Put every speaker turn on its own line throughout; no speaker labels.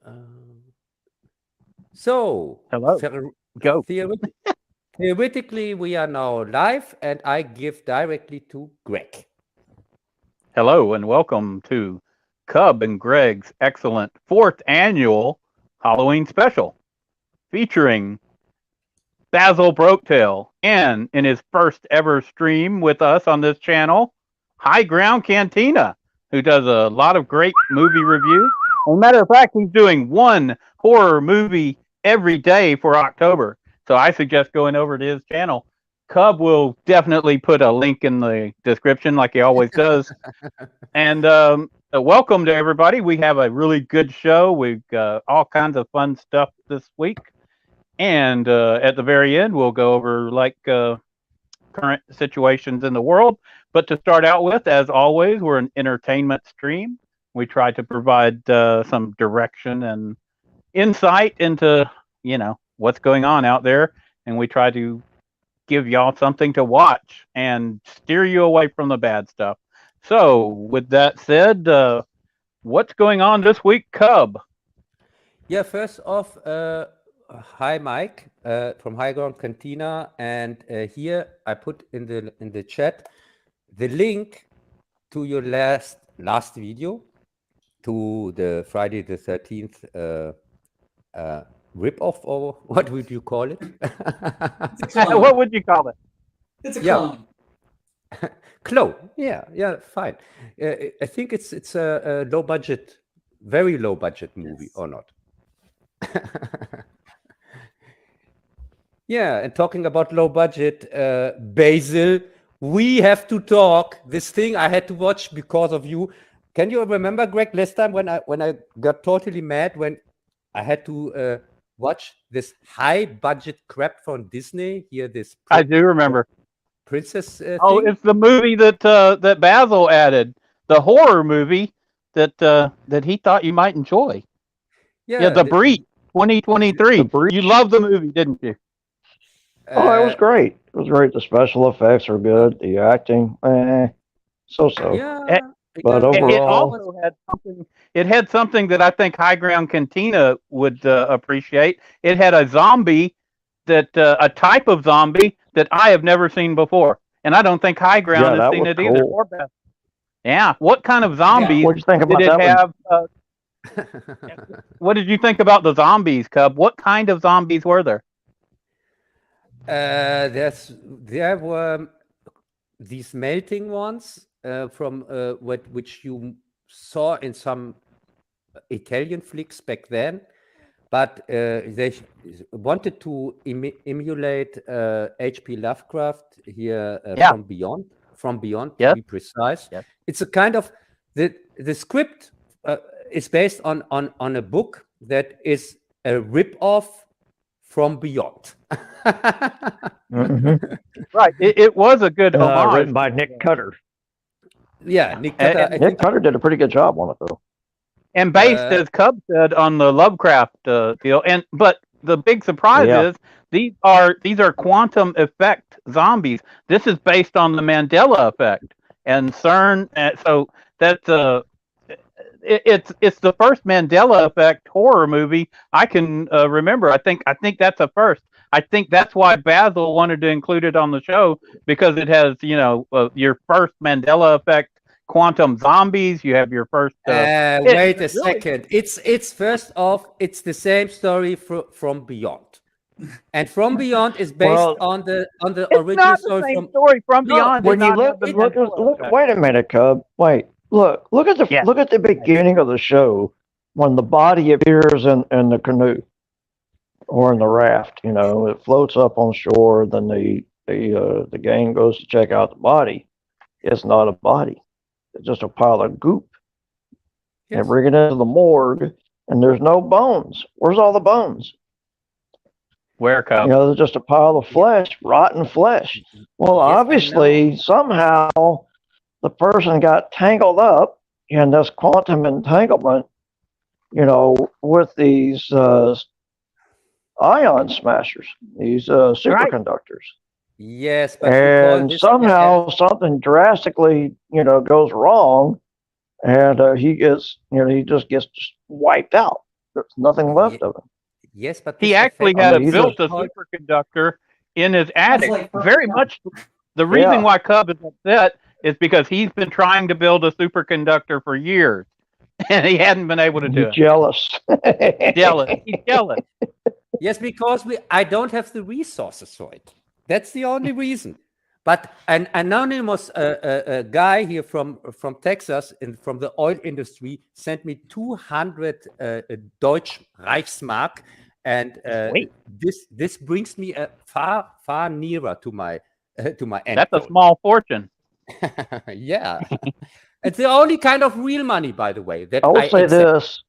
Um, so,
Hello. Go.
theoretically, we are now live, and I give directly to Greg.
Hello, and welcome to Cub and Greg's excellent 4th annual Halloween special, featuring Bazzil Broketail, and in his first ever stream with us on this channel, Ground Cantina, who does a lot of great movie reviews. As a matter of fact, he's doing one horror movie every day for October. So I suggest going over to his channel. Cub will definitely put a link in the description like he always does. And welcome to everybody. We have a really good show. We've got all kinds of fun stuff this week. And at the very end, we'll go over current situations in the world. But to start out with, as always, we're an entertainment stream. We try to provide some direction and insight into, what's going on out there. And we try to give y'all something to watch and steer you away from the bad stuff. So with that said, what's going on this week, Cub?
Yeah, first off, hi Mike from Ground Cantina, and here I put in the chat the link to your last video, to the Friday the 13th rip-off, or what would you call it?
What would you call it?
It's a clone.
Clone. Yeah, fine. I think it's a low budget, very low budget movie, or not? Yeah, and talking about low budget, Bazzil, we have to talk. This thing I had to watch because of you. Can you remember, Greg, last time when I got totally mad when I had to watch this high budget crap from Disney? Here, this
I do remember.
Princess.
Thing? It's the movie that Bazzil added, the horror movie that he thought you might enjoy. Yeah, The Breach, 2023. You loved the movie, didn't you?
It was great. It was great. The special effects are good. The acting, so.
Yeah.
But overall,
it had something that I think Ground Cantina would appreciate. It had a zombie a type of zombie that I have never seen before, and I don't think Ground has seen it either.
Cool.
Yeah, what kind of zombies
What did you think about
did it
that
have? What did you think about the zombies, Cub? What kind of zombies were there?
There were these melting ones from which you saw in some Italian flicks back then, but they wanted to emulate H.P. Lovecraft here from Beyond to be precise.
Yep.
It's a kind of the script is based on a book that is a rip-off from Beyond.
Right. It was a good homage.
written by Nick Cutter.
Yeah, Nick Cutter.
Nick Cutter did a pretty good job on it, though.
And based, as Cub said, on the Lovecraft deal. But the big surprise is these are quantum effect zombies. This is based on the Mandela effect and CERN. So that's it's the first Mandela effect horror movie I can remember. I think that's a first. I think that's why Bazzil wanted to include it on the show, because it has your first Mandela effect quantum zombies. You have your first.
Wait a second. It's first off. It's the same story from Beyond, and From Beyond is based on the original
story from Beyond.
When you look, wait a minute, Cub. Wait, look at the beginning of the show when the body appears in the canoe or in the raft. It floats up on shore. Then the gang goes to check out the body. It's not a body. It's just a pile of goop.
Yes.
And bring it into the morgue, and there's no bones. Where's all the bones?
Where, Cub?
There's just a pile of flesh, rotten flesh. Well, obviously, somehow the person got tangled up in this quantum entanglement, with these ion smashers, these superconductors.
Yes, but
and somehow something drastically, goes wrong, and he just gets wiped out. There's nothing left of him.
Yes, but
He
this
actually
affects-
had
I mean,
built a
he's a-
superconductor in his attic.
like
Very
perfect.
much the reason
Yeah.
why Cub is upset is because he's been trying to build a superconductor for years, and he hadn't been able to do
You're
it.
jealous.
Jealous. He's jealous.
Yes, because I don't have the resources for it. That's the only reason. But an anonymous guy here from Texas, from the oil industry, sent me 200 Deutsch Reichsmark, and this brings me far nearer to my end
That's a
goal.
small fortune.
Yeah, it's the only kind of real money, by the way. That
I will say
accept.
this.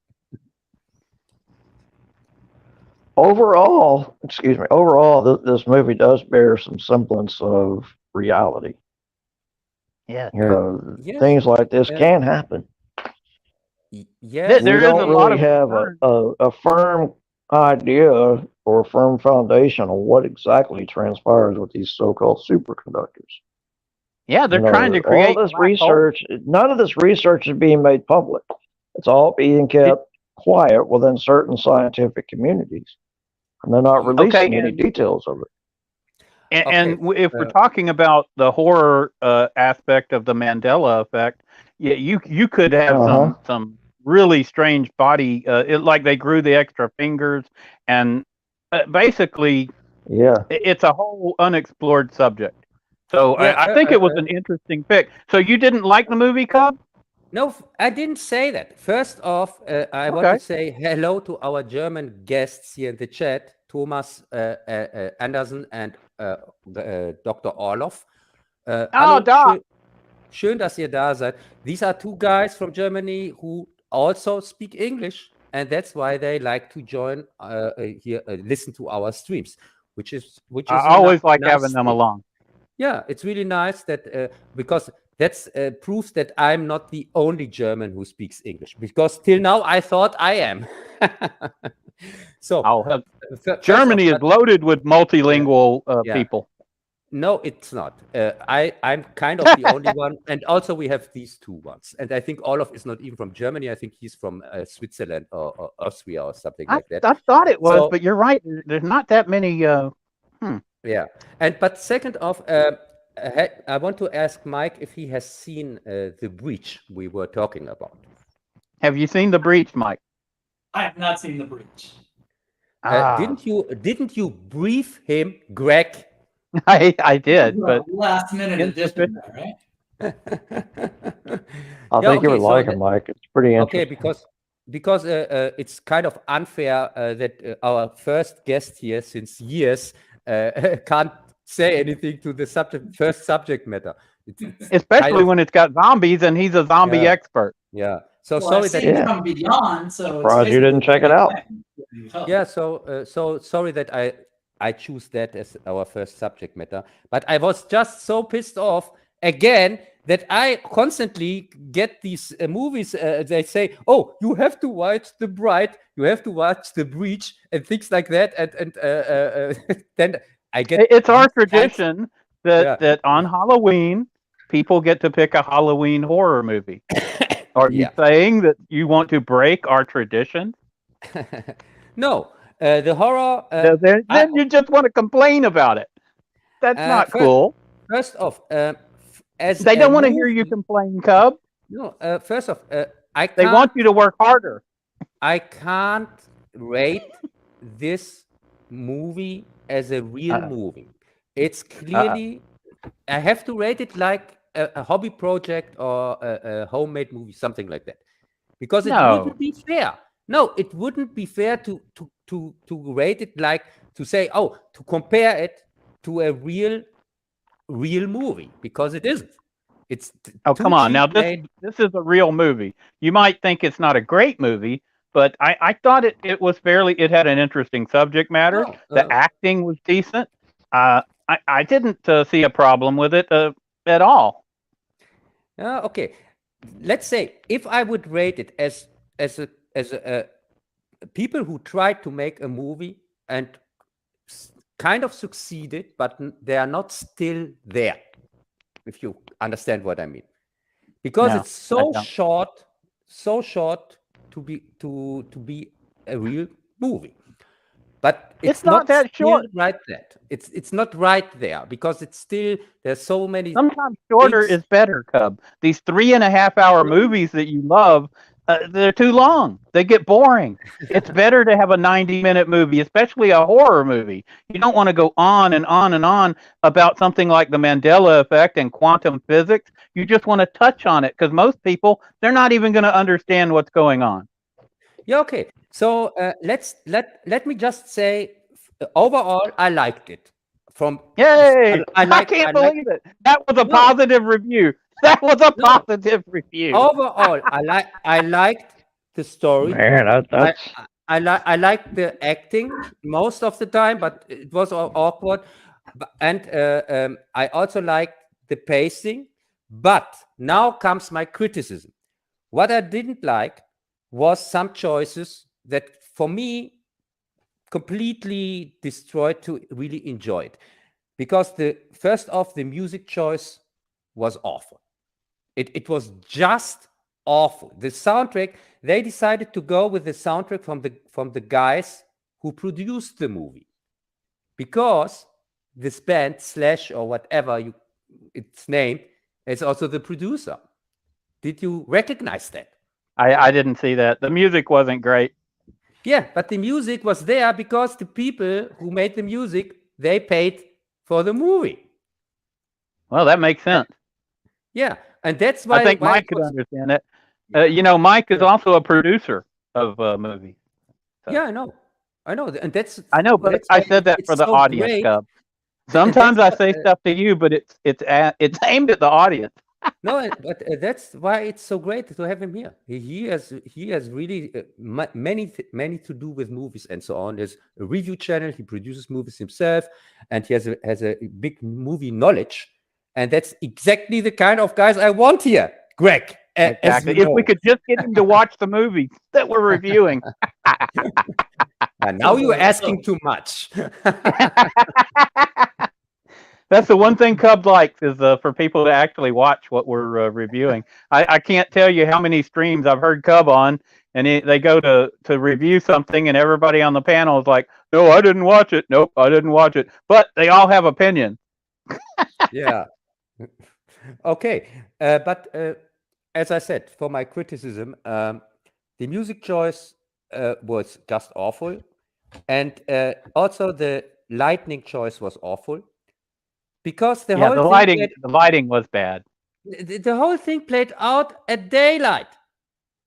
Overall, this movie does bear some semblance of reality.
Yeah.
You know,
Yes.
things like this
Yeah.
can happen.
Yeah,
There
We
is
don't
a lot
really
of
have a firm idea or a firm foundation on what exactly transpires with these so-called superconductors.
Yeah, they're
You know,
trying to create
all this
black holes.
research. None of this research is being made public. It's all being kept quiet within certain scientific communities, and they're not releasing any
and-
details of it.
And if we're talking about the horror aspect of the Mandela effect, yeah, you could have some really strange body, like they grew the extra fingers, and basically,
Yeah.
it's a whole unexplored subject. So
Yeah,
I think it was an interesting pick. So you didn't like the movie, Cub?
No, I didn't say that. First off, I want to say hello to our German guests here in the chat, Thomas Andersen and Dr. Orloff. Hallo,
da.
schön, dass ihr da seid. These are two guys from Germany who also speak English, and that's why they like to join here, listen to our streams, which is
I always like
nice
having them
thing.
along.
Yeah, it's really nice that because that's proves that I'm not the only German who speaks English. Because till now I thought I am. So
Germany is loaded with multilingual people.
No, it's not. I'm kind of the only one, and also we have these two ones. And I think Olaf is not even from Germany. I think he's from Switzerland or Austria or something like that.
I thought it was, but you're right. There's not that many.
Yeah, but second off, I want to ask Mike if he has seen The Breach we were talking about.
Have you seen The Breach, Mike?
I have not seen The Breach.
Didn't you brief him, Greg?
I did, but
last minute addition, right?
I think you would like it, Mike. It's pretty interesting.
Okay, because it's kind of unfair that our first guest here since years can't say anything to the first subject matter.
Especially when it's got zombies and he's a zombie expert.
Yeah. So
well,
sorry
I've
that
seen From Beyond. So
surprised you didn't check it out.
Yeah. So sorry that I choose that as our first subject matter. But I was just so pissed off again that I constantly get these movies. They say, "Oh, you have to watch The Bride, you have to watch The Breach," and things like that. And then I get.
It's our tradition that on Halloween people get to pick a Halloween horror movie. Are you saying that you want to break our tradition?
No, the horror.
Then you just want to complain about it. That's not cool.
First off, as
they don't want to hear you complain, Cub.
No, first off,
they want you to work harder.
I can't rate this movie as a real movie. It's clearly. I have to rate it like a hobby project or a homemade movie, something like that, because it wouldn't be fair. No, it wouldn't be fair to rate it like to say, to compare it to a real movie, because it isn't. It's
come on now. This is a real movie. You might think it's not a great movie, but I thought it was fairly. It had an interesting subject matter. The acting was decent. I didn't see a problem with it at all.
Okay, let's say if I would rate it as a people who tried to make a movie and kind of succeeded, but they are not still there. If you understand what I mean, because it's so short to be a real movie. But
It's not that
still
short.
right that. It's not right there because it's still there's so many.
Sometimes shorter
things-
is better, Cub. These 3.5-hour movies that you love, they're too long. They get boring. It's better to have a 90-minute movie, especially a horror movie. You don't want to go on and on and on about something like the Mandela effect and quantum physics. You just want to touch on it because most people, they're not even going to understand what's going on.
Yeah, okay. So let me just say, overall, I liked it.
Yay! I can't
I
believe it. That was a positive review. That was a positive review.
Overall, I liked the story.
Man, that's
I liked the acting most of the time, but it was awkward. And I also liked the pacing. But now comes my criticism. What I didn't like was some choices that, for me, completely destroyed to really enjoy it. Because first off, the music choice was awful. It was just awful. The soundtrack, they decided to go with the soundtrack from the guys who produced the movie. Because this band, Slash or whatever it's named, is also the producer. Did you recognize that?
I didn't see that. The music wasn't great.
Yeah, but the music was there because the people who made the music, they paid for the movie.
Well, that makes sense.
Yeah, and that's why
I think Mike could understand it. Mike is also a producer of movies. So.
Yeah, I know, and
I know, but I said that for the audience, Cub. Sometimes I say stuff to you, but it's aimed at the audience.
No, but that's why it's so great to have him here. He has really many to do with movies and so on. There's a review channel. He produces movies himself, and he has a big movie knowledge. And that's exactly the kind of guys I want here, Greg.
Exactly. If we could just get him to watch the movies that we're reviewing.
And now you're asking too much.
That's the one thing Cub likes is for people to actually watch what we're reviewing. I can't tell you how many streams I've heard Cub on, and they go to review something, and everybody on the panel is like, "No, I didn't watch it. Nope, I didn't watch it." But they all have opinions.
Yeah. Okay, but as I said, for my criticism, the music choice was just awful, and also the lighting choice was awful. Because the
lighting was bad.
The whole thing played out at daylight.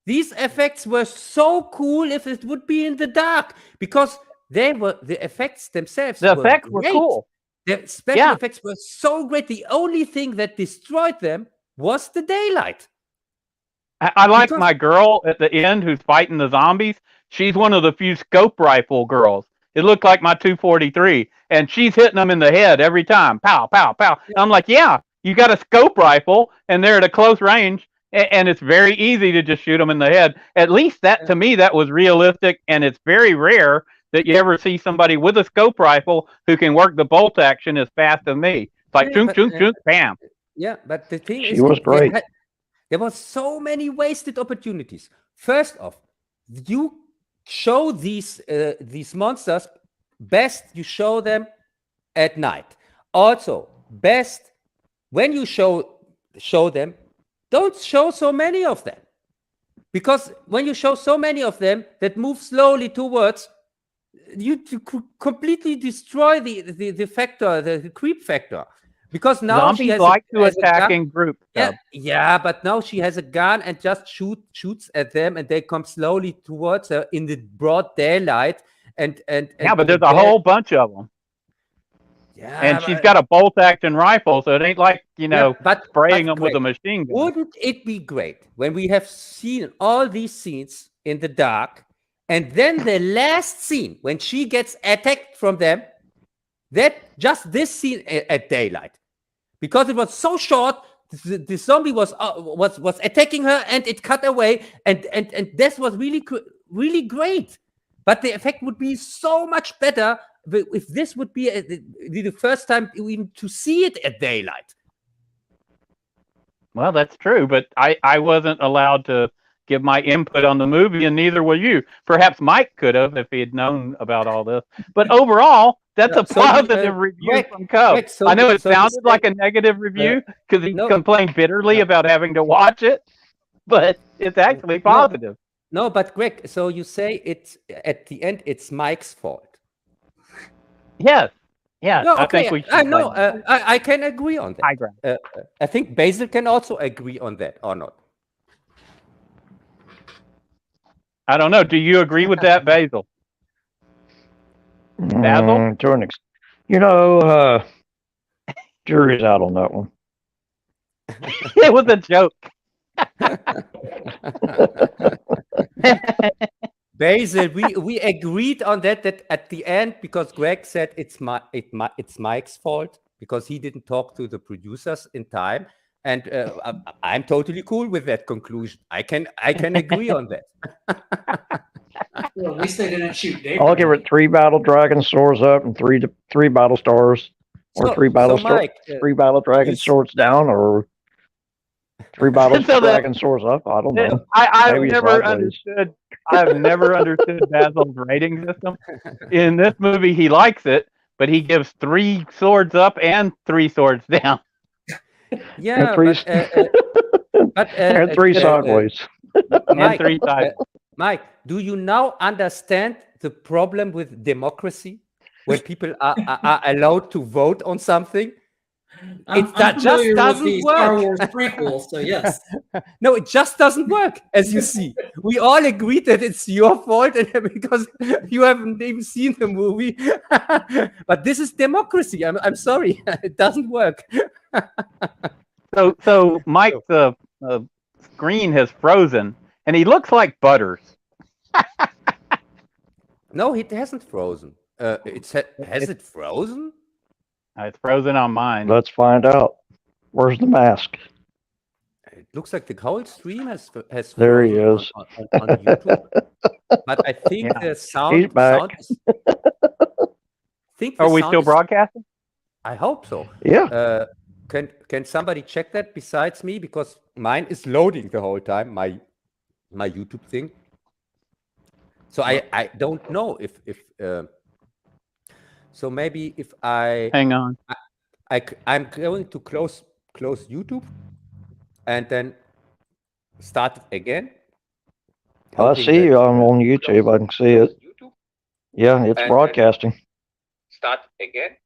These effects were so cool if it would be in the dark, because the effects themselves.
The effects were cool.
The special effects were so great. The only thing that destroyed them was the daylight.
I like my girl at the end who's fighting the zombies. She's one of the few scope rifle girls. It looked like my 243, and she's hitting them in the head every time. Pow, pow, pow. Yeah. I'm like, yeah, you got a scope rifle, and they're at a close range, and it's very easy to just shoot them in the head. At least that, to me, that was realistic, and it's very rare that you ever see somebody with a scope rifle who can work the bolt action as fast as me. It's like, chunk, chunk, chunk, bam.
Yeah, but the thing
is, was great.
There was so many wasted opportunities. First off, you show these monsters best, you show them at night. Also, best when you show them, don't show so many of them, because when you show so many of them that move slowly towards you, completely destroy the factor, the creep factor. Because now
zombies like to attack in groups.
Yeah, but now she has a gun and just shoots at them, and they come slowly towards her in the broad daylight. And
but there's a whole bunch of them.
Yeah,
and she's got a bolt action rifle, so it ain't like spraying them with a machine gun.
Wouldn't it be great when we have seen all these scenes in the dark, and then the last scene when she gets attacked from them? That just this scene at daylight, because it was so short, the zombie was attacking her, and it cut away, and this was really great. But the effect would be so much better if this would be the first time even to see it at daylight.
Well, that's true, but I wasn't allowed to give my input on the movie, and neither will you. Perhaps Mike could have if he had known about all this. But overall, that's a positive review from Cub. I know it sounded like a negative review because he complained bitterly about having to watch it, but it's actually positive.
No, but Greg, so you say it's at the end, it's Mike's fault.
Yes. Yeah,
no,
I think we should.
I know. I can agree on that.
High ground.
I think Bazzil can also agree on that, or not?
I don't know. Do you agree with that, Bazzil? Bazzil?
To an extent. You know, jury's out on that one.
It was a joke.
Bazzil, we agreed on that at the end, because Greg said it's Mike's fault because he didn't talk to the producers in time, and I'm totally cool with that conclusion. I can agree on that.
Well, at least they didn't shoot David.
I'll give it 3 battle dragon swords up and three battle stars, or three battle dragon swords down, or 3 battle dragon swords up. I don't know.
I've never understood. I've never understood Bazzil's rating system. In this movie, he likes it, but he gives 3 swords up and 3 swords down.
Yeah,
and 3 sideways.
And 3 sideways.
Mike, do you now understand the problem with democracy, when people are allowed to vote on something?
I'm familiar with the Star Wars prequel, so yes.
No, it just doesn't work, as you see. We all agree that it's your fault, and because you haven't even seen the movie. But this is democracy. I'm sorry, it doesn't work.
So Mike, the screen has frozen, and he looks like Butters.
No, it hasn't frozen. Has it frozen?
It's frozen on mine.
Let's find out. Where's the mask?
It looks like the whole stream has
there he is.
On YouTube. But I think the sound.
He's back.
Are we still broadcasting?
I hope so.
Yeah.
Can somebody check that besides me, because mine is loading the whole time, my YouTube thing. So I don't know if so maybe if I
hang on,
I'm going to close YouTube and then start it again.
I see you. I'm on YouTube. I can see it. Yeah, it's broadcasting.
Start again.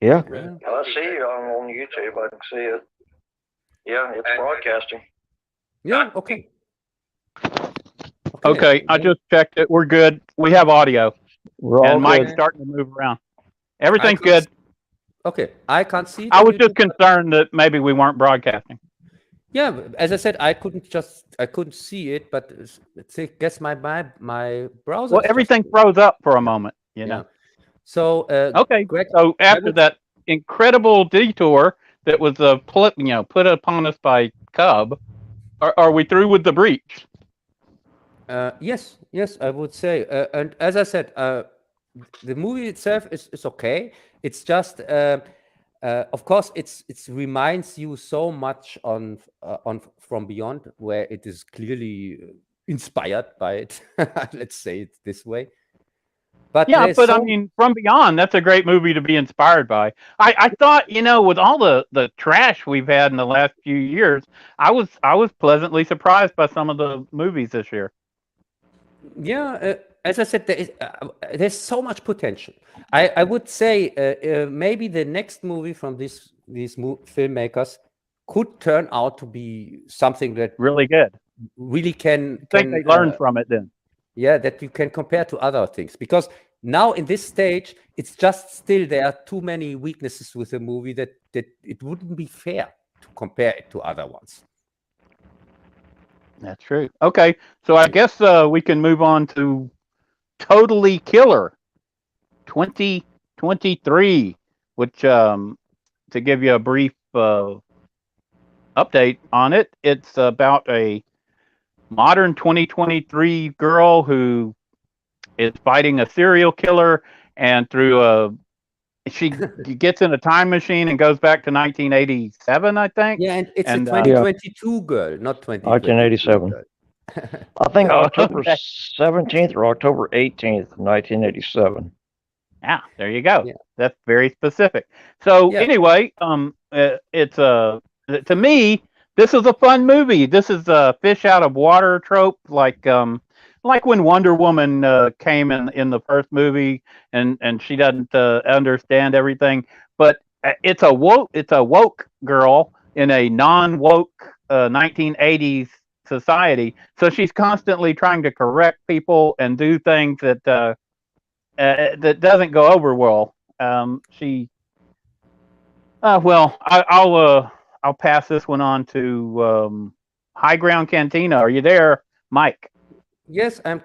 Yeah. I see you. I'm on YouTube. I can see it. Yeah, it's broadcasting.
Yeah. Okay.
Okay, I just checked it. We're good. We have audio. And Mike's starting to move around. Everything's good.
Okay, I can't see.
I was just concerned that maybe we weren't broadcasting.
Yeah, as I said, I couldn't see it, but I guess my browser.
Well, everything froze up for a moment, you know.
So
okay, Greg, so after that incredible detour that was put upon us by Cub, are we through with the breach?
Yes, I would say, and as I said, the movie itself is okay. It's just, of course, it reminds you so much on From Beyond, where it is clearly inspired by it. Let's say it this way. But
yeah, but I mean, From Beyond, that's a great movie to be inspired by. I thought, with all the trash we've had in the last few years, I was pleasantly surprised by some of the movies this year.
Yeah, as I said, there's so much potential. I would say maybe the next movie from these filmmakers could turn out to be something that
really good.
Really can
they learn from it then.
Yeah, that you can compare to other things, because now in this stage, it's just still there are too many weaknesses with the movie that it wouldn't be fair to compare it to other ones.
That's true. Okay, so I guess we can move on to Totally Killer 2023, which to give you a brief update on it, it's about a modern 2023 girl who is fighting a serial killer, and she gets in a time machine and goes back to 1987, I think.
Yeah, and it's a 2022 girl, not 20.
1987. I think October 17th or October 18th, 1987.
Yeah, there you go.
Yeah.
That's very specific. So
Yeah.
anyway, it's to me, this is a fun movie. This is a fish out of water trope, like when Wonder Woman came in the first movie, and she doesn't understand everything, but it's a woke girl in a non-woke 1980s society, so she's constantly trying to correct people and do things that that doesn't go over well. I'll pass this one on to High Ground Cantina. Are you there, Mike?
Yes, I'm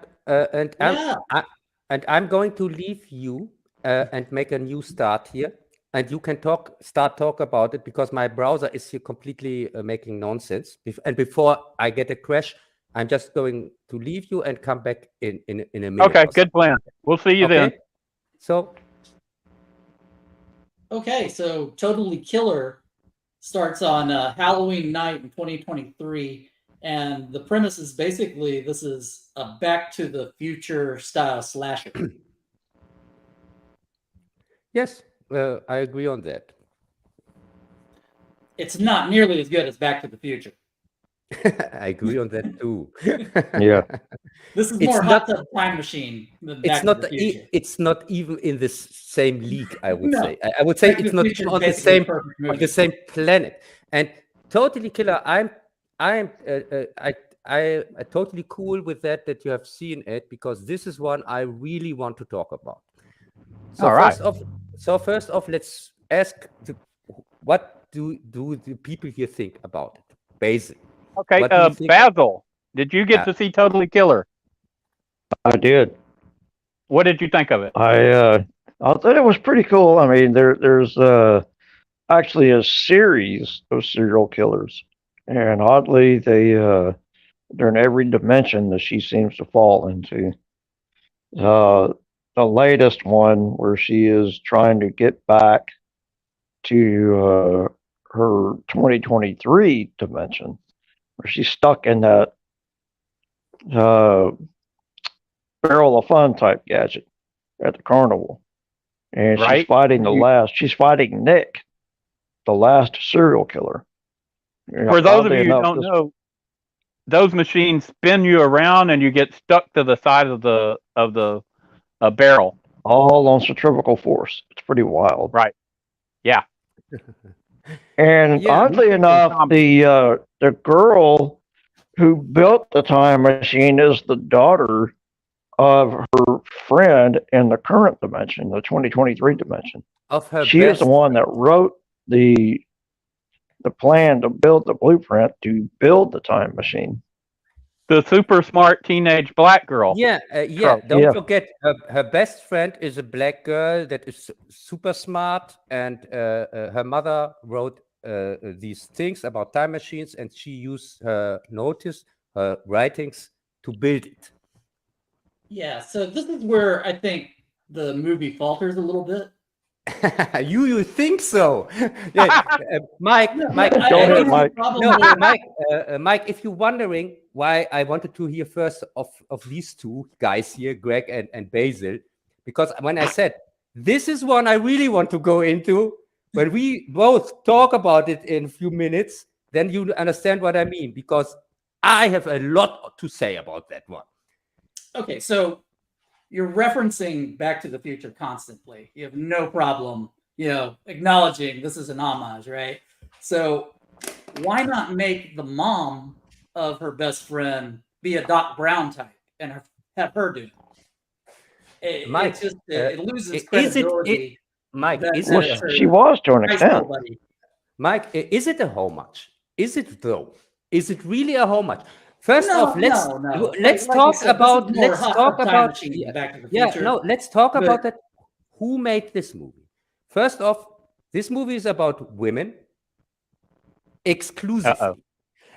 I'm going to leave you and make a new start here, and you can start talk about it, because my browser is here completely making nonsense. And before I get a crash, I'm just going to leave you and come back in a minute.
Okay, good plan. We'll see you then.
So.
Okay, so Totally Killer starts on Halloween night in 2023, and the premise is basically this is a Back to the Future style slasher.
Yes, I agree on that.
It's not nearly as good as Back to the Future.
I agree on that too.
Yeah.
This is more Hot Tub Time Machine than Back to the Future.
It's not even in the same league, I would
No.
say. I would say
Back to
it's
the
not
Future
even
is
on the same planet. And Totally Killer, I'm totally cool with that you have seen it, because this is one I really want to talk about. So
All right.
First off, let's ask what do the people here think about it? Bazzil.
Okay, Bazzil, did you get to see Totally Killer?
I did.
What did you think of it?
I thought it was pretty cool. I mean, there's actually a series of serial killers, and oddly, they're in every dimension that she seems to fall into. The latest one, where she is trying to get back to her 2023 dimension, where she's stuck in that barrel of fun type gadget at the carnival, and she's fighting she's fighting Nick, the last serial killer.
For those of you who don't know, those machines spin you around and you get stuck to the side of the barrel,
all on centrifugal force. It's pretty wild,
right? Yeah.
And oddly enough, the girl who built the time machine is the daughter of her friend in the current dimension, the 2023 dimension. She is the one that wrote the plan to build the blueprint to build the time machine.
The super smart teenage black girl.
Don't forget, her best friend is a black girl that is super smart, and her mother wrote these things about time machines, and she used her writings to build it.
Yeah, so this is where I think the movie falters a little bit.
You think so? Mike, Mike, Mike, if you're wondering why I wanted to hear first of these two guys here, Greg and Bazzil, because when I said this is one I really want to go into, when we both talk about it in a few minutes, then you understand what I mean, because I have a lot to say about that one.
Okay, so you're referencing Back to the Future constantly. You have no problem, acknowledging this is an homage, right? So why not make the mom of her best friend be a Doc Brown type and have her do it?
Mike,
it loses credibility.
She was to an extent.
Mike, is it a homage? Is it though? Is it really a homage? Let's talk about that. Who made this movie? First off, this movie is about women exclusively.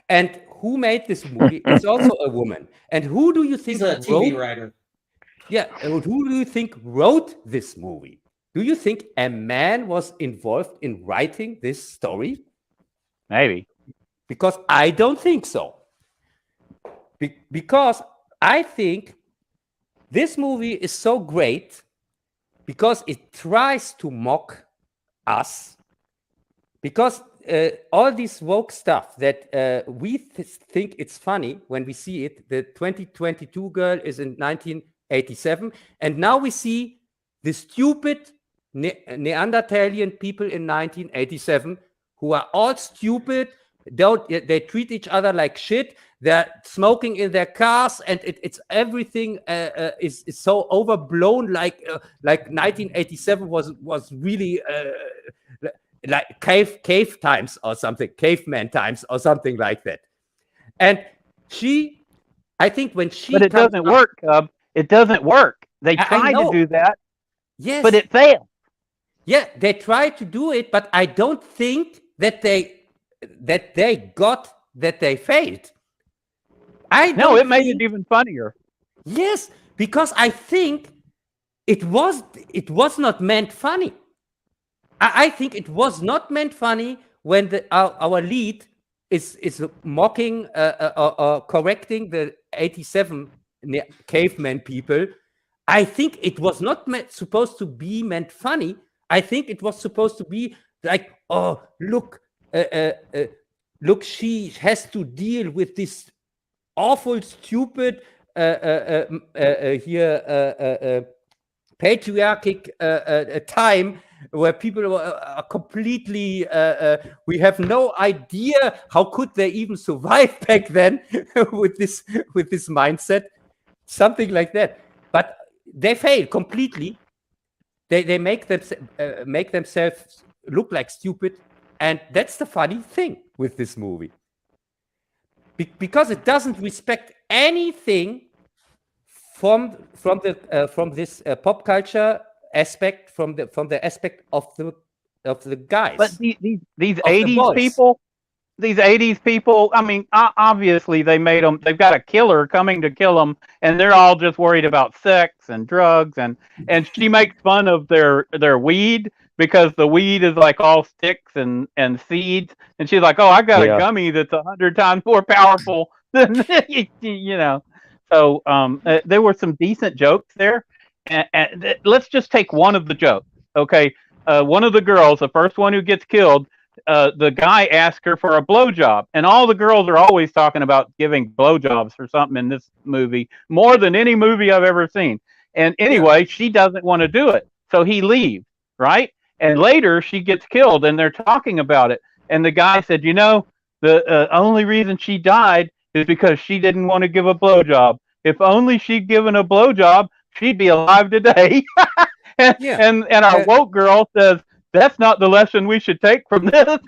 And who made this movie is also a woman. And who do you think
He's a TV writer?
Yeah, who do you think wrote this movie? Do you think a man was involved in writing this story?
Maybe.
Because I don't think so. because I think this movie is so great because it tries to mock us, because all this woke stuff that we think it's funny when we see it. The 2022 girl is in 1987, and now we see the stupid Neanderthalian people in 1987 who are all stupid. They treat each other like shit. They're smoking in their cars, and it's everything is so overblown. Like 1987 was really like cave times or something, caveman times or something like that. And I think when she,
but it doesn't work, Cub. It doesn't work. They tried to do that,
yes,
but it failed.
Yeah, they tried to do it, but I don't think that they failed.
It made it even funnier.
Yes, because I think it was not meant funny. I think it was not meant funny when our lead is mocking or correcting the 87 caveman people. I think it was not supposed to be meant funny. I think it was supposed to be like, oh, look, she has to deal with this awful, stupid patriarchic time where people are completely, we have no idea how could they even survive back then with this mindset, something like that. But they fail completely. They make themselves look like stupid, and that's the funny thing with this movie, because it doesn't respect anything from this pop culture aspect, from the aspect of the guys.
But these 80s people, these 80s people, I mean, obviously they've got a killer coming to kill them, and they're all just worried about sex and drugs, and she makes fun of their weed, because the weed is like all sticks and seeds, and she's like, oh, I got a gummy that's 100 times more powerful than So there were some decent jokes there, and let's just take one of the jokes. Okay, one of the girls, the first one who gets killed, the guy asks her for a blowjob, and all the girls are always talking about giving blowjobs or something in this movie, more than any movie I've ever seen. And anyway, she doesn't want to do it, so he leaves, right? And later she gets killed, and they're talking about it. And the guy said, the only reason she died is because she didn't want to give a blowjob. If only she'd given a blowjob, she'd be alive today. And our woke girl says, that's not the lesson we should take from this.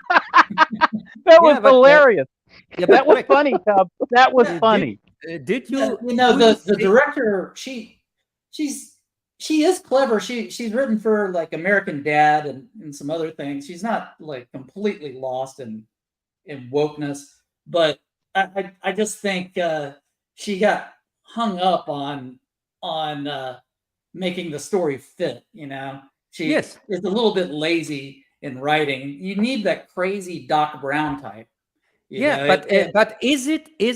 That was hilarious. That was funny, Cub. That was funny.
Did you?
The director, she is clever. She's written for like American Dad and some other things. She's not like completely lost in wokeness, but I just think she got hung up on making the story fit. She is a little bit lazy in writing. You need that crazy Doc Brown type.
But is it a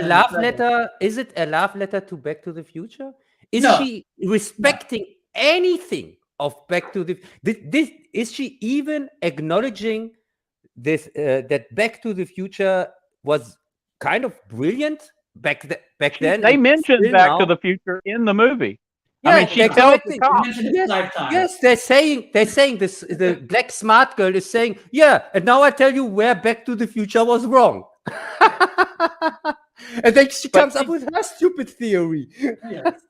love letter? Is it a love letter to Back to the Future? Is she respecting anything of Back to the? Is she even acknowledging this that Back to the Future was kind of brilliant back then?
They mentioned Back to the Future in the movie.
Yeah,
I mean, she tells the cops.
Yes, they're saying this. The black smart girl is saying, yeah, and now I tell you where Back to the Future was wrong. And then she comes up with her stupid theory.
Yes.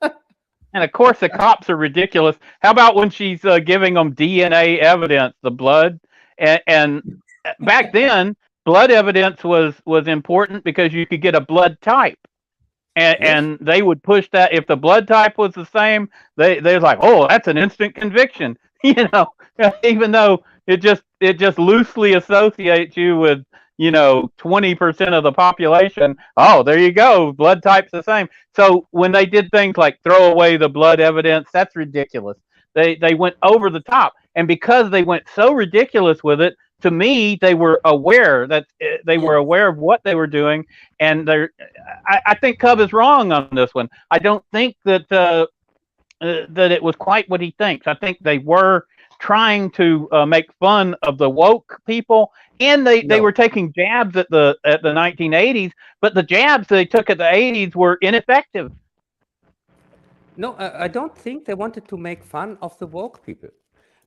And of course, the cops are ridiculous. How about when she's giving them DNA evidence, the blood, and back then, blood evidence was important because you could get a blood type. And they would push that if the blood type was the same. They was like, oh, that's an instant conviction, even though it just loosely associates you with 20% of the population. Oh, there you go, blood type's the same. So when they did things like throw away the blood evidence, that's ridiculous. They went over the top, and because they went so ridiculous with it, to me, they were aware that they were aware of what they were doing, and I think Cub is wrong on this one. I don't think that that it was quite what he thinks. I think they were trying to make fun of the woke people, and they were taking jabs at the 1980s, but the jabs they took at the 80s were ineffective.
No, I don't think they wanted to make fun of the woke people,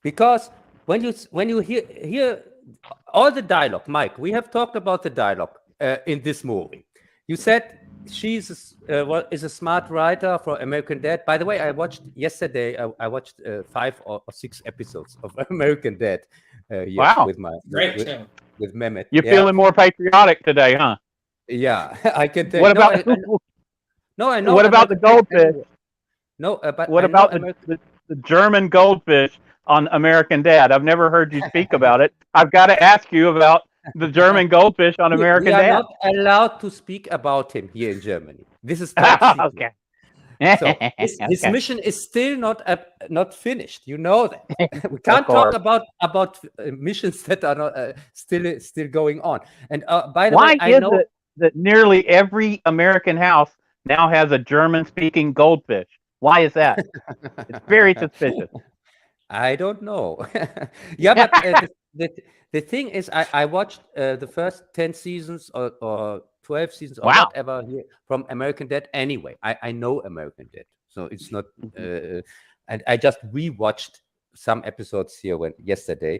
because when you hear all the dialogue, Mike, we have talked about the dialogue in this movie. You said she's is a smart writer for American Dad. By the way, I watched yesterday. I watched 5 or 6 episodes of American Dad.
Wow,
with Mehmet.
You're feeling more patriotic today, huh?
Yeah, I can tell.
What about?
I know.
What about the goldfish?
No, but
what about the German goldfish on American Dad? I've never heard you speak about it. I've got to ask you about the German goldfish on American Dad.
We are not allowed to speak about him here in Germany. This is okay. So his mission is still not finished. You know that. We can't talk about missions that are not still going on. And by the way, I know
it that nearly every American house now has a German-speaking goldfish? Why is that? It's very suspicious.
I don't know. Yeah, but the thing is, I watched the first 10 seasons or 12 seasons or whatever here from American Dad anyway. I know American Dad, so it's not. And I just rewatched some episodes here yesterday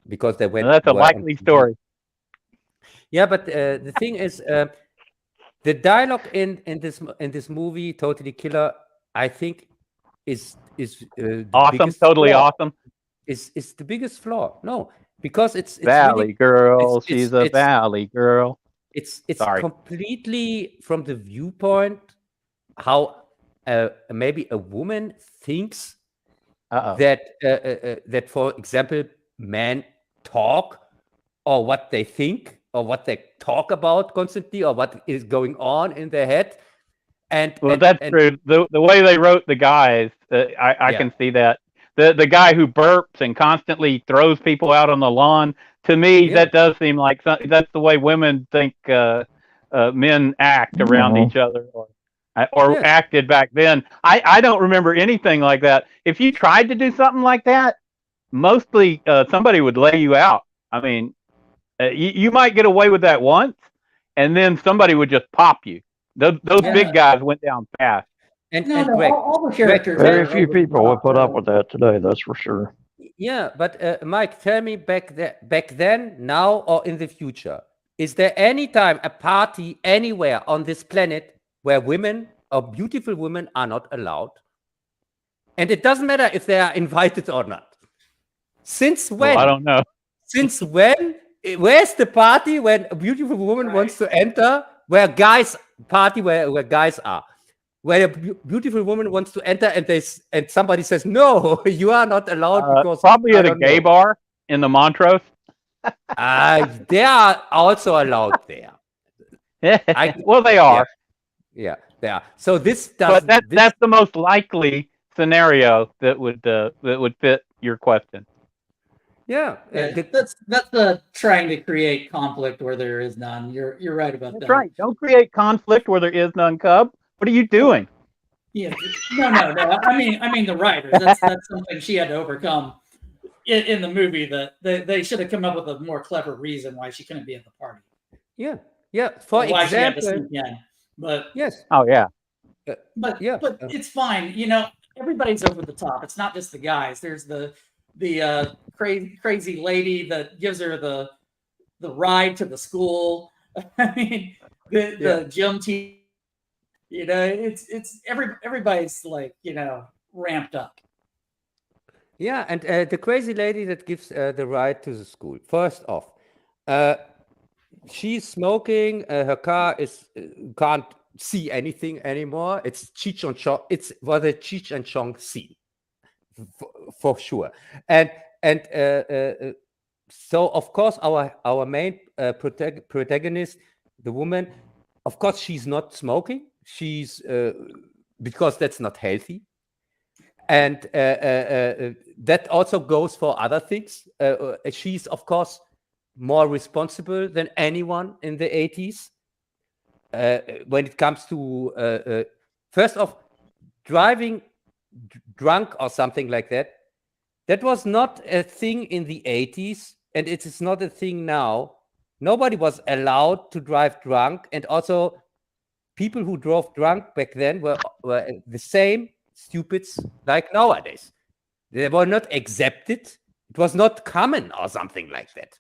because they went.
Well, that's a likely story.
Yeah, but the thing is, the dialogue in this movie, Totally Killer, I think is
awesome, totally awesome.
Is the biggest flaw? No, because it's
Valley
really,
girl. She's a Valley girl.
It's completely from the viewpoint how maybe a woman thinks that for example, men talk or what they think or what they talk about constantly or what is going on in their head.
That's true. The way they wrote the guys, I can see that. The guy who burps and constantly throws people out on the lawn, to me, that does seem like that's the way women think men act around each other or acted back then. I don't remember anything like that. If you tried to do something like that, mostly somebody would lay you out. I mean, you might get away with that once, and then somebody would just pop you. Those big guys went down fast.
And
all the characters.
Very few people would put up with that today. That's for sure.
Yeah, but Mike, tell me back then, now, or in the future, is there any time a party anywhere on this planet where women or beautiful women are not allowed? And it doesn't matter if they are invited or not. Since when?
Well, I don't know.
Since when? Where's the party when a beautiful woman wants to enter? Where guys party where guys are, where a beautiful woman wants to enter and somebody says no, you are not allowed because
probably at a gay bar in the Montrose.
They are also allowed there.
Well, they are.
Yeah, they are. So this does.
But that's the most likely scenario that would fit your question.
Yeah,
that's the trying to create conflict where there is none. You're right about that.
That's right. Don't create conflict where there is none, Cub. What are you doing?
Yeah, no. I mean the writer. That's something she had to overcome in the movie. That they should have come up with a more clever reason why she couldn't be at the party.
Yeah. For
why
example,
she had to sneak in. But
yes.
Oh yeah.
But it's fine. You know, everybody's over the top. It's not just the guys. There's the crazy lady that gives her the ride to the school. I mean, the gym team. You know, it's everybody's like, you know, ramped up.
Yeah, and the crazy lady that gives the ride to the school. First off, she's smoking. Her car can't see anything anymore. It's Cheech and Chong. It's was a Cheech and Chong scene. For sure, and so of course our main protagonist, the woman, of course she's not smoking. She's because that's not healthy, and that also goes for other things. She's of course more responsible than anyone in the 80s. When it comes to, first off, driving drunk or something like that, that was not a thing in the 80s, and it is not a thing now. Nobody was allowed to drive drunk, and also people who drove drunk back then were the same stupids like nowadays. They were not accepted. It was not common or something like that.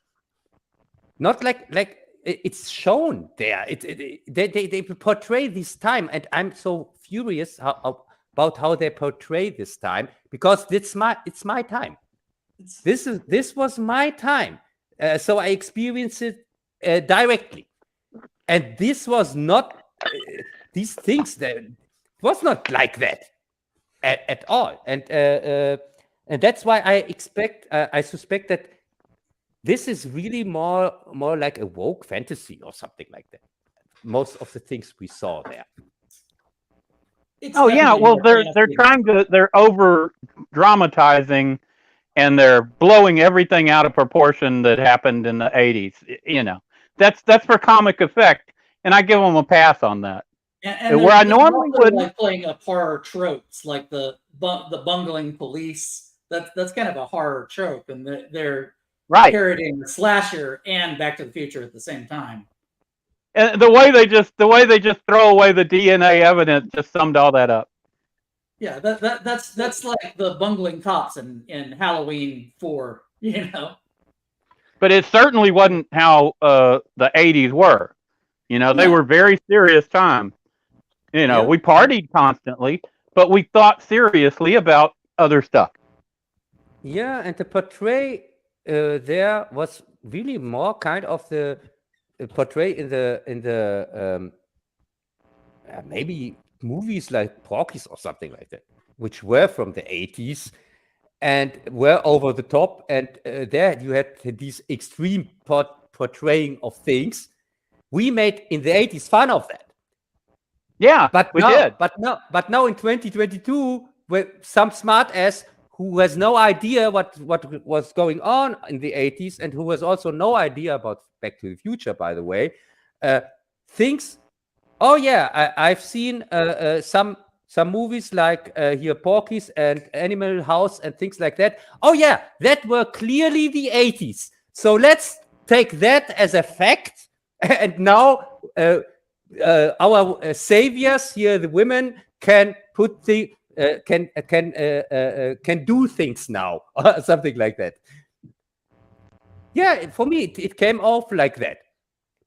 Not like it's shown there. They portray this time, and I'm so furious about how they portray this time, because it's my time. This was my time, so I experienced it directly, and this was not these things. That was not like that at all, and that's why I suspect that this is really more like a woke fantasy or something like that. Most of the things we saw there.
Oh yeah, well they're over dramatizing, and they're blowing everything out of proportion that happened in the 80s. You know, that's for comic effect, and I give them a pass on that.
And
where I normally would
like playing up horror tropes, like the bungling police. That's kind of a horror trope, and they're
right
parodying the slasher and Back to the Future at the same time.
And the way they just throw away the DNA evidence just summed all that up.
Yeah, that's like the bungling cops in Halloween 4, you know.
But it certainly wasn't how the 80s were. You know, they were very serious time. You know, we partied constantly, but we thought seriously about other stuff.
Yeah, and the portray there was really more kind of the portray in the maybe movies like Porky's or something like that, which were from the 80s and were over the top, and there you had these extreme portraying of things. We made in the 80s fun of that.
Yeah,
but
we
now,
did.
But now in 2022, with some smart ass who has no idea what was going on in the 80s, and who has also no idea about Back to the Future, by the way, thinks, oh yeah, I've seen some movies like here Porky's and Animal House and things like that. Oh yeah, that were clearly the 80s. So let's take that as a fact, and now our saviors here, the women, can put the can do things now, or something like that. Yeah, for me, it came off like that,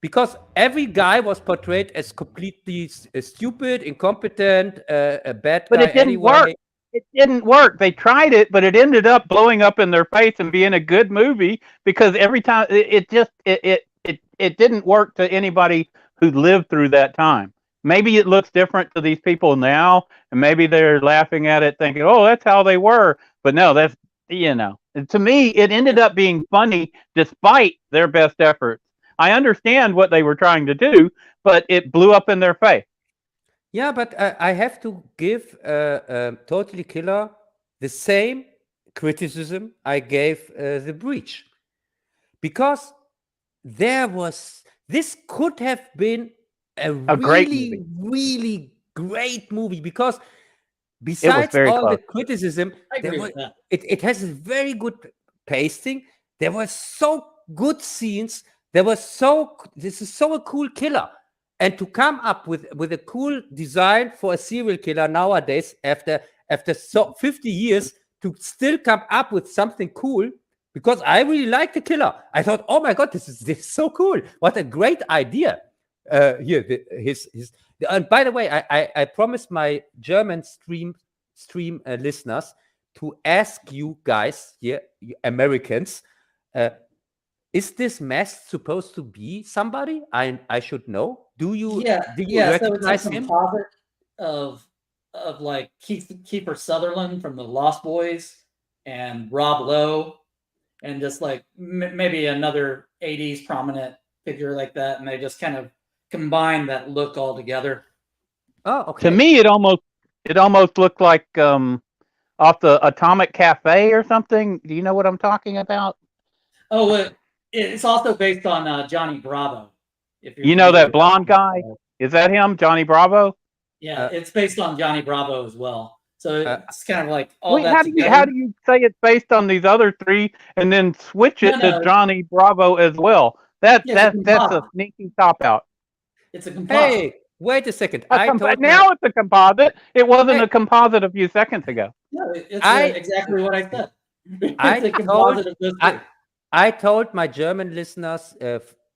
because every guy was portrayed as completely stupid, incompetent, a bad guy.
But it didn't work. It didn't work. They tried it, but it ended up blowing up in their face and being a good movie, because every time it didn't work to anybody who lived through that time. Maybe it looks different to these people now, and maybe they're laughing at it thinking, oh, that's how they were. But no, that's, you know, to me, it ended up being funny despite their best efforts. I understand what they were trying to do, but it blew up in their face.
Yeah, but I have to give Totally Killer the same criticism I gave The Breach. Because this could have been a really, really great movie, because besides all the criticism, it has a very good pacing. There were so good scenes. This is so a cool killer. And to come up with a cool design for a serial killer nowadays, after 50 years, to still come up with something cool, because I really like the killer. I thought, oh my God, this is so cool. What a great idea. Here, and by the way, I promised my German stream listeners to ask you guys here, you Americans, is this mask supposed to be somebody I should know? Do you recognize
so it's a
him?
composite of like Kiefer Sutherland from the Lost Boys and Rob Lowe, and just like maybe another 80s prominent figure like that, and they just kind of combine that look all together.
Oh, okay.
To me, it almost looked like off the Atomic Cafe or something. Do you know what I'm talking about?
Oh, It's also based on Johnny Bravo. If
You know that blonde guy? Is that him, Johnny Bravo?
Yeah, it's based on Johnny Bravo as well. So it's kind of like all
Wait,
that
how
together.
do you say it's based on these other three and then switch it to Johnny Bravo as well? That's a sneaky cop out.
It's a composite.
Hey, wait a second.
Now it's a composite. It wasn't a composite a few seconds ago.
No, it's exactly what I said. It's a composite of those three.
I told my German listeners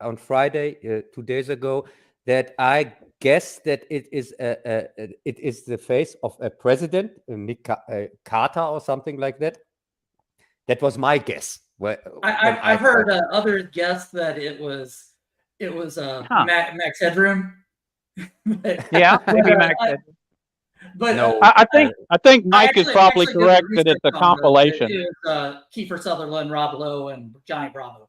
on Friday, 2 days ago, that I guess that it is the face of a president, Nick Carter or something like that. That was my guess.
I've heard other guess that it was Max Headroom.
Yeah, maybe Max Headroom.
But
no,
I think Mike is probably correct that it's a compilation.
It was Kiefer Sutherland, Rob Lowe, and Johnny Bravo.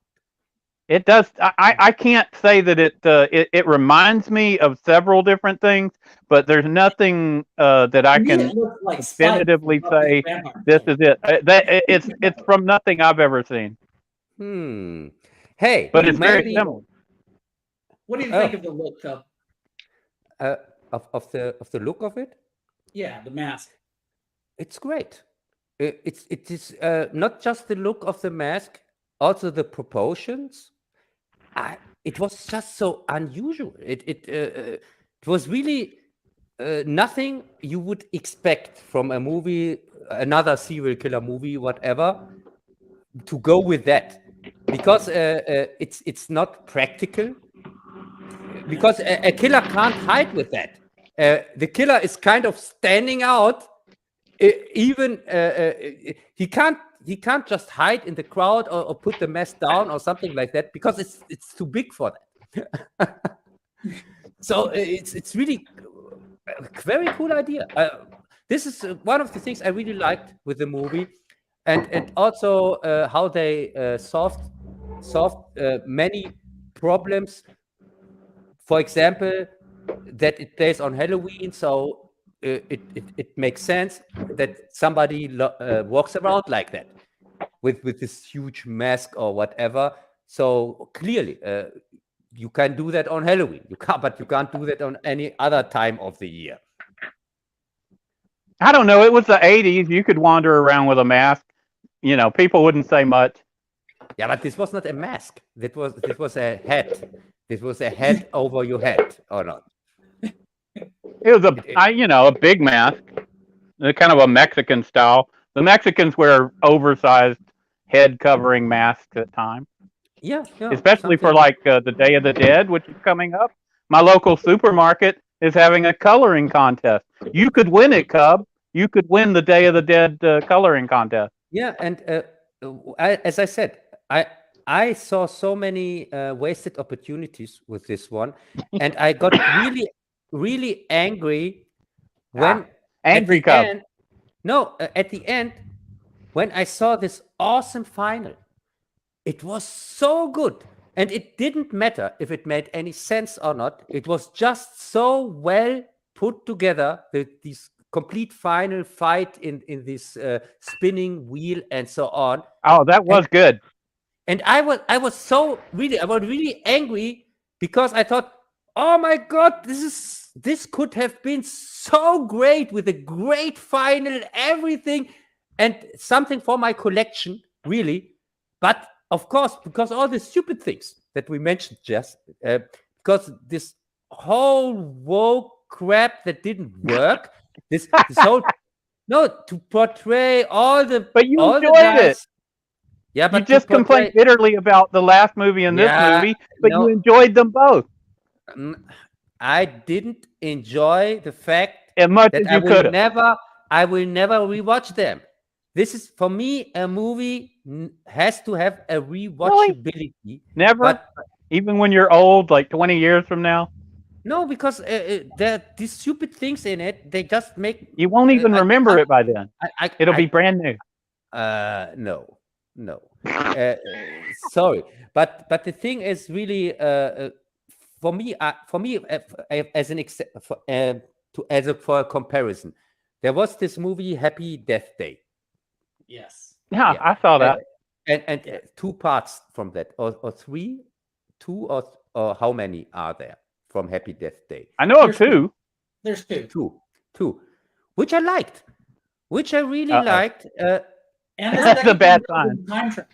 It does. I can't say that it reminds me of several different things, but there's nothing that I can definitively say this is it. It's from nothing I've ever seen.
Hey,
but it's very similar.
What do you think of the look, Cub?
Of the look of it?
Yeah, the mask.
It's great. It is not just the look of the mask, also the proportions. It was just so unusual. It was really nothing you would expect from a movie, another serial killer movie, whatever, to go with that, because it's not practical. Because a killer can't hide with that. The killer is kind of standing out. Even he can't just hide in the crowd or put the mask down or something like that, because it's too big for that. So it's really a very cool idea. This is one of the things I really liked with the movie, and also how they solved many problems. For example, that it plays on Halloween, so it makes sense that somebody walks around like that with this huge mask or whatever. So clearly, you can do that on Halloween. But you can't do that on any other time of the year.
I don't know. It was the 80s. You could wander around with a mask. You know, people wouldn't say much.
Yeah, but this was not a mask. This was a hat. This was a hat over your head, or not?
It was a big mask, kind of a Mexican style. The Mexicans wear oversized head covering masks at times.
Yeah,
especially for like the Day of the Dead, which is coming up. My local supermarket is having a coloring contest. You could win it, Cub. You could win the Day of the Dead coloring contest.
Yeah, and as I said, I saw so many wasted opportunities with this one, and I got really, really angry when
angry Cub.
At the end, when I saw this awesome final. It was so good, and it didn't matter if it made any sense or not. It was just so well put together, this complete final fight in this spinning wheel and so on.
Oh, that was good.
And I was really angry, because I thought, oh my God, this could have been so great, with a great final, everything, and something for my collection, really. But of course, because all the stupid things that we mentioned, just because this whole woke crap that didn't work, this whole to portray all the.
But you
all
enjoyed it. Yeah, but you just complained bitterly about the last movie and this movie, but you enjoyed them both.
I didn't enjoy the fact
as much as you could have.
I will never rewatch them. This is, for me, a movie has to have a rewatchability.
Really? Never? Even when you're old, like 20 years from now?
No, because these stupid things in it, they just make...
You won't even remember it by then. It'll be brand new.
No. Sorry. But the thing is really, for me, for a comparison, there was this movie, Happy Death Day.
Yes.
Yeah, I saw that.
And two parts from that, or three, two or how many are there from Happy Death Day?
I know of
There's
two.
There's
Two, which I liked, which I really liked.
And
That's a bad sign.
Time travel.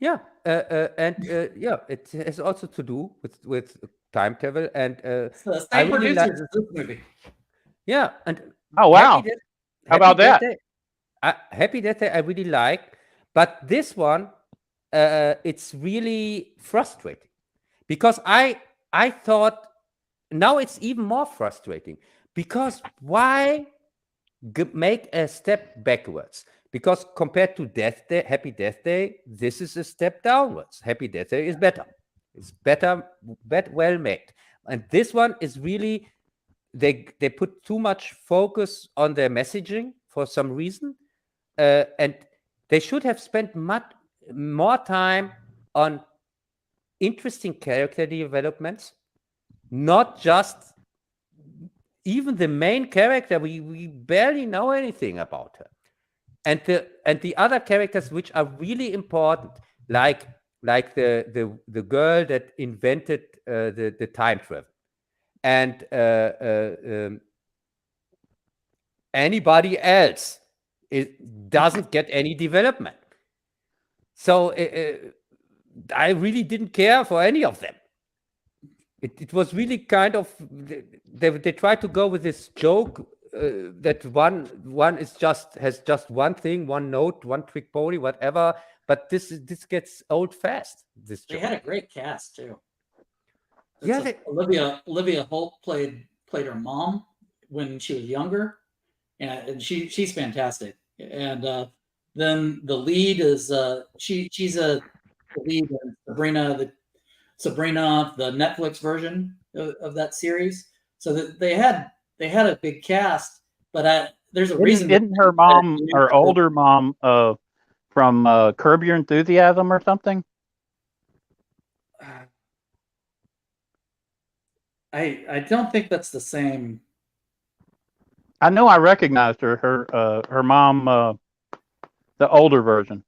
Yeah, yeah, it has also to do with time travel, and
So the
I
same
really like.
producers of this movie.
Yeah, and
Oh, wow. How about
Death
that?
Day, Happy Death Day I really like, but this one, it's really frustrating because I thought now it's even more frustrating because why make a step backwards? Because compared to Death Day, Happy Death Day, this is a step downwards. Happy Death Day is better. It's better, well made. And this one is really, they put too much focus on their messaging for some reason. And they should have spent much more time on interesting character developments, not just even the main character. We barely know anything about her. And the other characters which are really important, like the girl that invented the time travel, and anybody else, it doesn't get any development. So I really didn't care for any of them. It was really kind of, they tried to go with this joke that one is has just one thing, one note, one trick pony, whatever. But this gets old fast. This
They
joke.
had a great cast too.
Yeah,
Olivia Holt played her mom when she was younger, and she's fantastic. And then the lead is she's the lead in Sabrina, the Netflix version of that series. So that they had a big cast, but there's a reason.
Isn't her mom or older mom from Curb Your Enthusiasm or something?
I don't think that's the same.
I know I recognized her. Her mom, the older version.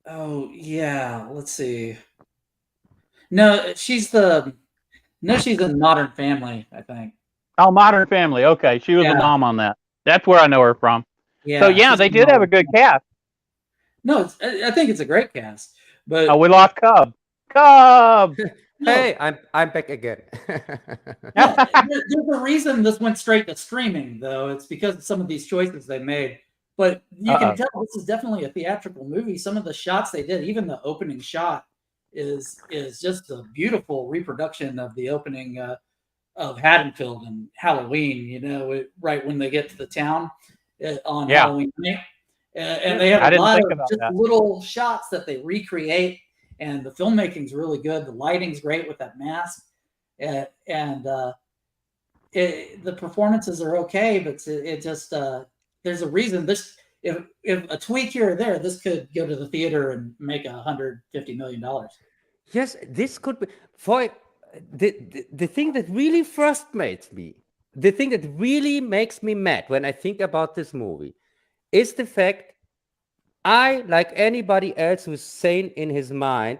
Oh yeah, let's see. No, she's in Modern Family, I think.
Oh, Modern Family. Okay, she was the mom on that. That's where I know her from.
Yeah.
So yeah, they did have a good cast.
No, I think it's a great cast. But
we lost Cub. Cub.
Hey, I'm back again.
Yeah, there's a reason this went straight to streaming, though. It's because of some of these choices they made. But you can tell this is definitely a theatrical movie. Some of the shots they did, even the opening shot, is just a beautiful reproduction of the opening of Haddonfield and Halloween. You know, right when they get to the town on Halloween night, and they have a lot of just little shots that they recreate. And the filmmaking's really good. The lighting's great with that mask, and the performances are okay. But it just there's a reason this. If a tweak here or there, this could go to the theater and make $150 million.
Yes, this could be for the thing that really frustrates me. The thing that really makes me mad when I think about this movie is the fact I, like anybody else who's sane in his mind,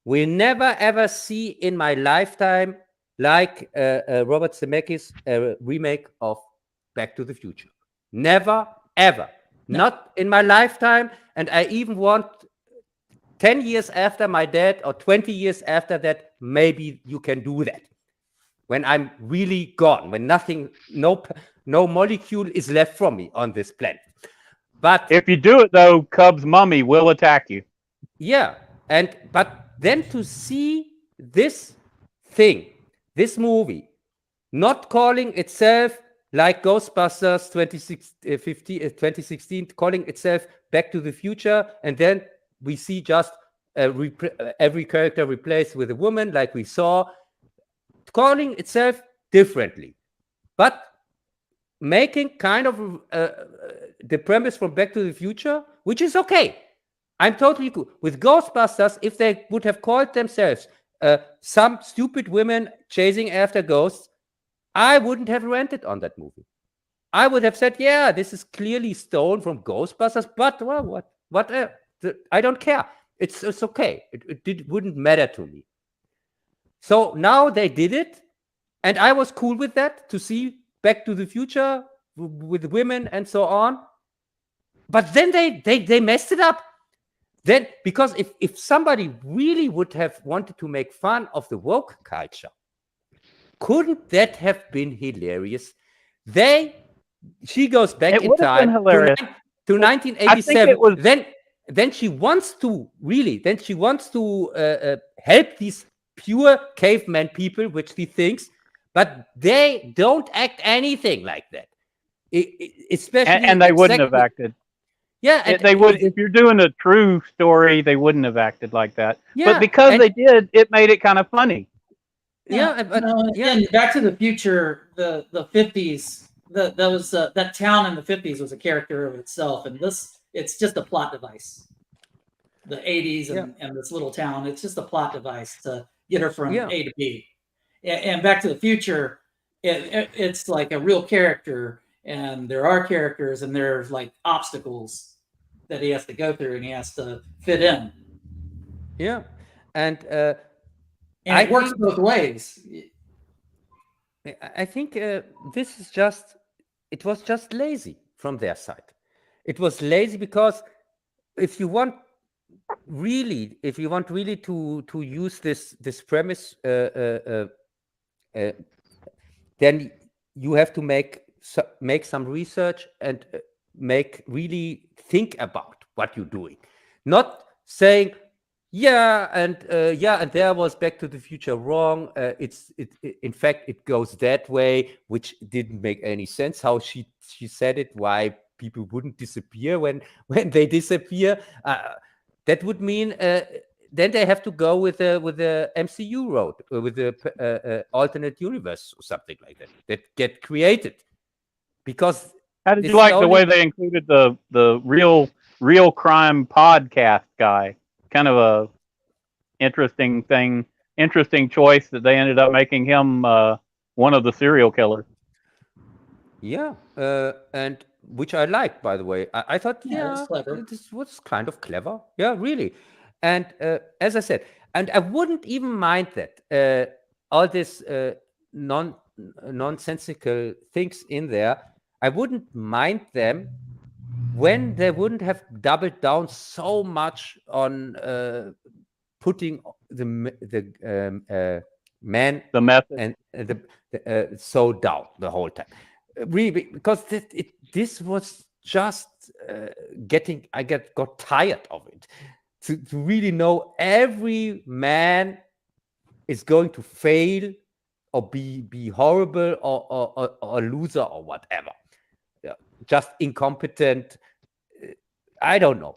will never ever see in my lifetime like Robert Zemeckis' remake of Back to the Future. Never, ever. No. Not in my lifetime. And I even want 10 years after my dad or 20 years after that, maybe you can do that. When I'm really gone, when no molecule is left from me on this planet. But
if you do it, though, Cub's mummy will attack you.
Yeah, but then to see this movie, not calling itself like Ghostbusters 2016, calling itself Back to the Future, and then we see just every character replaced with a woman, like we saw, calling itself differently, but making kind of the premise from Back to the Future, which is okay. I'm totally cool. With Ghostbusters, if they would have called themselves some stupid women chasing after ghosts, I wouldn't have rented on that movie. I would have said, yeah, this is clearly stolen from Ghostbusters, but well, what? I don't care. It's okay. It wouldn't matter to me. So now they did it, and I was cool with that, to see Back to the Future with women and so on. But then they messed it up. Then, because if somebody really would have wanted to make fun of the woke culture, couldn't that have been hilarious? She goes back
It
in
would have been
time
hilarious.
to
I think
1987.
it was-
Then she wants to help these pure caveman people, which she thinks, but they don't act anything like that. Especially,
and they wouldn't have acted.
Yeah,
They would, if you're doing a true story, they wouldn't have acted like that.
Yeah,
but because
and-
they did, it made it kind of funny.
Yeah, but
And Back to the Future, the 50s, that town in the 50s was a character of itself, and it's just a plot device. The 80s and this little town, it's just a plot device to get her from A to B. And Back to the Future, it's like a real character, and there are characters, and there's like obstacles that he has to go through, and he has to fit in.
Yeah, and
it works both ways.
I think this is it was just lazy from their side. It was lazy because if you want really to use this premise, then you have to make some research and really think about what you're doing, not saying and there was Back to the Future wrong. In fact it goes that way, which didn't make any sense. How she said it, why people wouldn't disappear when they disappear. That would mean then they have to go with the MCU road, with the alternate universe or something like that get created. Because
how did you like the way they included the real crime podcast guy? Kind of a interesting choice that they ended up making him one of the serial killers.
Yeah, and which I liked, by the way. I thought, this was kind of clever. Yeah, really. And as I said, and I wouldn't even mind that all this nonsensical things in there. I wouldn't mind them when they wouldn't have doubled down so much on putting the man,
the method,
and so down the whole time. Really, because this was just I got tired of it. To really know every man is going to fail or be horrible or a loser or whatever. Just incompetent. I don't know.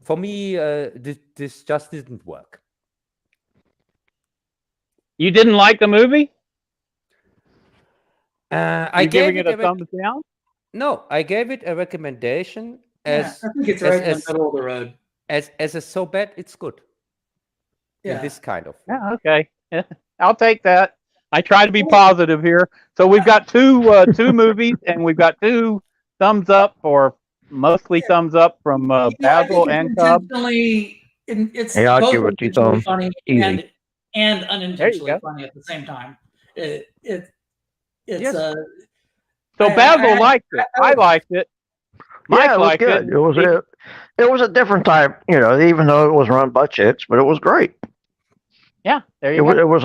For me, this just didn't work.
You didn't like the movie?
I gave
it a thumbs down.
No, I gave it a recommendation.
I think it's right in the middle of the road.
As a so bad, it's good.
Yeah,
this kind of.
Yeah, okay. I'll take that. I try to be positive here. So we've got two movies, and we've got 2 thumbs up, or mostly thumbs up from Bazzil and Cub.
It's
I'll
both
give it 2 thumbs.
funny
Easy.
and unintentionally funny at the same time. It's
So Bazzil liked it. I liked it. Mike
it was
liked
good.
it.
It was a different type, even though it was run by chicks, but it was great.
Yeah, there you go.
It was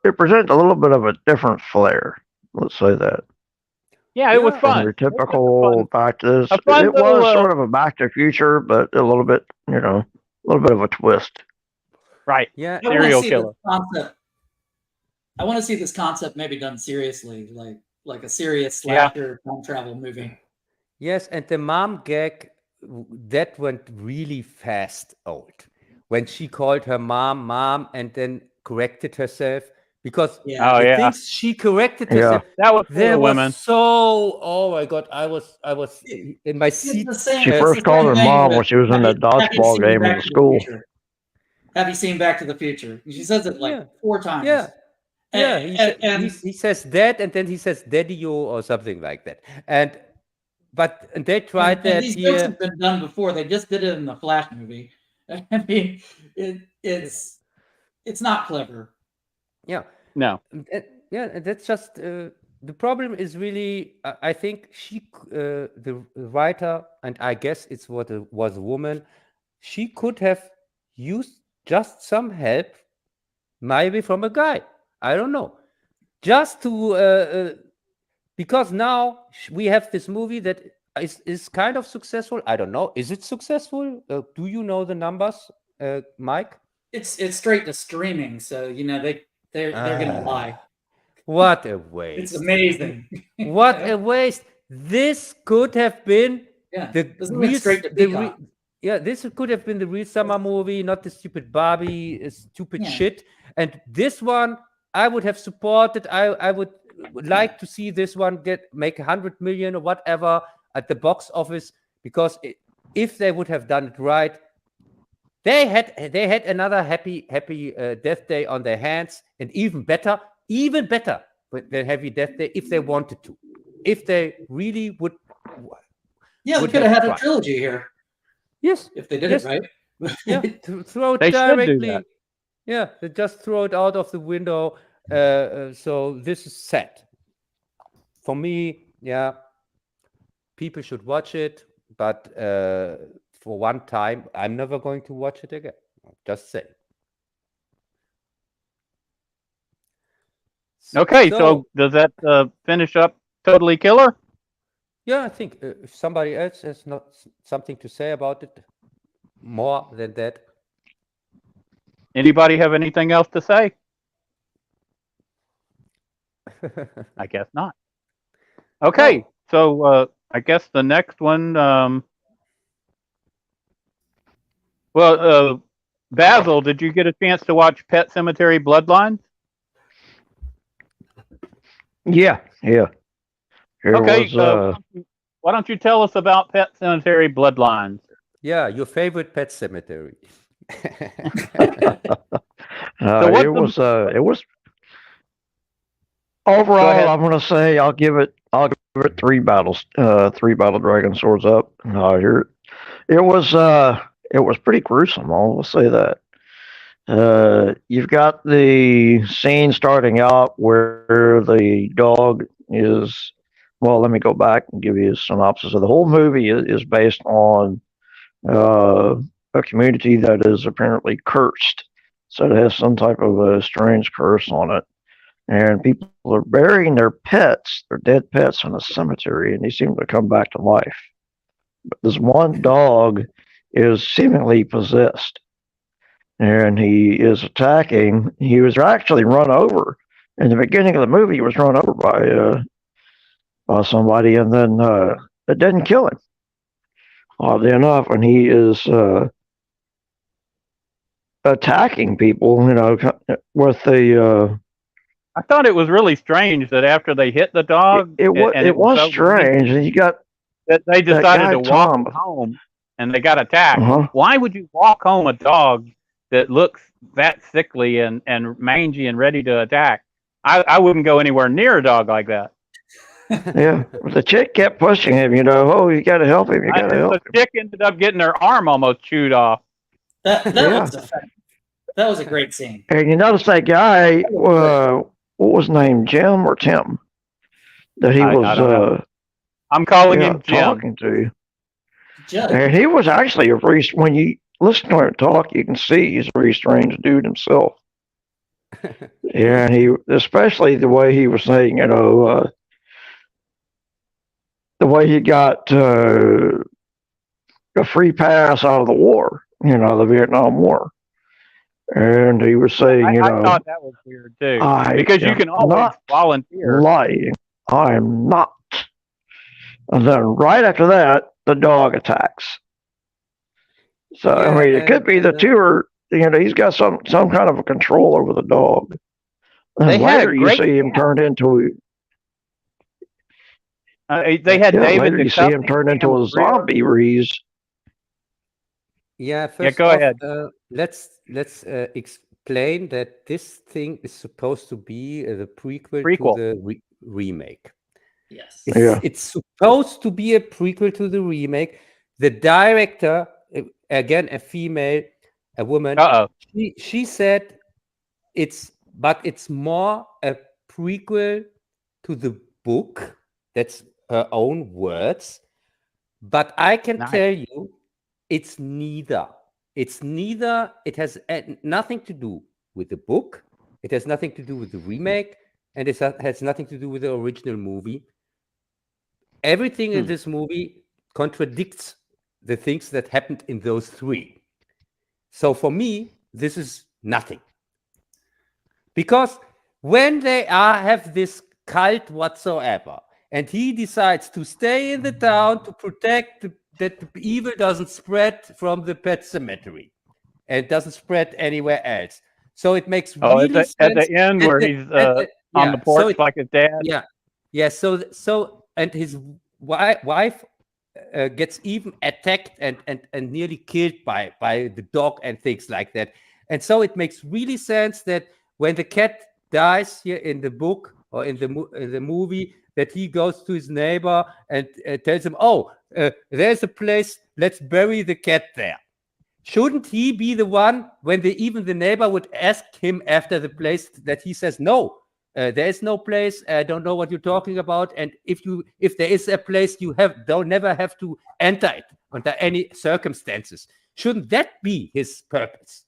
it presented a little bit of a different flair. Let's say that.
Yeah, it was fun.
Your typical back to this.
A fun
It
little,
was sort of a Back to the Future, but a little bit, a little bit of a twist.
Right.
Yeah.
Serial killer.
I want to see this concept maybe done seriously, like a serious slasher time travel movie.
Yes, and the mom gag, that went really fast old. When she called her mom, and then corrected herself, because the things she corrected herself.
That was
there
was
women. Oh my God, I was in my seat.
She first called her mom when she was in that dodgeball game in the school.
Have you seen Back to the Future? She says it 4 times.
Yeah. He says that, and then he says daddy-o or something like that. And but they tried that
these jokes
here.
have been done before. They just did it in the Flash movie. I mean, it's not clever.
Yeah.
No.
Yeah, that's just the problem is really. I think the writer, and I guess it's what it was a woman. She could have used just some help, maybe from a guy. I don't know, just to because now we have this movie that is kind of successful. I don't know, is it successful? Do you know the numbers, Mike?
It's straight to streaming, so you know they're gonna lie.
What a waste!
It's amazing.
What a waste! This could have been
this went straight to Peacock.
This could have been the real summer movie, not the stupid Barbie, stupid shit. And this one, I would have supported. I would like to see this one make 100 million or whatever at the box office, because if they would have done it right, they had another happy Death Day on their hands, and even better than Happy Death Day if they wanted to, if they really would.
Yeah, we could have had a trilogy here.
Yes,
if they did it right.
Yeah, throw it directly. Yeah, they just throw it out of the window. So this is sad for me. Yeah, people should watch it, but for one time, I'm never going to watch it again. Just say.
Okay, so does that finish up Totally Killer?
Yeah, I think if somebody else has not something to say about it more than that.
Anybody have anything else to say? I guess not. Okay, so I guess the next one. Bazzil, did you get a chance to watch Pet Sematary Bloodlines?
Yeah.
Okay, why don't you tell us about Pet Sematary Bloodlines?
Yeah, your favorite Pet Cemetery.
It was overall. I'm gonna say I'll give it 3 battles, 3 battle dragon swords up. It was pretty gruesome. I'll say that. You've got the scene starting out where the dog is. Well, let me go back and give you a synopsis of the whole movie. Is based on a community that is apparently cursed, so it has some type of a strange curse on it, and people are burying their dead pets in a cemetery, and they seem to come back to life. But this one dog is seemingly possessed, and he is attacking. He was actually run over in the beginning of the movie. He was run over by somebody, and then it didn't kill him. Oddly enough, and he is attacking people, with the.
I thought it was really strange that after they hit the dog,
it was strange, and you got
that they decided to walk home, and they got attacked. Why would you walk home a dog that looks that sickly and mangy and ready to attack? I wouldn't go anywhere near a dog like that.
Yeah, the chick kept pushing him. You got to help him. You got to help him.
The chick ended up getting her arm almost chewed off.
That was a great scene.
And you notice that guy, what was his name, Jim or Tim? That he was.
I'm calling him Jim.
Talking to you. And he was actually when you listen to him talk, you can see he's a very strange dude himself. Yeah, and especially the way he was saying, the way he got a free pass out of the war, the Vietnam War. And he was saying, I
thought that was weird too. Because you can always volunteer.
Lying. I am not. And then right after that, the dog attacks. So, it could be the two are, he's got some kind of a control over the dog. And later you see him turned into
they had David.
Later you see him turn into a zombie where he's.
Yeah, first
go ahead.
Let's explain that this thing is supposed to be the prequel to the remake.
Yes.
It's supposed to be a prequel to the remake. The director, again, a female, a woman, she said it's more a prequel to the book. That's her own words. But I can tell you, it's neither. It's neither. It has nothing to do with the book. It has nothing to do with the remake, and it has nothing to do with the original movie. Everything in this movie contradicts the things that happened in those three. So for me, this is nothing. Because when they have this cult whatsoever, and he decides to stay in the town to protect that the evil doesn't spread from the pet cemetery and doesn't spread anywhere else. So it makes really sense.
At the end where he's on the porch like his dad.
Yeah. So and his wife gets even attacked and nearly killed by the dog and things like that. And so it makes really sense that when the cat dies here in the book or in the movie, that he goes to his neighbor and tells him, there's a place, let's bury the cat there. Shouldn't he be the one when even the neighbor would ask him after the place that he says, no, there is no place. I don't know what you're talking about. And if there is a place, you never have to enter it under any circumstances. Shouldn't that be his purpose?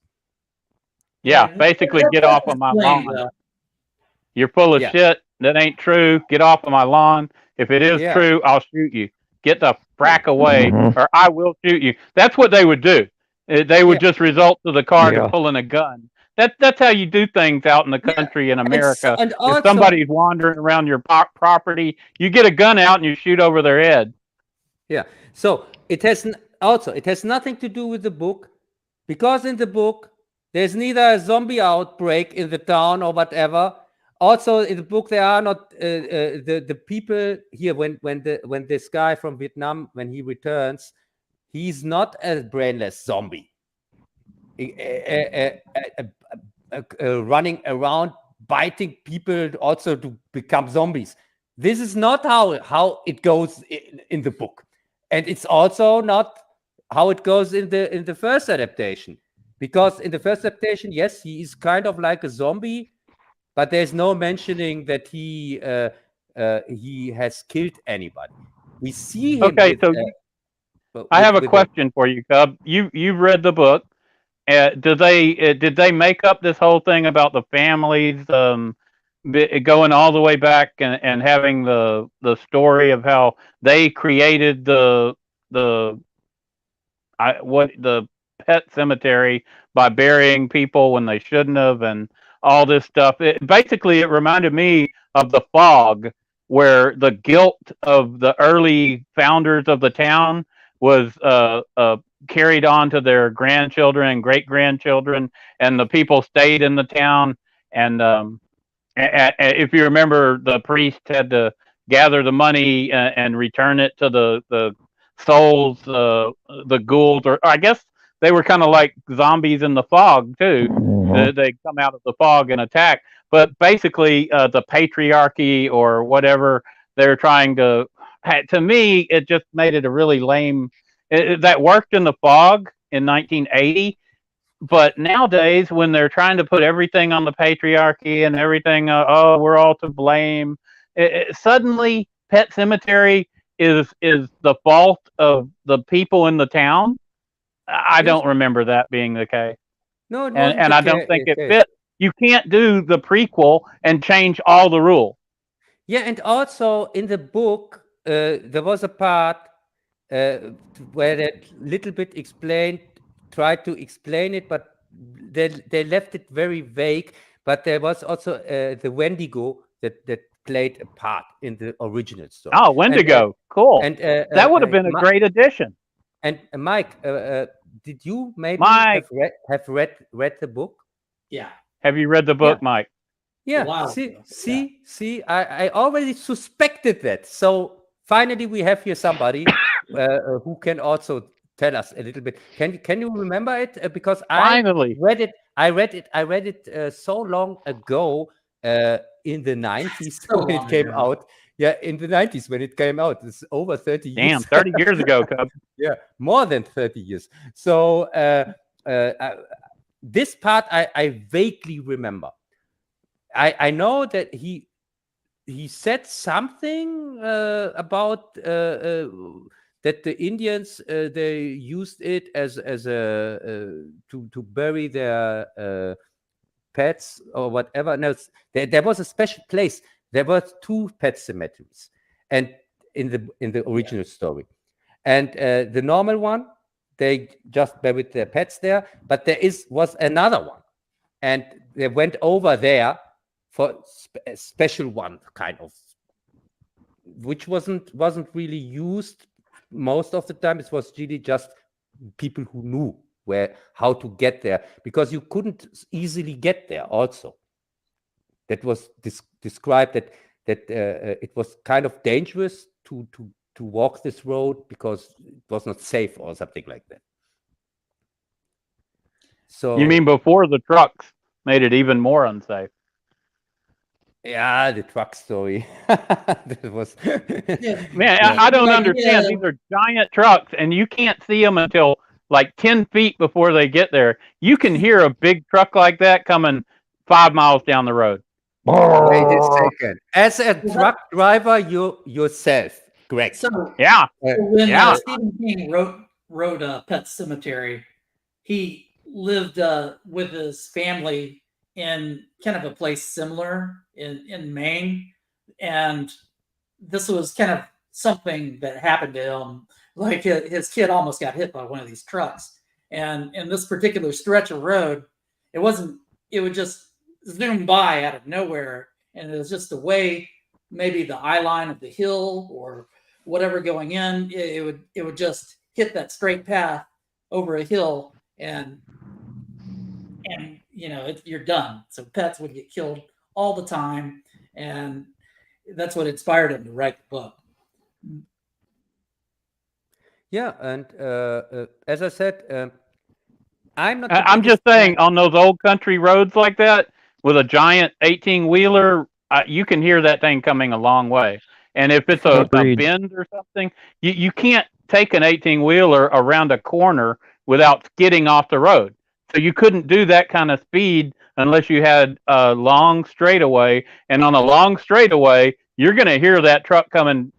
Yeah, basically get off of my lawn. You're full of shit. That ain't true. Get off of my lawn. If it is true, I'll shoot you. Get the frack away, or I will shoot you. That's what they would do. They would just result to the car to pulling a gun. That's how you do things out in the country in America. And also, if somebody's wandering around your property, you get a gun out and you shoot over their head.
Yeah. So it has nothing to do with the book, because in the book there's neither a zombie outbreak in the town or whatever. Also, in the book, there are not the people here. When this guy from Vietnam, when he returns, he's not a brainless zombie, running around biting people also to become zombies. This is not how it goes in the book, and it's also not how it goes in the first adaptation. Because in the first adaptation, yes, he is kind of like a zombie. But there's no mentioning that he has killed anybody. We see him.
Okay, I have a question for you, Cub. You've read the book. Did they make up this whole thing about the families going all the way back and having the story of how they created the pet cemetery by burying people when they shouldn't have, and all this stuff? Basically, it reminded me of The Fog, where the guilt of the early founders of the town was carried on to their grandchildren and great-grandchildren, and the people stayed in the town. And if you remember, the priest had to gather the money and return it to the souls, the ghouls, or I guess they were kind of like zombies in The Fog, too. They come out of the fog and attack. But basically, the patriarchy or whatever they're trying to me, it just made it a really lame. That worked in The Fog in 1980. But nowadays, when they're trying to put everything on the patriarchy and everything, we're all to blame. Suddenly, Pet Cemetery is the fault of the people in the town. I don't remember that being the case.
No,
and I don't think it fits. You can't do the prequel and change all the rules.
Yeah, and also in the book, there was a part where they little bit tried to explain it, but they left it very vague. But there was also the Wendigo that played a part in the original story.
Oh, Wendigo, cool. And that would have been a great addition.
And Mike, did you maybe have read the book?
Yeah.
Have you read the book, Mike?
Yeah. Wow. See, I already suspected that. So finally, we have here somebody who can also tell us a little bit. Can you remember it? Because
finally
I read it so long ago in the 90s when it came out. Yeah, in the 90s when it came out. It's over 30 years.
Damn, 30 years ago, Cub.
Yeah, more than 30 years. So this part I vaguely remember. I know that he said something about that the Indians they used it as a to bury their pets or whatever. No, there was a special place. There were 2 pet cemeteries, and in the original story, and the normal one they just buried their pets there, but there was another one, and they went over there for a special one, kind of, which wasn't really used most of the time. It was really just people who knew how to get there, because you couldn't easily get there. Also, that was described that it was kind of dangerous to walk this road because it was not safe or something like that. So
you mean before the trucks made it even more unsafe?
Yeah, the truck story. That was
Man, I don't understand. These are giant trucks, and you can't see them until like 10 feet before they get there. You can hear a big truck like that coming 5 miles down the road.
Wait a second. As a truck driver, yourself, Greg.
So
Yeah.
when
Yeah.
Stephen King wrote Pet Sematary, he lived with his family in kind of a place similar in Maine, and this was kind of something that happened to him. Like his kid almost got hit by one of these trucks, and in this particular stretch of road, it would just zoom by out of nowhere, and it was just the way maybe the eye line of the hill or whatever going in, it would just hit that straight path over a hill, and you're done. So pets would get killed all the time, and that's what inspired him to write the book.
Yeah, and as I said,
I'm just saying, on those old country roads like that with a giant 18-wheeler, you can hear that thing coming a long way. And if it's a bend or something, you can't take an 18-wheeler around a corner without skidding off the road. So you couldn't do that kind of speed unless you had a long straightaway. And on a long straightaway, you're going to hear that truck coming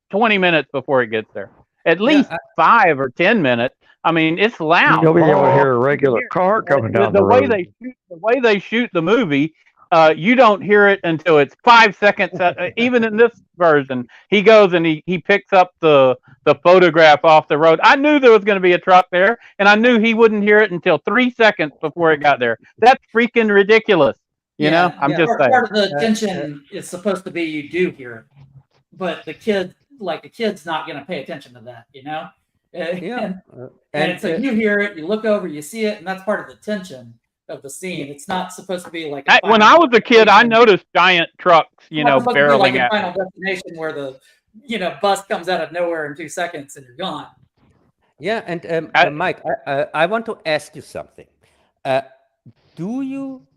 20 minutes before it gets there. At least 5 or 10 minutes. I mean, it's loud.
You'll be able to hear a regular car coming down the road.
The way they shoot the movie, you don't hear it until it's 5 seconds. Even in this version, he goes and he picks up the photograph off the road. I knew there was going to be a truck there, and I knew he wouldn't hear it until 3 seconds before it got there. That's freaking ridiculous. You know, I'm just saying.
Part of the tension is supposed to be you do hear it, but the kid's not going to pay attention to that, you know? And so you hear it, you look over, you see it, and that's part of the tension of the scene. It's not supposed to be like
when I was a kid, I noticed giant trucks, barreling at
Final Destination where the bus comes out of nowhere in 2 seconds and you're gone.
Yeah, and Mike, I want to ask you something. Do you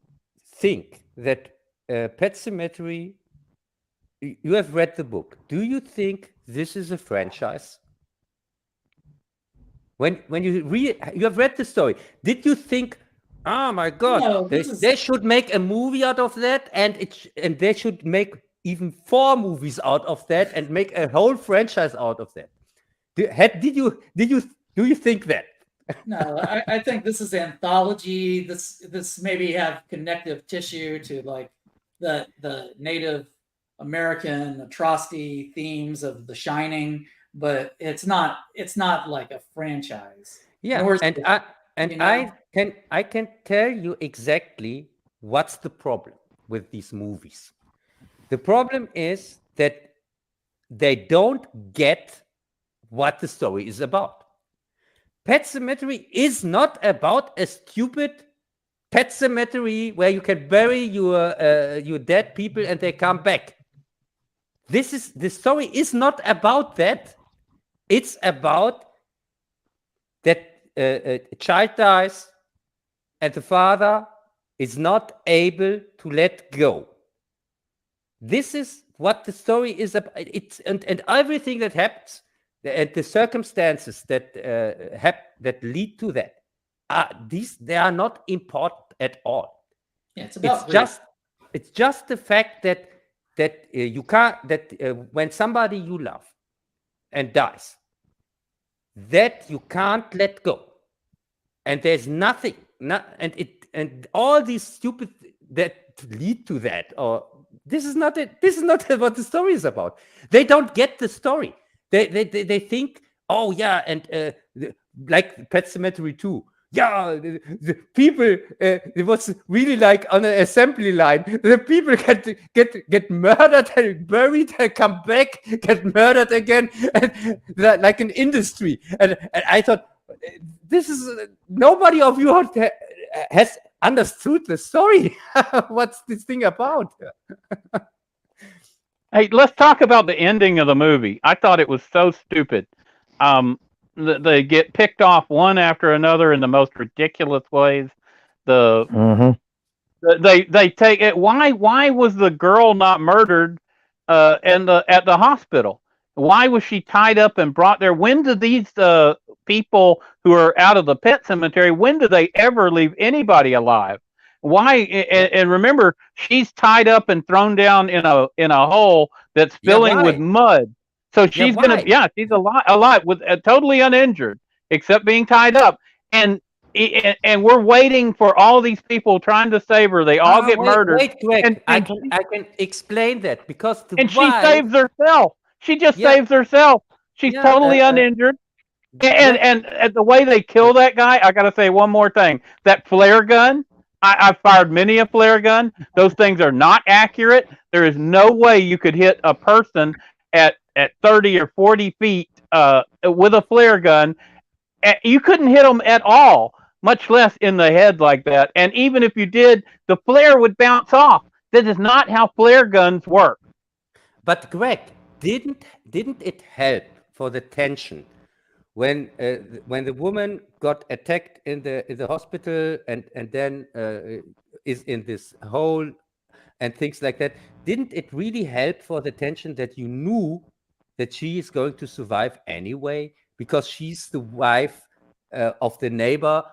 think that Pet Sematary? You have read the book. Do you think this is a franchise? When you have read the story, did you think, oh my God, they should make a movie out of that, and they should make even 4 movies out of that, and make a whole franchise out of that? Do you think that?
No, I think this is anthology. This maybe have connective tissue to like the Native American atrocity themes of The Shining, but it's not like a franchise.
Yeah, I can tell you exactly what's the problem with these movies. The problem is that they don't get what the story is about. Pet Sematary is not about a stupid pet cemetery where you can bury your dead people and they come back. The story is not about that. It's about that a child dies and the father is not able to let go. This is what the story is about. It's and everything that happens, and the circumstances that that lead to that, they are not important at all.
Yeah, it's about
it's just the fact that you can't, when somebody you love and dies, that you can't let go, and there's nothing, and all these stupid that lead to that, or this is not it. This is not what the story is about. They don't get the story. They think, oh yeah, and like Pet Sematary 2. Yeah, the people, it was really like on an assembly line. The people get murdered and buried and come back, get murdered again, and like an industry. And I thought, this is, nobody of you has understood the story. What's this thing about?
Hey, let's talk about the ending of the movie. I thought it was so stupid. They get picked off one after another in the most ridiculous ways. They take it. Why was the girl not murdered at the hospital? Why was she tied up and brought there? When did these people who are out of the pet cemetery, when do they ever leave anybody alive? Why? And remember, she's tied up and thrown down in a hole that's filling with mud. So she's she's alive with totally uninjured, except being tied up, and we're waiting for all these people trying to save her. They all get murdered.
Wait, Greg, I can explain that, because
she saves herself. She just saves herself. She's totally uninjured, and the way they kill that guy, I gotta say one more thing. That flare gun. I've fired many a flare gun. Those things are not accurate. There is no way you could hit a person at 30 or 40 feet with a flare gun. You couldn't hit them at all, much less in the head like that. And even if you did, the flare would bounce off. That is not how flare guns work.
But Greg, didn't it help for the tension when the woman got attacked in the hospital and then is in this hole and things like that? Didn't it really help for the tension that you knew that she is going to survive anyway, because she's the wife of the neighbor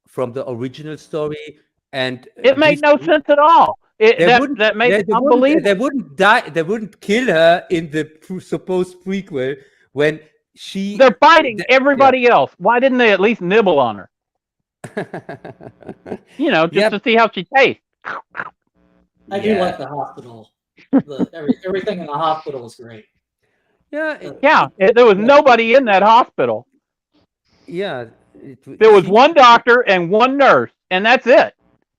from the original story, and
it made no sense at all. That made it unbelievable.
They wouldn't die. They wouldn't kill her in the supposed prequel when they're
fighting everybody else. Why didn't they at least nibble on her? Just to see how she tastes.
I do like the hospital. Everything in the hospital is great.
There was nobody in that hospital.
Yeah.
There was one doctor and one nurse, and that's it.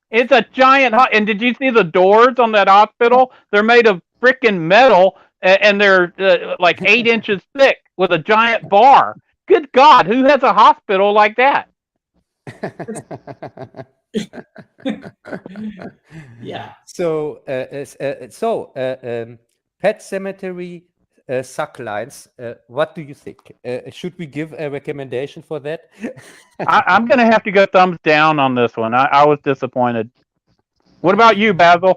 It's a giant... And did you see the doors on that hospital? They're made of freaking metal, and they're like 8 inches thick with a giant bar. Good God, who has a hospital like that?
Yeah.
So, Pet Cemetery sucklines. What do you think? Should we give a recommendation for that?
I'm going to have to go thumbs down on this one. I was disappointed. What about you, Bazzil?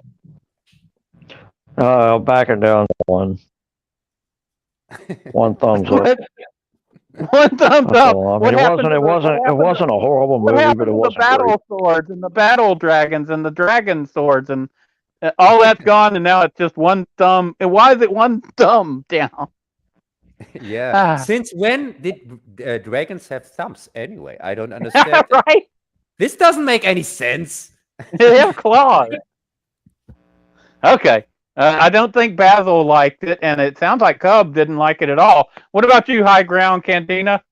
Backing down one. One thumbs up.
One thumbs up.
I mean, it wasn't a horrible movie, but it wasn't
the battle
great.
swords and the battle dragons and the dragon swords and all that's gone, and now it's just one thumb. And why is it one thumb down?
Yeah. Since when did dragons have thumbs anyway? I don't understand.
Right?
This doesn't make any sense.
They have claws. Okay. I don't think Bazzil liked it, and it sounds like Cub didn't like it at all. What about you, High Ground Cantina?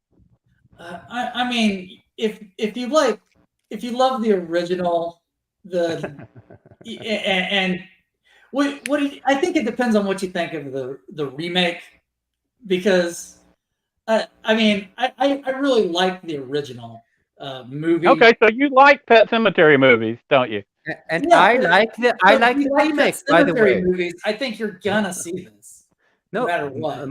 I mean, if you love the original, and I think it depends on what you think of the remake, because I mean, I really like the original movie.
Okay, so you like Pet Sematary movies, don't you?
And yeah, I like the remake, by the way.
Movies, I think you're gonna see this. No matter what.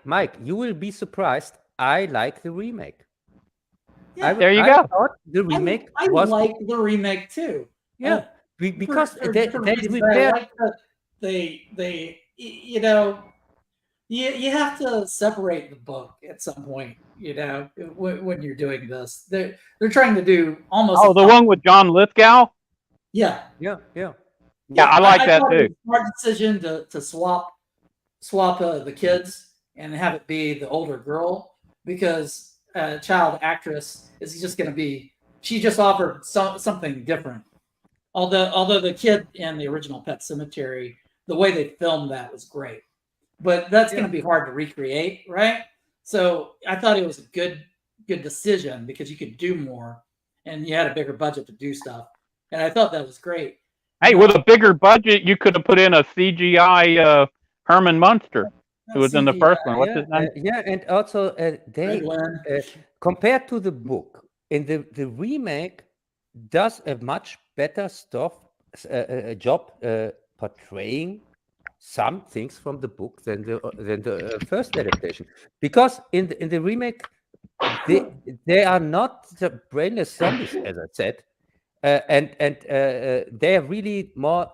Mike, you will be surprised. I like the remake.
Yeah, there you go.
Thought the remake
I like the remake too.
Yeah, because they
you know, you have to separate the book at some point. You know, when you're doing this, they're trying to do almost.
Oh, the one with John Lithgow.
Yeah.
Yeah.
I like that
thought
too.
It was a smart decision to swap the kids and have it be the older girl, because a child actress is just going to be. She just offered something different. Although the kid in the original Pet Sematary, the way they filmed that was great, but that's going to be hard to recreate, right? So I thought it was a good decision because you could do more and you had a bigger budget to do stuff, and I thought that was great.
Hey, with a bigger budget, you could have put in a CGI Herman Munster, who was in the first one. What's his name?
Yeah, and also they compared to the book, in the remake does a much better job portraying some things from the book than the first adaptation, because in the remake they are not the brainless zombies, as I said, and they are really more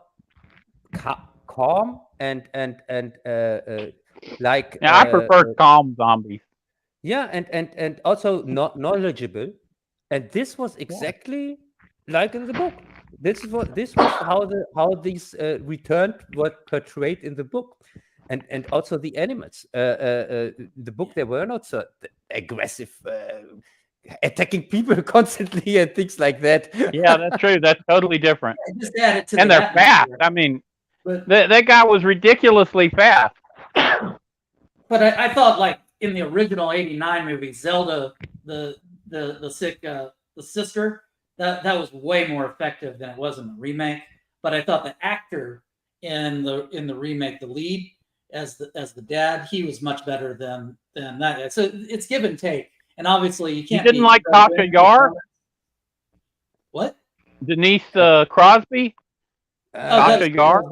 calm and like.
Yeah, I prefer calm zombies.
Yeah, and also not knowledgeable, and this was exactly like in the book. This was how these returned were portrayed in the book, and also the animals. The book, they were not so aggressive, attacking people constantly and things like that.
Yeah, that's true. That's totally different.
Just add it to
and they're fast. I mean, that guy was ridiculously fast.
But I thought, like in the original '89 movie, Zelda, the sick the sister, that was way more effective than it was in the remake. But I thought the actor in the remake, the lead as the dad, he was much better than that. So it's give and take. And obviously, you can't.
You didn't like Tasha Yar?
What?
Denise Crosby? Tasha Yar?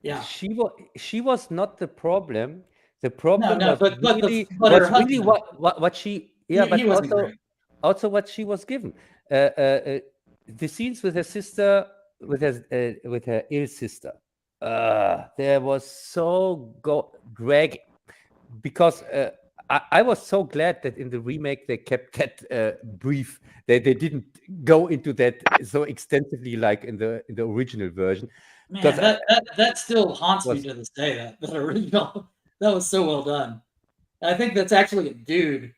Yeah.
She was not the problem. The problem
was
really what she. Yeah, but also what she was given. The scenes with her sister, with her ill sister, there was so drag, because I was so glad that in the remake they kept that brief. They didn't go into that so extensively like in the original version.
Man, that still haunts me to this day. That original, that was so well done. I think that's actually a dude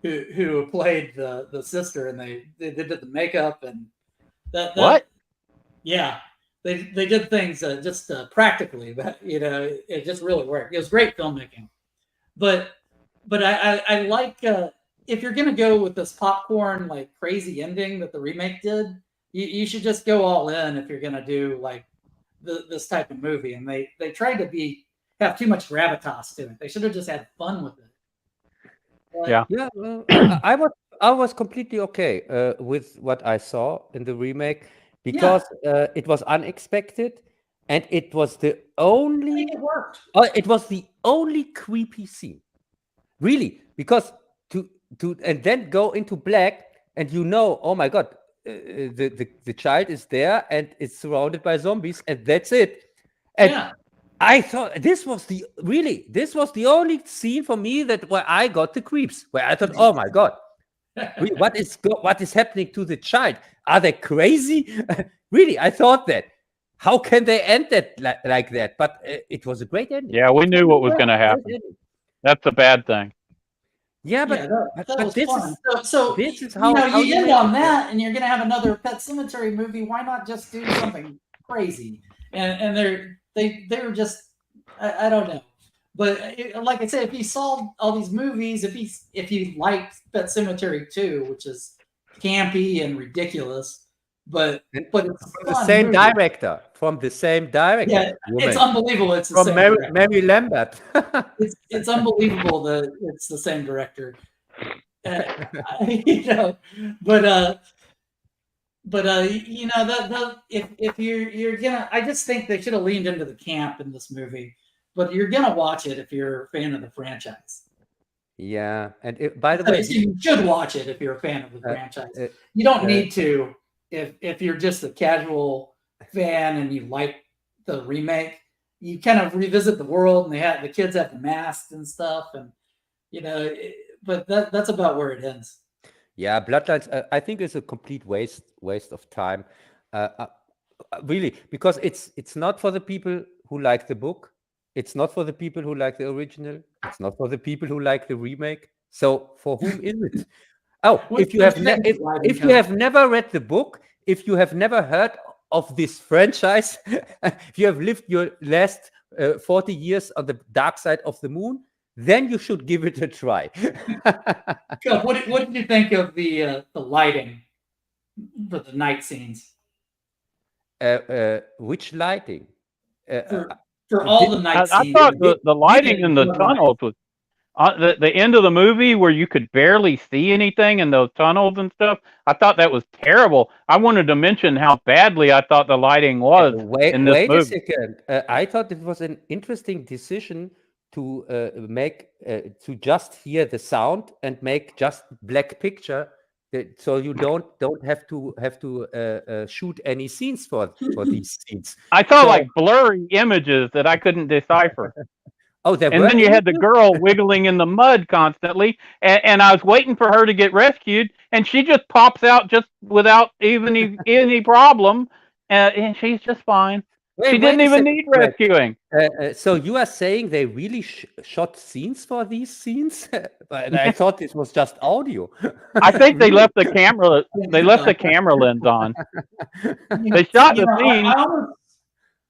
who played the sister, and they did the makeup and that.
What?
Yeah, they did things just practically, but it just really worked. It was great filmmaking, but I like if you're gonna go with this popcorn like crazy ending that the remake did, you should just go all in if you're gonna do like this type of movie. And they tried to have too much gravitas to it. They should have just had fun with it.
Yeah.
Well, I was completely okay with what I saw in the remake, because it was unexpected, and it was the only.
It worked.
It was the only creepy scene, really, because to and then go into black, and oh my God, the child is there and it's surrounded by zombies, and that's it. And I thought this was the only scene for me where I got the creeps, where I thought, oh my God, what is happening to the child? Are they crazy? Really, I thought that. How can they end that like that? But it was a great ending.
Yeah, we knew what was going to happen. That's a bad thing.
Yeah, but this is how
you end on that, and you're going to have another Pet Sematary movie. Why not just do something crazy? And they're just, I don't know. But like I said, if you saw all these movies, if you liked Pet Sematary 2, which is campy and ridiculous, but it's
from the same director.
Yeah, it's unbelievable. It's
from Mary Lambert.
it's unbelievable that it's the same director. If you're gonna, I just think they should have leaned into the camp in this movie. But you're gonna watch it if you're a fan of the franchise.
Yeah, and by the way,
you should watch it if you're a fan of the franchise. You don't need to if you're just a casual fan and you like the remake. you kind of revisit the world, and the kids have the masks and stuff, and but that's about where it ends.
Yeah, Bloodlines, I think is a complete waste of time. Really, because it's not for the people who like the book. It's not for the people who like the original. It's not for the people who like the remake. So for whom is it? Oh, if you have never read the book, if you have never heard of this franchise, if you have lived your last 40 years on the dark side of the moon, then you should give it a try.
What did you think of the lighting for the night scenes?
Which lighting?
For all the night scenes.
I thought the lighting in the tunnels was the end of the movie where you could barely see anything in those tunnels and stuff. I thought that was terrible. I wanted to mention how badly I thought the lighting was in this movie.
Wait a second. I thought it was an interesting decision to make to just hear the sound and make just black picture, so you don't have to shoot any scenes for these scenes.
I saw like blurry images that I couldn't decipher.
Oh,
and then you had the girl wiggling in the mud constantly, and I was waiting for her to get rescued, and she just pops out just without even any problem, and she's just fine. She didn't even need rescuing.
So you are saying they really shot scenes for these scenes? And I thought this was just audio.
I think they left the camera. They left the camera lens on. They shot the scene.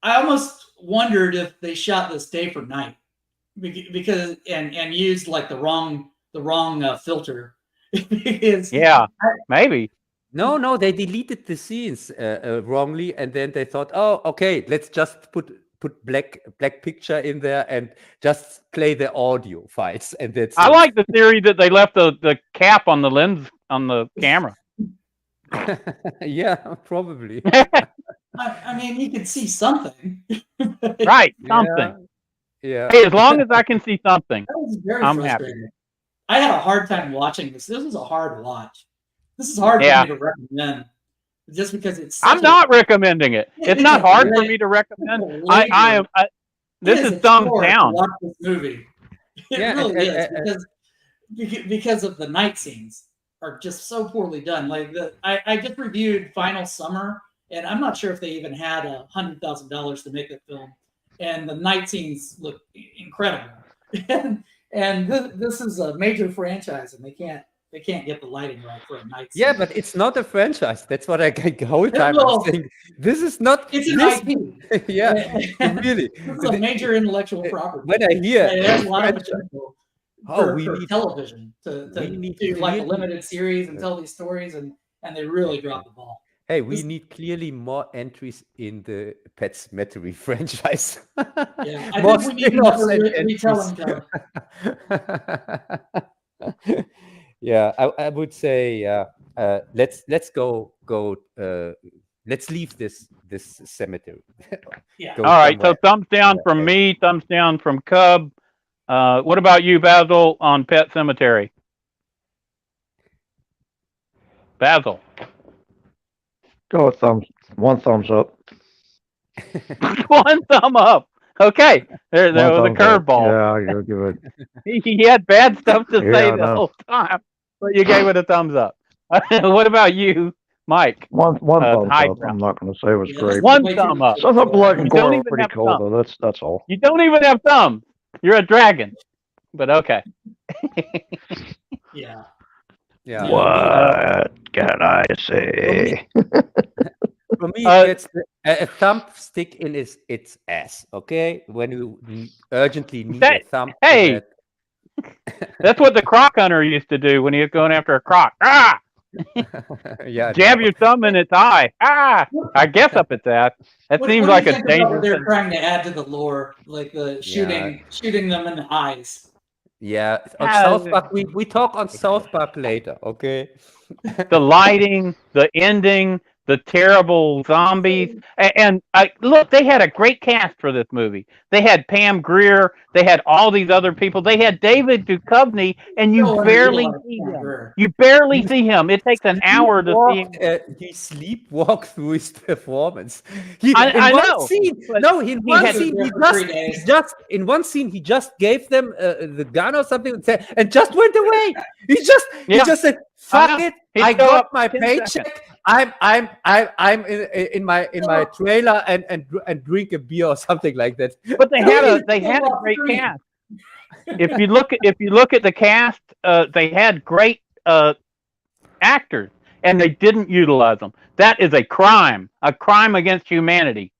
I almost wondered if they shot this day for night, because and used like the wrong filter.
Maybe.
No, they deleted the scenes wrongly, and then they thought, oh, okay, let's just put black picture in there and just play the audio files, and that's.
I like the theory that they left the cap on the lens on the camera.
Yeah, probably.
I mean, you could see something.
Right, something.
Yeah.
Hey, as long as I can see something, I'm happy.
I had a hard time watching this. This was a hard watch. This is hard for me to recommend, just because it's.
I'm not recommending it. It's not hard for me to recommend. I am. This is thumbs down.
Watch this movie. It really is, because of the night scenes are just so poorly done. Like I just reviewed Final Summer, and I'm not sure if they even had $100,000 to make that film, and the night scenes look incredible. and this is a major franchise, and they can't get the lighting right for a night scene.
Yeah, but it's not a franchise. That's what I the whole time I'm saying. This is not.
It's an IP.
Yeah, really.
It's a major intellectual property.
When I hear
there's a lot of potential for
need
television to do like a limited series and tell these stories, and they really dropped the ball.
Hey, we need clearly more entries in the Pet Sematary franchise.
Yeah, I think we need more retelling.
Yeah, I would say let's go. Let's leave this cemetery.
Yeah.
All right. So thumbs down from me. Thumbs down from Cub. What about you, Bazzil, on Pet Sematary? Bazzil.
Go with one thumbs up.
One thumb up. Okay. There was a curveball.
Yeah, I'll give it.
He had bad stuff to say the whole time, but you gave it a thumbs up. What about you, Mike?
One thumbs up. I'm not going to say it was great.
One thumb up.
Some of the blood and gore are pretty cool, though. That's all.
You don't even have thumbs. You're a dragon. But okay.
Yeah.
Yeah.
What can I say?
For me, it's a thumbstick in its ass. Okay, when you urgently need a thumb.
Hey, that's what the croc hunter used to do when he was going after a croc. Ah!
Yeah.
Jab your thumb in its eye. Ah! I guess up its ass. That seems like a dangerous.
They're trying to add to the lore, like the shooting them in the eyes.
Yeah, on South Park, we talk on South Park later, okay?
The lighting, the ending, the terrible zombies. And look, they had a great cast for this movie. They had Pam Grier. They had all these other people. They had David Duchovny, and you barely see him. You barely see him. It takes an hour to see him.
He sleepwalked through his performance.
I know.
In one scene, he just gave them the gun or something and just went away. He just said, "Fuck it! I got my paycheck. I'm in my trailer and drink a beer or something like that."
But they had a great cast. If you look at the cast, they had great actors, and they didn't utilize them. That is a crime against humanity.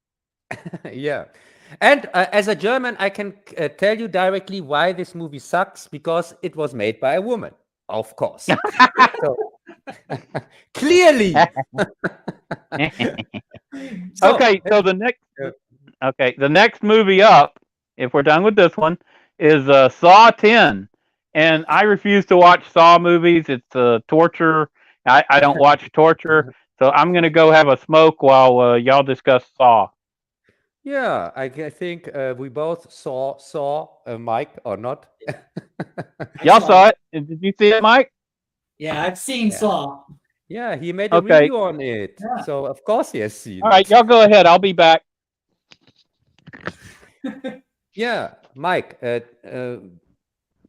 Yeah. And as a German, I can tell you directly why this movie sucks, because it was made by a woman, of course. So, clearly.
So the next movie up, if we're done with this one, is Saw 10. And I refuse to watch Saw movies. It's torture. I don't watch torture. So I'm going to go have a smoke while y'all discuss Saw.
Yeah, I think we both saw Mike, or not?
Y'all saw it. Did you see it, Mike?
Yeah, I've seen Saw.
Yeah, he made a review on it. Yeah. So, of course, he has seen
All right, y'all go ahead. I'll be back.
Yeah, Mike.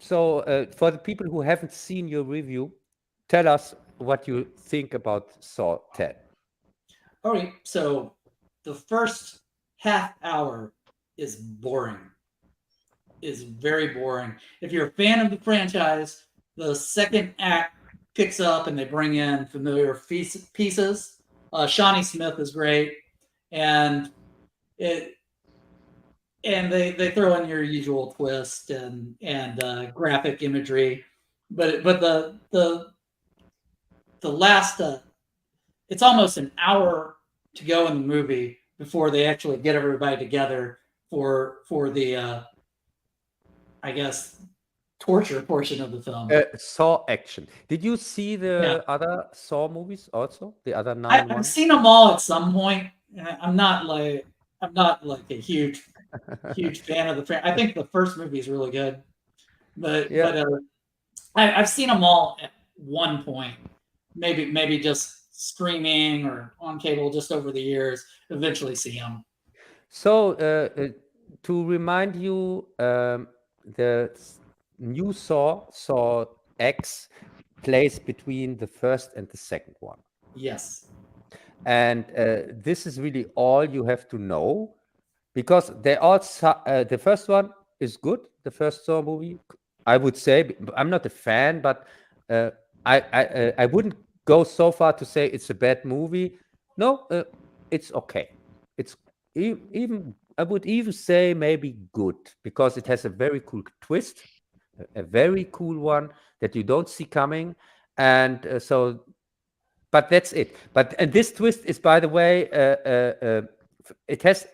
So, for the people who haven't seen your review, tell us what you think about Saw 10.
All right, so the first half hour is boring. Is very boring. If you're a fan of the franchise, the second act picks up and they bring in familiar pieces. Shawnee Smith is great, and they throw in your usual twist and graphic imagery, but the last it's almost an hour to go in the movie before they actually get everybody together for the I guess torture portion of the film.
Saw action. Did you see the other Saw movies also? The other 9
I've seen them all at some point. I'm not like a huge fan of the franchise. I think the first movie is really good, but I've seen them all at one point. Maybe just streaming or on cable just over the years. Eventually see them.
So to remind you, the new Saw X, plays between the first and the second one.
Yes.
And this is really all you have to know, because they all the first one is good. The first Saw movie, I would say. I'm not a fan, but I wouldn't go so far to say it's a bad movie. No, it's okay. It's even, I would even say maybe good, because it has a very cool twist, a very cool one that you don't see coming, and but that's it. And this twist is, by the way, it has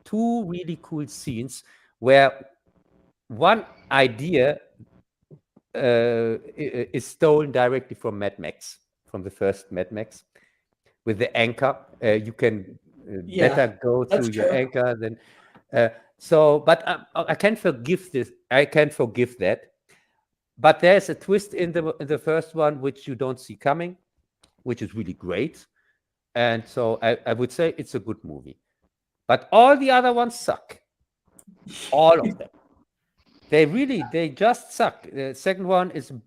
2 really cool scenes where one idea is stolen directly from Mad Max, from the first Mad Max, with the anchor. You can better go through your anchor than. But I can forgive this. I can forgive that. But there's a twist in the first one which you don't see coming, which is really great. And so I would say it's a good movie. But all the other ones suck. All of them. They just suck. The second one is a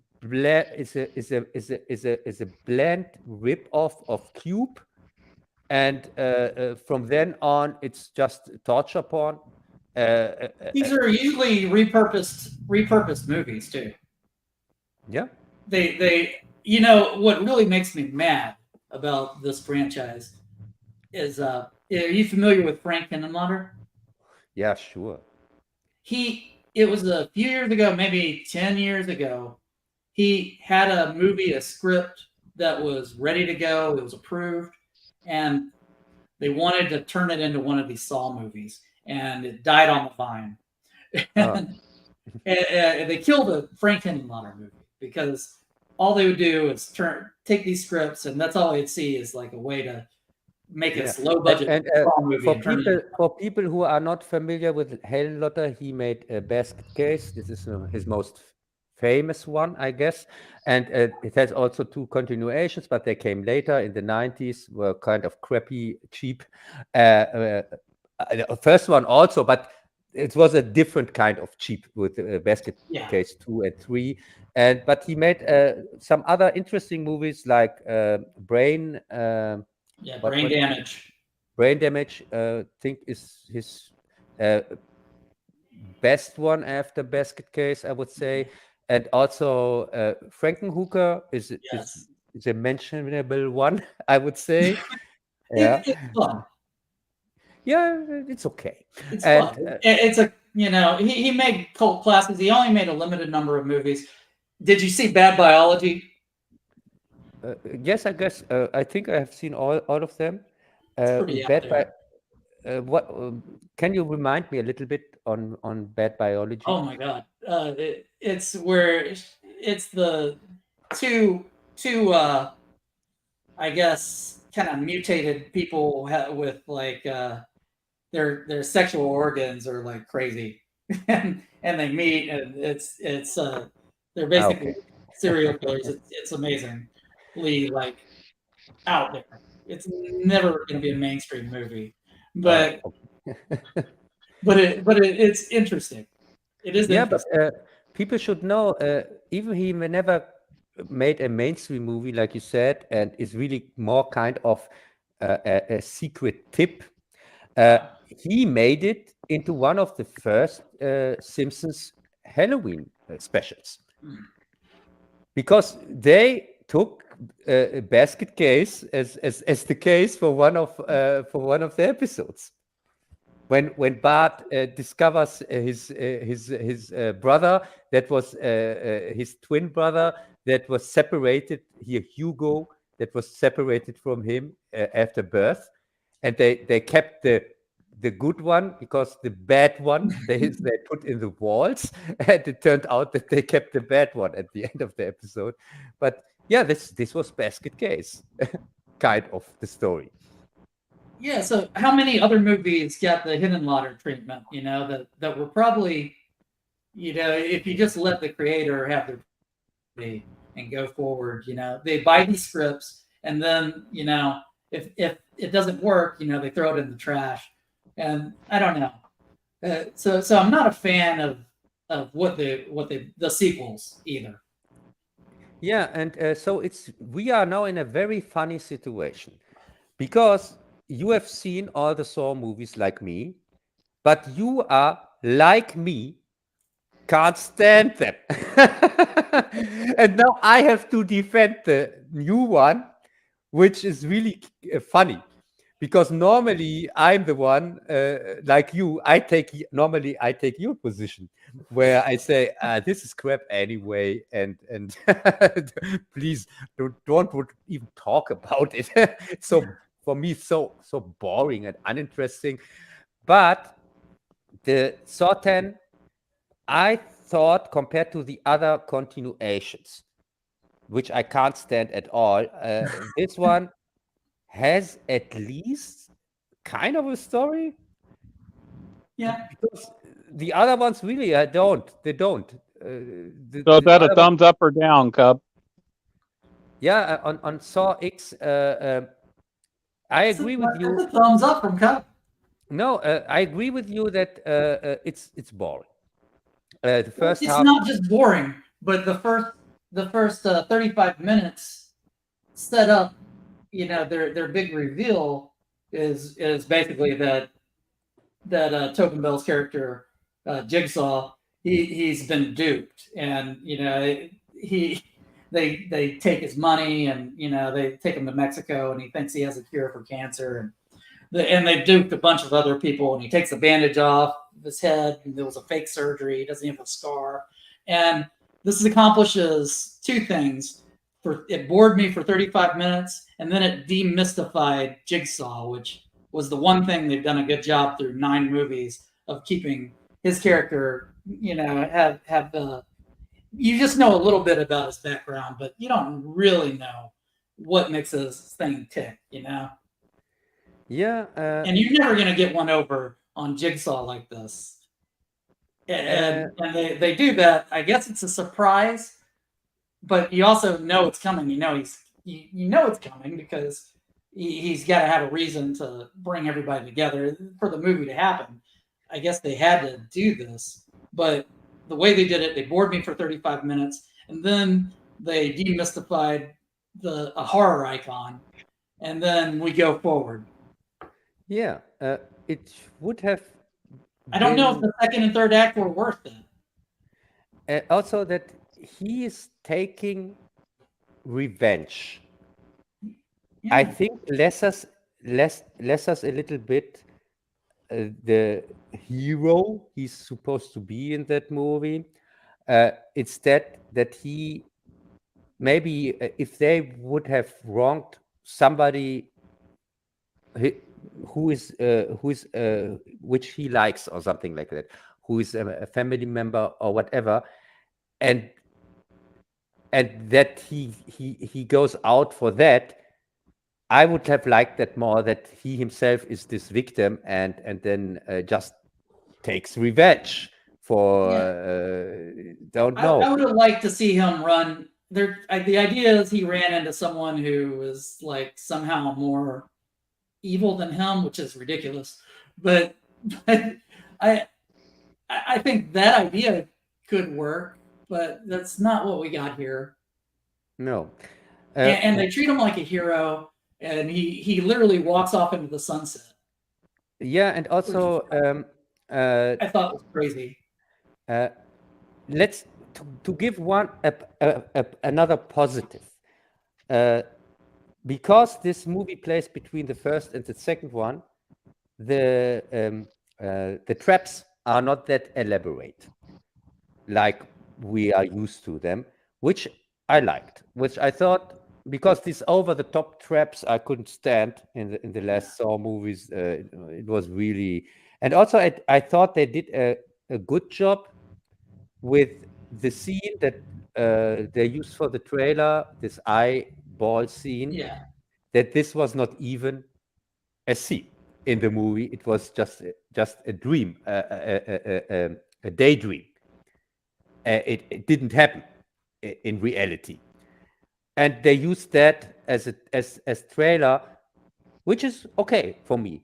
bland rip-off of Cube. And from then on, it's just torture porn.
These are usually repurposed movies too.
Yeah.
They what really makes me mad about this franchise is are you familiar with Frank Henenlotter?
Yeah, sure.
It was a few years ago, maybe 10 years ago, he had a script that was ready to go. It was approved, and they wanted to turn it into one of these Saw movies, and it died on the vine. And they killed a Frank Henenlotter movie, because all they would do is take these scripts, and that's all they'd see is like a way to make it low budget
And
movie.
for people who are not familiar with Hellenlotter, he made a Basket Case. This is his most famous one, I guess. And it has also 2 continuations, but they came later in the 90s, were kind of crappy, cheap. First one also, but it was a different kind of cheap with Basket Case 2 and 3. But he made some other interesting movies like Brain.
Brain Damage.
Brain Damage, think is his best one after Basket Case, I would say. And also Frankenhooker is a mentionable one, I would say.
It's fun.
Yeah, it's okay.
It's fun. It's a, he made cult classics. He only made a limited number of movies. Did you see Bad Biology?
Yes, I guess. I think I have seen all of them. What can you remind me a little bit on Bad Biology?
Oh my God! It's where it's the two I guess kind of mutated people with like their sexual organs are like crazy, and they meet, and it's they're basically serial killers. It's amazingly like out there. It's never going to be a mainstream movie, but it's interesting. It is interesting.
But people should know. Even he never made a mainstream movie, like you said, and is really more kind of a secret tip. He made it into one of the first Simpsons Halloween specials, because they took a Basket Case as the case for one of the episodes. When Bart discovers his brother, that was his twin brother that was separated here, Hugo, that was separated from him after birth, and they kept the good one, because the bad one they put in the walls, and it turned out that they kept the bad one at the end of the episode. But yeah, this was Basket Case, kind of the story.
Yeah. So how many other movies got the Hellenlotter treatment? That were probably, if you just let the creator have their movie and go forward, they buy these scripts, and then if it doesn't work, they throw it in the trash. And I don't know. So I'm not a fan of what the sequels either.
Yeah, and so we are now in a very funny situation, because you have seen all the Saw movies like me, but you are like me, can't stand them. And now I have to defend the new one, which is really funny, because normally I'm the one like you. I take your position, where I say this is crap anyway, and please don't even talk about it. So for me, so boring and uninteresting. But the Saw 10, I thought, compared to the other continuations, which I can't stand at all, this one has at least kind of a story.
Yeah.
Because the other ones really don't. They don't.
So is that a thumbs up or down, Cub?
Yeah, on Saw X, I agree with you.
That's a thumbs up from Cub.
No, I agree with you that it's boring. The first
it's
half,
not just boring, but the first 35 minutes set up. Their big reveal is basically that Tobin Bell's character, Jigsaw, he's been duped, and they take his money, and they take him to Mexico, and he thinks he has a cure for cancer, and they duped a bunch of other people, and he takes the bandage off his head, and there was a fake surgery. He doesn't have a scar, and this accomplishes two things. It bored me for 35 minutes, and then it demystified Jigsaw, which was the one thing they've done a good job through 9 movies of keeping his character. Have you just know a little bit about his background, but you don't really know what makes his thing tick.
Yeah.
And you're never going to get one over on Jigsaw like this. And they do that. I guess it's a surprise, but you also know it's coming. You know you know it's coming because he's got to have a reason to bring everybody together for the movie to happen. I guess they had to do this, but the way they did it, they bored me for 35 minutes, and then they demystified a horror icon, and then we go forward.
Yeah, it would have.
I don't know if the second and third act were worth it.
Also, that he is taking revenge.
Yeah.
I think less us a little bit the hero he's supposed to be in that movie. It's that he maybe if they would have wronged somebody who is which he likes or something like that, who is a family member or whatever, and that he goes out for that, I would have liked that more, that he himself is this victim and then just takes revenge for don't know.
I would have liked to see him run there. The idea is he ran into someone who was like somehow more evil than him, which is ridiculous. But I think that idea could work, but that's not what we got here.
No.
And they treat him like a hero, and he literally walks off into the sunset.
Yeah, and also
I thought it was crazy.
Let's to give one another positive. Because this movie plays between the first and the second one, the traps are not that elaborate, like we are used to them, which I liked, which I thought, because these over-the-top traps I couldn't stand in the last Saw movies. It was really, and also I thought they did a good job with the scene that they used for the trailer, this eyeball scene.
Yeah.
That this was not even a scene in the movie; it was just a dream, a daydream. It didn't happen in reality, and they used that as trailer, which is okay for me,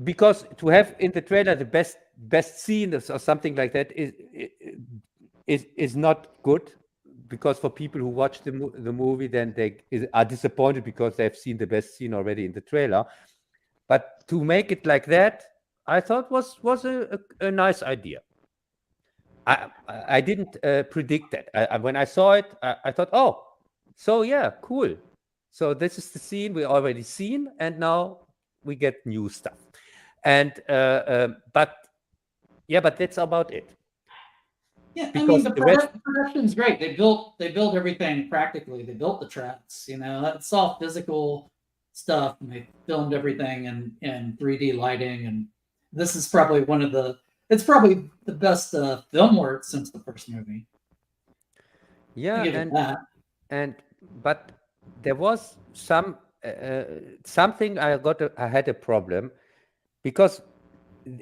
because to have in the trailer the best scene or something like that is not good, because for people who watch the movie, then they are disappointed because they've seen the best scene already in the trailer. But to make it like that, I thought was a nice idea. I didn't predict that. When I saw it, I thought, oh, so yeah, cool. So this is the scene we already seen, and now we get new stuff. And but that's about it.
Yeah,
because
I mean the production's great. They built everything practically. They built the traps. That's all physical stuff, and they filmed everything in 3D lighting. And this is probably it's probably the best film work since the first movie.
Yeah, but there was something I had a problem, because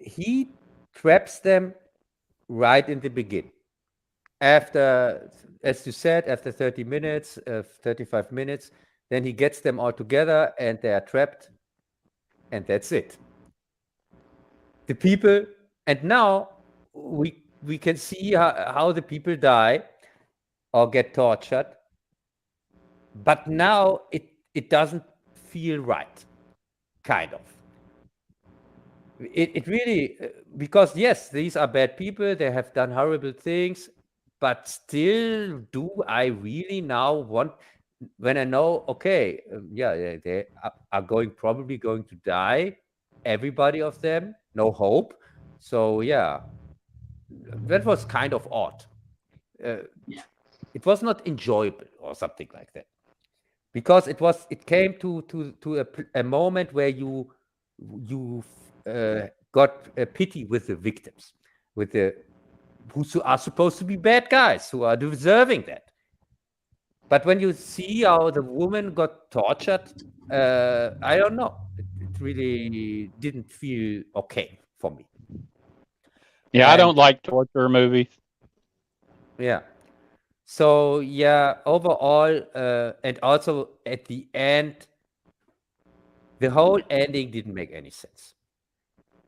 he traps them right in the beginning. After, as you said, after 30 minutes, 35 minutes, then he gets them all together and they are trapped, and that's it. The people, and now we can see how the people die or get tortured, but now it doesn't feel right, kind of. It really, because yes, these are bad people, they have done horrible things, but still, do I really now want, when I know, okay, they are probably going to die, everybody of them, no hope. So yeah, that was kind of odd. It was not enjoyable or something like that, because it came to a moment where you got pity with the victims, with the who are supposed to be bad guys, who are deserving that. But when you see how the woman got tortured, I don't know. really didn't feel okay for me.
Yeah, I
And-
don't like torture movies.
Yeah. So yeah, overall, and also at the end, the whole ending didn't make any sense.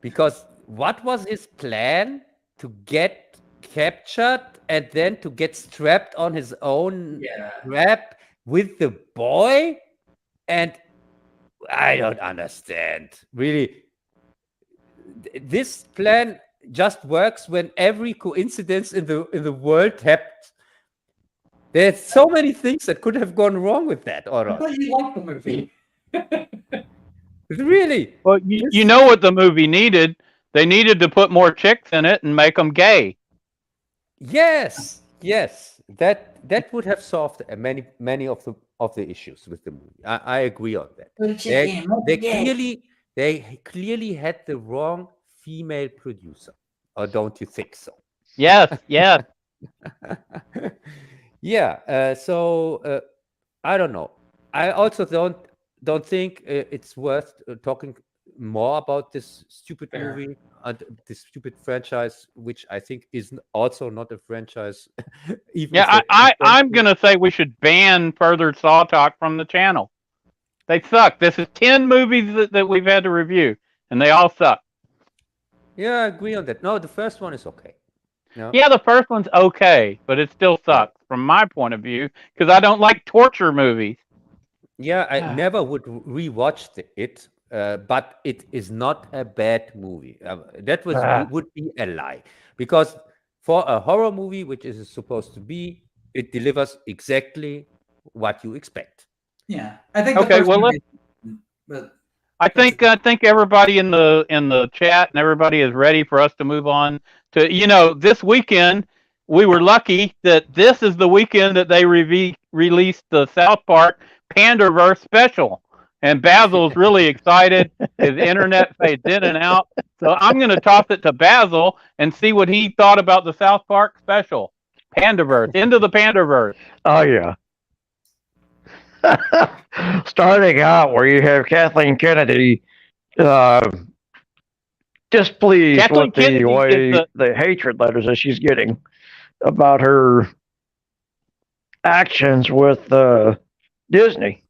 Because what was his plan? To get captured and then to get strapped on his own strap with the boy? And I don't understand. Really, this plan just works when every coincidence in the world happens. There's so many things that could have gone wrong with that, or
I
not.
thought you liked the movie.
Really?
Well, you know what the movie needed? They needed to put more chicks in it and make them gay.
Yes, yes. That would have solved many of the issues with the movie. I agree on that. They clearly had the wrong female producer, or don't you think so?
Yes, yes.
Yeah. So I don't know. I also don't think it's worth talking more about this stupid movie and this stupid franchise, which I think is also not a franchise. Even
Yeah, I'm gonna say we should ban further Saw Talk from the channel. They suck. This is 10 movies that we've had to review, and they all suck.
Yeah, I agree on that. No, the first one is okay. No?
Yeah, the first one's okay, but it still sucks from my point of view because I don't like torture movies.
Yeah, I never would rewatch it, but it is not a bad movie. That would be a lie, because for a horror movie, which is supposed to be, it delivers exactly what you expect.
Yeah, I think.
Okay, well, I think everybody in the chat and everybody is ready for us to move on to, this weekend. We were lucky that this is the weekend that they released the South Park Pandaverse special, and Bazzil's really excited. His internet fades in and out, so I'm going to toss it to Bazzil and see what he thought about the South Park special Pandaverse. Into the Pandaverse.
Oh yeah. Starting out where you have Kathleen Kennedy displeased with the way the hatred letters that she's getting about her actions with Disney.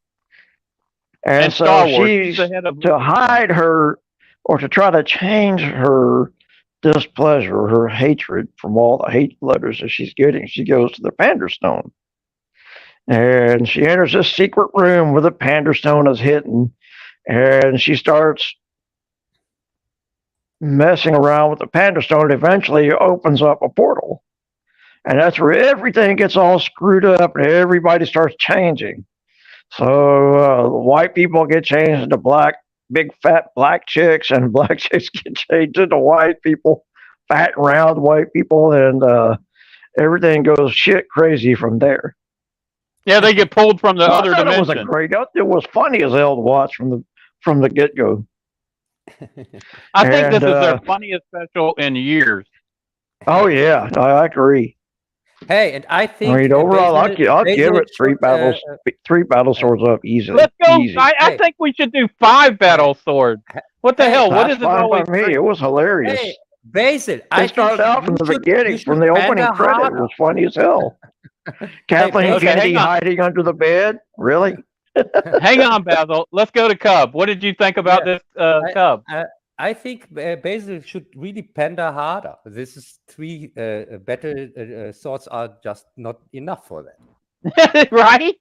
And so she's to hide her, or to try to change her displeasure, her hatred from all the hate letters that she's getting, she goes to the Panda Stone. And she enters this secret room where the Panda Stone is hidden, and she starts messing around with the Panda Stone. And eventually opens up a portal, and that's where everything gets all screwed up and everybody starts changing. So the white people get changed into black, big fat black chicks, and black chicks get changed into white people, fat round white people, and everything goes shit crazy from there.
Yeah, they get pulled from the other dimension.
It was funny as hell to watch from the get go.
I think this is their funniest special in years.
Oh yeah, I agree.
Hey, and I think
overall, I'll give it three battle swords up easily.
Let's go. I think we should do 5 battle swords. What the hell? What is it always?
By me, it was hilarious.
Hey, Bazzil,
I started out from the beginning, from the opening credit. It was funny as hell. Kathleen Kennedy hiding under the bed. Really?
Hang on, Bazzil. Let's go to Cub. What did you think about this Cub?
I think Bazzil should really panda harder. This is 3 battle swords are just not enough for that.
Right?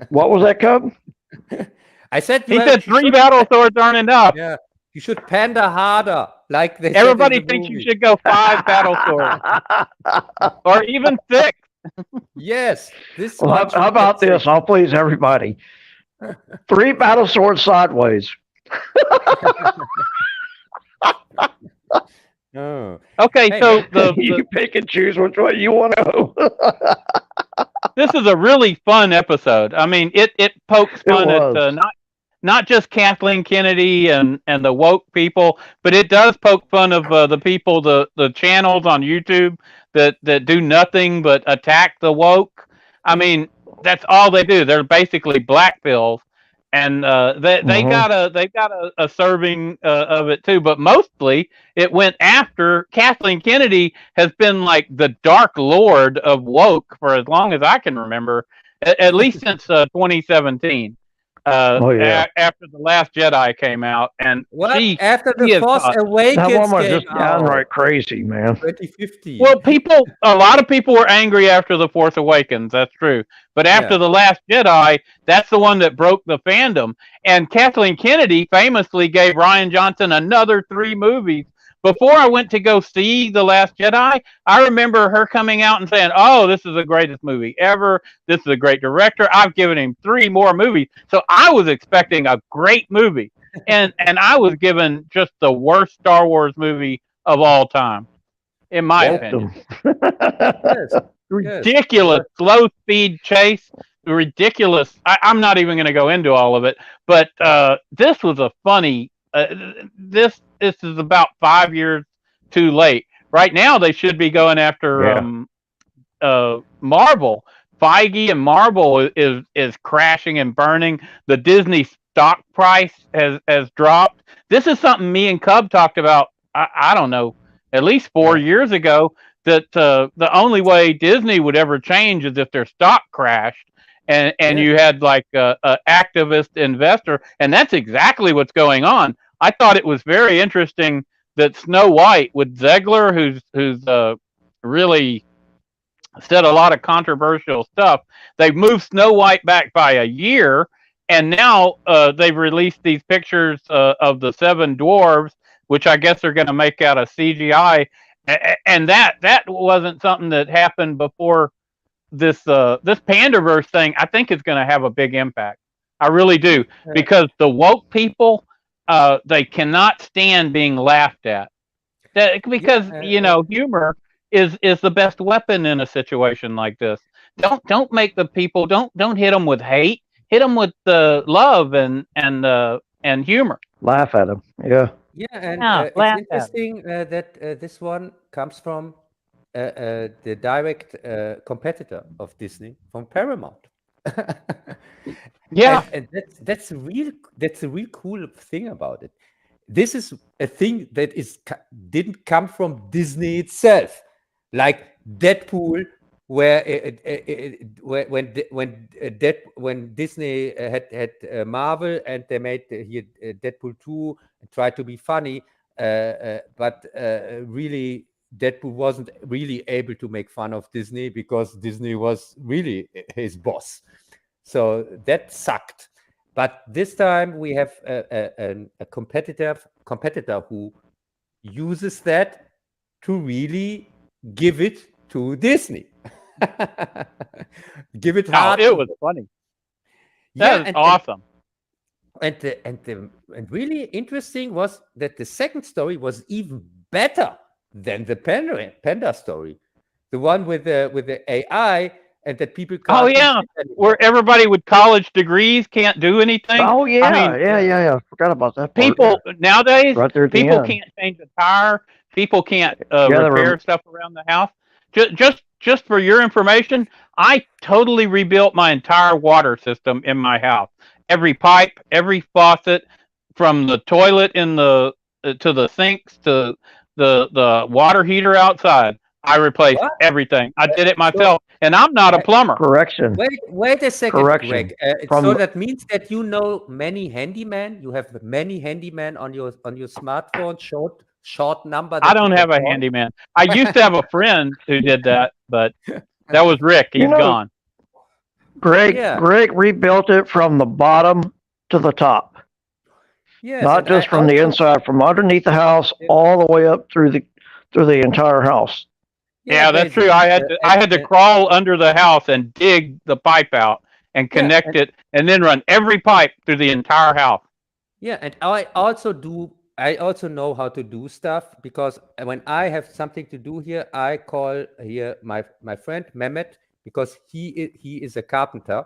What was that, Cub?
I said
he said 3 battle swords aren't enough.
Yeah, you should panda harder. Like they
everybody thinks you should go 5 battle swords, or even 6.
Yes.
How about this? I'll please everybody. 3 battle swords sideways.
Oh.
Okay, so
you pick and choose which one you want to go.
This is a really fun episode. I mean, it pokes fun at not just Kathleen Kennedy and the woke people, but it does poke fun of the people, the channels on YouTube that do nothing but attack the woke. I mean, that's all they do. They're basically black pills. and they got a serving of it too. But mostly it went after Kathleen Kennedy has been like the dark lord of woke for as long as I can remember, at least since 2017. After The Last Jedi came out, and
after The Force Awakens
that one was
came
just downright crazy, man.
2050.
Well, a lot of people were angry after The Force Awakens. That's true. But after The Last Jedi, that's the one that broke the fandom. And Kathleen Kennedy famously gave Rian Johnson another 3 movies. Before I went to go see The Last Jedi, I remember her coming out and saying, "Oh, this is the greatest movie ever. This is a great director. I've given him 3 more movies." So I was expecting a great movie. And I was given just the worst Star Wars movie of all time, in my opinion. Ridiculous slow speed chase. Ridiculous. I'm not even going to go into all of it, but this was a funny. This is about 5 years too late. Right now, they should be going after Marvel. Feige and Marvel is crashing and burning. The Disney stock price has dropped. This is something me and Cub talked about. I don't know, at least 4 years ago. That the only way Disney would ever change is if their stock crashed. And you had like a activist investor, and that's exactly what's going on. I thought it was very interesting that Snow White with Zegler, who's really said a lot of controversial stuff. They've moved Snow White back by a year, and now they've released these pictures of the 7 dwarves, which I guess they're going to make out of CGI, and that wasn't something that happened before. This Pandaverse thing, I think, is going to have a big impact. I really do, because the woke people, they cannot stand being laughed at. Because humor is the best weapon in a situation like this. Don't make the people don't hit them with hate. Hit them with love and humor.
Laugh at them. Yeah.
Yeah, and it's interesting that this one comes from the direct competitor of Disney, from Paramount. and that's a real cool thing about it. This is a thing that didn't come from Disney itself, like Deadpool, where when Disney had Marvel and they made Deadpool 2 and tried to be funny, but really Deadpool wasn't really able to make fun of Disney because Disney was really his boss. So that sucked. But this time we have a competitor who uses that to really give it to Disney. Give it hard.
It was funny. That is awesome.
And really interesting was that the second story was even better than the panda story, the one with the AI, and that people can't
where everybody with college degrees can't do anything.
Oh yeah, I forgot about that part.
People nowadays, people can't change a tire. People can't repair stuff around the house. Just for your information, I totally rebuilt my entire water system in my house. Every pipe, every faucet, from the toilet to the sinks to the water heater outside. I replaced everything. I did it myself, and I'm not a plumber.
Correction.
Wait a second, Greg. So that means that you know many handyman. You have many handyman on your smartphone. Short number.
I don't have a handyman. I used to have a friend who did that, but that was Rick. He's gone.
Greg rebuilt it from the bottom to the top.
Yes,
not just from the inside, from underneath the house all the way up through the entire house.
Yeah, that's true. I had to crawl under the house and dig the pipe out and connect it, and then run every pipe through the entire house.
Yeah, and I also know how to do stuff, because when I have something to do here, I call here my friend Mehmet, because he is a carpenter.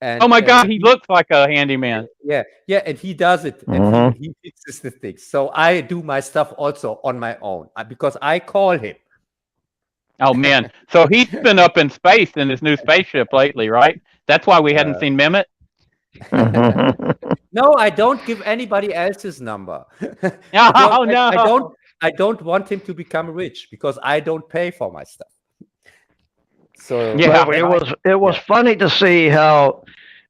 And,
oh my God, he looks like a handyman.
Yeah, and he does it, and he fixes the things. So I do my stuff also on my own, because I call him.
Oh man, so he's been up in space in his new spaceship lately, right? That's why we hadn't seen Mehmet.
No, I don't give anybody else's number.
Oh, no.
I don't want him to become rich because I don't pay for my stuff. So
Yeah.
But it was funny to see how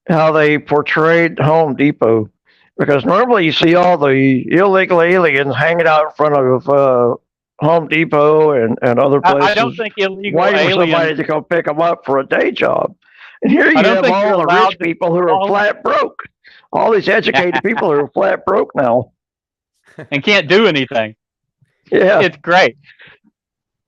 they portrayed Home Depot, because normally you see all the illegal aliens hanging out in front of Home Depot and other places.
I don't think illegal
waiting for somebody
aliens.
to go pick them up for a day job. And here you
I don't
have
think you're
all the
allowed
rich people who are flat broke. All these educated people who are flat broke now.
And can't do anything.
Yeah.
It's great.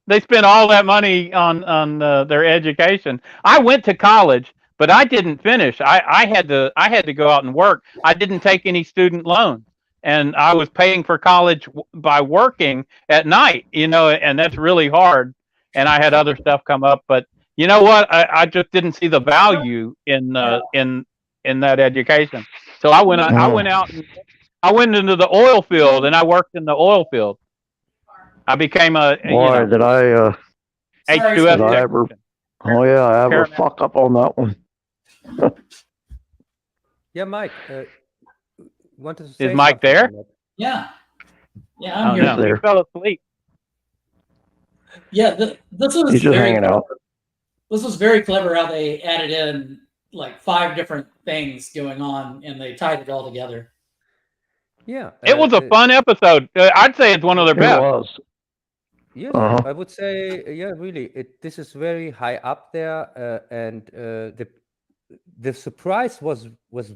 They spend all that money on their education. I went to college, but I didn't finish. I had to go out and work. I didn't take any student loans, and I was paying for college by working at night. And that's really hard. And I had other stuff come up, but you know what? I just didn't see the value in that education. So I went out and I went into the oil field, and I worked in the oil field. I became a
Boy, did I
H2S
ever fuck up on that one.
yeah, Mike, wanted to say
Is Mike
something
there?
on that?
Yeah. Yeah, I'm here.
No, he fell asleep.
Yeah, this was
He's just
very
hanging out.
This was very clever how they added in like 5 different things going on and they tied it all together.
Yeah,
It was a fun episode. I'd say it's one of their
It
best.
was.
Yes,
Uh-huh.
I would say, yeah, really. This is very high up there, and the surprise was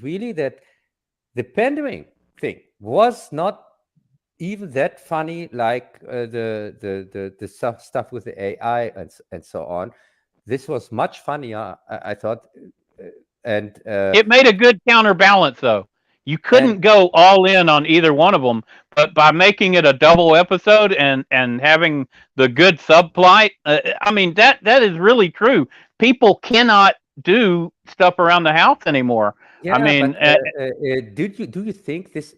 really that the pandering thing was not even that funny, like the stuff with the AI and so on. This was much funnier, I thought, and
It made a good counterbalance, though. You couldn't go all in on either one of them, but by making it a double episode and having the good subplot, I mean that is really true. People cannot do stuff around the house anymore.
yeah.
I mean,
Do you think this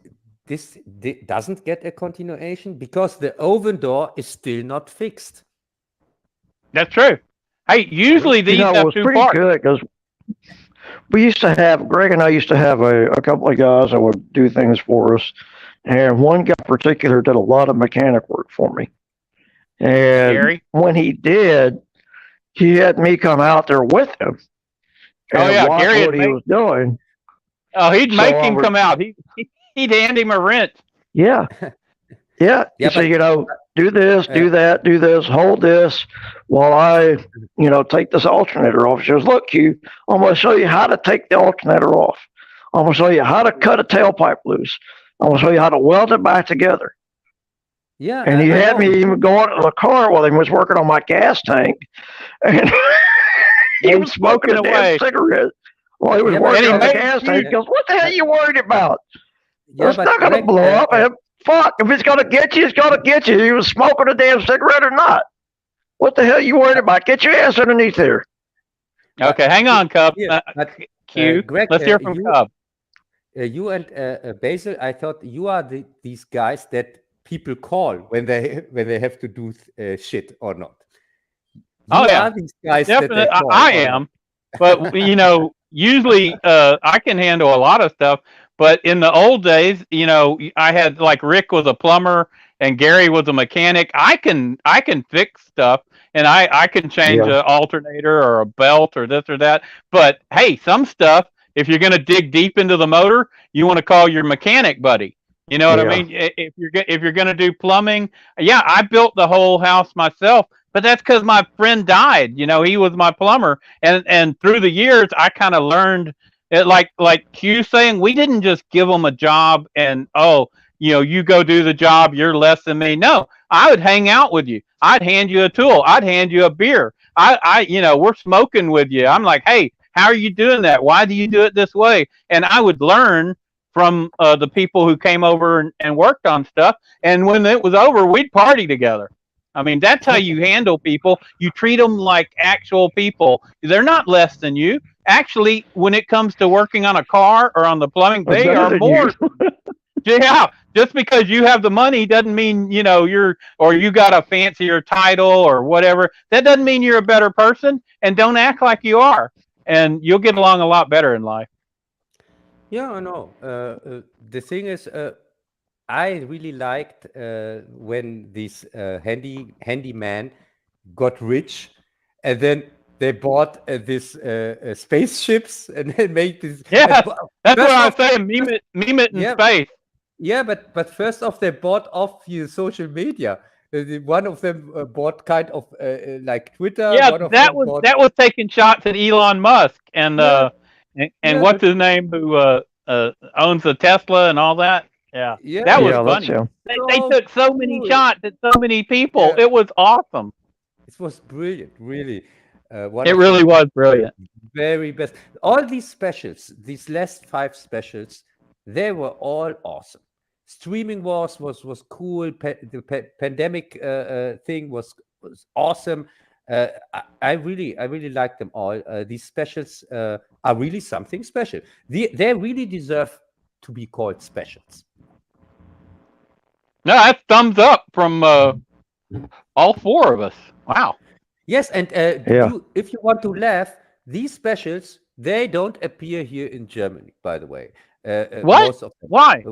doesn't get a continuation because the oven door is still not fixed?
that's true. Hey, usually these
It
have
was
2
pretty
parts.
good because we used to have, Greg and I used to have a couple of guys that would do things for us. And one guy in particular did a lot of mechanic work for me. And
Gary?
when he did, he had me come out there with him and watch
Gary
what he was doing.
Oh, he'd
So
make
I
him
would-
come out. He'd hand him a wrench.
Yeah. Yeah.
Yeah,
So,
but-
do this, do that, do this, hold this while I, take this alternator off. She goes, look, Q, I'm going to show you how to take the alternator off. I'm going to show you how to cut a tailpipe loose. I'm going to show you how to weld it back together.
Yeah,
And he
I
had
know.
me even go into the car while he was working on my gas tank. And he
He
was
was
smoking a
smoking
damn
away.
cigarette while he was
Yeah, but
working
he
on the
made-
gas tank. He goes, what the hell are you worried about?
Yeah,
It's
but
not going to
Greg,
blow up. And fuck, if it's going to get you, it's going to get you. He was smoking a damn cigarette or not. What the hell are you worried about? Get your ass underneath there.
Okay, hang on, Cub.
Yeah, but,
Q.
Greg,
Let's hear from Cub.
you and Bazzil, I thought you are these guys that people call when they have to do shit or not.
Oh,
You
yeah.
are these guys that
Definitely,
they call
I
or not.
am. But usually I can handle a lot of stuff. But in the old days, I had like Rick was a plumber and Gary was a mechanic. I can fix stuff and I can change
Yeah.
an alternator or a belt or this or that. But hey, some stuff, if you're going to dig deep into the motor, you want to call your mechanic buddy. You know what I
Yeah.
mean? If you're going to do plumbing, yeah, I built the whole house myself. But that's because my friend died. He was my plumber, and through the years, I kind of learned it. Like Q saying, we didn't just give them a job and you go do the job. You're less than me. No, I would hang out with you. I'd hand you a tool. I'd hand you a beer. We're smoking with you. I'm like, hey, how are you doing that? Why do you do it this way? And I would learn from the people who came over and worked on stuff. And when it was over, we'd party together. I mean, that's how you handle people. You treat them like actual people. They're not less than you. Actually, when it comes to working on a car or on the plumbing, they
better
are
than
more.
you.
Yeah, just because you have the money doesn't mean you got a fancier title or whatever. That doesn't mean you're a better person. And don't act like you are. And you'll get along a lot better in life.
Yeah, I know. The thing is, I really liked when this handyman got rich, and then they bought this spaceships and then made this.
Yeah, that's what I was
First
saying. Meme it in
Yeah.
space.
Yeah, but first off, they bought off your social media. One of them bought kind of like Twitter.
Yeah,
One of
that
them
was
bought,
that was taking shots at Elon Musk and
Yeah.
and
Yeah,
what's
but-
his name who owns the Tesla and all that. Yeah,
Yeah,
that was
Yeah, that's
funny.
him.
They
so
took so many
cool.
shots at so many people.
Yeah.
It was awesome.
It was brilliant, really. One
It
of
really
the
was brilliant.
very best. All these specials, these last 5 specials, they were all awesome. Streaming Wars was cool. The pandemic thing was awesome. I really like them all. These specials are really something special. They really deserve to be called specials.
No, that's thumbs up from all 4 of us. Wow.
Yes, and
Yeah.
if you want to laugh, these specials, they don't appear here in Germany, by the way.
What?
Most of them.
Why?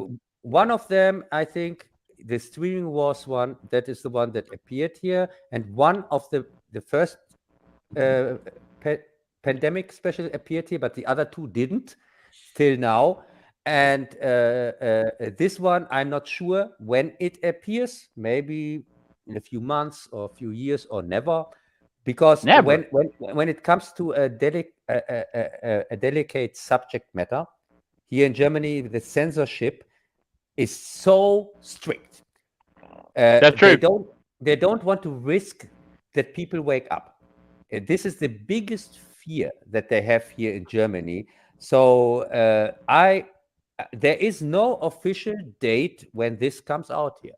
One of them, I think, the Streaming Wars one, that is the one that appeared here, and one of the first pandemic special appeared here, but the other 2 didn't till now. And this one, I'm not sure when it appears. Maybe in a few months or a few years or never, because
Never.
when it comes to a delicate subject matter here in Germany, the censorship is so strict.
That's true.
They don't want to risk that people wake up. This is the biggest fear that they have here in Germany. So there is no official date when this comes out here.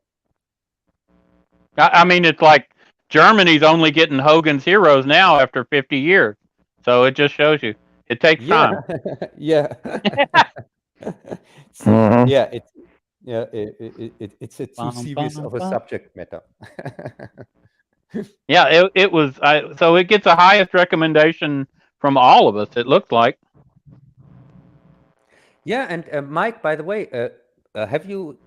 I mean, it's like Germany's only getting Hogan's Heroes now after 50 years. So it just shows you it takes time.
Yeah.
Mhm.
Yeah, it's a too serious of a subject matter.
Yeah, it was. So it gets the highest recommendation from all of us. It looks like.
Yeah, and Mike, by the way, have you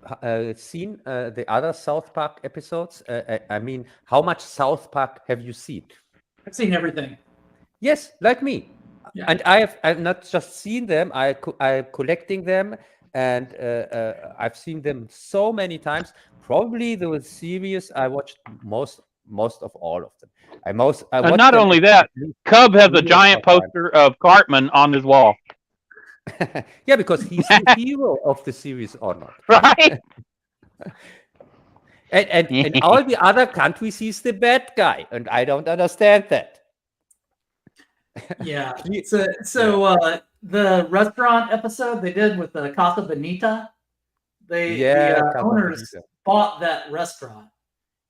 seen the other South Park episodes? I mean, how much South Park have you seen?
I've seen everything.
Yes, like me.
Yeah.
And I've not just seen them, I'm collecting them, and I've seen them so many times. Probably the series I watched most of all of them. I
And
watched
not
them
only
at
that,
least
Cub has a
3 or
giant
4 times.
poster of Cartman on his wall.
Yeah, because he's the hero of the series or not.
Right?
And in all the other countries, he's the bad guy, and I don't understand that.
Yeah. So the restaurant episode they did with the Casa Bonita, the
Casa
owners
Bonita.
bought that restaurant,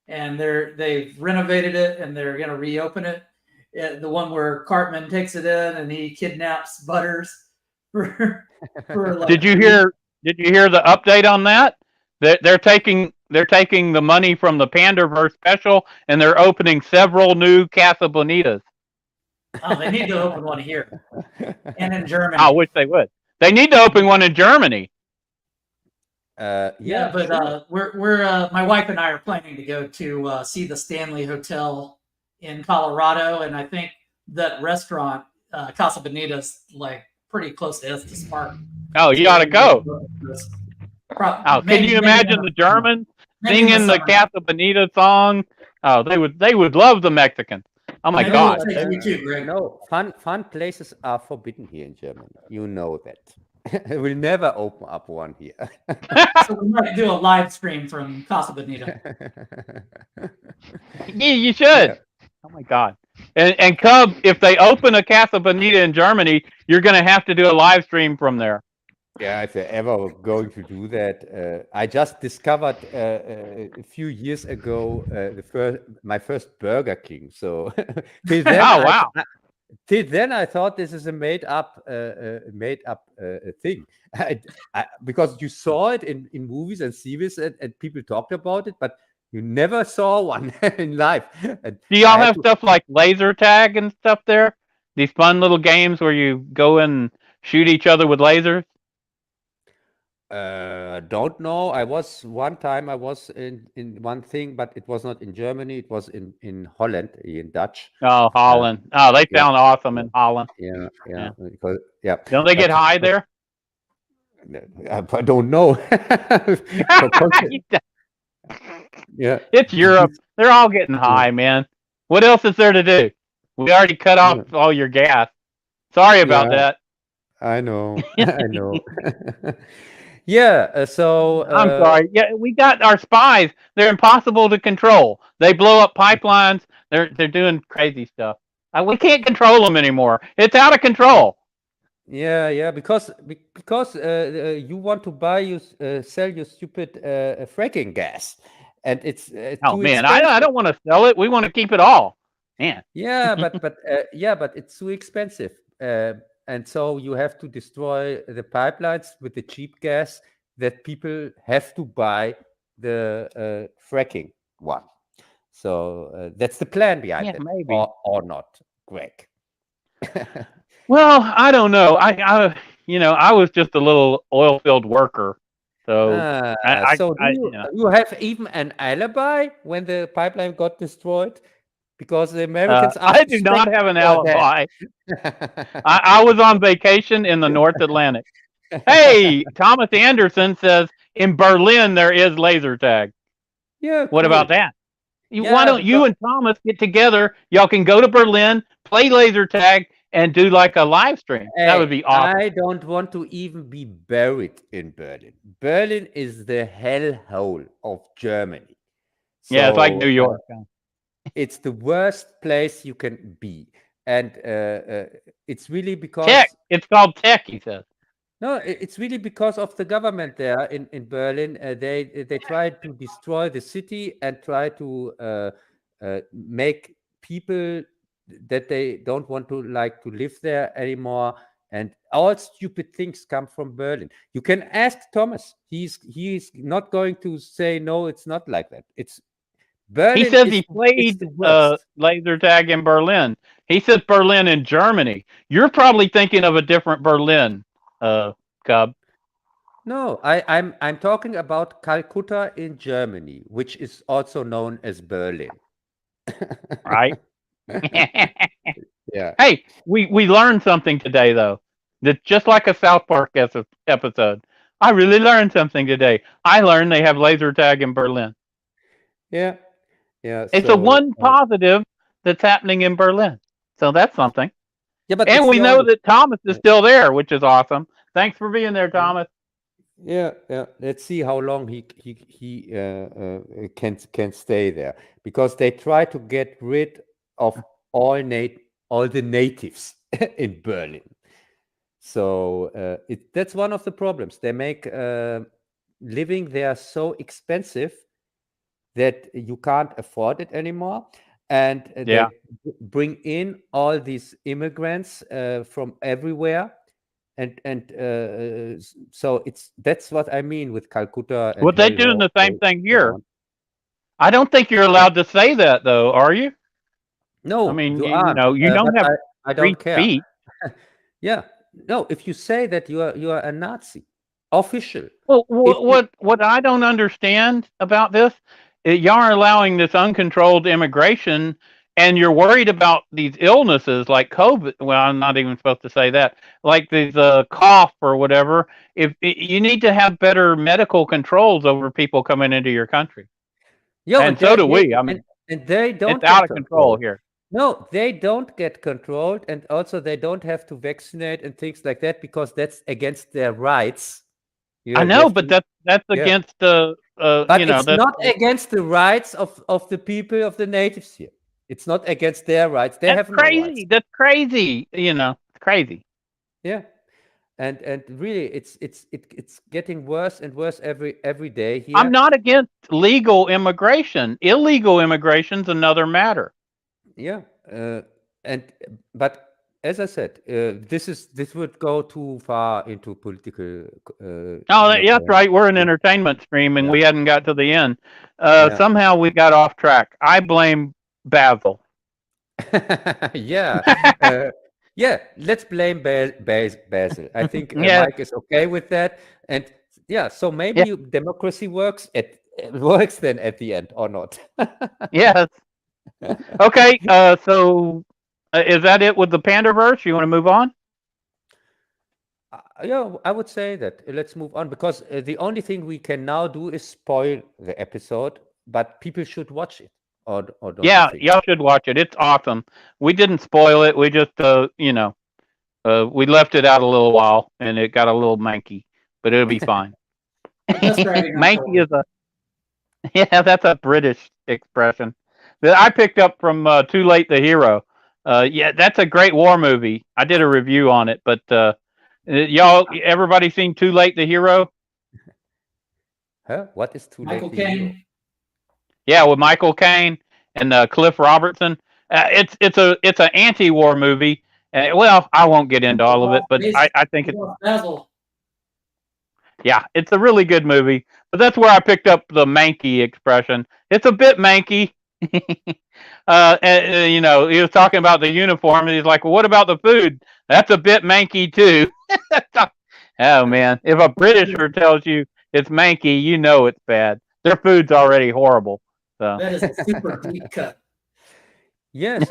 and they've renovated it, and they're going to reopen it. The one where Cartman takes it in and he kidnaps Butters. For like,
Did you hear the update on that? They're taking the money from the Pandaverse special and they're opening several new Casa Bonitas.
Oh, they need to open one here and in Germany.
I wish they would. They need to open one in Germany.
Yeah, but
sure.
we're my wife and I are planning to go to see the Stanley Hotel in Colorado, and I think that restaurant Casa Bonita's like pretty close to Estes Park.
Oh, you ought to go. Oh, can you imagine the Germans singing the Casa Bonita song? Oh, they would love the Mexicans. Oh my God!
You too, Greg.
No, fun places are forbidden here in Germany. You know that. We'll never open up one here.
So we might do a live stream from Casa Bonita.
Yeah, you should.
Yeah.
Oh my God! And Cub, if they open a Casa Bonita in Germany, you're going to have to do a live stream from there.
Yeah, if they're ever going to do that, I just discovered a few years ago my first Burger King. So till then,
Oh wow!
till then, I thought this is a made up thing, because you saw it in movies and series, and people talked about it, but you never saw one in life. And
Do y'all
I had
have
to-
stuff like laser tag and stuff there? These fun little games where you go and shoot each other with lasers?
Don't know. I was one time. I was in one thing, but it was not in Germany. It was in Holland, in Dutch.
Oh, Holland. Oh, they
yeah.
sound awesome in Holland.
Yeah.
Yeah.
Because, yeah.
Don't they get high there?
I don't know. Yeah.
It's Europe. They're all getting high, man. What else is there to do? We already cut off all your gas. Sorry about that.
I know. I know. Yeah. So
I'm sorry. Yeah, we got our spies. They're impossible to control. They blow up pipelines. They're doing crazy stuff. We can't control them anymore. It's out of control.
Yeah. Because you want to sell your stupid fracking gas, and it's
oh
too
man,
expensive.
I don't want to sell it. We want to keep it all. Man.
Yeah, but it's too expensive. And so you have to destroy the pipelines with the cheap gas that people have to buy the fracking one. So that's the plan behind it,
maybe.
or not, Greg.
Well, I don't know. I was just a little oil field worker. So,
you have even an alibi when the pipeline got destroyed? Because the Americans
I do not have an alibi. I was on vacation in the North Atlantic. Hey, Thomas Anderson says in Berlin there is laser tag.
Yeah.
What about that? Why don't you and Thomas get together? Y'all can go to Berlin, play laser tag, and do like a live stream. That would be awesome.
I don't want to even be buried in Berlin. Berlin is the hellhole of Germany. So,
yeah, it's like New York.
It's the worst place you can be, and it's really because
tech. It's called tech, he says.
No, it's really because of the government there in Berlin. They tried to destroy the city and try to make people that they don't want to live there anymore. And all stupid things come from Berlin. You can ask Thomas. He's not going to say no. It's not like that. It's Berlin.
He says he played laser tag in Berlin. He says Berlin in Germany. You're probably thinking of a different Berlin, Cub.
No, I'm talking about Calcutta in Germany, which is also known as Berlin.
Right?
Yeah.
Hey, we learned something today, though. That just like a South Park episode. I really learned something today. I learned they have laser tag in Berlin.
Yeah. Yeah.
It's a one positive that's happening in Berlin. So that's something.
Yeah, but
and we know that Thomas is still there, which is awesome. Thanks for being there, Thomas.
Yeah. Let's see how long he can stay there, because they try to get rid of all the natives in Berlin. So that's one of the problems. They make living there so expensive that you can't afford it anymore, and they bring in all these immigrants from everywhere. And so that's what I mean with Calcutta.
Well, they're doing the same thing here. I don't think you're allowed to say that, though, are you?
No,
I mean, you
don't have. I don't care.
Feet.
Yeah, no. If you say that you are a Nazi, official.
Well, what I don't understand about this, y'all are allowing this uncontrolled immigration. And you're worried about these illnesses like COVID. Well, I'm not even supposed to say that. Like these cough or whatever. You need to have better medical controls over people coming into your country. Yeah, and so do we. I mean,
and they don't.
It's out of control here.
No, they don't get controlled, and also they don't have to vaccinate and things like that, because that's against their rights.
I know, but that's against the.
But it's not against the rights of the people of the natives here. It's not against their rights. They have
crazy.
No rights.
That's crazy. It's crazy.
Yeah, and really, it's getting worse and worse every day here.
I'm not against legal immigration. Illegal immigration's another matter.
Yeah, but as I said, this would go too far into political.
That's right. We're an entertainment stream, and we hadn't got to the end. Somehow we got off track. I blame Bazzil.
Yeah, let's blame Bazzil. I think Mike is okay with that. And Yeah, so maybe democracy works then at the end or not.
Yes. Okay. So is that it with the Pandaverse? You want to move on?
Yeah, I would say that. Let's move on because the only thing we can now do is spoil the episode, but people should watch it. Or don't
Yeah,
you think?
y'all should watch it. It's awesome. We didn't spoil it. We just, we left it out a little while, and it got a little manky, but it'll be fine. Manky is that's a British expression that I picked up from Too Late the Hero. Yeah, that's a great war movie. I did a review on it, but everybody seen Too Late the Hero?
Huh? What is Too Late?
Michael
the Hero?
Caine.
Yeah, with Michael Caine and Cliff Robertson. It's an anti-war movie. Well, I won't get into all of it, but I think it's
Bazzil.
Yeah, it's a really good movie. But that's where I picked up the manky expression. It's a bit manky. He was talking about the uniform, and he's like, well, what about the food? That's a bit manky, too. Oh, man. If a Britisher tells you it's manky, you know it's bad. Their food's already horrible. So.
That is a super deep cut.
Yes.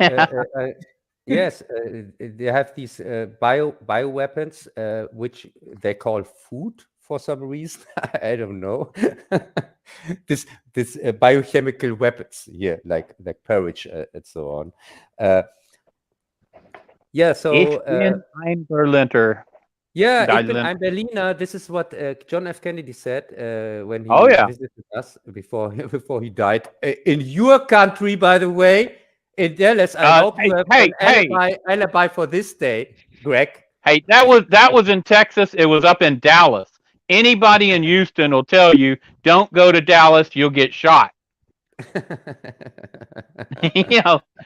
Yes, they have these bioweapons, which they call food for some reason. I don't know. this biochemical weapons here, like porridge and so on. So
I'm Berliner.
Yeah, I'm Berliner. This is what John F. Kennedy said when he visited us before he died. In your country, by the way. In Dallas, I hope you have an alibi for this day, Greg.
Hey, that was in Texas. It was up in Dallas. Anybody in Houston will tell you, don't go to Dallas, you'll get shot. And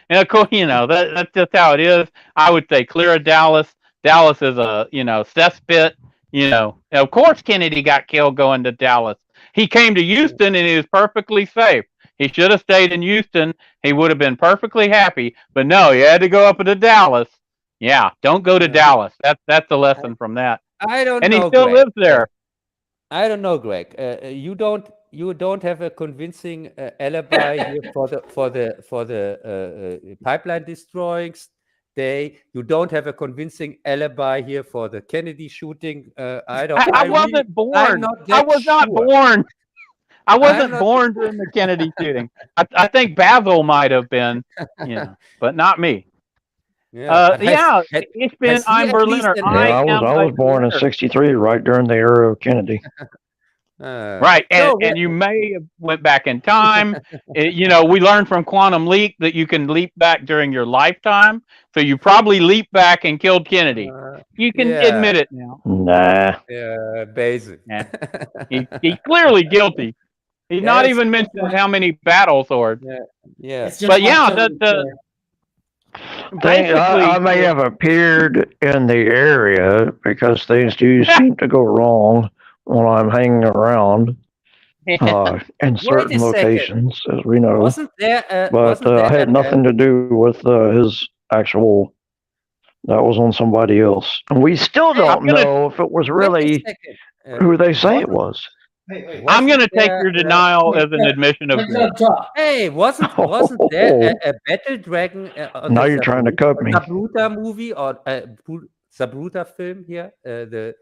of course, that's just how it is. I would say clear of Dallas. Dallas is a, cesspit. Of course Kennedy got killed going to Dallas. He came to Houston and he was perfectly safe. He should have stayed in Houston. He would have been perfectly happy. But no, he had to go up to Dallas. Yeah, don't go to Dallas. That's the lesson from that.
I don't know.
And he still lives there.
I don't know, Greg. You don't have a convincing alibi here for the pipeline destroying day. You don't have a convincing alibi here for the Kennedy shooting. I
wasn't born. I was not born. I wasn't born during the Kennedy shooting. I think Bazzil might have been, but not me. It's been I'm Berliner.
I was born in '63, right during the era of Kennedy.
Right, and you may have went back in time. We learned from Quantum Leap that you can leap back during your lifetime. So you probably leaped back and killed Kennedy. You can admit it now.
Nah.
Yeah, basic.
He's clearly guilty. He's not even mentioning how many battle swords.
Yeah.
But
I may have appeared in the area because things do seem to go wrong when I'm hanging around in certain locations, as we know.
Wasn't there?
But I had nothing to do with his actual. That was on somebody else, and we still don't know if it was really who they say it was.
I'm going to take your denial as an admission of guilt.
Hey, wasn't there a battle dragon?
Now you're trying to cut me.
Zabruta movie or Zabruta film here? The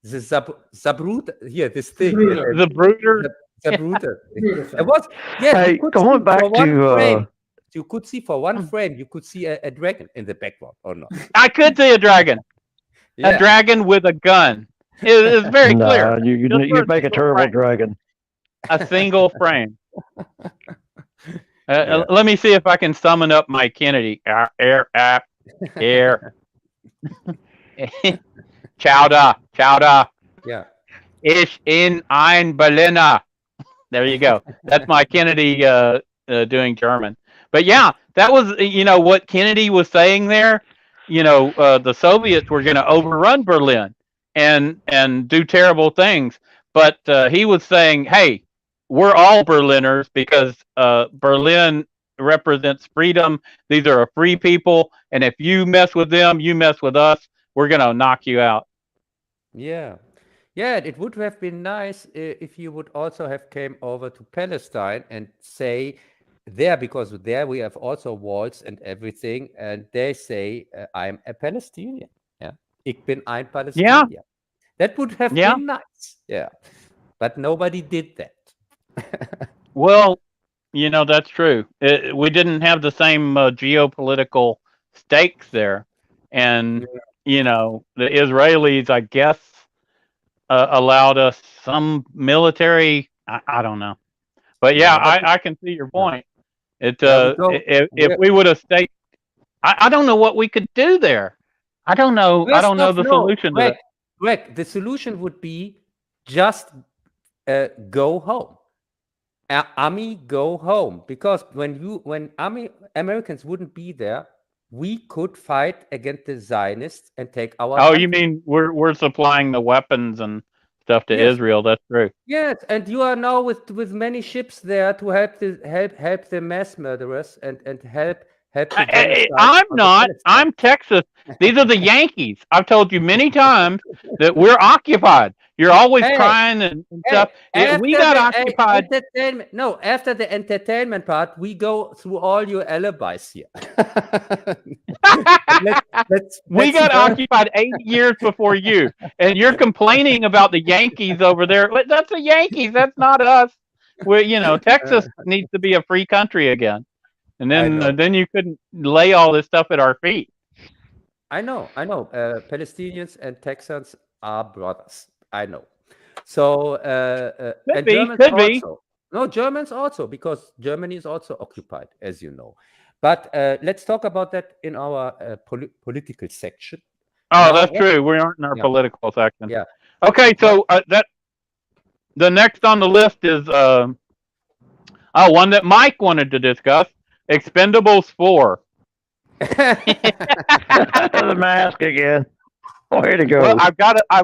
Zabruta here. This thing.
The Brooder.
Zabruta. It was. Yeah.
Hey, going back to.
You could see for one frame. You could see a dragon in the background, or not?
I could see a dragon. A dragon with a gun. It's very clear.
You make a terrible dragon.
A single frame. Let me see if I can summon up my Kennedy. Air. Chowda.
Yeah.
Ich in ein Berliner. There you go. That's my Kennedy doing German. But yeah, that was, what Kennedy was saying there. The Soviets were going to overrun Berlin and do terrible things. But he was saying, hey, we're all Berliners because Berlin represents freedom. These are a free people. And if you mess with them, you mess with us. We're going to knock you out.
Yeah. Yeah, it would have been nice if you would also have came over to Palestine and say there, because there we have also walls and everything, and they say I'm a Palestinian. Yeah, ich bin ein Palestinier. That would have been nice. Yeah, but nobody did that.
Well, that's true. We didn't have the same geopolitical stakes there, and the Israelis, I guess, allowed us some military. I don't know, but I can see your point. If we would have stayed, I don't know what we could do there. I don't know. I don't know the solution to that.
Greg, the solution would be just go home. Army, go home, because when Americans wouldn't be there, we could fight against the Zionists and take our.
Oh, you mean we're supplying the weapons and stuff to Israel? That's true.
Yes, and you are now with many ships there to help the mass murderers and help.
I'm not. I'm Texas. These are the Yankees. I've told you many times that we're occupied. You're always crying and stuff. We got occupied.
No, after the entertainment part, we go through all your alibis here.
We got occupied 8 years before you, and you're complaining about the Yankees over there. That's the Yankees. That's not us. Texas needs to be a free country again. And then you couldn't lay all this stuff at our feet.
I know. Palestinians and Texans are brothers. I know. So
could be.
No, Germans also, because Germany is also occupied, as you know. But let's talk about that in our political section.
Oh, that's true. We aren't in our political section.
Yeah.
Okay, so the next on the list is one that Mike wanted to discuss. Expendables 4.
The mask again. Way to go!
Well, I've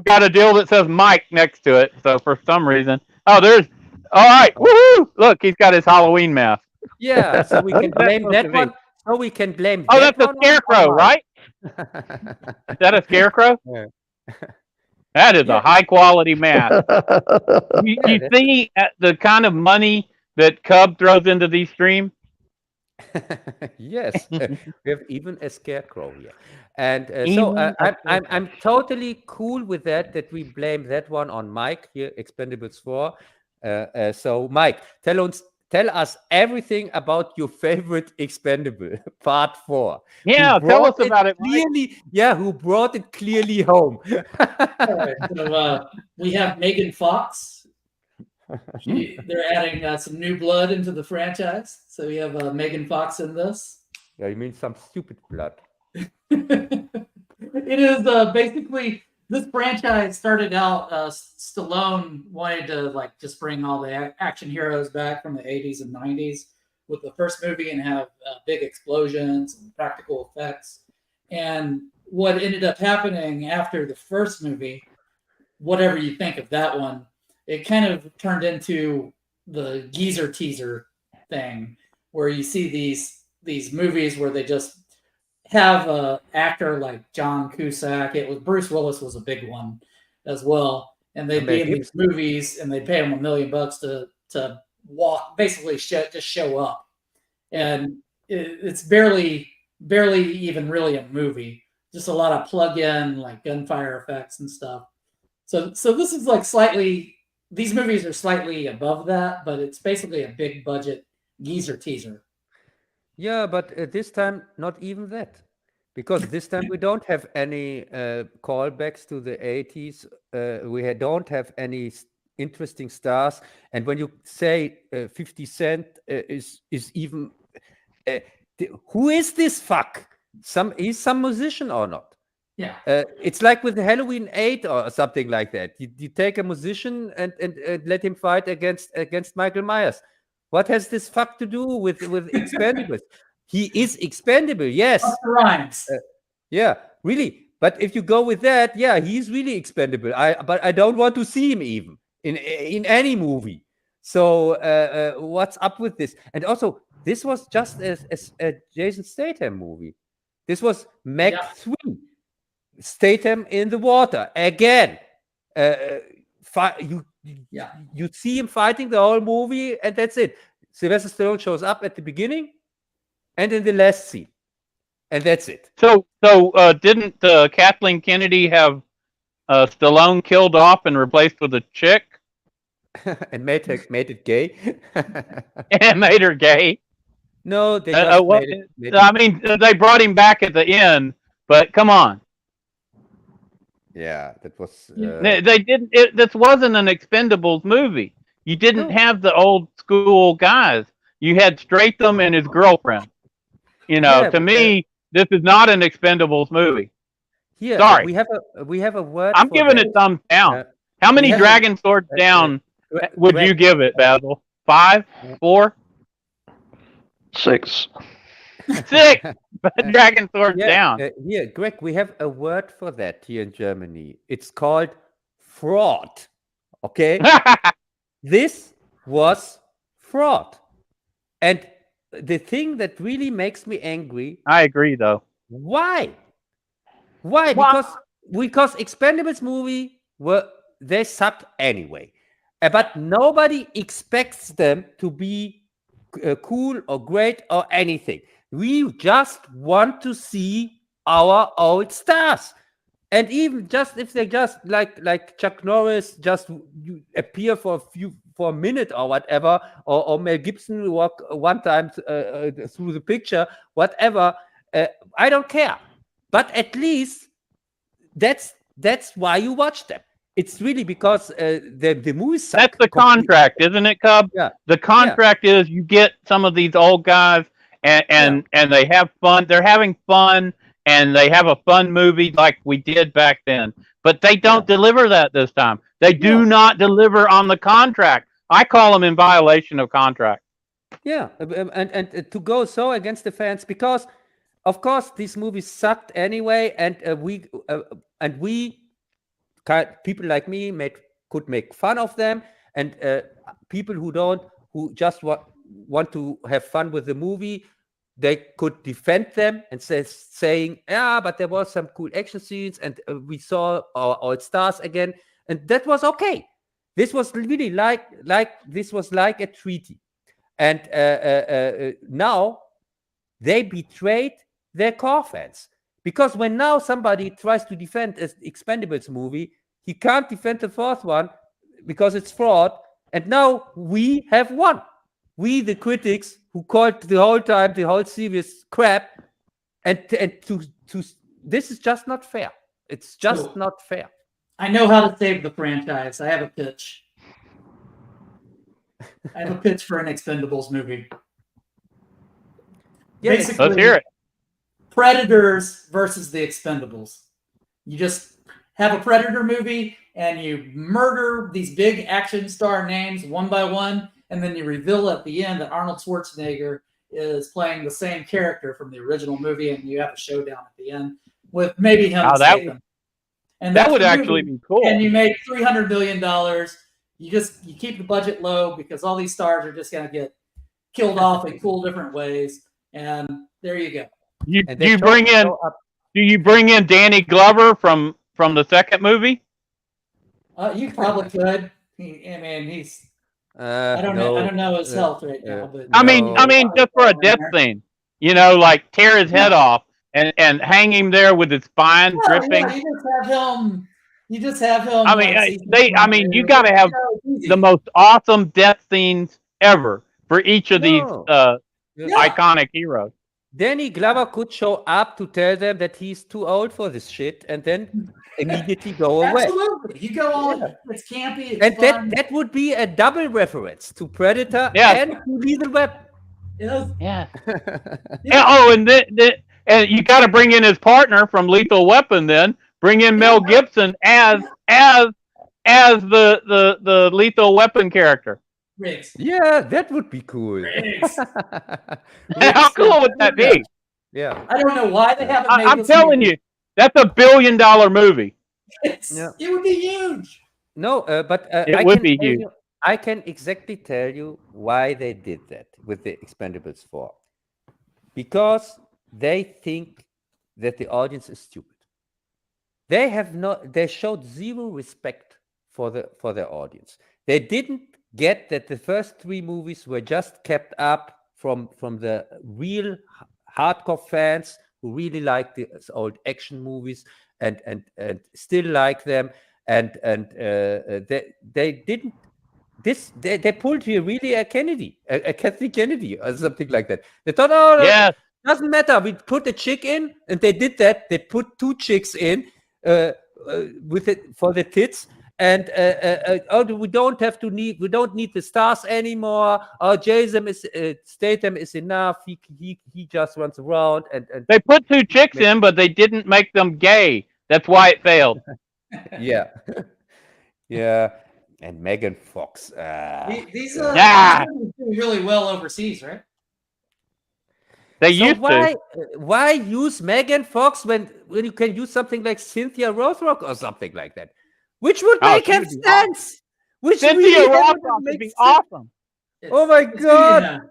got a deal that says Mike next to it. So for some reason, all right. Woohoo! Look, he's got his Halloween mask.
Yeah, so we can blame that one. So we can blame.
Oh, that's a scarecrow, right? Is that a scarecrow?
Yeah.
That is a high quality mask. You see the kind of money that Cub throws into these streams?
Yes, we have even a scarecrow here, and so I'm totally cool with that we blame that one on Mike here, Expendables 4. So Mike, tell us everything about your favorite Expendable, Part 4.
Yeah, tell us about it.
Clearly, who brought it clearly home?
All right, so we have Megan Fox. They're adding some new blood into the franchise. So we have Megan Fox in this.
Yeah, you mean some stupid blood.
It is basically, this franchise started out, Stallone wanted to just bring all the action heroes back from the 80s and 90s with the first movie and have big explosions and practical effects. And what ended up happening after the first movie, whatever you think of that one, it kind of turned into the geezer teaser thing, where you see these movies where they just have an actor like John Cusack. Bruce Willis was a big one as well, and they'd be in these movies and they'd pay him $1 million to walk, basically just show up, and it's barely even really a movie. Just a lot of plug-in like gunfire effects and stuff. So this is slightly. These movies are slightly above that, but it's basically a big budget geezer teaser.
Yeah, but this time not even that, because this time we don't have any callbacks to the 80s. We don't have any interesting stars. And when you say 50 Cent is even, who is this fuck? He's some musician or not?
Yeah,
it's like with Halloween 8 or something like that. You take a musician and let him fight against Michael Myers. What has this fuck to do with Expendables? He is expendable, yes.
Rhymes.
Yeah, really. But if you go with that, he's really expendable. But I don't want to see him even in any movie. So what's up with this? And also, this was just a Jason Statham movie. This was Meg 3. Statham in the water again. you see him fighting the whole movie, and that's it. Sylvester Stallone shows up at the beginning and in the last scene, and that's it.
So didn't Kathleen Kennedy have Stallone killed off and replaced with a chick
And made it gay.
and made her gay?
No, they just made it.
I mean, they brought him back at the end, but come on.
Yeah, that was.
They didn't. This wasn't an Expendables movie. You didn't have the old school guys. You had Stratham and his girlfriend. You know,
Yeah,
to me, this is not an Expendables movie.
Here,
Sorry.
we have a word.
I'm
for
giving
that.
it thumbs down. How many
have
Dragon Swords down would you
Greg,
give it, Basil? 5? 4?
6.
6? Dragon Swords down.
Here, Greg, we have a word for that here in Germany. It's called fraud. Okay? This was fraud. And the thing that really makes me angry.
I agree, though.
Why? Because Expendables movie they sucked anyway. But nobody expects them to be cool or great or anything. We just want to see our old stars. And even just if they just like Chuck Norris just appear for a minute or whatever, or Mel Gibson walk one time through the picture, whatever, I don't care. But at least that's why you watch them. It's really because the movies suck.
That's the contract, isn't it, Cub?
Yeah.
The contract is you get some of these old guys and they have fun. They're having fun and they have a fun movie like we did back then. But they don't deliver that this time. They do not deliver on the contract. I call them in violation of contract.
Yeah, and to go so against the fans because, of course, these movies sucked anyway, and people like me could make fun of them, and people who just want to have fun with the movie, they could defend them and saying, yeah, but there was some cool action scenes, and we saw our old stars again, and that was okay. This was really like a treaty, and now they betrayed their core fans because when now somebody tries to defend an Expendables movie, he can't defend the fourth one because it's fraud, and now we have won. We, the critics, who called the whole series crap, and to this is just not fair. It's just not fair.
I know how to save the franchise. I have a pitch. I have a pitch for an Expendables movie.
Yeah,
basically,
let's hear it.
Predators versus the Expendables. You just have a Predator movie and you murder these big action star names one by one, and then you reveal at the end that Arnold Schwarzenegger is playing the same character from the original movie, and you have a showdown at the end with maybe him. And
that would actually be cool.
And you make $300 million. You keep the budget low because all these stars are just going to get killed off in cool different ways, and there you go.
Do you bring in Danny Glover from the second movie?
You probably could. He's. I don't know his health right now, but
I mean, just for a death scene, like tear his head off and hang him there with his spine dripping.
Yeah, you just have him.
You got to have the most awesome death scenes ever for each of these iconic heroes.
Danny Glover could show up to tell them that he's too old for this shit, and then immediately go away.
Absolutely, you go on. Yeah. It's campy. It's
and
fun.
that would be a double reference to Predator and to Lethal Weapon.
Yeah. And you got to bring in his partner from Lethal Weapon. Then bring in Mel Gibson as the Lethal Weapon character.
Riggs.
Yeah, that would be cool.
How cool would that be?
Yeah.
I don't know why they haven't made
I'm telling you, that's $1 billion movie.
It would be huge.
No, but
it would be huge.
I can exactly tell you why they did that with the Expendables 4. Because they think that the audience is stupid. They showed zero respect for their audience. They didn't get that the first 3 movies were just kept up from the real hardcore fans who really like the old action movies and still like them, and they didn't. They pulled here really a Kennedy, a Kathleen Kennedy or something like that. They thought, oh,
Yeah.
doesn't matter. We put a chick in, and they did that. They put 2 chicks in with it for the tits, and we don't need the stars anymore. Jason Statham is enough. He just runs around and
They put 2 chicks in, but they didn't make them gay. That's why it failed.
yeah, yeah. And Megan Fox.
These
Yeah.
are doing really well overseas, right?
They
So
used to.
why use Megan Fox when you can use something like Cynthia Rothrock or something like that, which would
Oh,
make
she would be
sense. Which
Cynthia
really
Rothrock
make
would be
sense.
awesome.
Oh my
It's
God.
Indiana.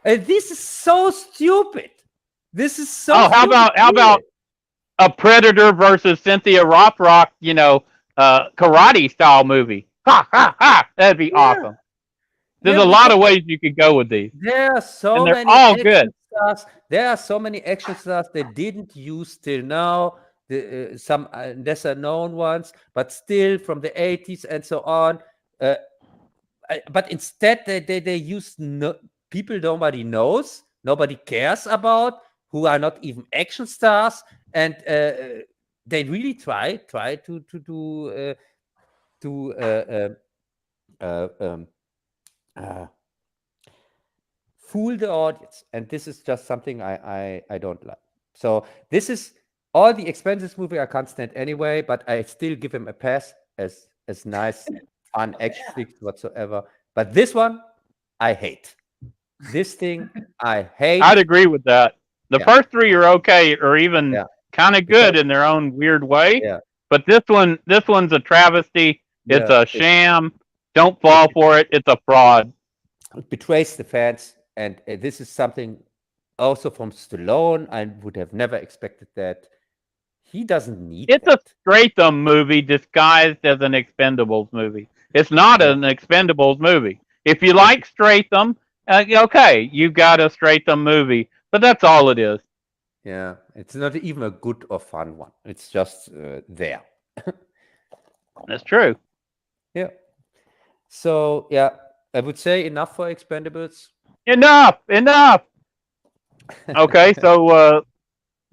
And this is so stupid. This is so.
Oh, how about a Predator versus Cynthia Rothrock? Karate style movie. Ha ha ha! That'd be awesome. There's a lot of ways you could go with these.
There are so
And they're
many
all
action
good.
stars. There are so many action stars they didn't use till now. Some lesser known ones, but still from the 80s and so on. But instead, they use people nobody knows, nobody cares about, who are not even action stars, and they really try to fool the audience, and this is just something I don't like. So this is all the expensive movie I can't stand anyway, but I still give him a pass as nice, fun action flicks whatsoever. But this one, I hate. This thing, I hate.
I'd agree with that. The first 3 are okay, or even kind of good in their own weird way.
Yeah.
But this one's a travesty. It's a sham. Don't fall for it. It's a fraud.
It betrays the fans, and this is something also from Stallone. I would have never expected that. He doesn't need
It's
that.
a Stratham movie disguised as an Expendables movie. It's not an Expendables movie. If you like Stratham, okay, you got a Stratham movie, but that's all it is.
Yeah, it's not even a good or fun one. It's just there.
That's true.
Yeah. So yeah, I would say enough for Expendables.
Enough. Okay, so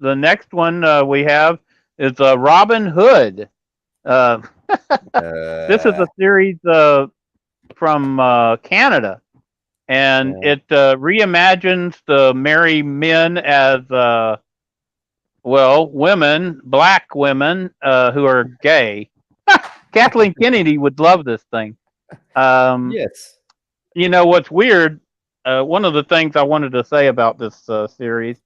the next one we have is Robin Hood. This is a series from Canada, and it reimagines the merry men as women, black women who are gay. Kathleen Kennedy would love this thing.
Yes.
You know what's weird? One of the things I wanted to say about this series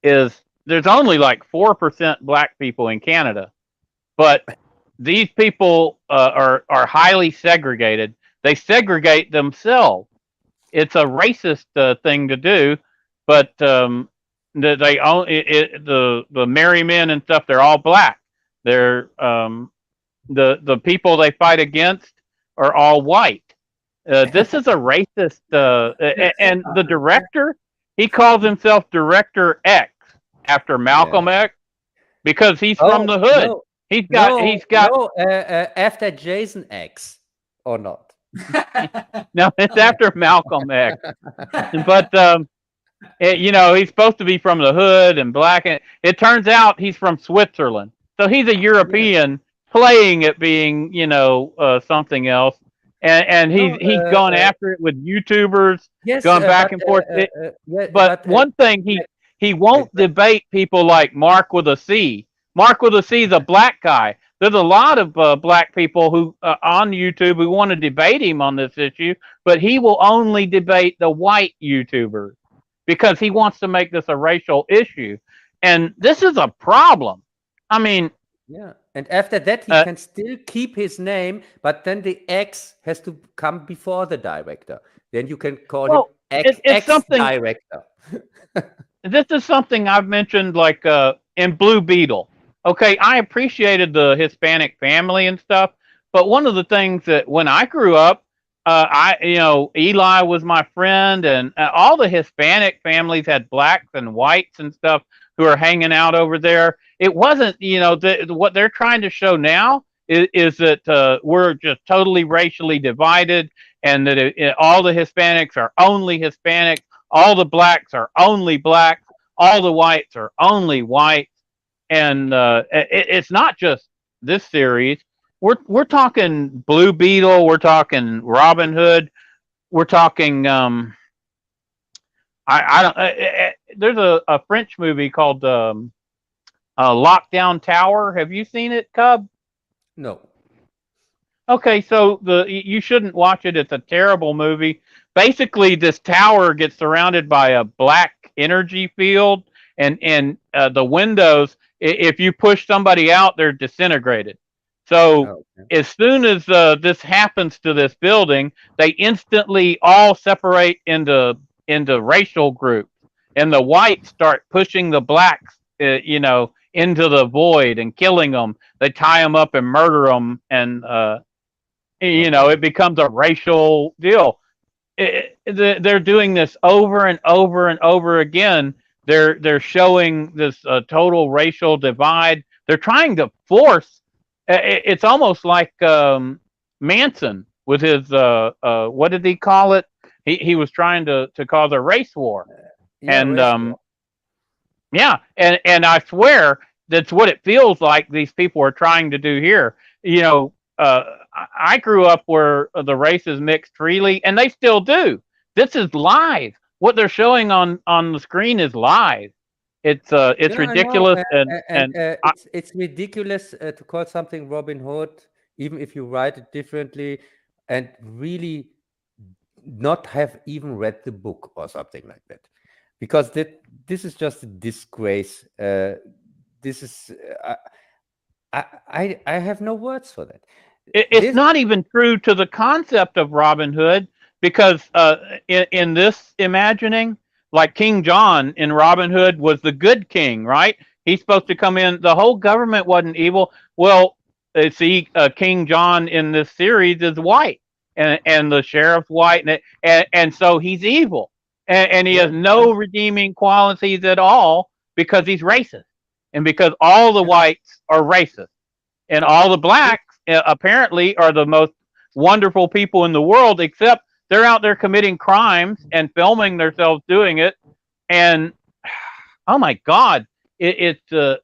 is there's only like 4% black people in Canada, but these people are highly segregated. They segregate themselves. It's a racist thing to do, but the merry men and stuff, they're all black. They're the people they fight against are all white. This is a racist, and the director, he calls himself Director X after Malcolm X because he's from the hood.
No,
He's got
after Jason X or not?
No, it's after Malcolm X. But he's supposed to be from the hood and black. And it turns out he's from Switzerland, so he's a European playing at being something else. And he's gone after it with YouTubers, gone back and forth. But one thing, he won't debate people like Mark with a C. Mark with a C is a black guy. There's a lot of black people who on YouTube who want to debate him on this issue, but he will only debate the white YouTubers because he wants to make this a racial issue. And this is a problem. I mean,
yeah. And after that, he can still keep his name, but then the X has to come before the director. Then you can call him X director.
This is something I've mentioned, like in Blue Beetle. Okay, I appreciated the Hispanic family and stuff, But one of the things that when I grew up, Eli was my friend, and all the Hispanic families had blacks and whites and stuff who are hanging out over there. It wasn't, what they're trying to show now is that we're just totally racially divided, and that all the Hispanics are only Hispanic, all the blacks are only black, all the whites are only white, and it's not just this series. We're talking Blue Beetle, we're talking Robin Hood, we're talking there's a French movie called Lockdown Tower. Have you seen it, Cub?
No.
Okay, so you shouldn't watch it. It's a terrible movie. Basically, this tower gets surrounded by a black energy field, and the windows, if you push somebody out, they're disintegrated. So as soon as this happens to this building, they instantly all separate into racial groups, and the whites start pushing the blacks, into the void and killing them. They tie them up and murder them, and it becomes a racial deal. They're doing this over and over and over again. They're showing this total racial divide. They're trying to force. It's almost like Manson with his what did he call it? He was trying to cause a race war, and I swear that's what it feels like these people are trying to do here. I grew up where the races mixed freely, and they still do. This is live. What they're showing on the screen is live. It's ridiculous,
it's ridiculous to call something Robin Hood, even if you write it differently, and really not have even read the book or something like that, because this is just a disgrace. This is I have no words for that.
It's not even true to the concept of Robin Hood, because in this imagining, like King John in Robin Hood was the good king, right? He's supposed to come in. The whole government wasn't evil. Well, see, King John in this series is white, and the sheriff's white, and so he's evil, and he has no redeeming qualities at all because he's racist, and because all the whites are racist, and all the blacks apparently are the most wonderful people in the world, except they're out there committing crimes and filming themselves doing it, and oh my God, it's a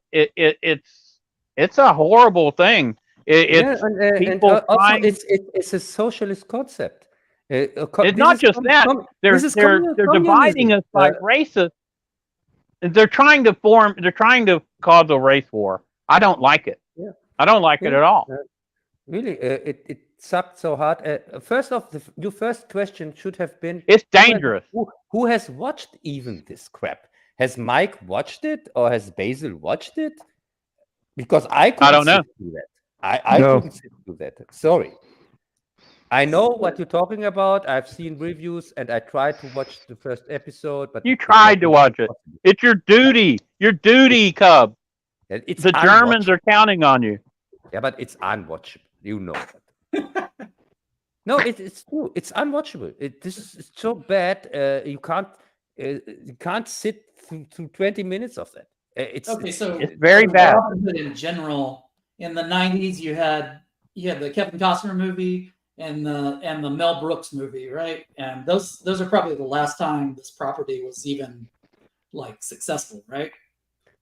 horrible thing.
It's a socialist concept.
It's not just that. They're dividing us by races. They're trying to cause a race war. I don't like it. Yeah. I don't like it at all.
Really, it sucked so hard. First off, your first question should have been:
it's dangerous.
Who has watched even this crap? Has Mike watched it, or has Bazzil watched it? Because I don't know. I couldn't sit through that. Sorry. I know what you're talking about. I've seen reviews, and I tried to watch the first episode, but
you tried to watch it. It's your duty. Your duty, Cub. The Germans are counting on you.
Yeah, but it's unwatchable. You know that. No, it's true. It's unwatchable. This is so bad. You can't sit through 20 minutes of that. It's
very bad.
In general, in the 90s, you had the Kevin Costner movie and the Mel Brooks movie, right? And those are probably the last time this property was even like successful, right?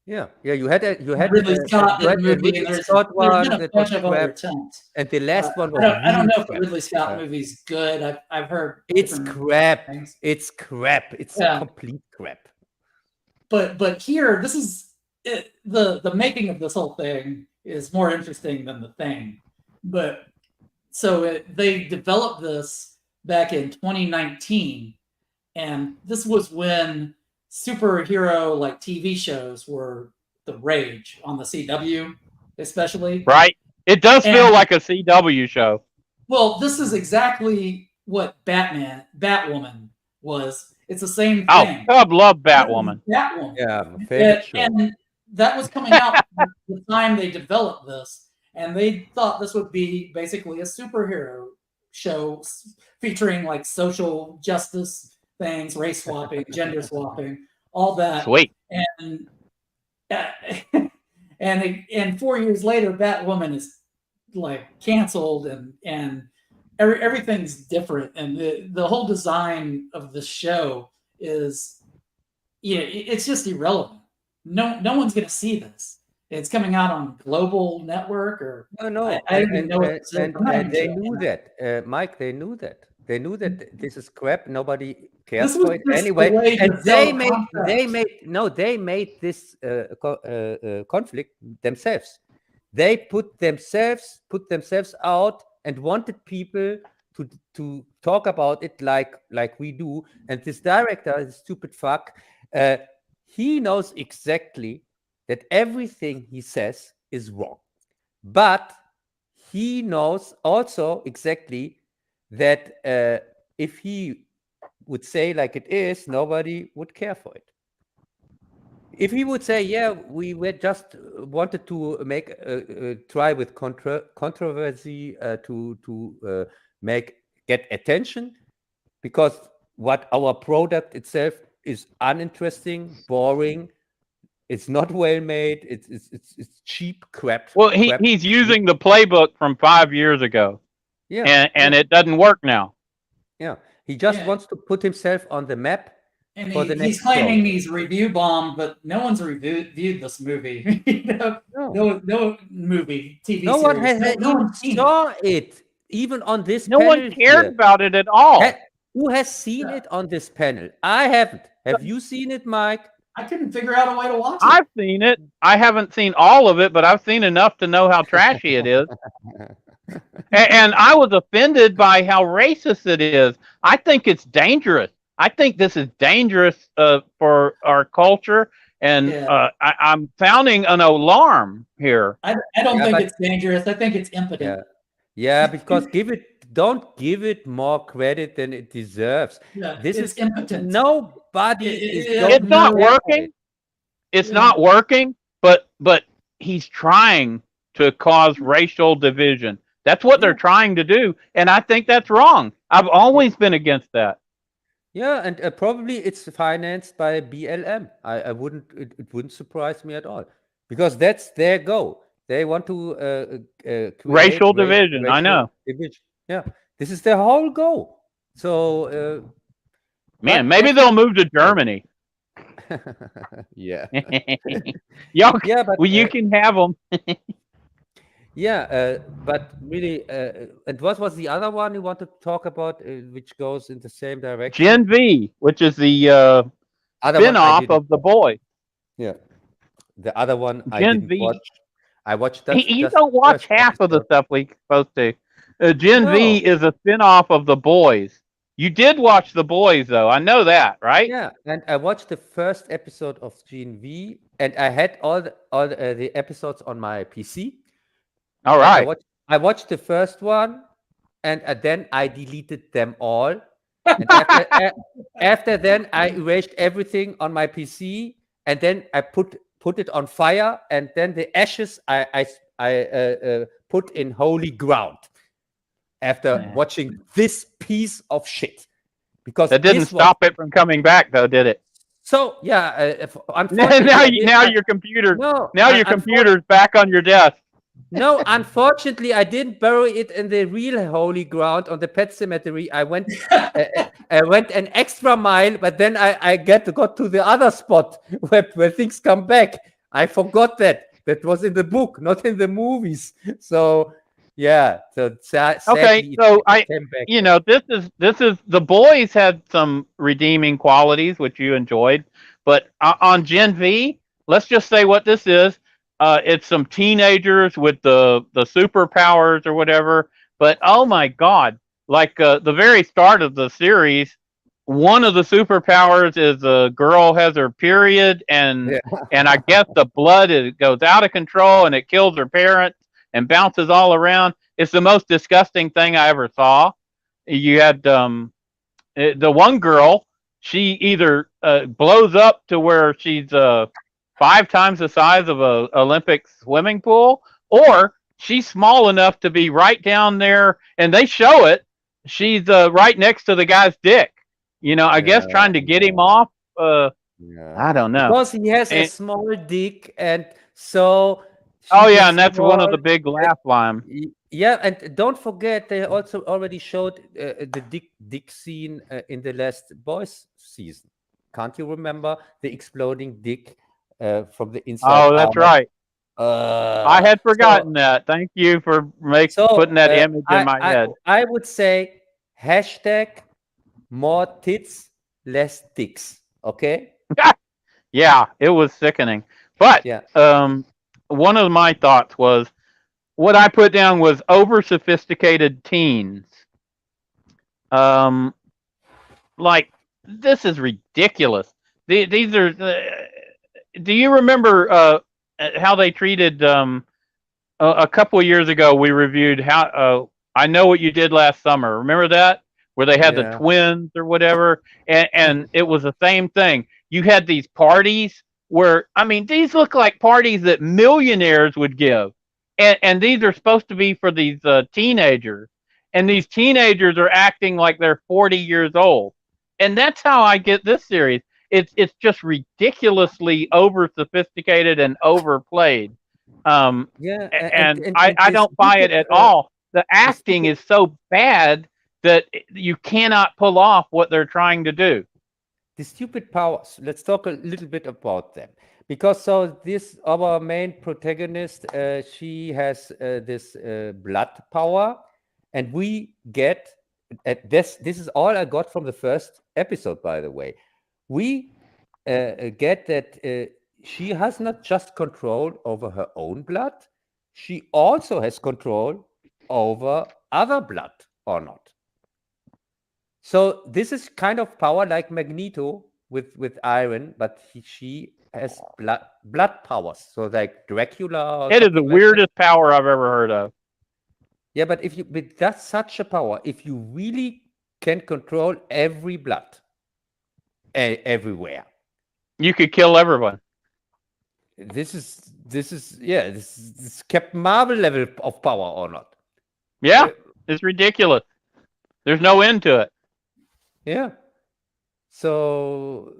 Yeah. You had
Ridley Scott movie, and there's been a bunch of other attempts.
And the last one was
I don't know if the Ridley Scott movie's good. I've heard
it's crap. It's crap. It's complete crap.
But here, this is the making of this whole thing is more interesting than the thing. But so they developed this back in 2019, and this was when superhero like TV shows were the rage on the CW, especially.
Right. It does feel like a CW show.
Well, this is exactly what Batwoman was. It's the same thing.
Oh, Cub loved Batwoman.
Batwoman.
Yeah, my favorite show.
And that was coming out at the time they developed this. and they thought this would be basically a superhero show featuring like social justice things, race swapping, gender swapping, all that.
Sweet.
And and 4 years later, Batwoman is like canceled, and everything's different, and the whole design of the show is, it's just irrelevant. No one's gonna see this. It's coming out on global network or
no.
I don't even know what it's
And they knew that, Mike. They knew that. They knew that this is crap. Nobody cares
This was
for it
just
anyway.
the way
And
to
they
sell
made this conflict themselves. They put themselves out and wanted people to talk about it like we do. And this director, this stupid fuck, he knows exactly that everything he says is wrong. But he knows also exactly that if he would say like it is, nobody would care for it. If he would say, yeah, we were just wanted to make try with controversy to get attention, because what our product itself is uninteresting, boring, it's not well made, it's cheap crap.
Well, he's using the playbook from 5 years ago.
Yeah,
and it doesn't work now.
Yeah, he just wants to put himself on the map.
And
for the next
he's claiming
show.
he's review bombed, but no one's reviewed this movie. No movie, TV
No
series.
one has
no
even
one's seen it.
saw it, even on this
No
panel
one cared
here.
about it at all.
Who has seen it on this panel? I haven't. Have you seen it, Mike?
I couldn't figure out a way to watch it.
I've seen it. I haven't seen all of it, but I've seen enough to know how trashy it is. And I was offended by how racist it is. I think it's dangerous. I think this is dangerous for our culture, and I'm sounding an alarm here.
I don't think it's dangerous. I think it's impotent.
Yeah, because don't give it more credit than it deserves.
Yeah,
this is
impotent.
Nobody
It's not working. It's not working, but he's trying to cause racial division. That's what they're trying to do, and I think that's wrong. I've always been against that.
Yeah, and probably it's financed by BLM. It wouldn't surprise me at all, because that's their goal. They want to
racial division. I know.
Division. Yeah, this is their whole goal. So,
man, maybe they'll move to Germany.
Yeah.
Y'all, but you can have them.
Yeah, but really, and what was the other one you wanted to talk about, which goes in the same direction?
Gen V, which is the spin-off of The Boys.
Yeah, the other one
Gen V.
Watch. I watched that.
You don't watch half of the stuff we're supposed to. Gen V is a spin-off of The Boys. You did watch The Boys, though. I know that, right?
Yeah, and I watched the first episode of Gen V, and I had all the episodes on my PC.
All right.
I watched the first one, and then I deleted them all. And after then, I erased everything on my PC, and then I put it on fire, and then the ashes I put in holy ground. After watching this piece of shit, because
that didn't stop it from coming back, though, did it?
So yeah,
now your computer. No, now your computer's back on your desk.
No, unfortunately, I didn't bury it in the real holy ground on the pet cemetery. I went an extra mile, but then I got to the other spot where things come back. I forgot that was in the book, not in the movies. So yeah, so
okay. So this is The Boys had some redeeming qualities which you enjoyed, but on Gen V, let's just say what this is. It's some teenagers with the superpowers or whatever. But oh my God, like the very start of the series, one of the superpowers is a girl has her period, and I guess the blood goes out of control and it kills her parents and bounces all around. It's the most disgusting thing I ever saw. You had the one girl, she either blows up to where she's 5 times the size of a Olympic swimming pool, or she's small enough to be right down there, and they show it. She's right next to the guy's dick. I guess trying to get him off. I don't know.
Because he has a small dick, and so.
Oh yeah, and that's one of the big laugh lines.
Yeah, and don't forget they also already showed the dick scene in the last Boys season. Can't you remember the exploding dick from the inside?
Oh, that's right. I had forgotten that. Thank you for putting that image in my head.
I would say hashtag more tits, less dicks. Okay.
Yeah, it was sickening. But one of my thoughts was, what I put down was over sophisticated teens. Like, this is ridiculous. These are. Do you remember how they treated? A couple of years ago, we reviewed how. I Know What You Did Last Summer. Remember that? Where they had the twins or whatever, and it was the same thing. You had these parties where, I mean, these look like parties that millionaires would give. And these are supposed to be for these teenagers. And these teenagers are acting like they're 40 years old. And that's how I get this series. It's just ridiculously over sophisticated and overplayed. And I don't buy it at all. The acting is so bad that you cannot pull off what they're trying to do.
The stupid powers. Let's talk a little bit about them. Because our main protagonist, she has this blood power, and we get this is all I got from the first episode, by the way. We get that she has not just control over her own blood, she also has control over other blood, or not. So this is kind of power like Magneto with iron, but she has blood powers. So like Dracula.
It is the weirdest power I've ever heard of.
Yeah, but with that such a power, if you really can control every blood everywhere,
you could kill everyone.
This is Captain Marvel level of power, or not?
Yeah, it's ridiculous. There's no end to it.
Yeah. So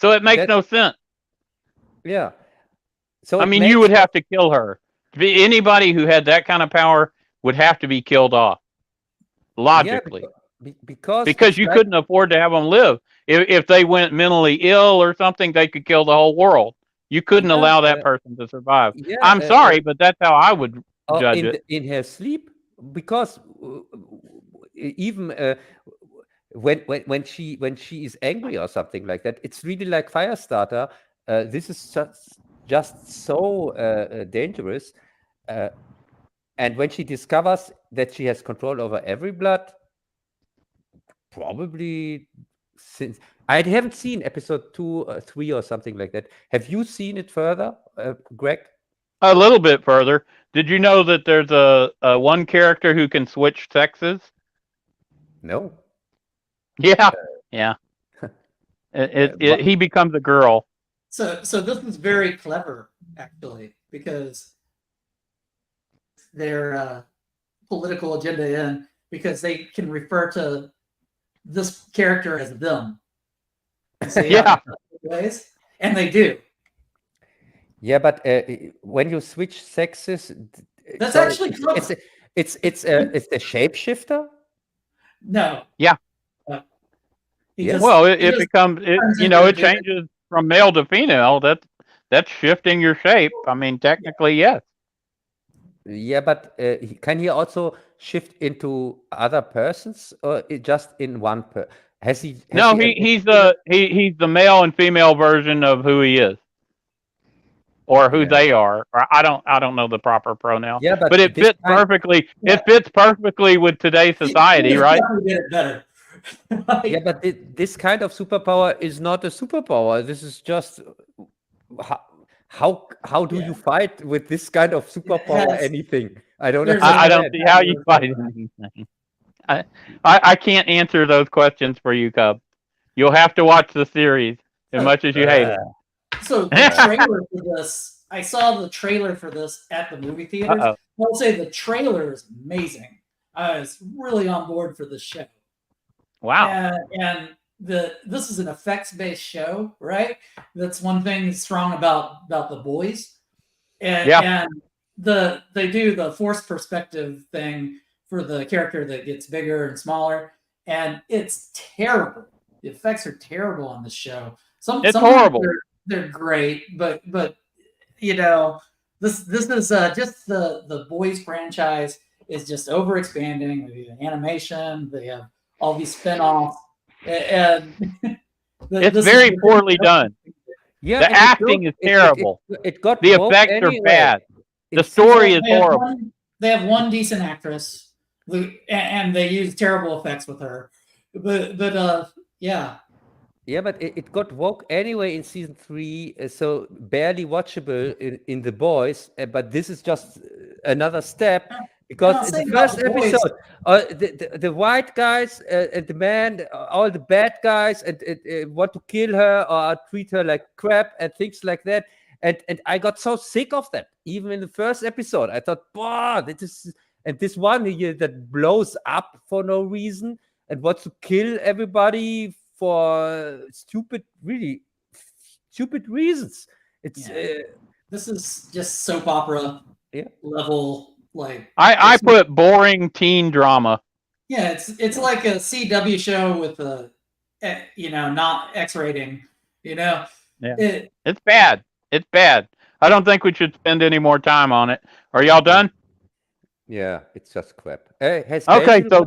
it makes no sense.
Yeah. So
I mean, you would have to kill her. Anybody who had that kind of power would have to be killed off, logically.
Yeah,
because you couldn't afford to have them live. If they went mentally ill or something, they could kill the whole world. You couldn't allow that person to survive. Yeah, I'm sorry, but that's how I would judge it.
In her sleep, because even when she is angry or something like that, it's really like Firestarter. This is just so dangerous. And when she discovers that she has control over every blood, probably since I haven't seen episode 2 or 3 or something like that. Have you seen it further, Greg?
A little bit further. Did you know that there's a one character who can switch sexes?
No.
Yeah, yeah. He becomes a girl.
So this is very clever, actually, because their political agenda in, because they can refer to this character as them. So, ways, and they do.
Yeah, but when you switch sexes,
that's actually clever.
It's a shapeshifter.
No.
Yeah. Well, it becomes it changes from male to female. That's shifting your shape. I mean, technically, yes.
Yeah, but can he also shift into other persons, or just in one person? He's the male and female version of who he is, or who they are. I don't know the proper pronoun. Yeah,
but it fits perfectly. Yeah. It fits perfectly with today's society, right?
Better.
Yeah, but this kind of superpower is not a superpower. This is just how do you fight with this kind of superpower? Anything? I don't know.
I don't see how you fight anything. I can't answer those questions for you, Cub. You'll have to watch the series as much as you hate it.
So the trailer for this I saw the trailer for this at the movie theaters. I'll say the trailer is amazing. I was really on board for this show.
Wow.
And this is an effects-based show, right? That's one thing strong about The Boys. And they do the forced perspective thing for the character that gets bigger and smaller, and it's terrible. The effects are terrible on this show. Some
horrible.
They're great, but you know, this is just the Boys franchise is just over expanding. They have animation, they have all these spin-offs, and
it's very poorly done. Yeah, the acting is terrible.
It got
the effects are bad. The story is horrible.
They have one decent actress, and they use terrible effects with her. But yeah.
Yeah, but it got woke anyway in season 3, so barely watchable in The Boys. But this is just another step, because in the first episode, the white guys and the man, all the bad guys, and want to kill her or treat her like crap and things like that. And I got so sick of that. Even in the first episode, I thought, "Wow, this one here that blows up for no reason and wants to kill everybody for really stupid reasons." It's
this is just soap opera level. Like
I put boring teen drama.
Yeah, it's like a CW show with a not X rating. Yeah,
it's bad. It's bad. I don't think we should spend any more time on it. Are y'all done?
Yeah, it's just crap.
Okay, so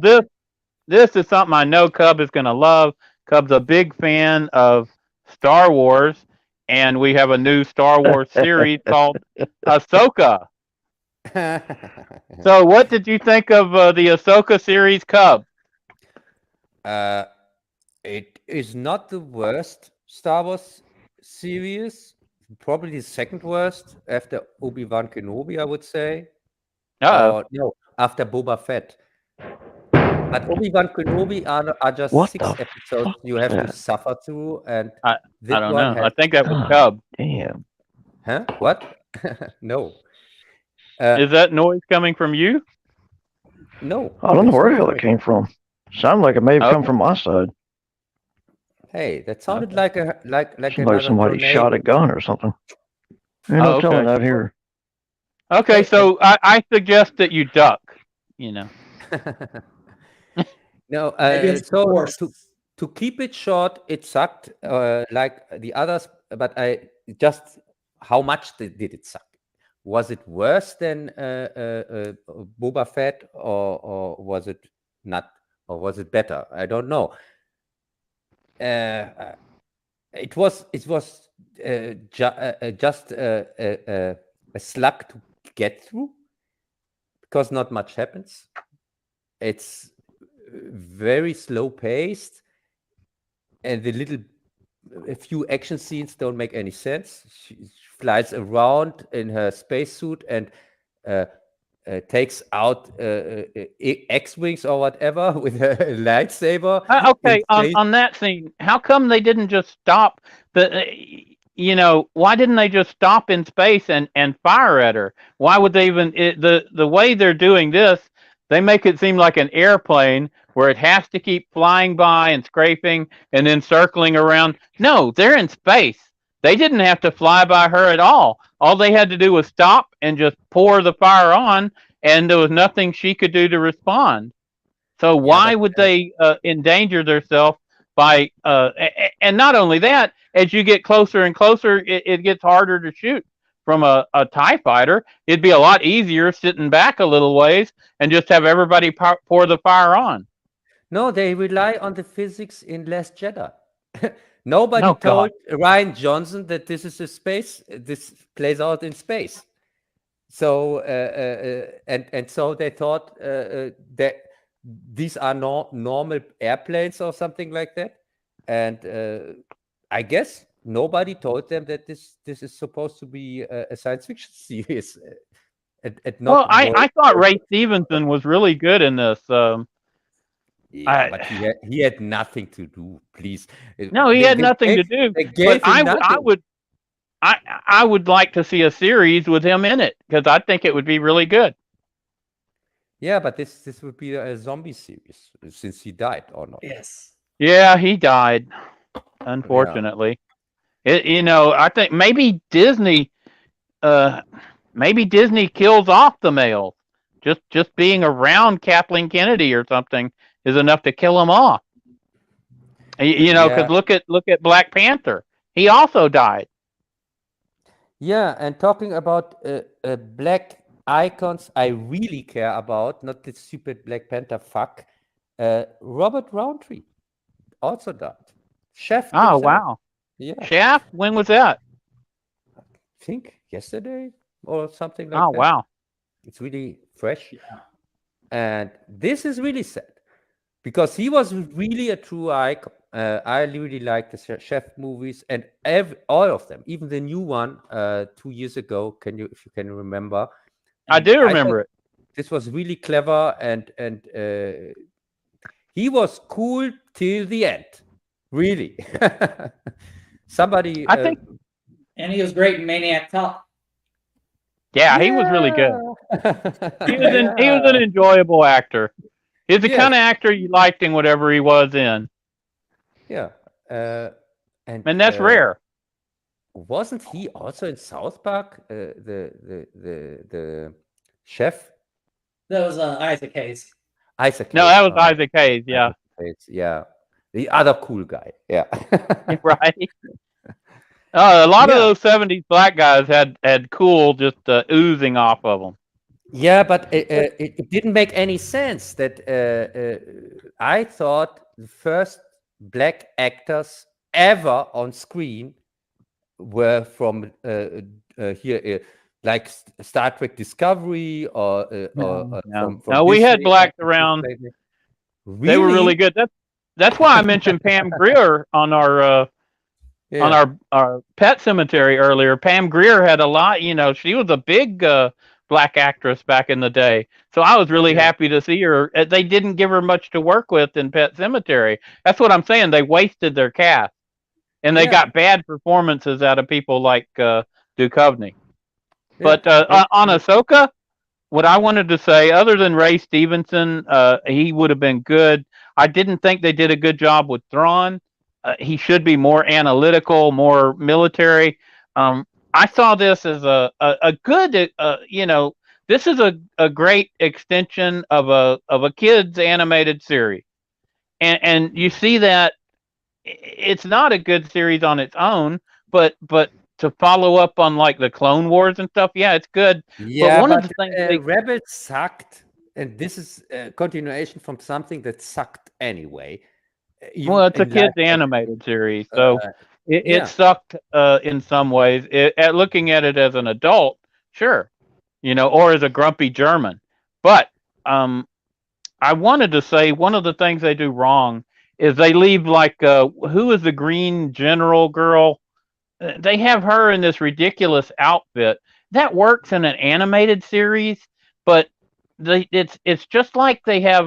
this is something I know Cub is going to love. Cub's a big fan of Star Wars, and we have a new Star Wars series called Ahsoka. So what did you think of the Ahsoka series, Cub?
It is not the worst Star Wars series. Probably the second worst after Obi-Wan Kenobi, I would say. No, after Boba Fett. But Obi-Wan Kenobi are just 6 episodes you have to suffer through, and
I don't know. I think that was Cub.
Damn.
Huh? What? No.
Is that noise coming from you?
No.
I don't know where the hell it came from. Sounded like it may have come from my side.
Hey, that sounded like
somebody shot a gun or something. You're not telling out here.
Okay, so I suggest that you duck.
No, so to keep it short, it sucked like the others, but how much did it suck? Was it worse than Boba Fett, or was it not, or was it better? I don't know. It was just a slug to get through, because not much happens. It's very slow paced, and a few action scenes don't make any sense. She flies around in her spacesuit and takes out X-wings or whatever with a lightsaber.
Okay, on that scene, how come they didn't just stop why didn't they just stop in space and fire at her? Why would they even the way they're doing this? They make it seem like an airplane where it has to keep flying by and scraping and then circling around. No, they're in space. They didn't have to fly by her at all. All they had to do was stop and just pour the fire on, and there was nothing she could do to respond. So why would they endanger themselves by and not only that, as you get closer and closer, it gets harder to shoot. From a TIE fighter, it'd be a lot easier sitting back a little ways and just have everybody pour the fire on.
No, they rely on the physics in Last Jedi. Nobody told Rian Johnson that this is this plays out in space. So and so they thought that these are normal airplanes or something like that. And I guess nobody told them that this is supposed to be a science fiction series.
Well, I thought Ray Stevenson was really good in this.
But he had nothing to do. Please,
no, he had nothing to do. But I I would like to see a series with him in it because I think it would be really good.
Yeah, but this would be a zombie series since he died or not.
Yes.
Yeah, he died, unfortunately. I think maybe Disney kills off the males. Just being around Kathleen Kennedy or something is enough to kill them off. Because look at Black Panther. He also died.
Yeah, and talking about black icons, I really care about, not the stupid Black Panther fuck. Robert Roundtree also died. Chef.
Oh,
himself.
wow.
Yeah.
Shaft? When was that?
I think yesterday or something like
Oh,
that.
wow.
It's really fresh.
Yeah.
And this is really sad because he was really a true icon. I really like the Chef movies and all of them, even the new one 2 years ago. If you can remember?
I do remember it.
This was really clever and he was cool till the end. Really. Somebody.
I think.
And he was great in Maniac Cop.
Yeah, he was really good. He was an enjoyable actor. He's the kind of actor you liked in whatever he was in.
Yeah.
And that's rare.
Wasn't he also in South Park? The chef?
That was Isaac Hayes.
Isaac.
No, that was Isaac Hayes. Yeah.
Yeah. The other cool guy. Yeah.
Right. A lot of those 70s black guys had cool just oozing off of them.
Yeah, but it didn't make any sense that I thought the first black actors ever on screen were from here, like Star Trek Discovery or from
we had
Disney.
blacks around.
Really?
They were really good. That's why I mentioned Pam Grier on our pet cemetery earlier. Pam Grier had a lot. She was a big black actress back in the day. So I was really happy to see her. They didn't give her much to work with in Pet Cemetery. That's what I'm saying. They wasted their cast. And they got bad performances out of people like Duchovny. But on Ahsoka, what I wanted to say, other than Ray Stevenson, he would have been good. I didn't think they did a good job with Thrawn. He should be more analytical, more military. I saw this as a good, this is a great extension of a kids animated series, and you see that it's not a good series on its own, but to follow up on like the Clone Wars and stuff, yeah, it's good.
Yeah,
but one of the things
Rebels sucked, and this is a continuation from something that sucked anyway.
Well, it's a kids animated series, so it sucked in some ways. At looking at it as an adult, sure, or as a grumpy German. But I wanted to say one of the things they do wrong is they leave like who is the green general girl? They have her in this ridiculous outfit that works in an animated series, but it's just like they have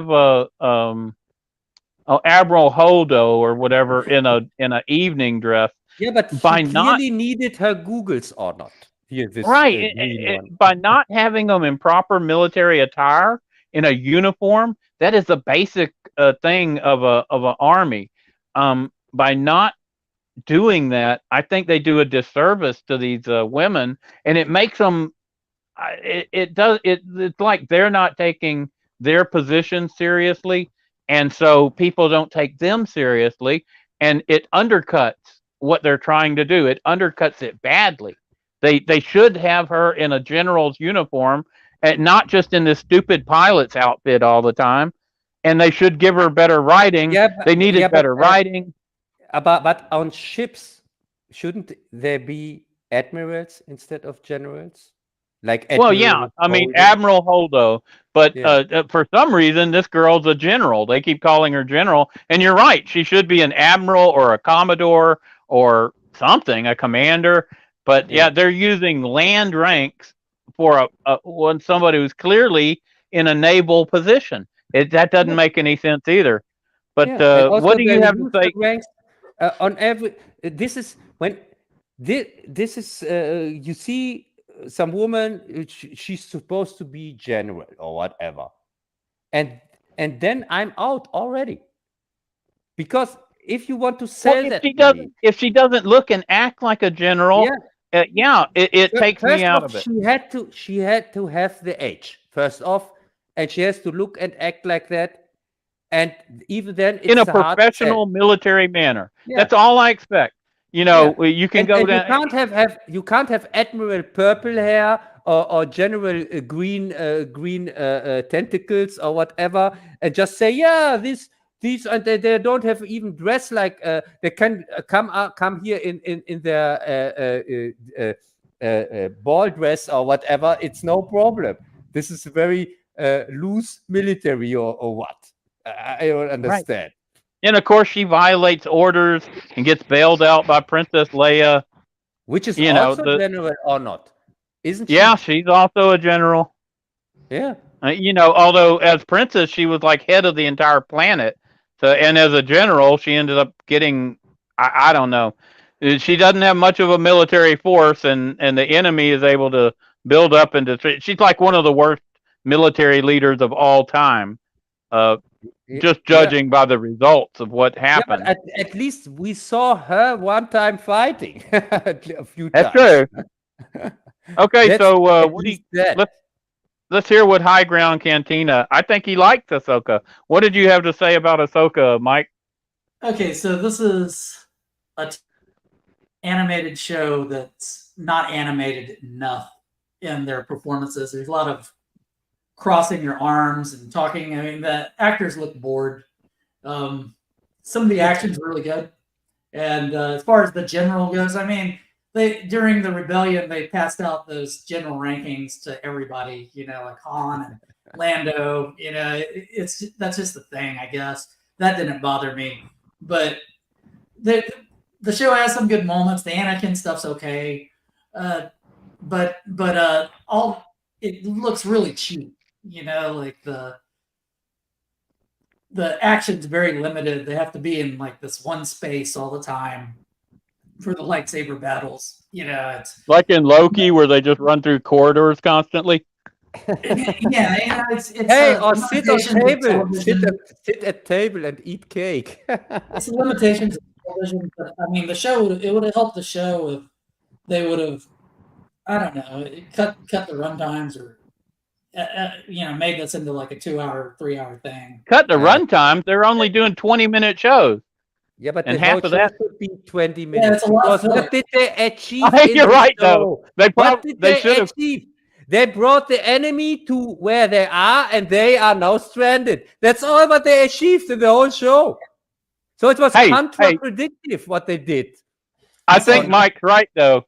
Admiral Holdo or whatever in a evening dress.
Yeah, but he clearly needed her Googles or not.
By not having them in proper military attire in a uniform, that is the basic thing of an army. By not doing that, I think they do a disservice to these women, and it makes them. It's like they're not taking their position seriously. And so people don't take them seriously, and it undercuts what they're trying to do. It undercuts it badly. They should have her in a general's uniform, and not just in this stupid pilot's outfit all the time. And they should give her better writing. They needed better writing.
But on ships, shouldn't there be admirals instead of generals?
Admiral Holdo, but for some reason this girl's a general. They keep calling her general, and you're right. She should be an admiral or a commodore or something, a commander. But they're using land ranks for somebody who's clearly in a naval position. That doesn't make any sense either. But what do you have to say?
Ranks, on every this is when this is you see some woman, she's supposed to be general or whatever, and then I'm out already, because if you want to sell
Well,
that to me,
if she doesn't look and act like a general, it takes me out of it.
She had to have the age first off, and she has to look and act like that, and even then, it's
In a
a hard
professional
sell.
military manner.
Yeah.
That's all I expect. You know, you can go down.
You can't have Admiral Purple Hair or General Green tentacles or whatever, and just say, yeah, these and they don't have even dress like they can come here in their ball dress or whatever. It's no problem. This is very loose military or what? I don't understand.
Right. And of course, she violates orders and gets bailed out by Princess Leia.
Which is also general or not? Isn't she?
Yeah, she's also a general.
Yeah.
You know, although as princess, she was like head of the entire planet. So, and as a general, she ended up getting, I don't know. She doesn't have much of a military force, and the enemy is able to build up and destroy. She's like one of the worst military leaders of all time. Just judging by the results of what happened.
Yeah, but at least we saw her one time fighting a few
That's
times.
True. Okay, so let's hear what High Ground Cantina. I think he liked Ahsoka. What did you have to say about Ahsoka, Mike?
Okay, so this is an animated show that's not animated enough in their performances. There's a lot of crossing your arms and talking. I mean, the actors look bored. Some of the action's really good. And as far as the general goes, I mean, during the rebellion, they passed out those general rankings to everybody, you know, like Han and Lando, you know, that's just the thing, I guess. That didn't bother me. But the show has some good moments. The Anakin stuff's okay. But it looks really cheap. You know, like the action's very limited. They have to be in like this one space all the time for the lightsaber battles. You know, it's
like in Loki where they just run through corridors constantly.
Yeah, you know, it's
or sit on table, sit at table and eat cake.
It's the limitations of television, but I mean, it would have helped the show if they would have, I don't know, cut the run times or. You know, made this into like a 2-hour, 3-hour thing.
Cut the run times. They're only doing 20-minute shows.
Yeah, but
and half of that
should be 20 minutes.
Yeah, it's a lot.
What did they achieve?
You're right, though. They should have.
They brought the enemy to where they are, and they are now stranded. That's all what they achieved in the whole show. So it was contradictory what they did.
I think Mike's right, though.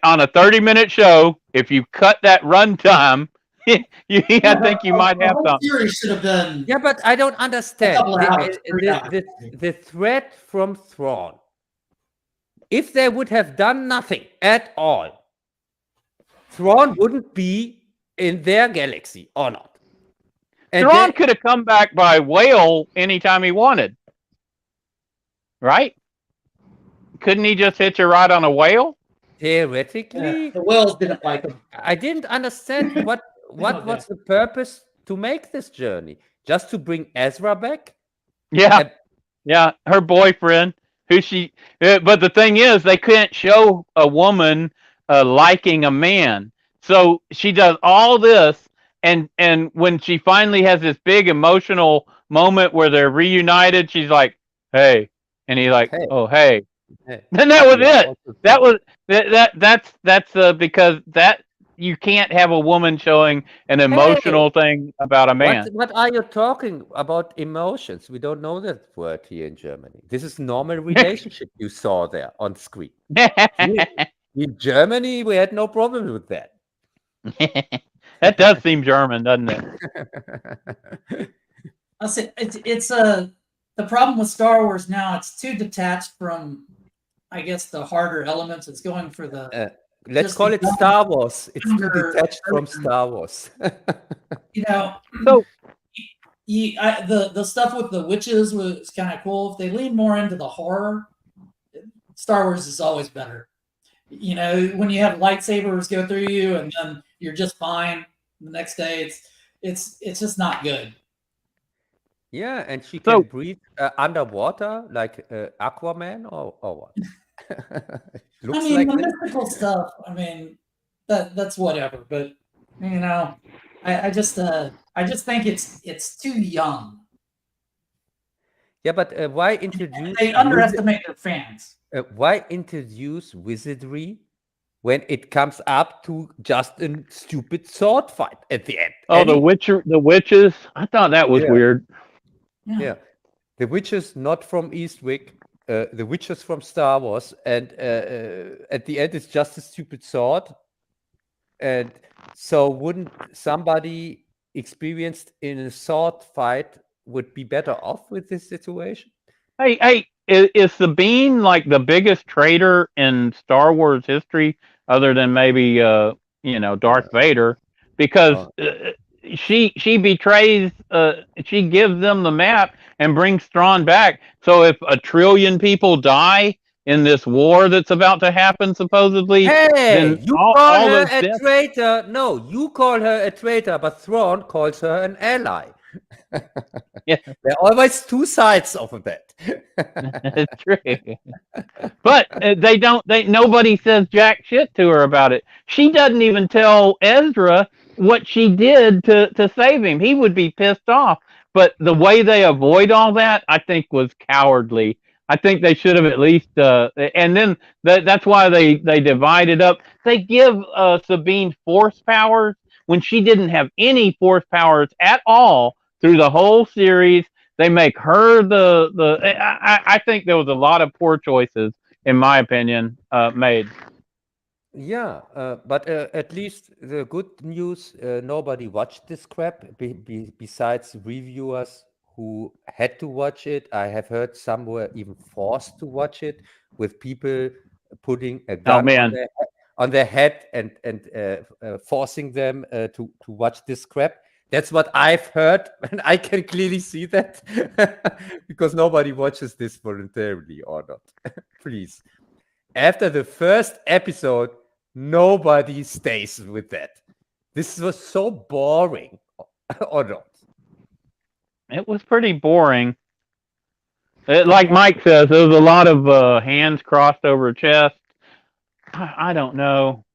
On a 30-minute show, if you cut that run time, I think you might have something.
Should have been.
Yeah, but I don't understand the threat from Thrawn. If they would have done nothing at all, Thrawn wouldn't be in their galaxy or not. And
Thrawn could have come back by whale anytime he wanted, right? Couldn't he just hitch a ride on a whale?
Theoretically,
the whales didn't like him.
I didn't understand what was the purpose to make this journey? Just to bring Ezra back?
Yeah, her boyfriend, who she. But the thing is, they couldn't show a woman liking a man, so she does all this, and when she finally has this big emotional moment where they're reunited, she's like, "Hey," and he's like, "Oh, hey." Then that was it. That was that's because that. You can't have a woman showing an emotional thing about a man.
What are you talking about emotions? We don't know that word here in Germany. This is normal relationship you saw there on screen. In Germany, we had no problem with that.
That does seem German, doesn't it?
I'll say it's the problem with Star Wars now. It's too detached from, I guess, the harder elements. It's going for the
let's call it Star Wars. It's too detached from Star Wars.
You know, so the stuff with the witches was kind of cool. If they lean more into the horror, Star Wars is always better. You know, when you have lightsabers go through you and then you're just fine the next day, it's just not good.
Yeah, and she
So-
can breathe underwater like Aquaman or what? Looks
I mean,
like
the
that.
mystical stuff. I mean, that's whatever. But you know, I just think it's too young.
Yeah, but why introduce
They underestimate their fans.
why introduce wizardry when it comes up to just a stupid sword fight at the end?
Oh, the witches. I thought that was
Yeah.
weird.
Yeah, the witches not from Eastwick, the witches from Star Wars, and at the end it's just a stupid sword. And so, wouldn't somebody experienced in a sword fight would be better off with this situation?
Hey, is Sabine like the biggest traitor in Star Wars history, other than maybe Darth Vader? Because she betrays, she gives them the map and brings Thrawn back. So if 1 trillion people die in this war that's about to happen, supposedly,
Hey,
then
you
all
call her
those
a
deaths-
traitor. No, you call her a traitor, but Thrawn calls her an ally.
Yeah.
There are always two sides of that.
It's true. But nobody says jack shit to her about it. She doesn't even tell Ezra what she did to save him. He would be pissed off. But the way they avoid all that, I think, was cowardly. I think they should have at least, and then that's why they divided up. They give Sabine force powers when she didn't have any force powers at all through the whole series. They make her I think there was a lot of poor choices, in my opinion, made.
Yeah, but at least the good news, nobody watched this crap besides reviewers who had to watch it. I have heard some were even forced to watch it with people putting a gun on their head and forcing them to watch this crap. That's what I've heard, and I can clearly see that because nobody watches this voluntarily or not. Please. After the first episode, nobody stays with that. This was so boring, or not?
It was pretty boring. Like Mike says, there was a lot of hands crossed over chest. I don't know.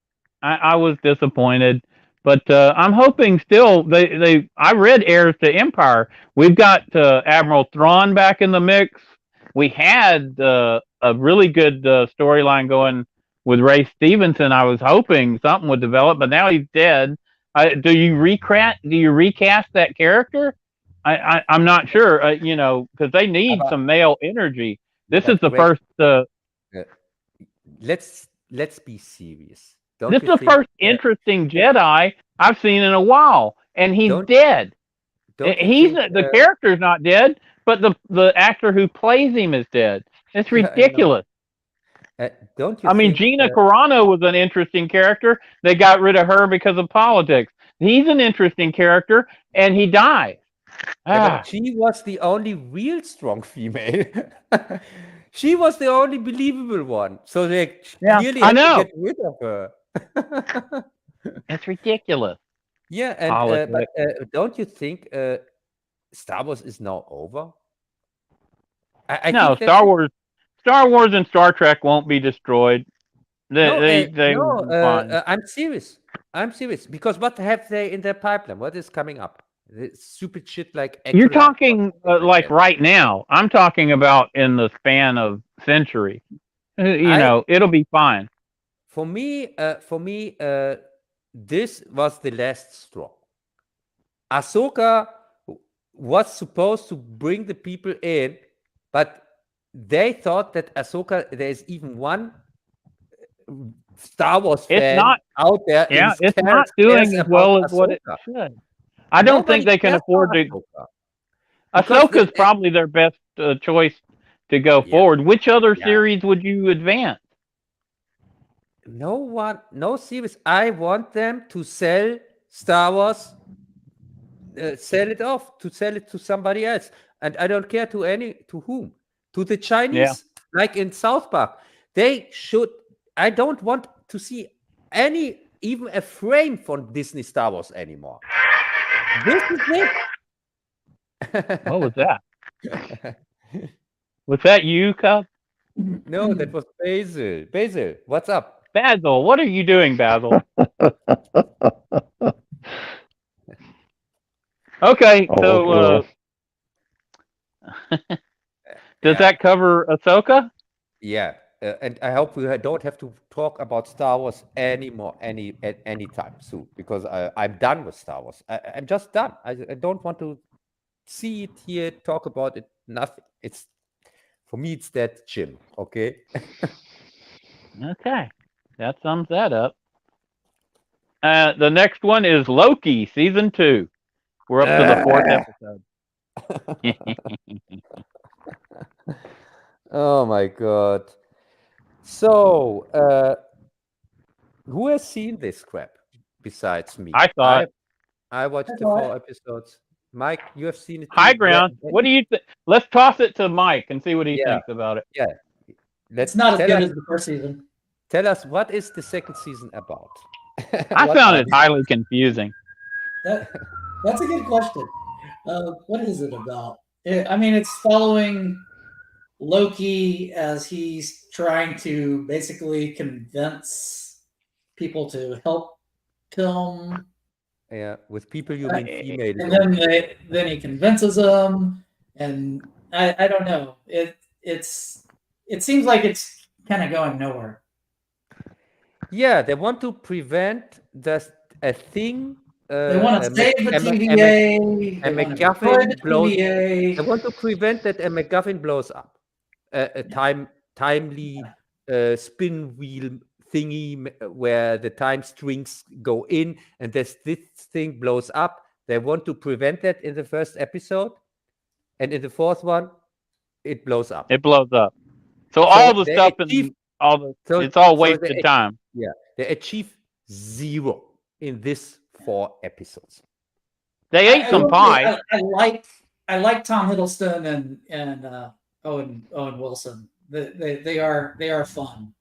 I was disappointed, but I'm hoping still. I read Heirs to Empire. We've got Admiral Thrawn back in the mix. We had a really good storyline going with Ray Stevenson. I was hoping something would develop, but now he's dead. Do you recast that character? I'm not sure. Because they need some male energy. This is the first.
Let's be serious.
This is the first interesting Jedi I've seen in a while, and he's dead. The character's not dead, but the actor who plays him is dead. It's ridiculous.
Don't you?
I mean, Gina Carano was an interesting character. They got rid of her because of politics. He's an interesting character, and he died.
But she was the only real strong female. She was the only believable one. So they clearly had to get rid of her.
It's ridiculous.
Yeah, and but don't you think Star Wars is now over?
No, Star Wars and Star Trek won't be destroyed.
I'm serious. Because what have they in their pipeline? What is coming up? Stupid shit like
you're talking like right now. I'm talking about in the span of century. It'll be fine.
For me, this was the last straw. Ahsoka was supposed to bring the people in, but they thought that Ahsoka, there's even one Star Wars fan out there.
Yeah, it's not doing as well as what it should. I don't think they can afford to. Ahsoka's probably their best choice to go forward. Which other series would you advance?
No series. I want them to sell Star Wars, sell it off, to sell it to somebody else. And I don't care to whom. To the Chinese, like in South Park. They should I don't want to see even a frame from Disney Star Wars anymore. This is it.
What was that? Was that you, Cub?
No, that was Bazzil. Bazzil, what's up?
Bazzil, what are you doing, Bazzil? Okay, so does that cover Ahsoka?
Yeah, and I hope we don't have to talk about Star Wars anymore anytime soon, because I'm done with Star Wars. I'm just done. I don't want to see it here, talk about it, nothing. It's for me, it's that Jim. Okay.
Okay, that sums that up. The next one is Loki, season 2. We're up to the 4th episode.
Oh my God. So, who has seen this crap besides me?
I saw it.
I watched the 4 episodes. Mike, you have seen it too.
High ground. What do you think? Let's toss it to Mike and see what he thinks about it.
Yeah.
It's not as good as the first season.
Tell us, what is the second season about?
I found it highly confusing.
That's a good question. What is it about? I mean, it's following Loki as he's trying to basically convince people to help him.
Yeah, with people you mean female.
And then he convinces them, and I don't know. It seems like it's kind of going nowhere.
Yeah, they want to prevent a thing.
They want to save the TVA.
A MacGuffin blows. They want to prevent that a MacGuffin blows up. A timely spin wheel thingy where the time strings go in, and this thing blows up. They want to prevent that in the first episode, and in the 4th one, it blows up.
It blows up. So all the stuff and all the it's all wasted time.
Yeah, they achieve 0 in this 4 episodes.
They ate some pie.
I like Tom Hiddleston and Owen Wilson. They are fun,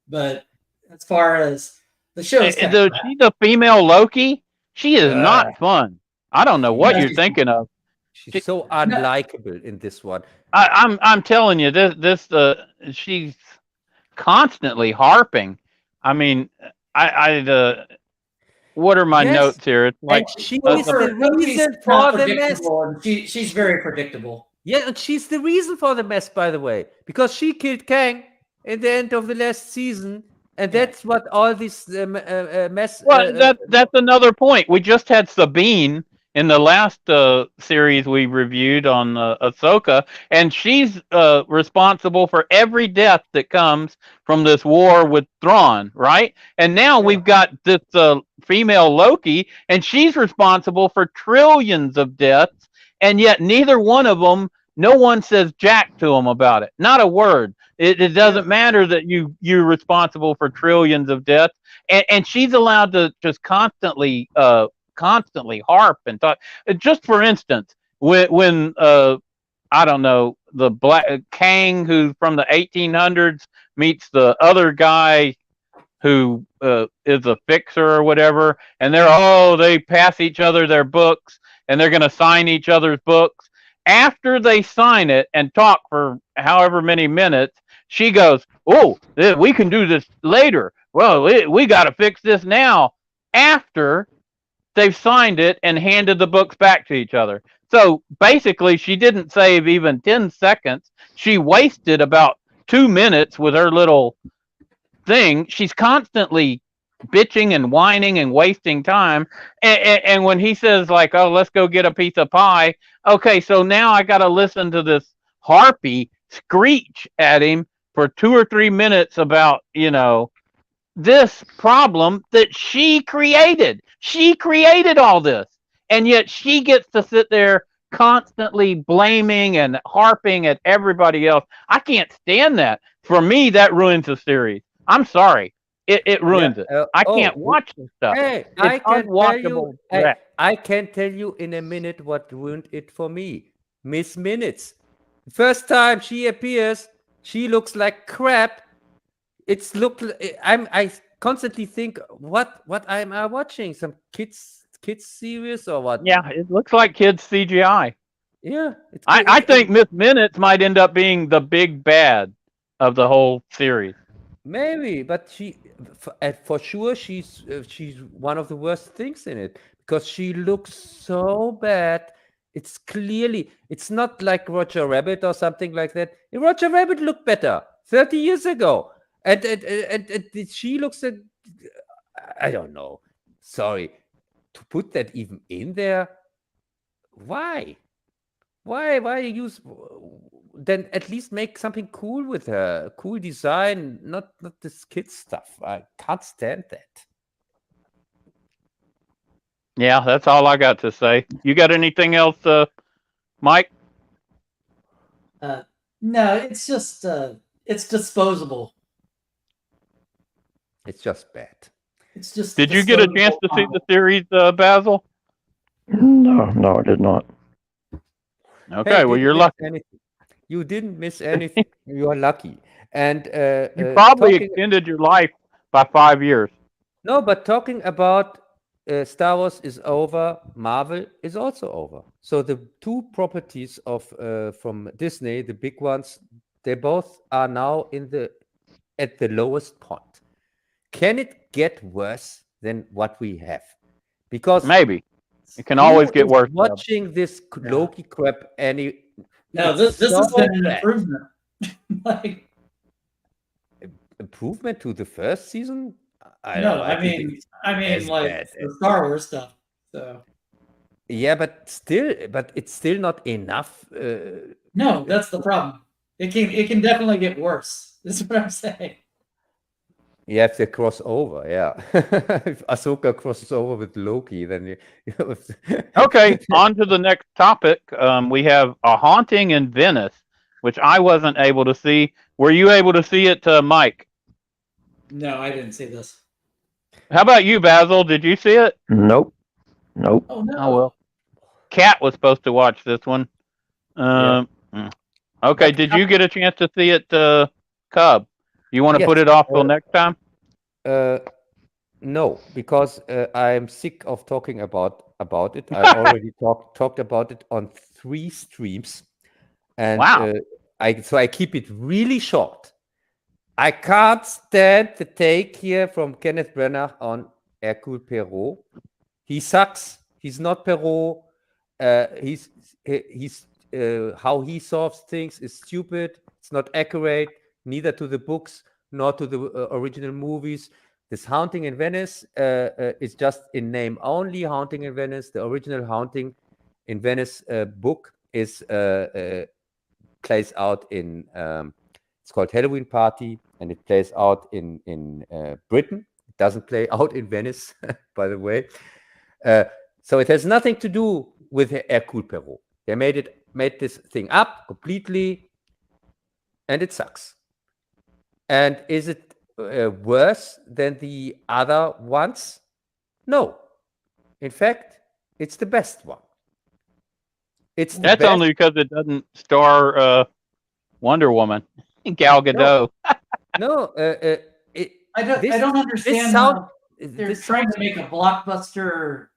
but as far as the show, she's
the female Loki. She is not fun. I don't know what you're thinking of.
She's so unlikable in this one.
I'm telling you, this she's constantly harping. I mean, what are my notes here? It's like
she's the reason for the mess.
She's very predictable.
Yeah, and she's the reason for the mess, by the way, because she killed Kang in the end of the last season, and that's what all this mess.
Well, that's another point. We just had Sabine in the last series we reviewed on Ahsoka, and she's responsible for every death that comes from this war with Thrawn, right? And now we've got this female Loki, and she's responsible for trillions of deaths, and yet neither one of them, no one says jack to them about it. Not a word. It doesn't matter that you're responsible for trillions of deaths, and she's allowed to just constantly harp and talk. Just for instance, when I don't know, the black Kang, who's from the 1800s, meets the other guy who is a fixer or whatever, and they pass each other their books, and they're going to sign each other's books. After they sign it and talk for however many minutes, she goes, "Oh, we can do this later. Well, we got to fix this now." After they've signed it and handed the books back to each other. So basically, she didn't save even 10 seconds. She wasted about 2 minutes with her little thing. She's constantly bitching and whining and wasting time. And when he says, like, "Oh, let's go get a piece of pie," okay, so now I got to listen to this harpy screech at him for 2 or 3 minutes about, this problem that she created. She created all this, and yet she gets to sit there constantly blaming and harping at everybody else. I can't stand that. For me, that ruins the series. I'm sorry. It ruins it. I can't watch this stuff.
Hey, I can tell you in a minute what ruined it for me. Miss Minutes. First time she appears, she looks like crap. it's look. I constantly think, what am I watching? Some kids series or what?
Yeah, it looks like kids CGI.
Yeah,
I think Miss Minutes might end up being the big bad of the whole series.
maybe, but for sure she's one of the worst things in it because she looks so bad. It's clearly, it's not like Roger Rabbit or something like that. Roger Rabbit looked better 30 years ago, and she looks at, I don't know. Sorry, to put that even in there. Why? Why use? Then at least make something cool with her. Cool design, not this kid stuff. I can't stand that.
Yeah, that's all I got to say. You got anything else, Mike?
No, it's just it's disposable.
It's just bad.
It's just.
Did you get a chance to see the series, Bazzil?
No, I did not.
Okay,
Hey,
well,
didn't
you're
miss
lucky.
anything. You didn't miss anything. You are lucky. And
You probably
talking,
extended your life by 5 years.
no, but talking about Star Wars is over. Marvel is also over. So the two properties of from Disney, the big ones, they both are now at the lowest point. Can it get worse than what we have? Because
Maybe. It can
who
always get
is
worse.
watching this Loki crap any?
No,
It's
this has
so
been an
bad.
improvement. Like,
Improvement to the first season? I don't
no,
know.
I
think
mean,
it's as
like
bad
the
as-
Star Wars stuff. So
Yeah, but it's still not enough.
no, that's the problem. It can definitely get worse. This is what I'm saying.
You have to cross over, yeah. If Ahsoka crosses over with Loki, then you have to-
Okay, on to the next topic. We have A Haunting in Venice, which I wasn't able to see. Were you able to see it, Mike?
No, I didn't see this.
How about you, Bazzil? Did you see it?
Nope.
Oh no.
Oh, well. Kat was supposed to watch this one.
Yeah.
Okay,
But
did you get a chance to see it, Cub? You want to
Yes,
put it off till next time?
No, because I'm sick of talking about it. I already talked about it on 3 streams, and
Wow.
I keep it really short. I can't stand the take here from Kenneth Branagh on Hercule Poirot. He sucks. He's not Poirot. He's how he solves things is stupid. It's not accurate, neither to the books nor to the original movies. This Haunting in Venice is just in name only. Haunting in Venice. The original Haunting in Venice book is plays out in. It's called Halloween Party, and it plays out in Britain. It doesn't play out in Venice, by the way. So it has nothing to do with Hercule Poirot. They made this thing up completely, and it sucks. And is it worse than the other ones? No. In fact, it's the best one. It's the
That's
best.
only because it doesn't star Wonder Woman, Gal Gadot.
No,
I don't understand
this
how
sound.
they're
This
trying to make a blockbuster,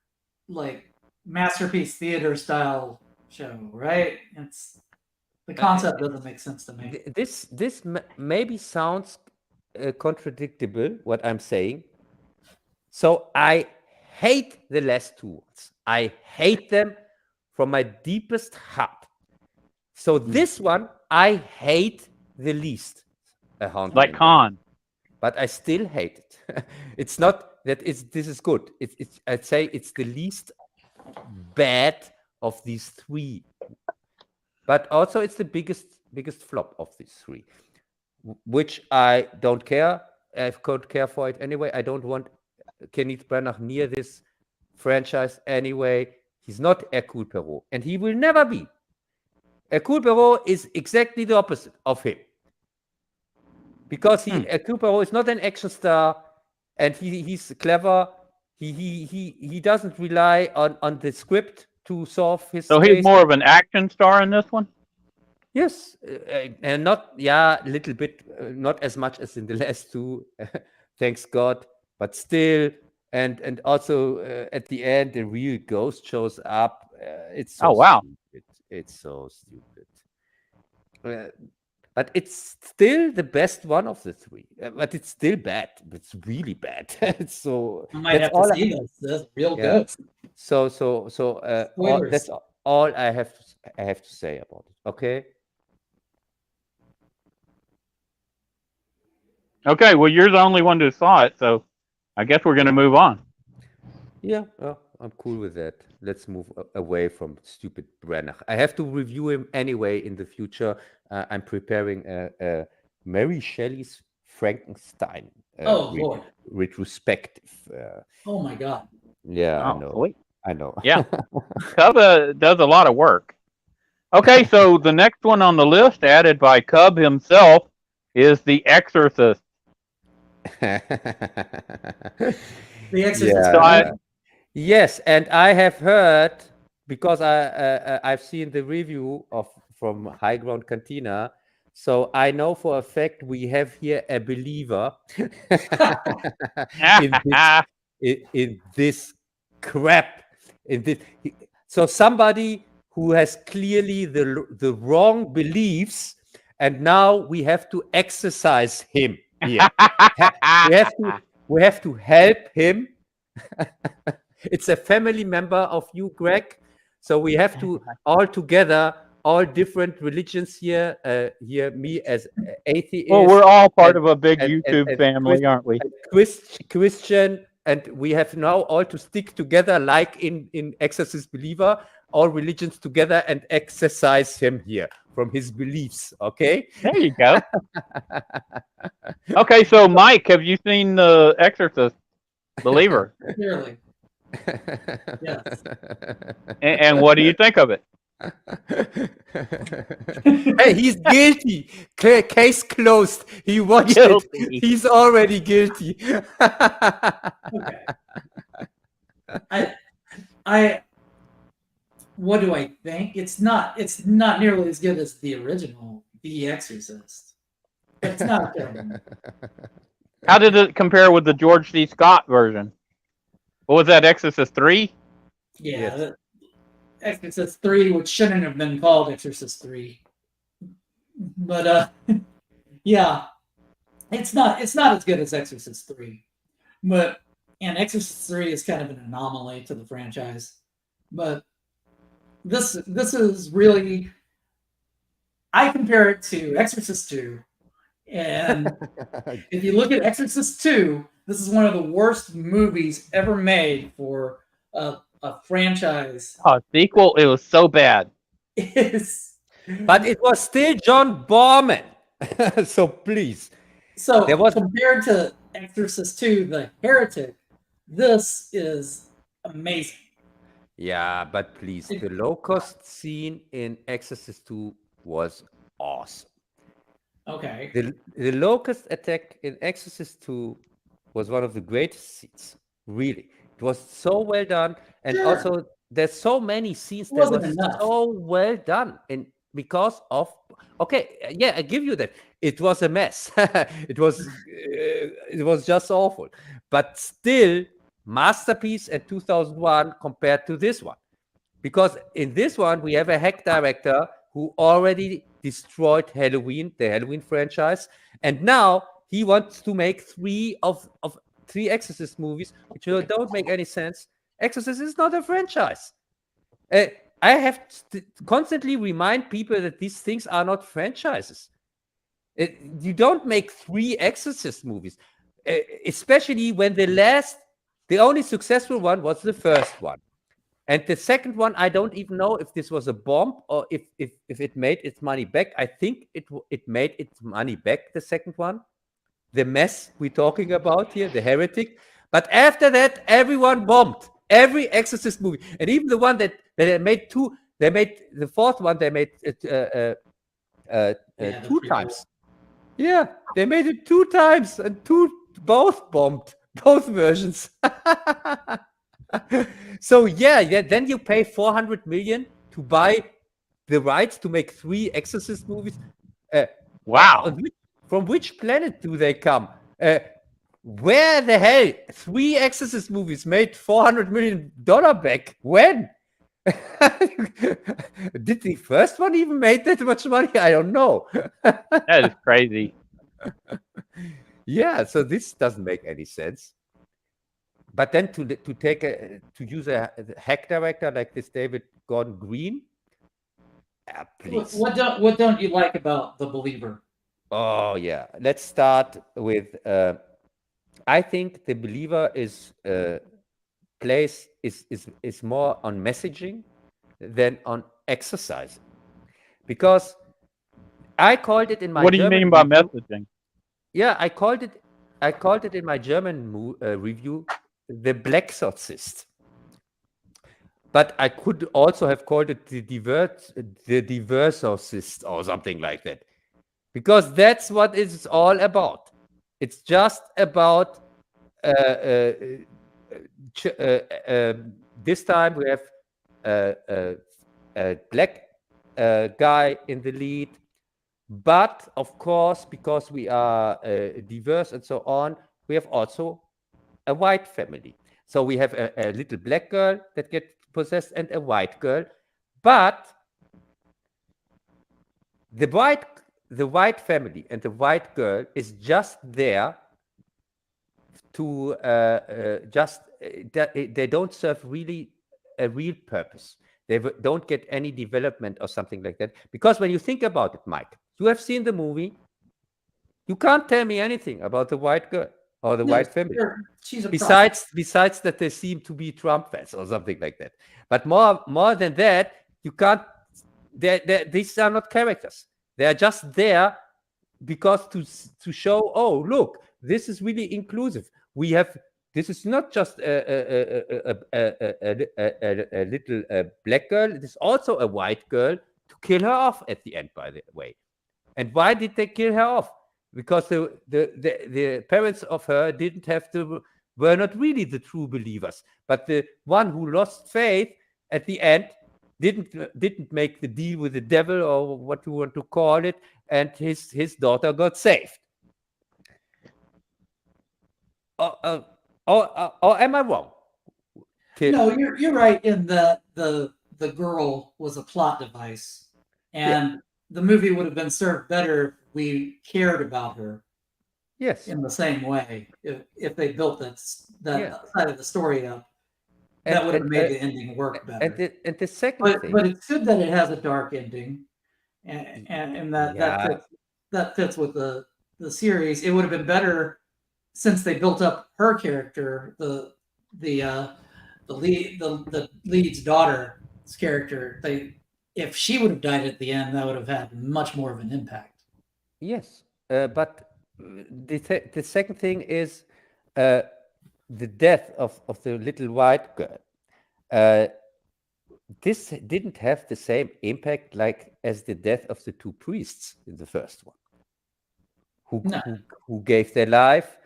like masterpiece theater style show, right? It's the concept doesn't make sense to me.
This maybe sounds contradictable, what I'm saying. So I hate the last 2 ones. I hate them from my deepest heart. So this one I hate the least.
Like Khan.
But I still hate it. It's not that this is good. It's I'd say it's the least bad of these 3. But also it's the biggest flop of these 3, which I don't care. I could care for it anyway. I don't want Kenneth Branagh near this franchise anyway. He's not Hercule Poirot, and he will never be. Hercule Poirot is exactly the opposite of him. Because Hercule Poirot is not an action star, and he's clever. He doesn't rely on the script to solve his.
So he's more of an action star in this one?
Yes, and not, a little bit, not as much as in the last two, thanks God, but still, and also at the end, the real ghost shows up. It's so
Oh, wow.
stupid. It's so stupid. But it's still the best one of the three. But it's still bad. It's really bad. So
I might have to see this. That's real ghost.
So
Spoilers.
that's all I have to say about it. Okay.
Okay, well, you're the only one who saw it, so I guess we're going to move on.
Yeah, I'm cool with that. Let's move away from stupid Brenner. I have to review him anyway in the future. I'm preparing Mary Shelley's Frankenstein
Lord.
retrospective.
Oh my God.
Yeah, I
Oh,
know.
sweet.
I know.
Yeah. Cub does a lot of work. Okay, so the next one on the list, added by Cub himself, is The Exorcist.
The Exorcist.
Yeah. Yes, and I have heard, because I've seen the review from High Ground Cantina, so I know for a fact we have here a believer in this crap. So somebody who has clearly the wrong beliefs, and now we have to exercise him here. we have to help him. It's a family member of you, Greg. So we have to all together, all different religions here. Me as atheist.
Well, we're all part of a big YouTube family, aren't we?
Christian, and we have now all to stick together, like in Exorcist Believer, all religions together, and exercise him here from his beliefs. Okay.
There you go. Okay, so Mike, have you seen The Exorcist Believer?
Clearly. Yes.
And what do you think of it?
Hey, he's guilty. Case closed. He watched
Guilty.
it. He's already guilty.
Okay. I what do I think? It's not nearly as good as the original The Exorcist. It's not good.
How did it compare with the George C. Scott version? What was that, Exorcist 3?
Yeah,
Yes.
Exorcist 3, which shouldn't have been called Exorcist 3. But yeah, it's not as good as Exorcist 3. And Exorcist 3 is kind of an anomaly to the franchise. But this is really, I compare it to Exorcist 2. And if you look at Exorcist 2, this is one of the worst movies ever made for a franchise.
Oh, sequel? It was so bad.
But it was still John Borman. So please.
So compared to Exorcist 2, The Heretic, this is amazing.
Yeah, but please, the low-cost scene in Exorcist 2 was awesome.
Okay.
The locust attack in Exorcist 2 was one of the greatest scenes. Really. It was so well done. And also, there's so many scenes that were so well done. And because of, yeah, I give you that. It was a mess. It was just awful. But still, masterpiece in 2001 compared to this one. Because in this one, we have a hack director who already destroyed Halloween, the Halloween franchise, and now he wants to make three Exorcist movies, which don't make any sense. Exorcist is not a franchise. I have to constantly remind people that these things are not franchises. You don't make 3 Exorcist movies, especially when the only successful one was the first one. And the second one, I don't even know if this was a bomb or if it made its money back. I think it made its money back, the second one. The mess we're talking about here, The Heretic. But after that, everyone bombed. Every Exorcist movie. And even the one that they made the fourth one, they made it 2 times. Yeah, they made it 2 times and both bombed. Both versions. So yeah, then you pay 400 million to buy the rights to make 3 Exorcist movies.
Wow.
From which planet do they come? Where the hell 3 Exorcist movies made $400 million back? When? Did the first one even make that much money? I don't know.
That is crazy.
Yeah, so this doesn't make any sense. But then to use a hack director like this David Gordon Green, please.
What don't you like about The Believer?
Oh yeah, let's start with. I think The Believer is more on messaging than on exercising, because I called it in my.
What do you mean by messaging?
Yeah, I called it in my German review the Black Exorcist. But I could also have called it the Diversorcist or something like that, because that's what it's all about. It's just about this time we have a black guy in the lead, but of course, because we are diverse and so on, we have also a white family. So we have a little black girl that gets possessed and a white girl, but the white family and the white girl is just there to they don't serve really a real purpose. They don't get any development or something like that. Because when you think about it, Mike, you have seen the movie. You can't tell me anything about the white girl or the white family.
She's a
besides that they seem to be Trump fans or something like that. But more than that, you can't. These are not characters. They are just there because to show, oh, look, this is really inclusive. We have. This is not just a little black girl. It is also a white girl to kill her off at the end, by the way. And why did they kill her off? Because the parents of her were not really the true believers. But the one who lost faith at the end didn't make the deal with the devil, or what you want to call it, and his daughter got saved. Or am I wrong?
No, you're right in that the girl was a plot device, and the movie would have been served better if we cared about her.
Yes.
In the same way, if they built that side of the story up, that would have made the ending work better.
And the second thing,
but it's good that it has a dark ending, and that fits with the series. It would have been better, since they built up her character, the lead's daughter's character. If she would have died at the end, that would have had much more of an impact.
Yes, but the second thing is the death of the little white girl. This didn't have the same impact as the death of the 2 priests in the first one, who gave their life.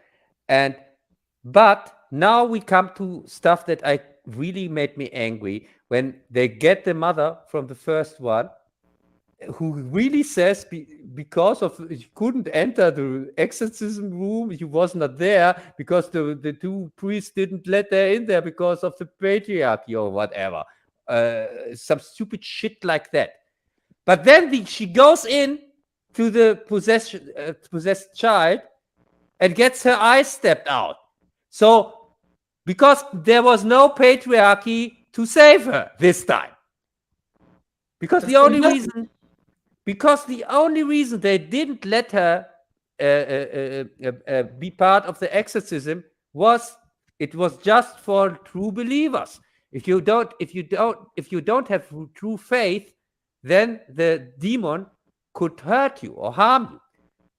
But now we come to stuff that really made me angry, when they get the mother from the first one, who really says because of he couldn't enter the exorcism room, he was not there because the 2 priests didn't let her in there because of the patriarchy or whatever, some stupid shit like that. But then she goes in to the possessed child and gets her eyes stepped out. So, because there was no patriarchy to save her this time. Because the only reason they didn't let her be part of the exorcism was it was just for true believers. If you don't have true faith, then the demon could hurt you or harm you.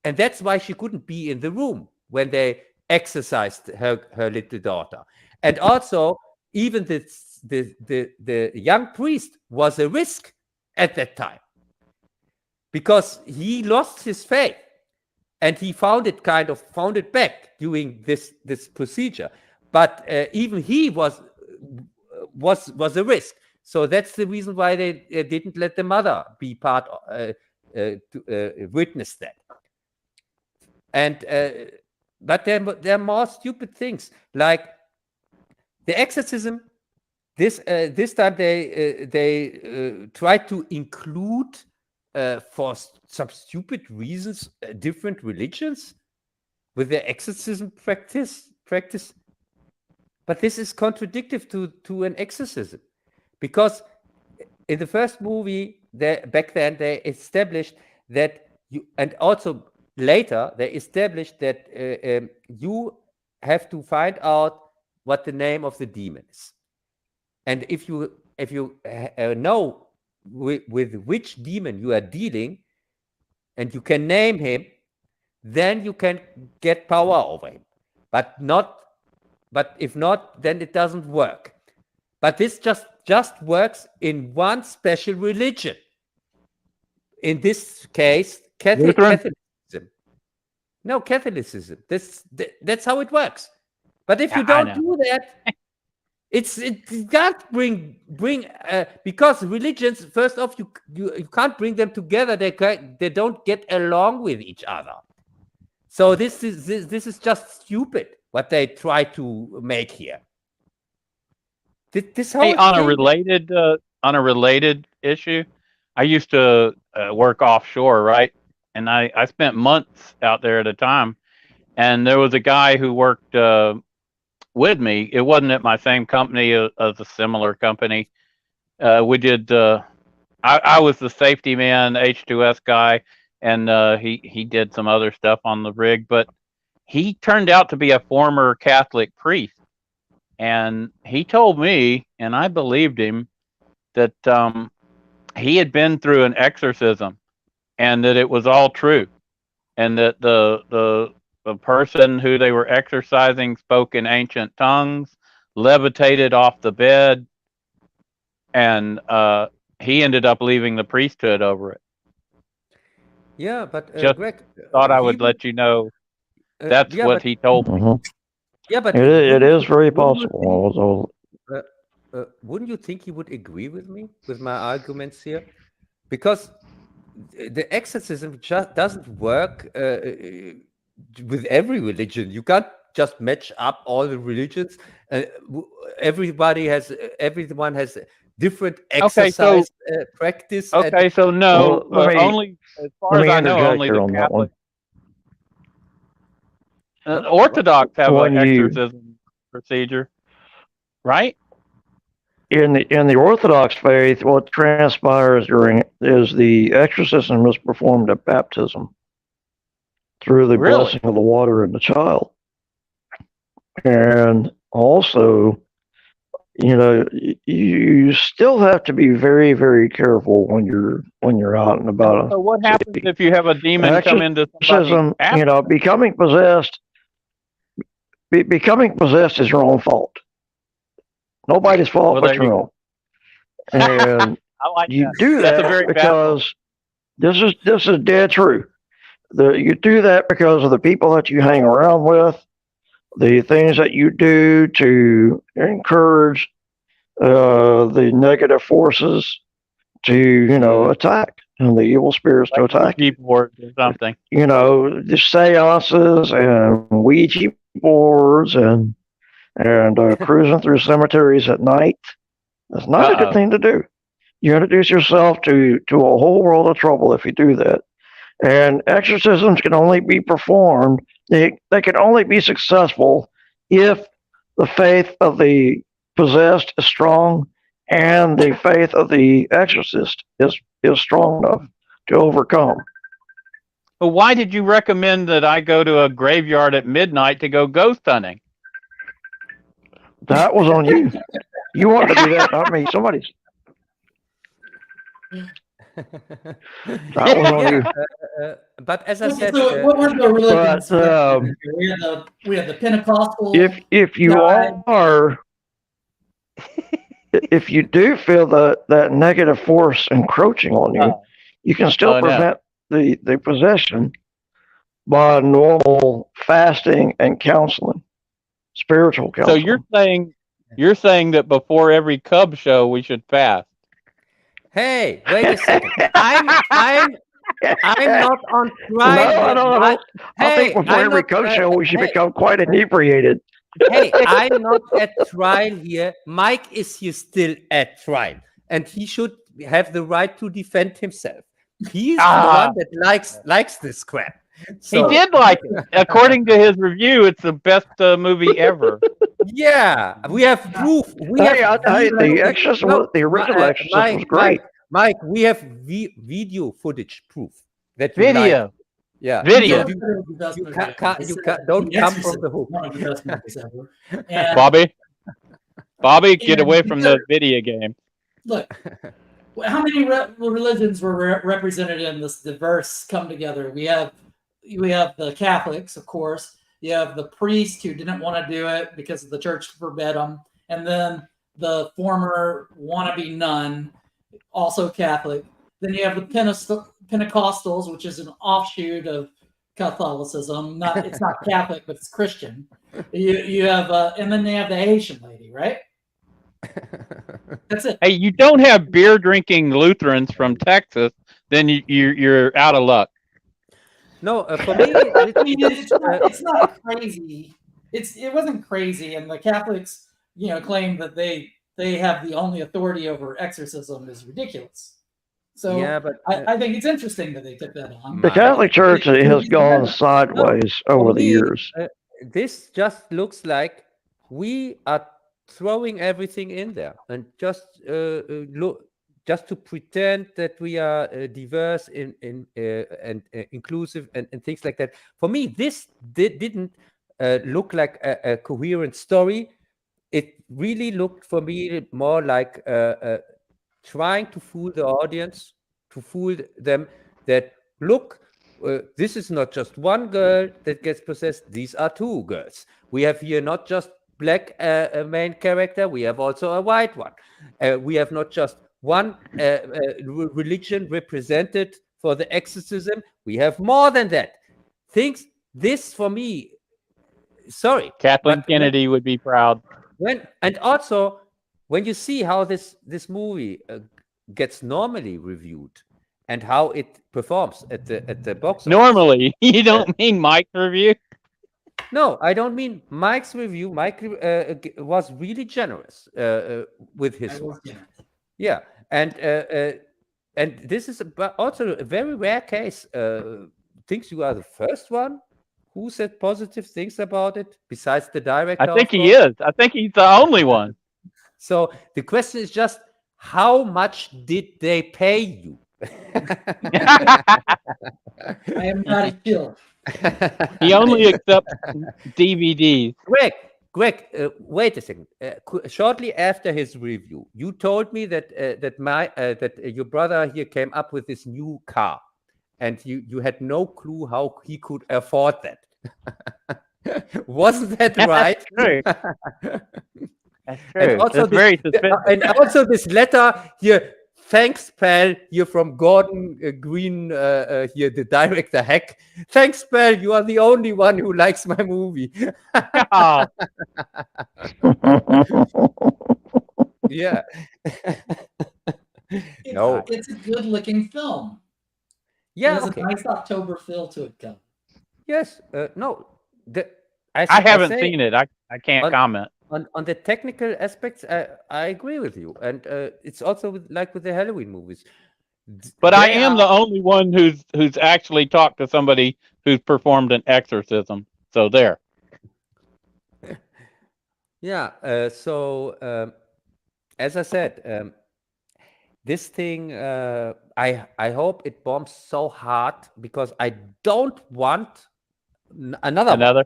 And that's why she couldn't be in the room when they exorcised her little daughter. And also, even the young priest was a risk at that time, because he lost his faith, and he found it back during this procedure. But even he was a risk. So that's the reason why they didn't let the mother be part to witness that. And but there are more stupid things, like the exorcism. This time they tried to include for some stupid reasons different religions with their exorcism practice. But this is contradictory to an exorcism, because in the first movie, back then they established that and also later they established that you have to find out what the name of the demon is, and if you know with which demon you are dealing, and you can name him, then you can get power over him. But if not, then it doesn't work. But this just works in one special religion. In this case, Catholicism. No, Catholicism. That's how it works. But if you don't do that, it can't bring because religions, first off, you can't bring them together. They don't get along with each other. So this is just stupid what they try to make here.
Hey, on a related issue, I used to work offshore, right? And I spent months out there at a time, and there was a guy who worked with me. It wasn't at my same company as a similar company. We did. I was the safety man, H2S guy, and he did some other stuff on the rig. But he turned out to be a former Catholic priest, and he told me, and I believed him, that he had been through an exorcism, and that it was all true, and that the person who they were exorcising spoke in ancient tongues, levitated off the bed, and he ended up leaving the priesthood over it.
Yeah, but
just
Greg,
thought I would let you know that's what he told me.
Yeah, but
it is very possible.
Wouldn't you think he would agree with me, with my arguments here? Because the exorcism just doesn't work with every religion. You can't just match up all the religions. Everyone has different exercise practice.
Okay, so no, only as far as I know, only the Catholic. Orthodox have an exorcism procedure, right?
In the Orthodox faith, what transpires is the exorcism is performed at baptism through the blessing of the water and the child. And also, you still have to be very, very careful when you're out and about.
So what happens if you have a demon come into somebody?
Becoming possessed is your own fault. Nobody's fault but your own. And you do that because this is dead true. You do that because of the people that you hang around with, the things that you do to encourage the negative forces to attack, and the evil spirits to attack.
Keyboard or something.
The seances and Ouija boards and cruising through cemeteries at night. That's not a good thing to do. You introduce yourself to a whole world of trouble if you do that. And exorcisms can only be performed, they can only be successful if the faith of the possessed is strong and the faith of the exorcist is strong enough to overcome.
Well, why did you recommend that I go to a graveyard at midnight to go ghost hunting?
That was on you. You wanted to do that, not me. Somebody's. That was on you.
But as I said,
what were the religions? We had the Pentecostal.
If you are, if you do feel that negative force encroaching on you, you can still prevent the possession by normal fasting and counseling, spiritual counseling.
So you're saying You're saying that before every Cub show we should fast.
Hey, wait a second. I'm not on trial.
No. I think before
I'm
every
not,
Cub show we should
hey,
become quite inebriated.
Hey, I'm not at trial here. Mike is here still at trial, and he should have the right to defend himself. He's the one that likes this crap. So,
He did like it. According to his review, it's the best movie ever.
yeah, we have proof.
The Exorcist, the original Exorcist was great.
Mike, we have video footage proof that we like.
Video.
Yeah,
Video.
You can't, don't come from the hook.
One of the best movies ever. And
Bobby, get away from the video game.
look, how many religions were represented in this diverse come together? We have the Catholics, of course. You have the priest who didn't want to do it because the church forbade them, and then the former wannabe nun, also Catholic. Then you have the Pentecostals, which is an offshoot of Catholicism. It's not Catholic, but it's Christian. You have, and then they have the Haitian lady, right? That's it.
Hey, you don't have beer drinking Lutherans from Texas, then you're out of luck.
No, for me,
it's not crazy. It wasn't crazy, and the Catholics, claim that they have the only authority over exorcism is ridiculous. So
yeah, but
I think it's interesting that they took that on.
The Catholic Church has gone sideways over the years.
This just looks like we are throwing everything in there and just to pretend that we are diverse and inclusive and things like that. For me, this didn't look like a coherent story. It really looked for me more like trying to fool the audience, to fool them that, look, this is not just one girl that gets possessed. These are two girls. We have here not just black main character. We have also a white one. We have not just one religion represented for the exorcism. We have more than that. This for me, sorry.
Kathleen Kennedy would be proud.
And also, when you see how this movie gets normally reviewed and how it performs at the box office.
Normally, you don't mean Mike's review?
No, I don't mean Mike's review. Mike was really generous with his one. Yeah, and this is also a very rare case. Thinks you are the first one who said positive things about it besides the director.
I think he is. I think he's the only one.
So the question is just, how much did they pay you?
I am not a killer.
He only accepts DVDs.
Greg, wait a second. Shortly after his review, you told me that your brother here came up with this new car, and you had no clue how he could afford that. Wasn't that right?
That's true. That's true.
And also,
very suspicious.
And also this letter here. Thanks, pal. You're from Gordon Green. Here, the director hack. Thanks, pal. You are the only one who likes my movie.
Oh.
Yeah.
It's a good-looking film.
Yeah.
It has a nice October feel to it, though.
Yes. No.
I haven't seen it. I can't comment.
On the technical aspects, I agree with you, and it's also like with the Halloween movies.
But I am the only one who's actually talked to somebody who's performed an exorcism. So there.
Yeah. So as I said, this thing, I hope it bombs so hard because I don't want another.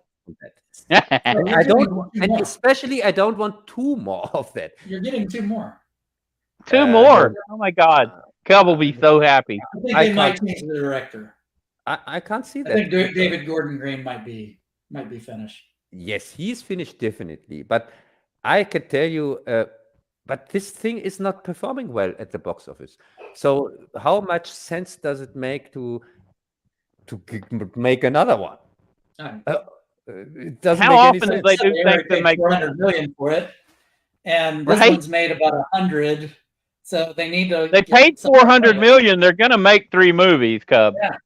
I don't, and especially I don't want two more of that.
You're getting two more.
Two more. Oh my God, Cub will be so happy.
I think they might change the director.
I can't see that.
I think David Gordon Green might be finished.
Yes, he's finished definitely, but I can tell you, but this thing is not performing well at the box office. So how much sense does it make to make another one? It doesn't
How
make any
often
sense.
do they do things that make
$400 million for it, and this
Right.
one's made about 100. So they need to.
They
get
paid
some
400
money.
million. They're going to make 3 movies, Cub.
Yeah,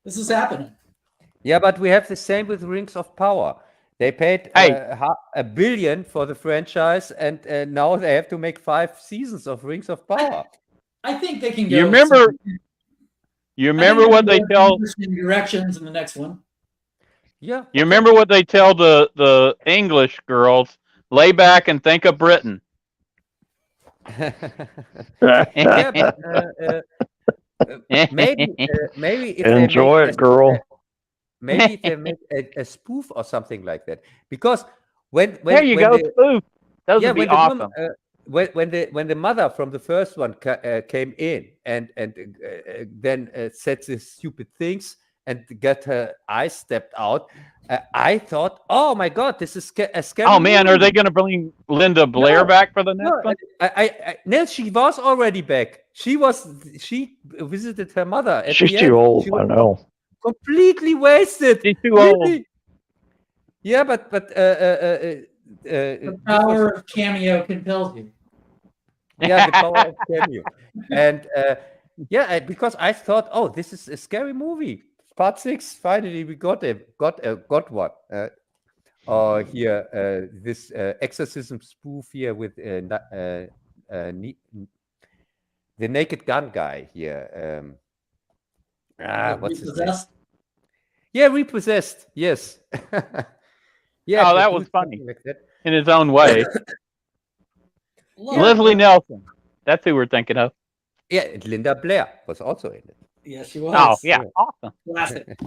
this is happening.
Yeah, but we have the same with Rings of Power. They paid
Hey.
$1 billion for the franchise, and now they have to make 5 seasons of Rings of Power.
I think they can go.
You remember? You remember what they tell?
Interesting directions in the next one.
Yeah.
You remember what they tell the English girls? Lay back and think of Britain.
Yeah, but maybe if
Enjoy
they
it, girl.
maybe if they make a spoof or something like that, because when
There you
when
go,
the,
spoof. Those
yeah,
would be
when the
awesome.
when the mother from the first one came in and then said these stupid things and got her eyes stepped out, I thought, oh my God, this is a scary.
Oh man,
movie.
are they going to bring Linda Blair
No,
back for the next
No,
one?
no, she was already back. She visited her mother. At
She's
the
too
end.
old.
She
I
was
know.
completely wasted.
She's too old.
Really? Yeah, but
The power of cameo compels you.
yeah, the power of cameo. And yeah, because I thought, oh, this is a scary movie. Part 6, finally we got one. Here, this exorcism spoof here with the Naked Gun guy here. What's his name?
Repossessed?
Yeah, Repossessed. Yes. Yeah.
Oh, that
do
was funny.
something like that.
In his own way.
Yeah.
Leslie Nelson. That's who we're thinking of.
Yeah, and Linda Blair was also in it.
Yeah, she was.
Oh, yeah. Awesome.
Classic.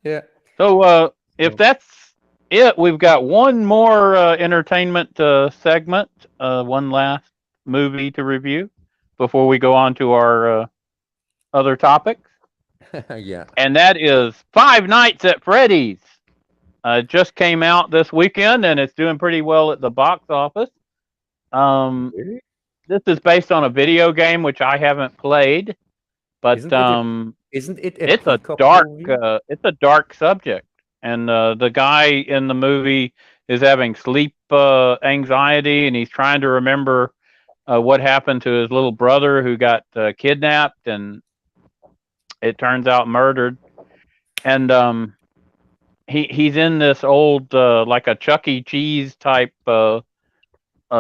Yeah.
So if that's it, we've got one more entertainment segment, one last movie to review before we go on to our other topics.
Yeah.
And that is Five Nights at Freddy's. Just came out this weekend, and it's doing pretty well at the box office.
Really?
This is based on a video game, which I haven't played, but
Isn't it
it's a
Peacock
dark
movie?
it's a dark subject, and the guy in the movie is having sleep anxiety, and he's trying to remember what happened to his little brother who got kidnapped, and it turns out murdered. And he's in this old like a Chuck E. Cheese type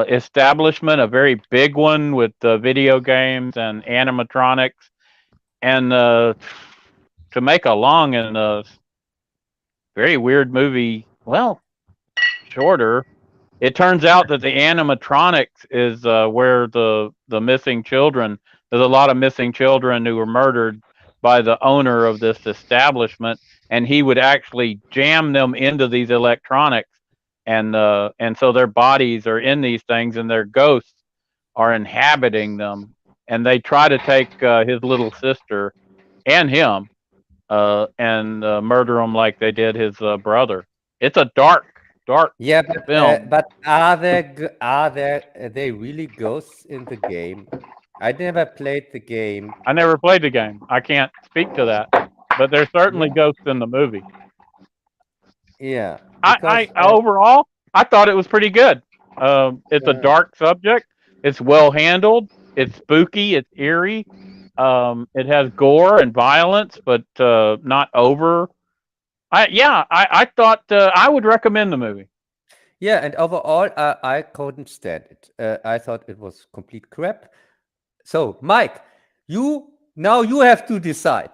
establishment, a very big one with video games and animatronics. And to make a long and very weird movie, well, shorter, it turns out that the animatronics is where the missing children. There's a lot of missing children who were murdered by the owner of this establishment, and he would actually jam them into these electronics, and so their bodies are in these things, and their ghosts are inhabiting them, and they try to take his little sister and him and murder him like they did his brother. It's a dark
Yeah,
film.
but are they really ghosts in the game? I never played the game.
I never played the game. I can't speak to that, but there's certainly ghosts in the movie.
Yeah.
I overall, I thought it was pretty good. It's a dark subject. It's well handled. It's spooky. It's eerie. It has gore and violence, but not over. I thought I would recommend the movie.
Yeah, and overall, I couldn't stand it. I thought it was complete crap. So, Mike, you have to decide.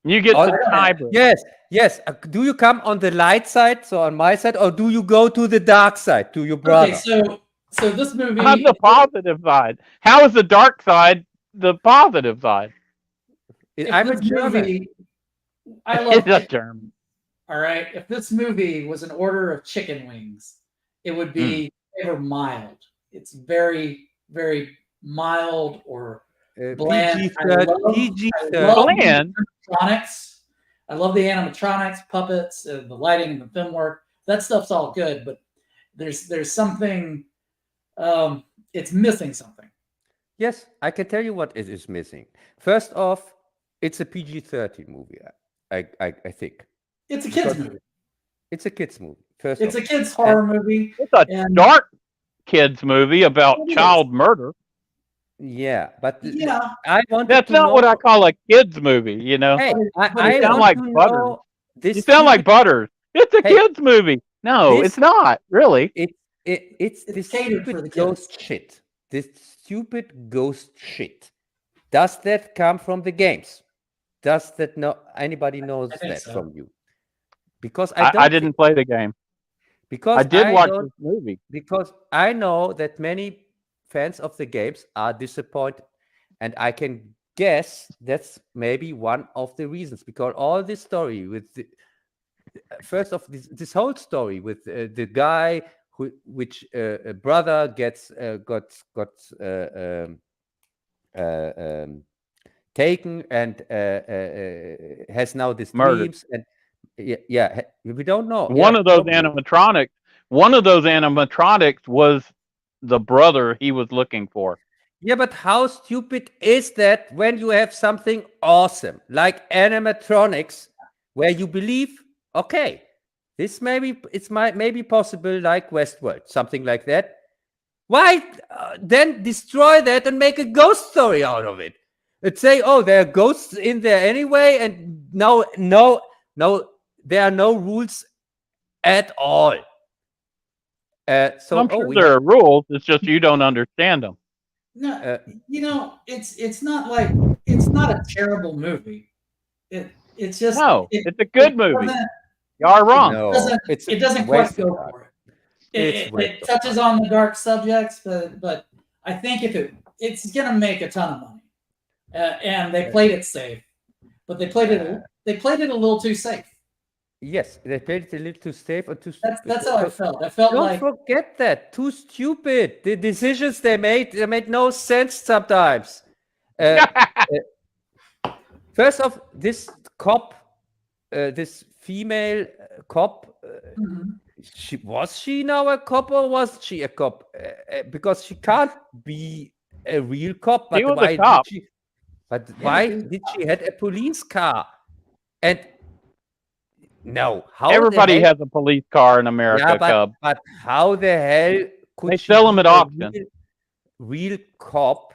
You get the tiebreaker.
Yes. Do you come on the light side, so on my side, or do you go to the dark side, to your brother?
Okay, so this movie.
On the positive side. How is the dark side the positive side?
I'm a German.
Movie, I love
It's a German.
All right. If this movie was an order of chicken wings, it would be ever mild. It's very, very mild or bland.
Bland.
Animatronics. I love the animatronics, puppets, the lighting, and the film work. That stuff's all good, but there's something. It's missing something.
Yes, I can tell you what it is missing. First off, it's a PG-13 movie. I think
It's a kids movie.
It's a kids movie.
It's a kids horror movie.
It's a dark kids movie about child murder.
Yeah, but
Yeah.
I want.
That's not what I call a kids movie. You know,
Hey,
but
I
it
sound
want
like
to
Butters.
know this.
you sound like Butters. It's a
Hey,
kids movie. No,
this-
it's not really.
It's this
catered for the
stupid
kids.
ghost shit. This stupid ghost shit. Does that come from the games? Does that anybody knows
I think
that
so.
from you? Because
I didn't play the game.
Because
I did watch
don't-
this movie.
Because I know that many fans of the games are disappointed, and I can guess that's maybe one of the reasons. Because all this story with first of this whole story with the guy which brother got taken and has now these
Murdered.
dreams, and we don't know.
One of those
probably.
animatronics was the brother he was looking for.
Yeah, but how stupid is that when you have something awesome like animatronics, where you believe, okay, this maybe possible, like Westworld, something like that. Why then destroy that and make a ghost story out of it? And say, oh, there are ghosts in there anyway, and no, there are no rules at all. So
I'm sure there are rules. It's just you don't understand them.
No, it's not like it's not a terrible movie. It's just
it's a good movie.
doesn't-
You are wrong.
No,
It doesn't quite go for it. It touches on the dark subjects, but I think it's gonna make a ton of money, and they played it safe, but they played it a little too safe.
Yes, they played it a little too safe or too stupid.
That's how I felt. I felt
Don't
like
forget that. Too stupid. The decisions they made no sense sometimes. First off, this cop, this female cop, was she now a cop or was she a cop? Because she can't be a real cop. But
She was
why
a cop.
did she? But why did she had a police car? And no, how
Everybody
the hell,
has a police car in America, Cub.
but how the hell could
They
she
sell them
be
at
a
auction.
real cop?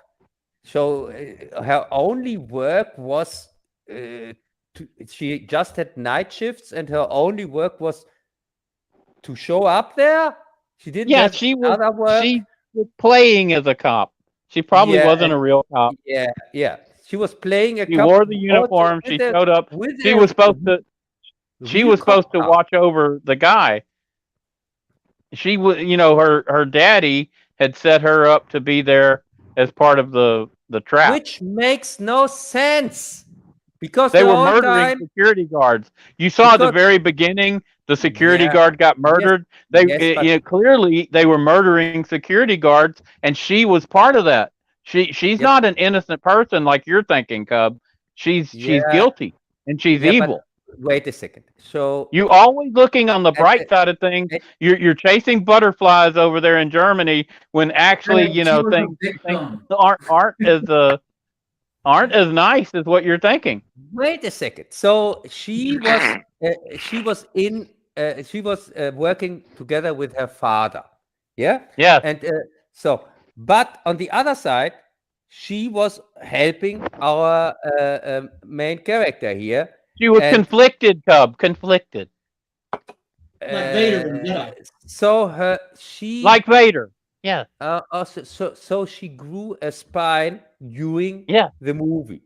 So her only work was she just had night shifts, and her only work was to show up there. She didn't.
Yeah,
have
she was.
other work.
She was playing as a cop. She probably
Yeah,
wasn't a real cop.
Yeah. She was playing a
She
cop.
wore the uniform. She showed up. She was supposed to. She was supposed to watch over the guy. She was, her daddy had set her up to be there as part of the trap.
Which makes no sense. Because
They
the
were
whole
murdering
time,
security guards. You saw at the very beginning, the security guard got murdered. Clearly they were murdering security guards, and she was part of that. She's not an innocent person like you're thinking, Cub. She's guilty, and she's evil.
Wait a second. So
you always looking on the bright side of things. You're chasing butterflies over there in Germany when actually, things aren't as nice as what you're thinking.
Wait a second. So she was working together with her father. Yeah.
Yeah.
And but on the other side, she was helping our main character here.
She was conflicted, Cub. Conflicted.
Like Vader.
So
like Vader. Yeah.
So she grew a spine during the movie.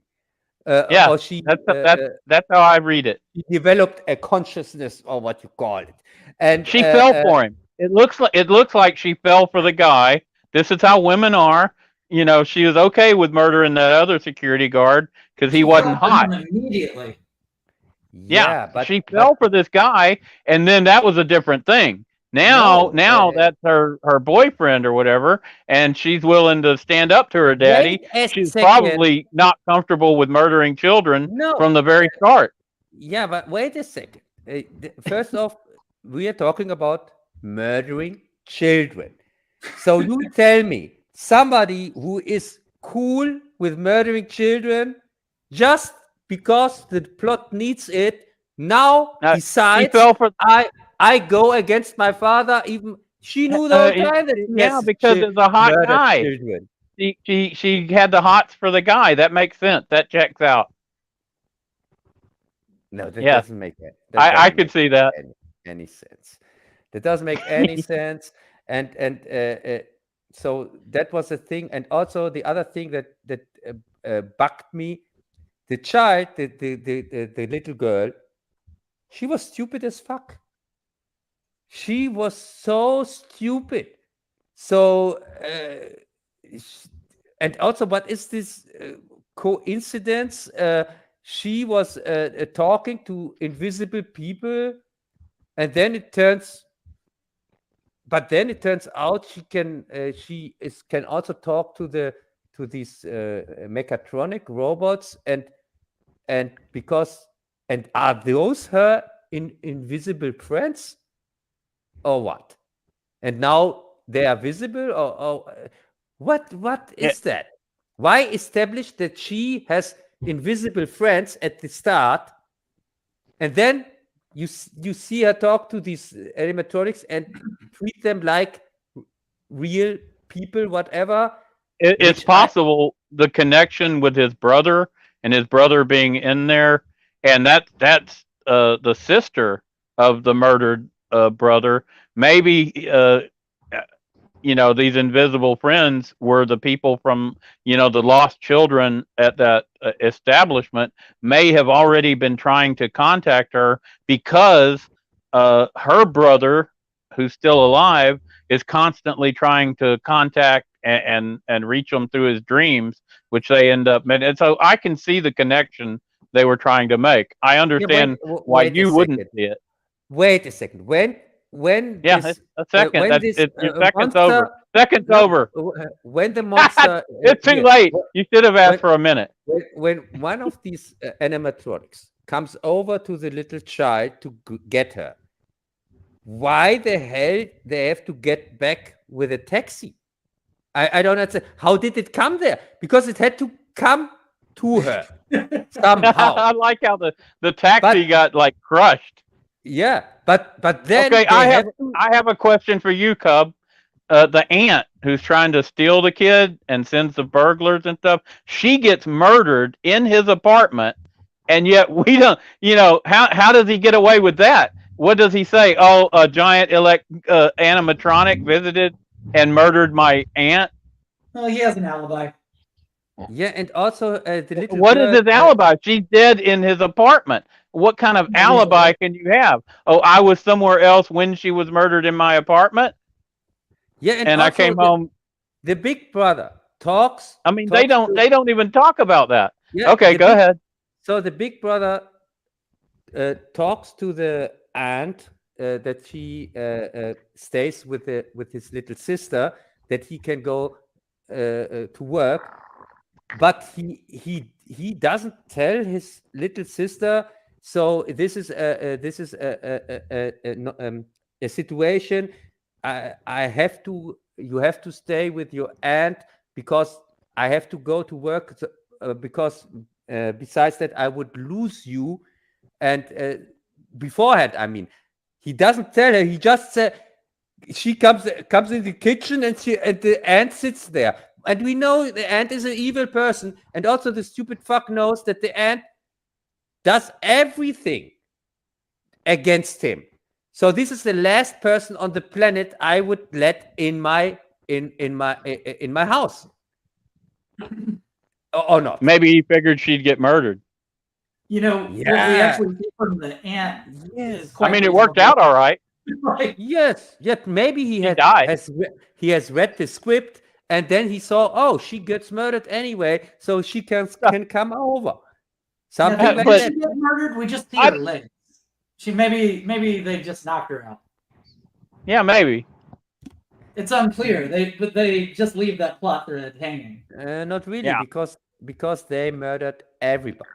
Or that's how I read it.
She developed a consciousness, or what you call it, and
she fell for him. It looks like she fell for the guy. This is how women are. She was okay with murdering that other security guard because he wasn't hot.
Immediately.
Yeah, but she fell for this guy, and then that was a different thing. Now that's her boyfriend or whatever, and she's willing to stand up to her daddy. She's probably not comfortable with murdering children from the very start.
Yeah, but wait a second. First off, we are talking about murdering children. So you tell me somebody who is cool with murdering children just because the plot needs it now decides I go against my father. Even She knew the whole time that
yeah, because it's a hot guy.
Children.
She had the hots for the guy. That makes sense. That checks out.
No, that
Yeah.
doesn't make it.
I could see that.
Any sense. That doesn't make any sense. And so that was the thing. And also the other thing that bugged me, the child, the little girl, she was stupid as fuck. She was so stupid. So and also, what is this coincidence? She was talking to invisible people, and then it turns out she can also talk to these mechatronic robots, and are those her invisible friends or what? And now they are visible, or what is that? Why establish that she has invisible friends at the start, and then you see her talk to these animatronics and treat them like real people, whatever?
It's possible the connection with his brother and his brother being in there, and that's the sister of the murdered brother. Maybe these invisible friends were the people from the lost children at that establishment, may have already been trying to contact her because her brother, who's still alive, is constantly trying to contact and reach them through his dreams, which they end up. And so I can see the connection they were trying to make. I understand why you wouldn't see it.
Wait a second. When
a second. Your second's
monster,
over. Second's over.
When the monster,
it's too late. You should have asked for a minute.
When one of these animatronics comes over to the little child to get her, why the hell they have to get back with a taxi? I don't understand. How did it come there? Because it had to come to her somehow.
I like how the taxi got like crushed.
Yeah, but then
okay, I have a question for you, Cub. The aunt who's trying to steal the kid and sends the burglars and stuff, she gets murdered in his apartment, and yet we don't. How does he get away with that? What does he say? Oh, a giant animatronic visited and murdered my aunt.
Well, he has an alibi.
Yeah, and also the little.
What is his alibi? She's dead in his apartment. What kind of alibi can you have? Oh, I was somewhere else when she was murdered in my apartment.
Yeah,
and I came home.
The big brother talks.
I mean, they don't even talk about that.
Yeah,
okay, go ahead.
So the big brother talks to the aunt that she stays with his little sister, that he can go to work, but he doesn't tell his little sister. So this is a situation. You have to stay with your aunt because I have to go to work. Because besides that, I would lose you. And beforehand, I mean, he doesn't tell her. He just said she comes in the kitchen and the aunt sits there. And we know the aunt is an evil person. And also the stupid fuck knows that the aunt does everything against him. So this is the last person on the planet I would let in my house. Or not.
Maybe he figured she'd get murdered.
What we actually get from the aunt is quite
it worked out all right.
Right.
Yes. Yet maybe he has read the script and then he saw, oh, she gets murdered anyway, so she can come over. Something like that.
She get murdered, we just see her legs. She maybe they just knocked her out.
Yeah, maybe.
It's unclear. They just leave that plot thread hanging.
Not really, because they murdered everybody.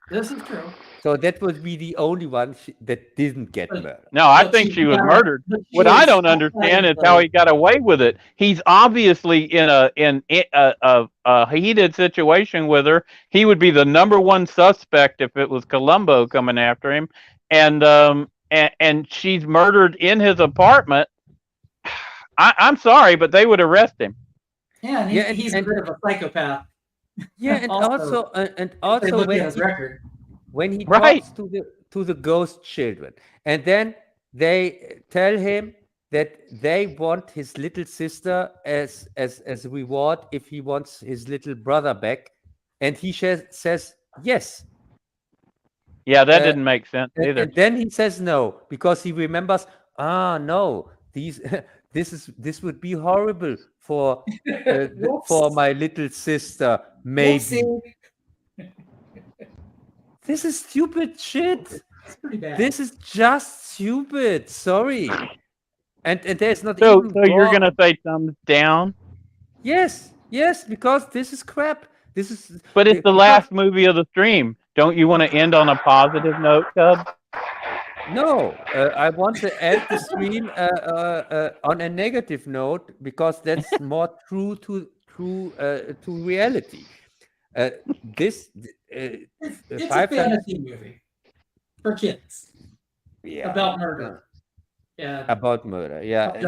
This is true.
So that would be the only one that didn't get murdered.
No, I think she was murdered. What I don't understand is how he got away with it. He's obviously in a heated situation with her. He would be the number one suspect if it was Columbo coming after him, and she's murdered in his apartment. I'm sorry, but they would arrest him.
Yeah, and he's a bit of a psychopath.
Yeah, and also
if they look
when
at his record.
when he
Right.
talks to the ghost children, and then they tell him that they want his little sister as reward if he wants his little brother back, and he says yes.
Yeah, that didn't make sense either.
And then he says no because he remembers. No, these this would be horrible for for my little sister. Maybe. This is stupid shit.
It's pretty bad.
This is just stupid. Sorry. And there's not
So
even
you're
gore.
gonna say thumbs down?
Yes, because this is crap. This is.
But it's the
because-
last movie of the stream. Don't you want to end on a positive note, Cub?
No, I want to end the stream on a negative note because that's more true to reality. This
It's
five
a fantasy movie for kids
yeah,
about murder. Yeah,
about murder. Yeah,
About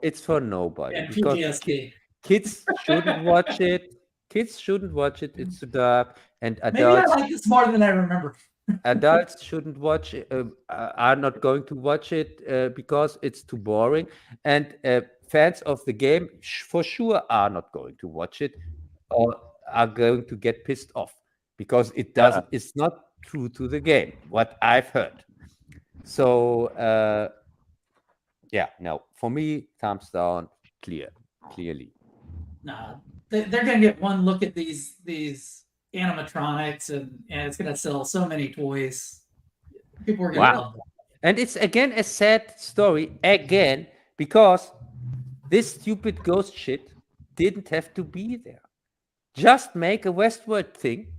it's for nobody
and
because
PTSD.
kids shouldn't watch it. Kids shouldn't watch it. It's too dark, and
Maybe I
adults
like this more than I remember.
adults shouldn't watch it, are not going to watch it because it's too boring, and fans of the game for sure are not going to watch it or are going to get pissed off because it doesn't it's not true to the game, what I've heard. So yeah, no, for me, thumbs down, clearly.
Nah, they're gonna get one look at these animatronics, and it's gonna sell so many toys. People are gonna love them.
And it's again a sad story again because this stupid ghost shit didn't have to be there. Just make a Westworld thing,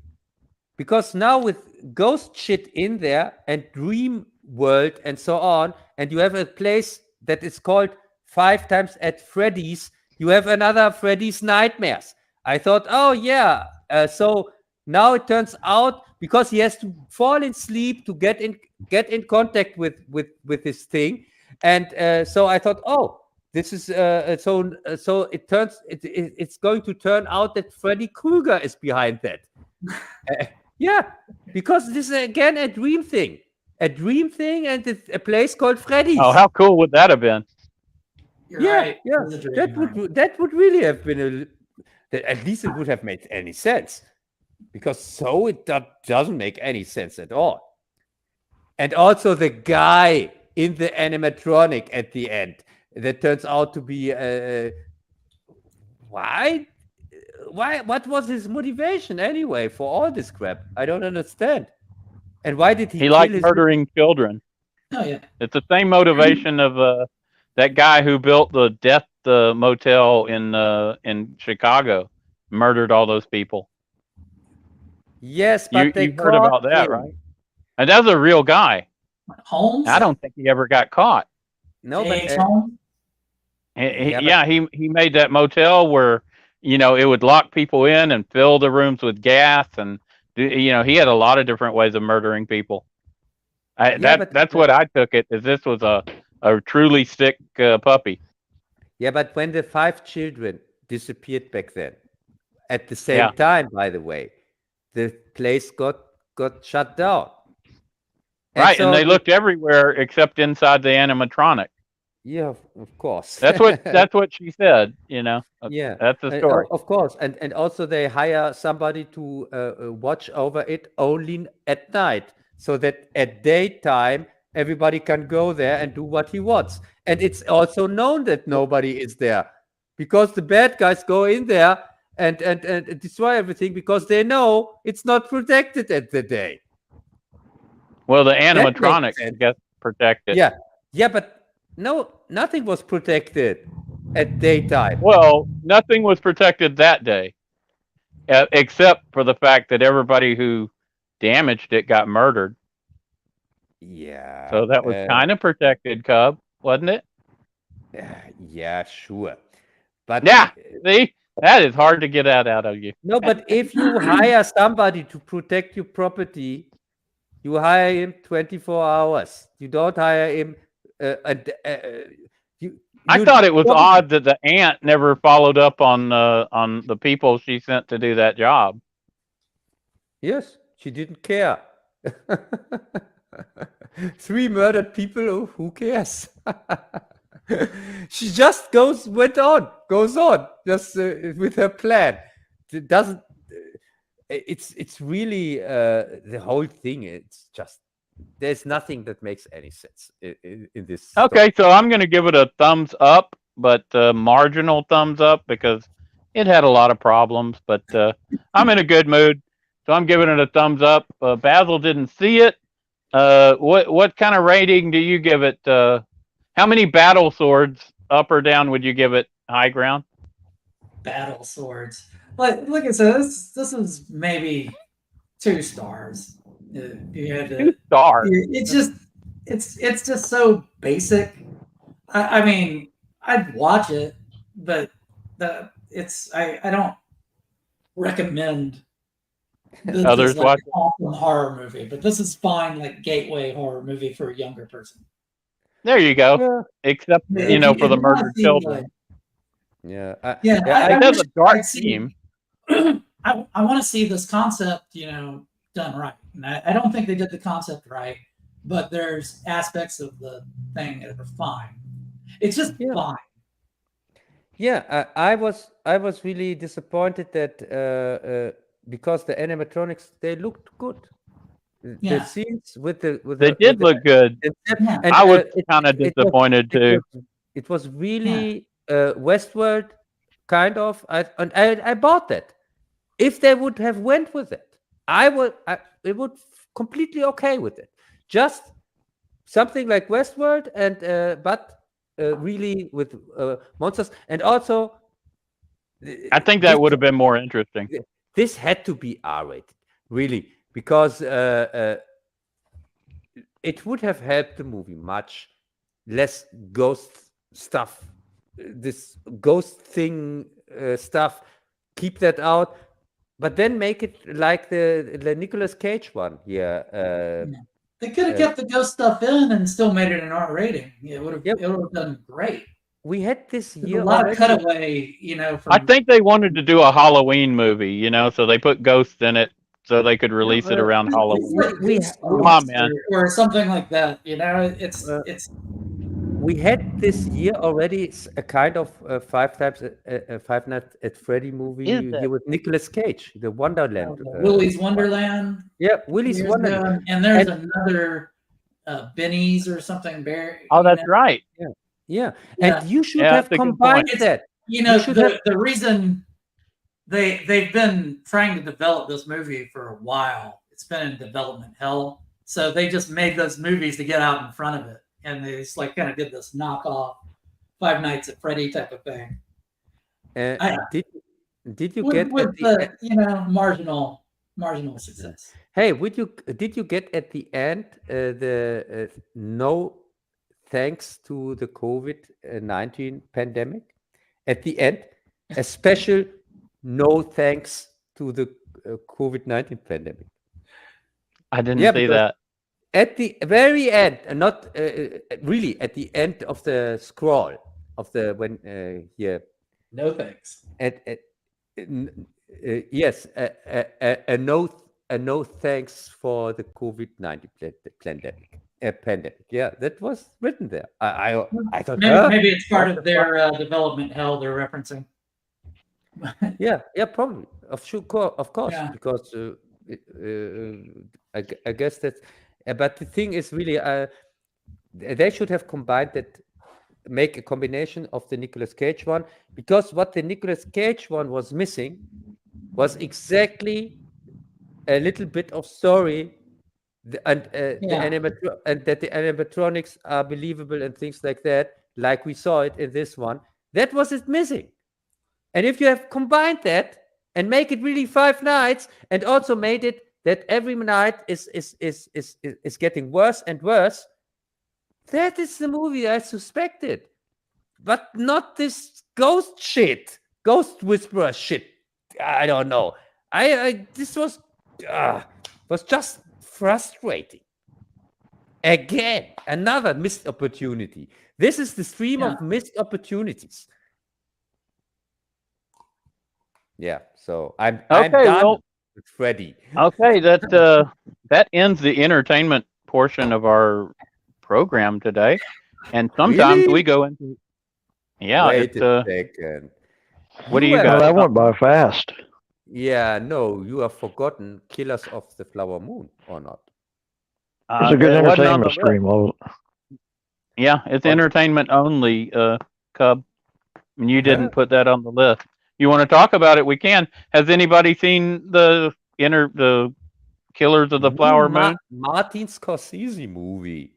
because now with ghost shit in there and Dream World and so on, and you have a place that is called 5 times at Freddy's, you have another Freddy's Nightmares. I thought, oh yeah, so now it turns out because he has to fall in sleep to get in contact with this thing, and so I thought, oh, this is so it's going to turn out that Freddy Krueger is behind that. Yeah, because this is again a dream thing, and it's a place called Freddy's.
Oh, how cool would that have been?
You're
Yeah,
right.
yeah,
It was a dream.
that would really have been at least it would have made any sense, because so it doesn't make any sense at all. And also the guy in the animatronic at the end that turns out to be why what was his motivation anyway for all this crap? I don't understand. And why did he
He
kill
liked
his
murdering children.
Oh yeah.
It's the same motivation of that guy who built the Death Motel in Chicago, murdered all those people.
Yes, but they
you've heard about
caught
that,
him.
right? And that was a real guy.
Holmes.
I don't think he ever got caught.
No,
James
but
Holmes.
He made that motel where it would lock people in and fill the rooms with gas, and he had a lot of different ways of murdering people. That's what I took it as. This was a truly sick puppy.
yeah, but when the 5 children disappeared back then, at the same time, by the way, the place got shut down.
Right,
so
and they looked everywhere except inside the animatronic.
Yeah, of course.
That's what she said.
Yeah,
that's the story.
of course, and also they hire somebody to watch over it only at night, so that at daytime everybody can go there and do what he wants. And it's also known that nobody is there, because the bad guys go in there and destroy everything because they know it's not protected at the day.
Well, the
makes
animatronics
sense.
get protected.
Yeah, but no, nothing was protected at daytime.
Well, nothing was protected that day, except for the fact that everybody who damaged it got murdered.
Yeah.
So that was kind of protected, Cub, wasn't it?
Yeah, sure. But
Yeah. See, that is hard to get out of you.
no, but if you hire somebody to protect your property, you hire him 24 hours. You don't hire him
I thought it was odd that the aunt never followed up on the people she sent to do that job.
Yes, she didn't care. 3 murdered people. Oh, who cares? She just goes on, just with her plan. It doesn't. It's really the whole thing. It's just there's nothing that makes any sense in this.
Okay, so I'm going to give it a thumbs up, but marginal thumbs up because it had a lot of problems. But I'm in a good mood, so I'm giving it a thumbs up. Bazzil didn't see it. What kind of rating do you give it? How many battle swords, up or down, would you give it? High ground?
Battle swords. Like I said, this is maybe 2 stars. You had to,
2 stars.
it's just so basic. I mean, I'd watch it, but I don't recommend this
Others
is like
watch
an awesome horror movie. But this is fine, like gateway horror movie for a younger person.
There you go.
Yeah.
Except for the murdered children.
Yeah.
It has a dark theme.
I want to see this concept, done right. And I don't think they did the concept right, but there's aspects of the thing that are fine. It's just fine.
Yeah, I was really disappointed that because the animatronics, they looked good. The scenes
They did look good.
And
I was kind of disappointed too.
It was really Westworld kind of. I bought that. If they would have went with it, it would completely okay with it. Just something like Westworld, and but really with monsters, and also.
I think that would have been more interesting.
This had to be R-rated, really, because it would have helped the movie much less ghost stuff. This ghost thing stuff, keep that out. But then make it like the Nicolas Cage one here.
They could have kept the ghost stuff in and still made it an R rating. It would have done great.
We had this year
a lot of cutaway, from,
I think they wanted to do a Halloween movie, so they put ghosts in it so they could release it around Halloween. Come on, man.
Or something like that. It's
we had this year already a kind of Five Nights at Freddy movie here with Nicolas Cage, the Wonderland.
Willy's Wonderland.
Yeah, Willy's Wonderland.
And there's another Benny's or something.
Oh, that's right.
Yeah. And you should have combined that.
The reason they've been trying to develop this movie for a while. It's been in development hell. So they just made those movies to get out in front of it. And they just kind of did this knockoff Five Nights at Freddy type of thing.
Did you
with
get
the marginal success?
Hey, did you get at the end the no thanks to the COVID-19 pandemic? At the end, a special no thanks to the COVID-19 pandemic.
I didn't see that.
At the very end, and not really at the end of the scroll of the here.
No thanks.
Yes, a no thanks for the COVID-19 pandemic. Yeah, that was written there. I thought
maybe it's part of their development hell they're referencing.
yeah, probably. Of course, because I guess that's. But the thing is really, they should have combined that, make a combination of the Nicolas Cage one, because what the Nicolas Cage one was missing was exactly a little bit of story, and that the animatronics are believable and things like that, like we saw it in this one. That was it missing. And if you have combined that and make it really 5 nights, and also made it that every night is getting worse and worse, that is the movie I suspected. But not this ghost whisperer shit. I don't know. This was just frustrating. Again, another missed opportunity. This is the stream of missed opportunities. Yeah, so I'm done with Freddy.
Okay, that ends the entertainment portion of our program today. And sometimes
Really?
we go into
Wait a second.
What do you
Oh,
got?
that went by fast.
Yeah, no, you have forgotten Killers of the Flower Moon, or not?
It's a good entertainment stream.
Yeah, it's entertainment only, Cub. And you didn't put that on the list. You want to talk about it? We can. Has anybody seen the Killers of the Flower Moon?
Martin Scorsese movie.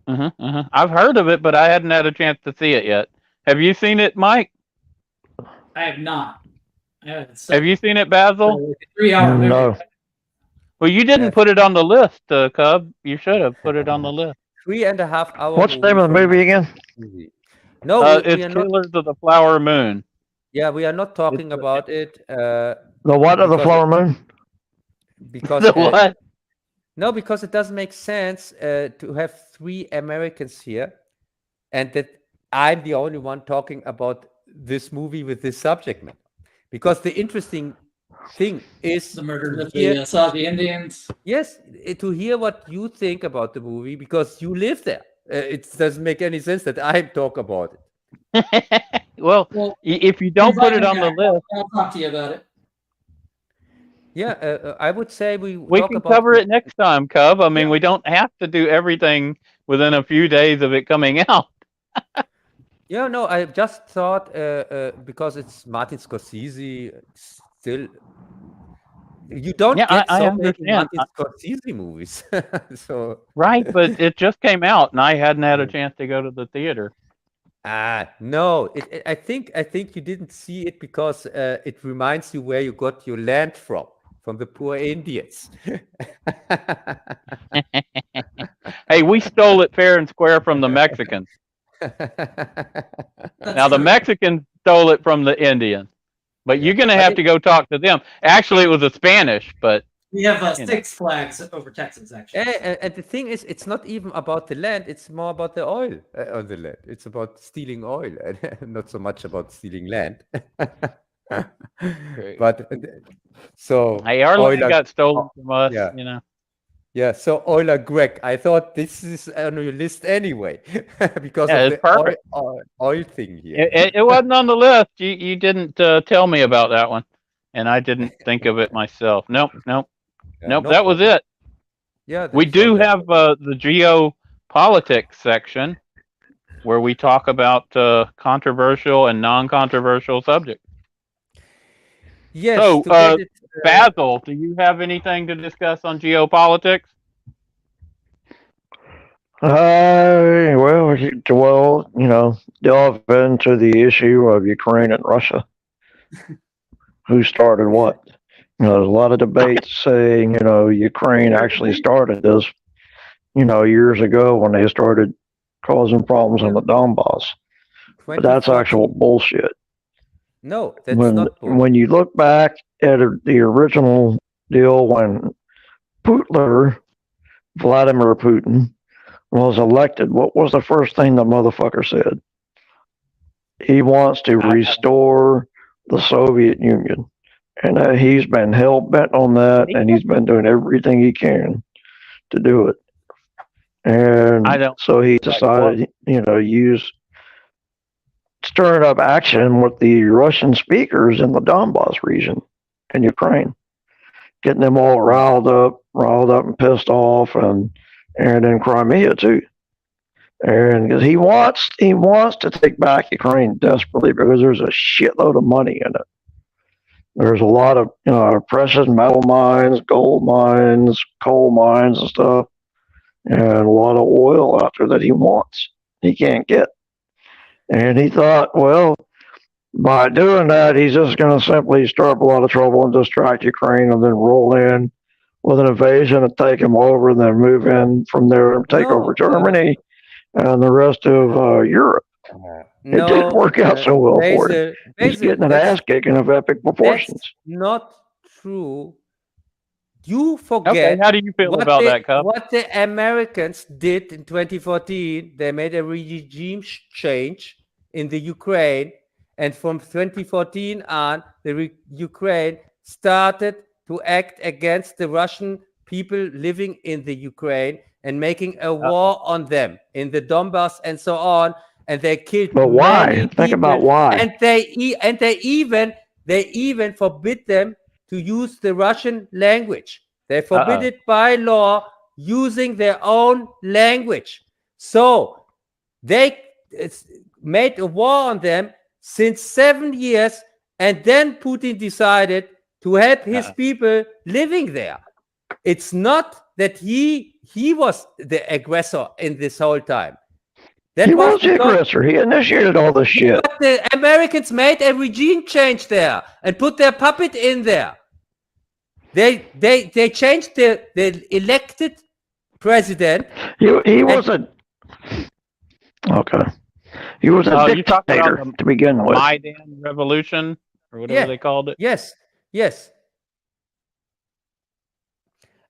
I've heard of it, but I hadn't had a chance to see it yet. Have you seen it, Mike?
I have not.
Have you seen it, Bazzil?
3-hour movie.
No.
Well, you didn't put it on the list, Cub. You should have put it on the list.
3.5 hour.
What's the name of the movie again?
No,
it's Killers of the Flower Moon.
Yeah, we are not talking about it.
The what of the Flower Moon?
Because
the what?
No, because it doesn't make sense to have 3 Americans here, and that I'm the only one talking about this movie with this subject matter. Because the interesting thing is
the murder of the Saudi Indians.
Yes, to hear what you think about the movie, because you live there. It doesn't make any sense that I talk about
it. well, if you don't put it on the list,
I'll talk to you about it.
Yeah, I would say we
can cover it next time, Cub. I mean, we don't have to do everything within a few days of it coming out.
Yeah, no, I just thought because it's Martin Scorsese, still you don't get so many Martin Scorsese movies. So
right, but it just came out, and I hadn't had a chance to go to the theater.
No, I think you didn't see it because it reminds you where you got your land from the poor Indians.
Hey, we stole it fair and square from the Mexicans. Now, the Mexicans stole it from the Indians, but you're going to have to go talk to them. Actually, it was a Spanish, but...
We have 6 flags over Texas, actually.
And the thing is, it's not even about the land. It's more about the oil on the land. It's about stealing oil, and not so much about stealing land. But so
hey, our land got stolen from us, you know.
Yeah, so Euler Greg, I thought this is on your list anyway, because of the oil thing here.
It wasn't on the list. You didn't tell me about that one, and I didn't think of it myself. Nope, that was it.
Yeah,
we do have the geopolitics section where we talk about controversial and non-controversial subjects.
Yes.
So, Bazzil, do you have anything to discuss on geopolitics?
Well, you know, delve into the issue of Ukraine and Russia. Who started what? You know, there's a lot of debates saying, you know, Ukraine actually started this, you know, years ago when they started causing problems in the Donbass. But that's actual bullshit.
No, that's not bullshit.
When you look back at the original deal when Vladimir Putin, was elected, what was the first thing the motherfucker said? He wants to restore the Soviet Union. And he's been hell-bent on that, and he's been doing everything he can to do it. And so he decided, you know, stirring up action with the Russian speakers in the Donbass region in Ukraine, getting them all riled up and pissed off, and in Crimea too. And because he wants to take back Ukraine desperately because there's a shitload of money in it. There's a lot of precious metal mines, gold mines, coal mines and stuff, and a lot of oil out there that he wants. He can't get. And he thought, well, by doing that, he's just going to simply stir up a lot of trouble and distract Ukraine and then roll in with an invasion and take him over and then move in from there and take over Germany and the rest of Europe. It didn't work out so well for him. He's getting an ass kicking of epic proportions.
That's not true, You
Okay,
forget
how do you feel about that, Cub?
what the Americans did in 2014. They made a regime change in the Ukraine, and from 2014 on, the Ukraine started to act against the Russian people living in the Ukraine and making a war on them in the Donbass and so on. And they killed
But why?
many
Think
people,
about why.
and they even forbid them to use the Russian language. They forbid it by law using their own language. So they made a war on them since 7 years, and then Putin decided to help his people living there. It's not that he was the aggressor in this whole time.
He was the aggressor. He initiated all this shit.
But the Americans made a regime change there and put their puppet in there. They changed the elected president.
He was a He was a dictator to begin with.
Maidan Revolution, or whatever they called it.
Yes.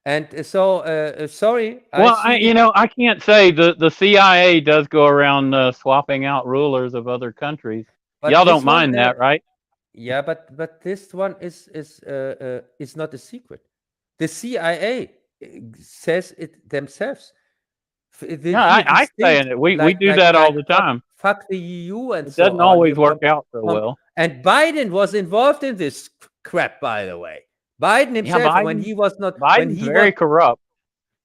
And so, sorry.
Well, I can't say the CIA does go around swapping out rulers of other countries. Y'all don't mind that, right?
Yeah, but this one is not a secret. The CIA says it themselves.
I say it. We do that all the time.
Fuck the EU and
it
so
doesn't always work out so well.
And Biden was involved in this crap, by the way. Biden himself, when he was not,
Biden's very corrupt.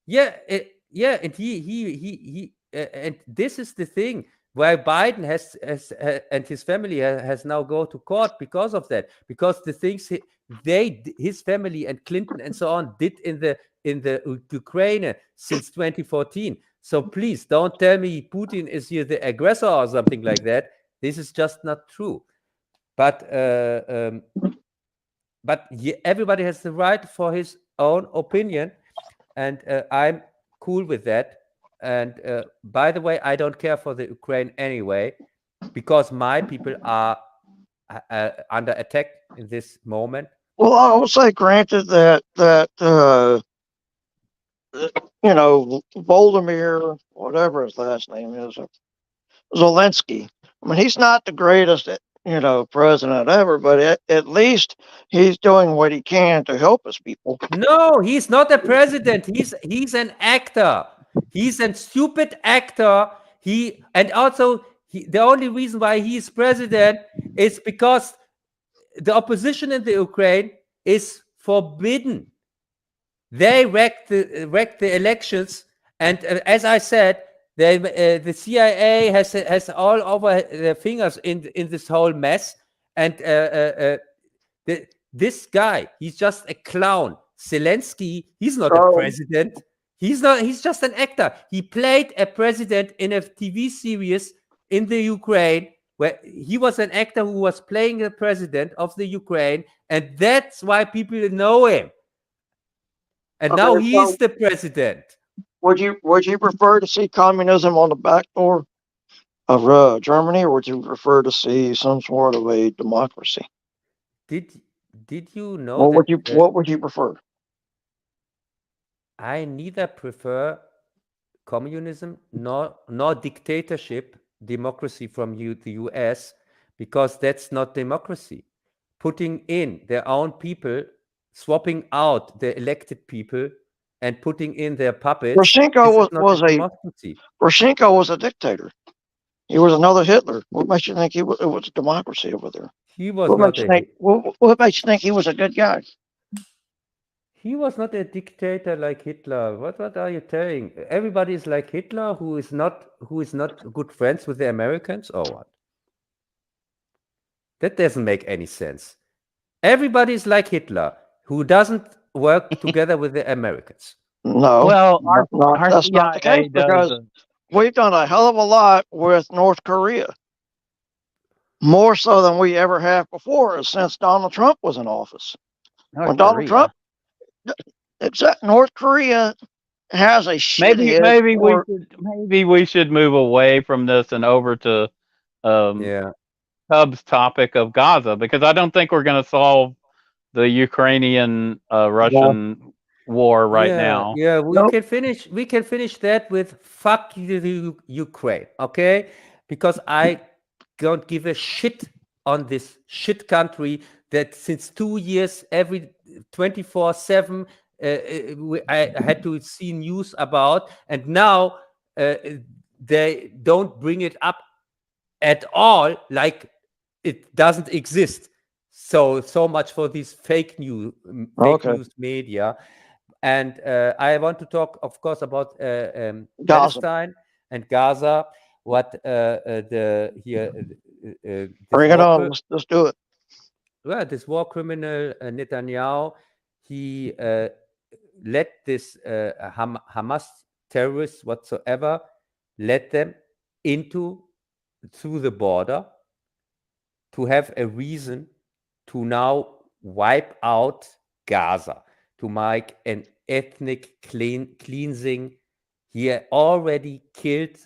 Yeah, and he and this is the thing why Biden has and his family has now go to court because of that, because the things his family and Clinton and so on did in the Ukraine since 2014. So please don't tell me Putin is here the aggressor or something like that. This is just not true. But everybody has the right for his own opinion, and I'm cool with that. And by the way, I don't care for the Ukraine anyway, because my people are under attack in this moment.
Well, I will say, granted that Volodymyr, whatever his last name is, Zelensky. I mean, he's not the greatest, president ever, but at least he's doing what he can to help his people.
No, he's not a president. He's an actor. He's a stupid actor. The only reason why he's president is because the opposition in the Ukraine is forbidden. They wrecked the elections, and as I said, the CIA has all over their fingers in this whole mess. And this guy, he's just a clown. Zelensky, he's not a president. He's not. He's just an actor. He played a president in a TV series in the Ukraine, where he was an actor who was playing the president of the Ukraine, and that's why people know him. And now he's the president.
Would you prefer to see communism on the back door of Germany, or would you prefer to see some sort of a democracy?
Did you know?
What would you prefer?
I neither prefer communism nor dictatorship, democracy from the US, because that's not democracy. Putting in their own people, swapping out the elected people, and putting in their puppets.
Poroshenko was a dictator. He was another Hitler. What makes you think it was a democracy over there? What makes you think he was a good guy?
He was not a dictator like Hitler. What are you telling? Everybody is like Hitler, who is not good friends with the Americans, or what? That doesn't make any sense. Everybody is like Hitler, who doesn't work together with the Americans.
No,
well,
that's not the case, because we've done a hell of a lot with North Korea, more so than we ever have before, since Donald Trump was in office. Donald Trump, North Korea has a shit.
Maybe we should move away from this and over to Cub's topic of Gaza, because I don't think we're going to solve the Ukrainian Russian war right
Yeah,
now.
Yeah, we
Nope.
can finish. We can finish that with "fuck you, Ukraine," okay? Because I don't give a shit on this shit country that since 2 years, every 24/7, I had to see news about, and now they don't bring it up at all, like it doesn't exist. So much for these fake news media. And I want to talk, of course, about
Gaza.
Palestine and Gaza. What the here this
Bring it
war
on.
cri-
Let's do it.
well, this war criminal Netanyahu, he let this Hamas terrorists whatsoever, let them through the border to have a reason to now wipe out Gaza, to make an ethnic cleansing. He already killed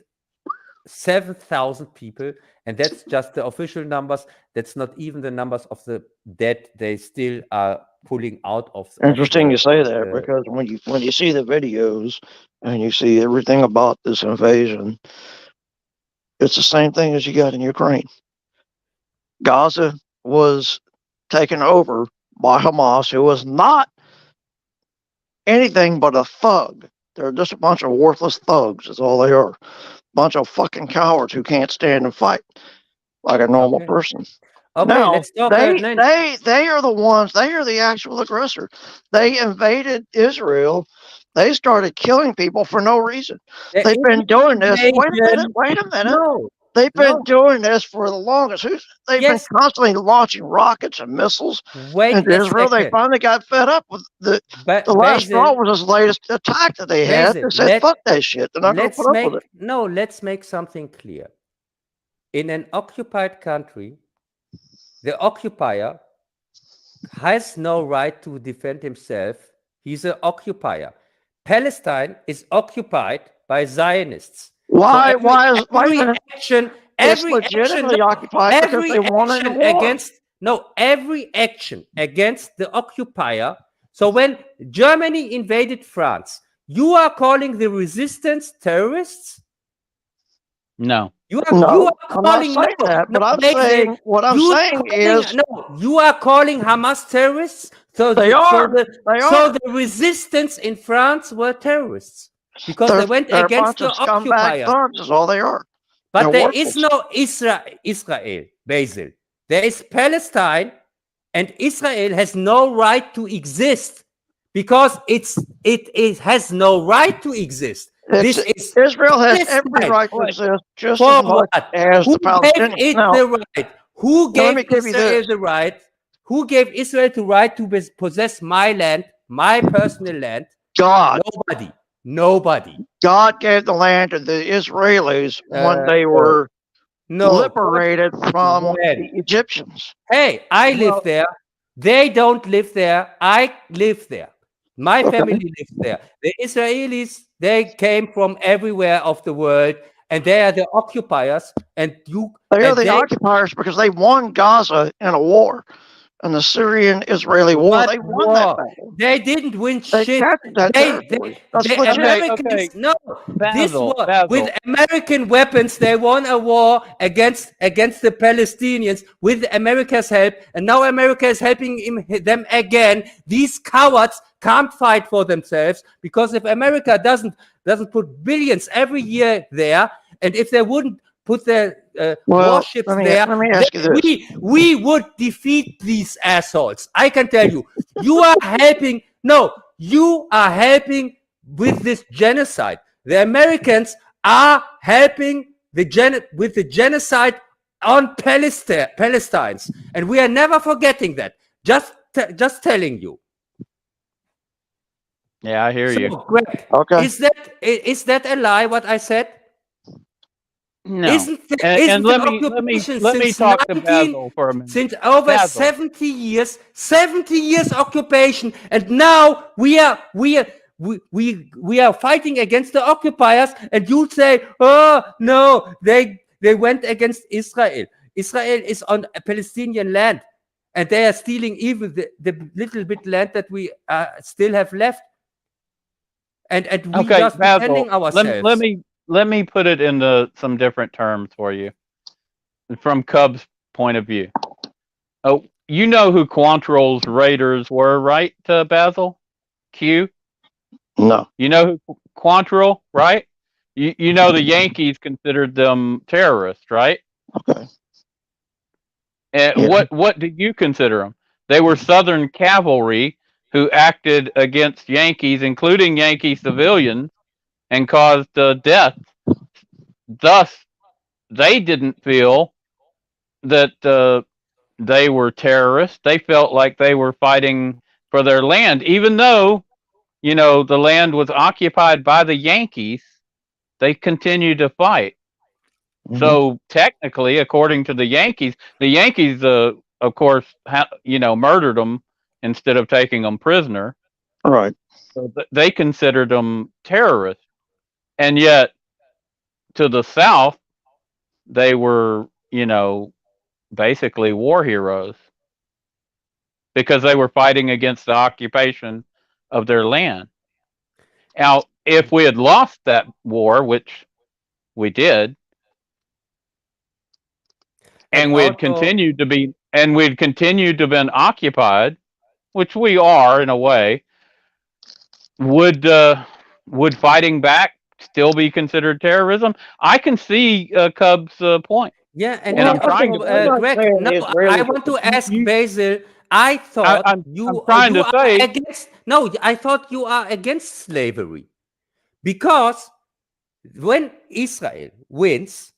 7,000 people, and that's just the official numbers. That's not even the numbers of the dead they still are pulling out of.
Interesting you say that, because when you see the videos and you see everything about this invasion, it's the same thing as you got in Ukraine. Gaza was taken over by Hamas, who was not anything but a thug. They're just a bunch of worthless thugs, is all they are. Bunch of fucking cowards who can't stand and fight like a normal person.
Okay,
now,
let's talk.
They are the ones, they are the actual aggressor. They invaded Israel. They started killing people for no reason. They've been doing this. Wait a minute.
No,
They've been doing this for the longest. They've been constantly launching rockets and missiles into Israel. They finally got fed up with the last straw was this latest attack that they had. They said, fuck that shit. They're not going to put up with it.
No, let's make something clear. In an occupied country, the occupier has no right to defend himself. He's an occupier. Palestine is occupied by Zionists.
Why?
So every action against the occupier. So when Germany invaded France, you are calling the resistance terrorists?
No.
You are calling
that, but I'm saying what I'm saying is
you are calling Hamas terrorists. So
they are.
So the resistance in France were terrorists because they went against the occupier.
Is all they are.
But there is no Israel, Bazzil. There is Palestine, and Israel has no right to exist because it has no right to exist.
Israel has every right to exist just as much as the Palestinians.
Who gave Israel the right? Who gave Israel the right to possess my land, my personal land?
God.
Nobody.
God gave the land to the Israelis when they were liberated from the Egyptians.
Hey, I live there. They don't live there. I live there. My family lives there. The Israelis, they came from everywhere of the world, and they are the occupiers. And
they are the occupiers because they won Gaza in a war. And the Syrian-Israeli war, they won that battle.
They didn't win
they
shit. This war with American weapons, they won a war against the Palestinians with America's help, and now America is helping them again. These cowards can't fight for themselves because if America doesn't put billions every year there, and if they wouldn't put their warships there,
let me ask you this.
We would defeat these assholes. I can tell you. You are helping. No, you are helping with this genocide. The Americans are helping with the genocide on Palestinians, and we are never forgetting that. Just telling you.
Yeah, I hear you.
Greg,
okay.
Is that a lie? What I said?
No. And let me talk to Bazzil for a minute.
Since over 70 years occupation, and now we are fighting against the occupiers, and you say, oh no, they went against Israel. Israel is on a Palestinian land, and they are stealing even the little bit land that we still have left. and we
Okay,
just
Bazzil,
defending ourselves.
let me put it into some different terms for you from Cub's point of view. Oh, you know who Quantrill's Raiders were, right, Bazzil? Q?
No.
You know who Quantrill, right? You know the Yankees considered them terrorists, right?
Okay.
And
Yeah.
what did you consider them? They were Southern cavalry who acted against Yankees, including Yankee civilians, and caused death. Thus, they didn't feel that they were terrorists. They felt like they were fighting for their land, even though, you know, the land was occupied by the Yankees. They continued to fight.
Mhm.
So technically, according to the Yankees, of course, you know, murdered them instead of taking them prisoner.
Right.
So they considered them terrorists, and yet to the South, they were, you know, basically war heroes because they were fighting against the occupation of their land. Now, if we had lost that war, which we did, and we'd continued to be occupied, which we are in a way, would fighting back still be considered terrorism? I can see Cub's point.
Yeah, and
I'm trying to
Greg, no, I want to ask Bazzil. I thought
I'm
you
trying to
are
say
against. No, I thought you are against slavery, because when Israel wins,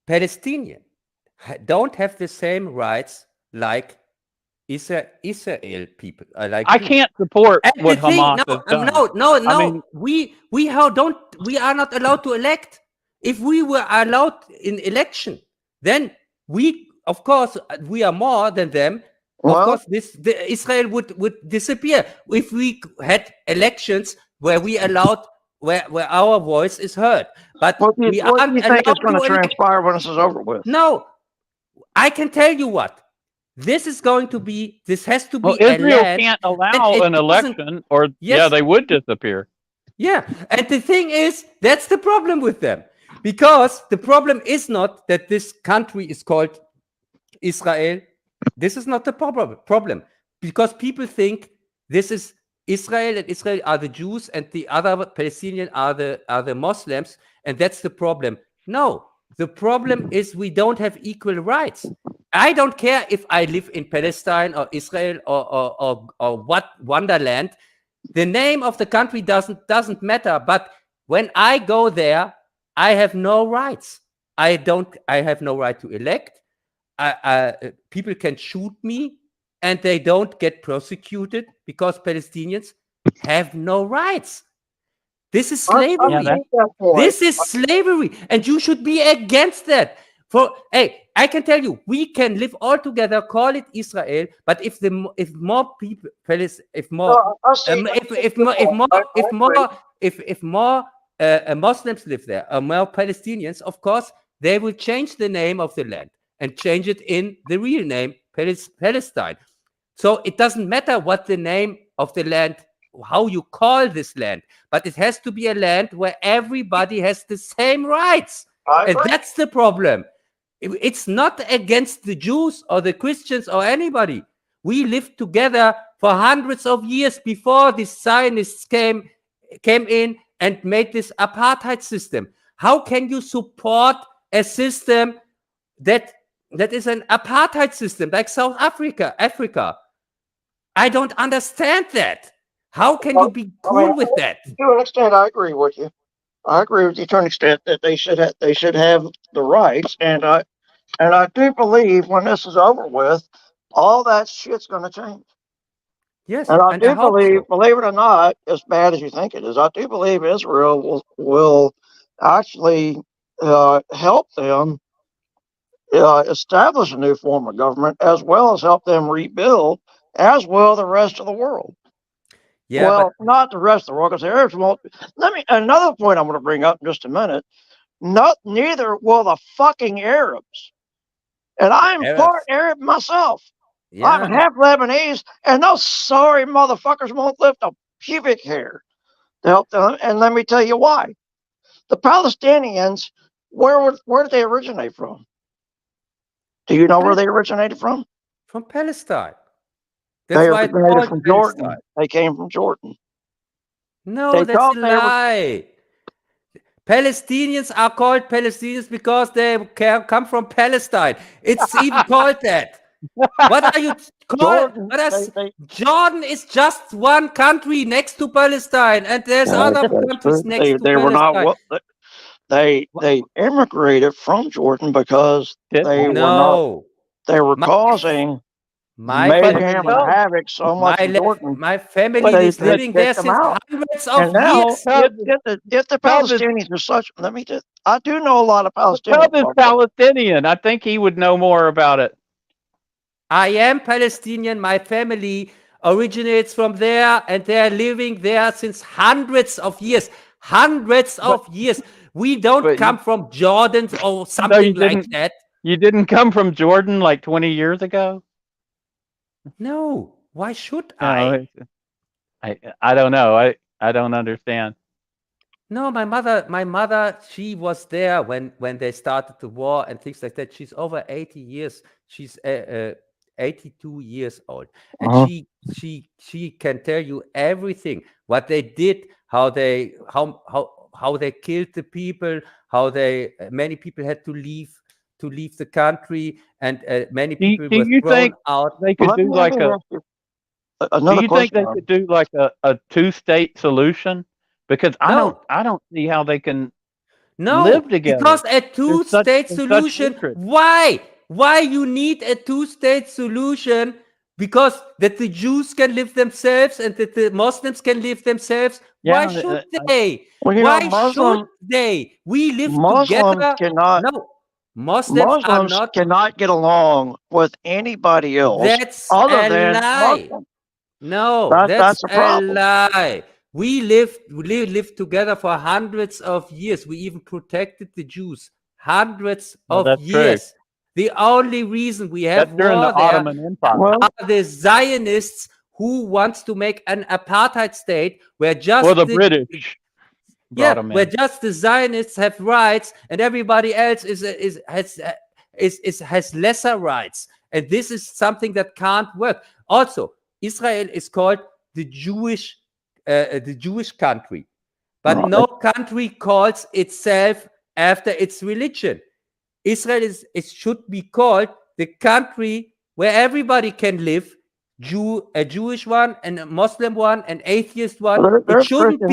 Palestinians don't have the same rights like Israel people. Like
I
you.
can't support
And
what
the thing,
Hamas has done.
no.
I mean,
we are not allowed to elect. If we were allowed in election, then we, of course, we are more than them. Of
Well,
course, Israel would disappear if we had elections where we allowed where our voice is heard. But
what do
we
you
aren't
think
allowed
is going
to
to
elect.
transpire when this is over with?
No, I can tell you what. This is going to be. This has to be
well,
a
Israel
land.
can't allow
it
an
doesn't-
election, or
Yes.
they would disappear.
Yeah, and the thing is, that's the problem with them, because the problem is not that this country is called Israel. This is not the problem, because people think this is Israel, and Israel are the Jews, and the other Palestinians are the Muslims, and that's the problem. No, the problem is we don't have equal rights. I don't care if I live in Palestine or Israel or what wonderland. The name of the country doesn't matter. But when I go there, I have no rights. I have no right to elect. People can shoot me, and they don't get prosecuted because Palestinians have no rights. This is slavery. This is slavery, and you should be against that. I can tell you, we can live all together, call it Israel. But if more people, if more Muslims live there, or more Palestinians, of course, they will change the name of the land and change it in the real name, Palestine. So it doesn't matter what the name of the land, how you call this land, but it has to be a land where everybody has the same rights. And that's the problem. It's not against the Jews or the Christians or anybody. We lived together for hundreds of years before the Zionists came in and made this apartheid system. How can you support a system that is an apartheid system like South Africa? I don't understand that. How can you be cool with that?
To an extent, I agree with you. I agree with you to an extent that they should have the rights, and I do believe when this is over with, all that shit's going to change.
Yes,
and I do believe,
so.
believe it or not, as bad as you think it is, I do believe Israel will actually help them establish a new form of government, as well as help them rebuild, as well the rest of the world.
Yeah,
well, not the rest of the world, because the Arabs won't. Another point I'm going to bring up in just a minute. Neither will the fucking Arabs. And I'm part Arab myself. Yeah. I'm half Lebanese, and those sorry motherfuckers won't lift a pubic hair. to help them. And let me tell you why. The Palestinians, where did they originate from? Do you know where they originated from?
From Palestine.
They
That's why it's
originated
called
from
Palestine.
Jordan. They came from Jordan.
No,
They
that's
thought
a
they were-
lie. Palestinians are called Palestinians because they come from Palestine. It's even called that. What are you calling?
Jordan,
Jordan is just one country next to Palestine, and there's other countries next to
they were
Palestine.
not. They immigrated from Jordan because they were causing mayhem and havoc so much in Jordan.
My family is living there since hundreds of years.
If the Palestinians are such, I do know a lot of Palestinians.
Cub is Palestinian. I think he would know more about it.
I am Palestinian. My family originates from there, and they're living there since hundreds of years. Hundreds of years. We don't come from Jordan or something like that.
You didn't come from Jordan like 20 years ago?
No. Why should I?
I don't know. I don't understand.
No, my mother, she was there when they started the war and things like that. She's over 80 years. She's 82 years old, and she can tell you everything what they did, how they killed the people, how many people had to leave the country, and many people were thrown out.
They could do like do you think they could do like a two-state solution? Because I don't see how they can live together.
Because a two-state solution. Why you need a two-state solution? Because that the Jews can live themselves and that the Muslims can live themselves. Why should they? Why should they? We live together. Muslims
cannot get along with anybody else.
That's a lie.
Muslims.
No, that's a lie. We lived together for hundreds of years. We even protected the Jews hundreds of years. True. The only reason we have war
during the Ottoman Empire
are the Zionists who wants to make an apartheid state where just
the British.
Where just the Zionists have rights and everybody else has lesser rights. And this is something that can't work. Also, Israel is called the Jewish country, but no country calls itself after its religion. Israel should be called the country where everybody can live, a Jewish one, and a Muslim one, an atheist one. It shouldn't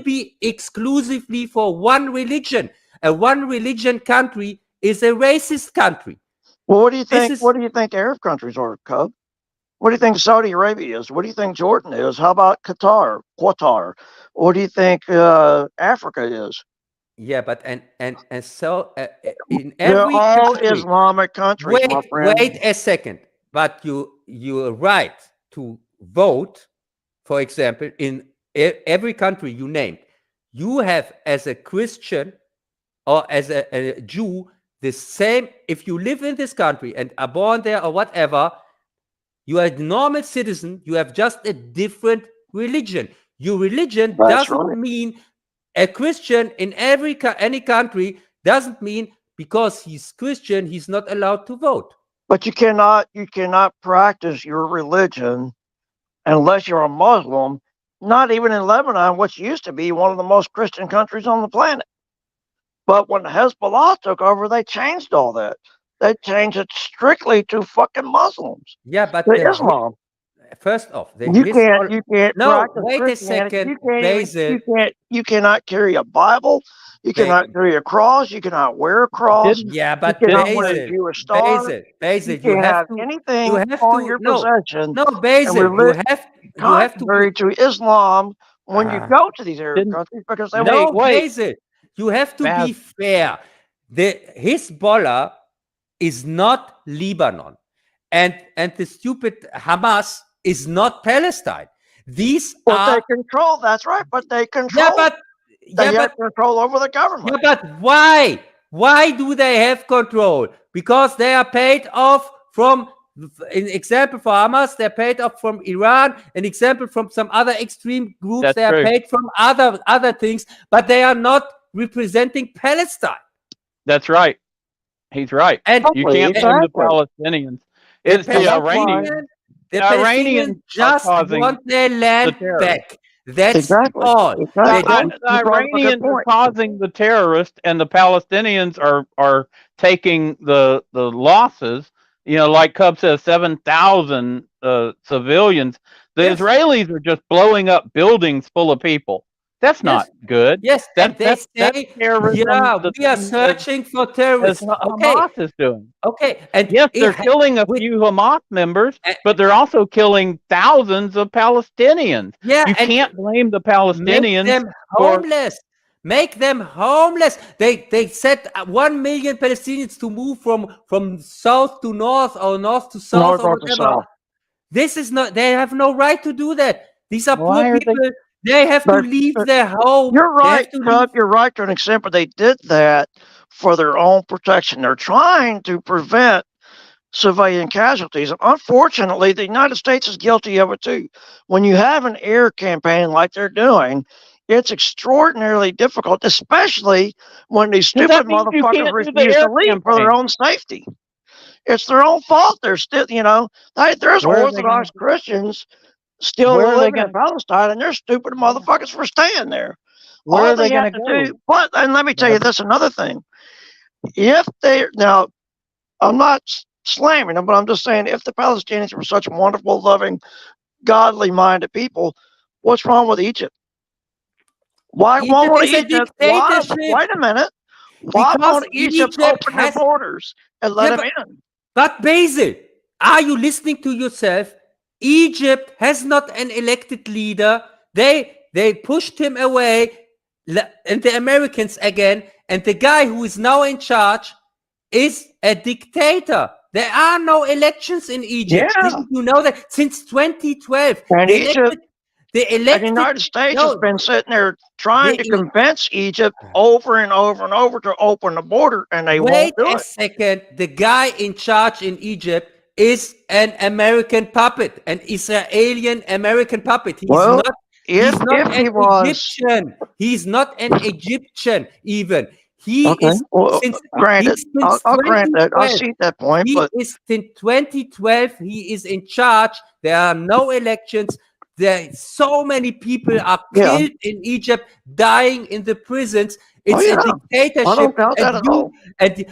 be exclusively for one religion. A one religion country is a racist country.
Well, what do you think? What do you think Arab countries are, Cub? What do you think Saudi Arabia is? What do you think Jordan is? How about Qatar? What do you think Africa is?
Yeah, but and so in every country,
Islamic countries, my friend.
Wait a second. But your right to vote, for example, in every country you named, you have as a Christian or as a Jew the same. If you live in this country and are born there or whatever, you are a normal citizen. You have just a different religion. Your religion doesn't mean a Christian in any country doesn't mean because he's Christian he's not allowed to vote.
But you cannot practice your religion unless you're a Muslim. Not even in Lebanon, which used to be one of the most Christian countries on the planet. But when Hezbollah took over, they changed all that. They changed it strictly to fucking Muslims.
Yeah, but
Islam.
First off,
you can't.
No, wait a second, Bazzil.
You cannot carry a Bible. You cannot carry a cross. You cannot wear a cross.
Yeah, but
Bazzil,
you
have anything on your possession.
No, Bazzil, you have
to Islam when you go to these Arab countries because they
Bazzil, you have to be fair. The Hezbollah is not Lebanon, and the stupid Hamas is not Palestine. These
they control. That's right, but they control. They have control over the government.
Yeah, but why? Why do they have control? Because they are paid off from An example for Hamas, they're paid off from Iran. An example from some other extreme groups,
That's
they are
true.
paid from other things, but they are not representing Palestine.
That's right. He's right.
And
You can't blame the
Exactly.
Palestinians. It's the Iranians.
The
Iranians
Palestinians
are
just
causing
want their land
terror.
back. That's
Exactly.
all. They don't.
The Iranians are causing the terrorists, and the Palestinians are taking the losses. You know, like Cub says, 7,000 civilians. The
Yes.
Israelis are just blowing up buildings full of people. That's not good.
Yes, and they
That's
say,
terrorism.
yeah,
the
we are
thing
searching for
as
terrorists. Okay,
Hamas is doing.
okay. And
Yes, they're
it ha-
killing a
we-
few Hamas members,
Uh,
but they're also killing thousands of Palestinians.
yeah,
You
and
can't blame the
make
Palestinians.
them
for-
homeless. Make them homeless. They said 1 million Palestinians to move from south to north or north to south or
North to
whatever.
south.
This is not. They have no right to do that. These are
Why
poor
are they-
people. They have to
But-
leave
but
their home.
You're
They have
right,
to
Cub.
leave-
You're right to an extent, but they did that for their own protection. They're trying to prevent civilian casualties. Unfortunately, the United States is guilty of it too. When you have an air campaign like they're doing, it's extraordinarily difficult, especially when these
Does that
stupid
mean you
motherfuckers
can't do the
refuse
air
to leave for their
campaign?
own safety. It's their own fault. They're still, there's
Where are they
Orthodox Christians still
Where are they
living in Palestine, and they're stupid motherfuckers for staying there.
Where
All
are they
have
going
to
to
do,
go?
but and let me tell you this another thing. If they now, I'm not slamming them, but I'm just saying, if the Palestinians were such wonderful, loving, godly-minded people, what's wrong with Egypt? Why
Egypt
won't
is a
Egypt?
dictatorship.
Wait a minute. Why
Because
won't Egypt
Egypt
open
has-
their borders and let
Yeah,
them in?
But Basil, are you listening to yourself? Egypt has not an elected leader. They pushed him away, and the Americans again, and the guy who is now in charge is a dictator. There are no elections in Egypt.
Yeah.
Didn't you know that? Since 2012.
And
the
Egypt-
the
And
elected,
the United States
no,
has been sitting there trying to
the-
convince Egypt over and over and over to open the border, and they
Wait
won't do
a
it.
second. The guy in charge in Egypt is an American puppet, an Israeli American puppet. He's
Well,
not.
If
He's not
he
an
was
Egyptian. He's not an Egyptian even. He
okay,
is
well,
since
granted,
he's since
I'll grant that. I
2012.
see that point,
He
but
is since 2012. He is in charge. There are no elections. There so many people are
Yeah.
killed in Egypt, dying in the prisons. It's
yeah.
a dictatorship.
I don't doubt that
and
at
you
all.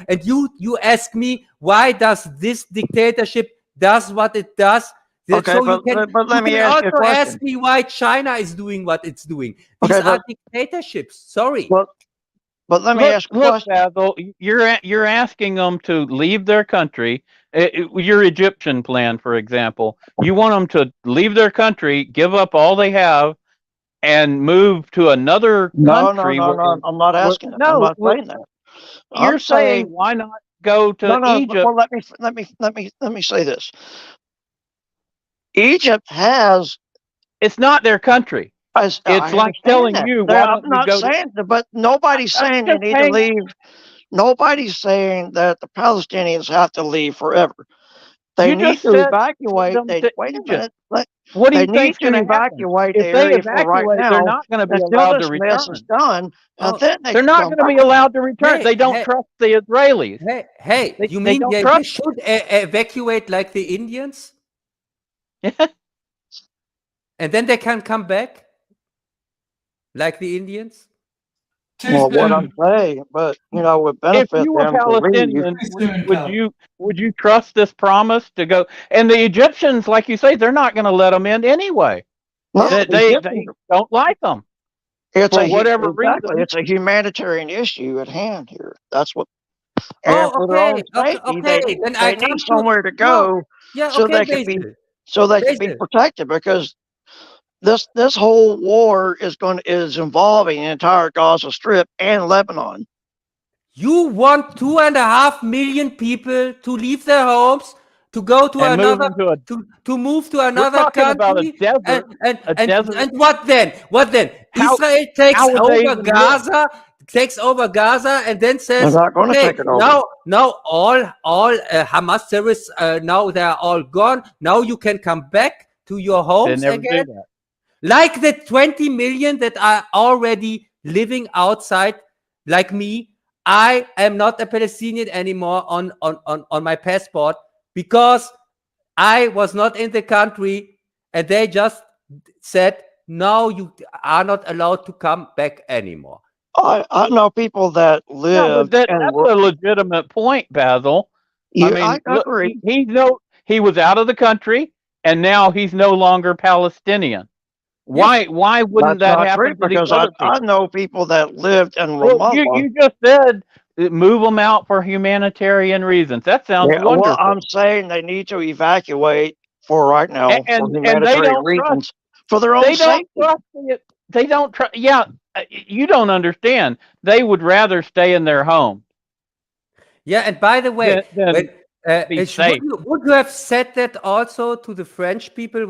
and you ask me, why does this dictatorship does what it does?
Okay,
So
but let me ask you a
also ask
question.
me why China is doing what it's doing. These
Okay,
are dictatorships. Sorry.
Well, But let me ask you a
Look,
question.
Bazzil, you're asking them to leave their country. Your Egyptian plan, for example, you want them to leave their country, give up all they have, and move to another
No,
country.
no. I'm not asking that.
no,
I'm not
well,
saying that.
You're
I'm
saying why not go to
no.
Egypt?
Well, let me say this. Egypt has.
It's not their country.
I
It's like
understand
telling
that.
you, why
I'm
don't you
not
go to-
saying that, but nobody's saying they
just
need to
saying-
leave. Nobody's saying that the Palestinians have to leave forever. They
You
need
just
to
said
evacuate.
them
They,
to
wait a
Egypt.
minute.
What do
They
you
need
think's
to
going to happen?
evacuate the
If they
area for right
evacuate,
now.
they're not going to be
Until
allowed to
this
return.
mess is done,
Oh,
and then they
They're
can
not
come
going to be
back.
allowed to return.
Hey,
They don't
hey.
trust the Israelis.
Hey,
They-
you
they
mean
don't
they
trust
should evacuate like the Indians? And then they can come back? Like the Indians?
Too
Well, what
soon.
I'm saying, but would
If
benefit
you were
them to leave.
Palestinian,
Too soon,
would
Cub.
you trust this promise to go? And the Egyptians, like you say, they're not going to let them in anyway.
No,
They
Egyptians-
don't like them.
it's
for
a,
whatever
exactly,
reason.
it's a humanitarian issue at hand here. That's what.
Oh,
And for their own
okay,
safety,
okay, then I
they
come
need
to-
somewhere to go
Yeah,
so
okay,
they can be
Basil.
so they can be
Basil.
protected, because this whole war is involving the entire Gaza Strip and Lebanon.
You want 2.5 million people to leave their homes, to go to
And move
another,
into
to move to another
talking
country,
about a desert,
and
a desert.
and what then? What then?
How-
Israel takes
how would they
over
even
Gaza. takes over Gaza and then says,
They're not going to take it over.
now all Hamas terrorists, now they're all gone. Now you can come back to your homes again. Like the 20 million that are already living outside, like me. I am not a Palestinian anymore on my passport because I was not in the country, and they just said, no, you are not allowed to come back anymore.
I know people that live.
That's a legitimate point, Bazzil.
I agree.
He was out of the country, and now he's no longer Palestinian. Why wouldn't that happen?
Because I know people that lived in Ramallah.
You just said move them out for humanitarian reasons. That sounds wonderful.
Well, I'm saying they need to evacuate for right now for humanitarian reasons for their own safety.
They don't trust. Yeah, you don't understand. They would rather stay in their home.
Yeah, and by the way, would you have said that also to the French people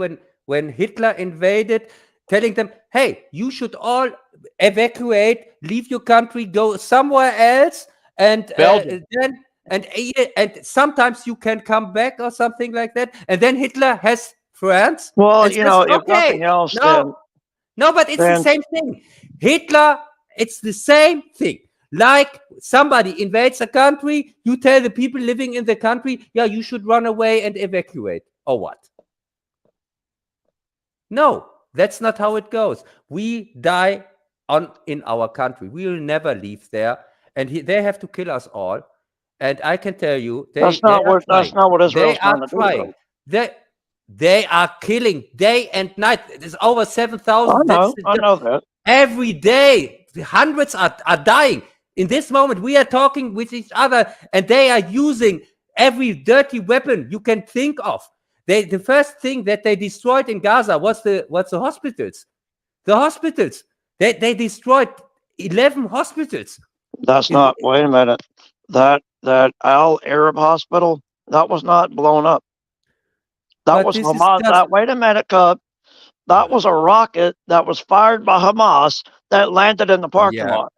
when Hitler invaded, telling them, hey, you should all evacuate, leave your country, go somewhere else, and sometimes you can come back or something like that. And then Hitler has France.
Well, if nothing else,
no, but it's the same thing. Hitler, it's the same thing. Like somebody invades a country, you tell the people living in the country, yeah, you should run away and evacuate, or what? No, that's not how it goes. We die in our country. We will never leave there, and they have to kill us all. And I can tell you, that's not what Israel's trying to do. They are killing day and night. There's over 7,000.
I know that.
Every day, hundreds are dying. In this moment, we are talking with each other, and they are using every dirty weapon you can think of. The first thing that they destroyed in Gaza was the hospitals. The hospitals. They destroyed 11 hospitals.
That's not. Wait a minute. That Al Arab hospital, that was not blown up. That was Hamas. Wait a minute, Cub. That was a rocket that was fired by Hamas that landed in the parking lot.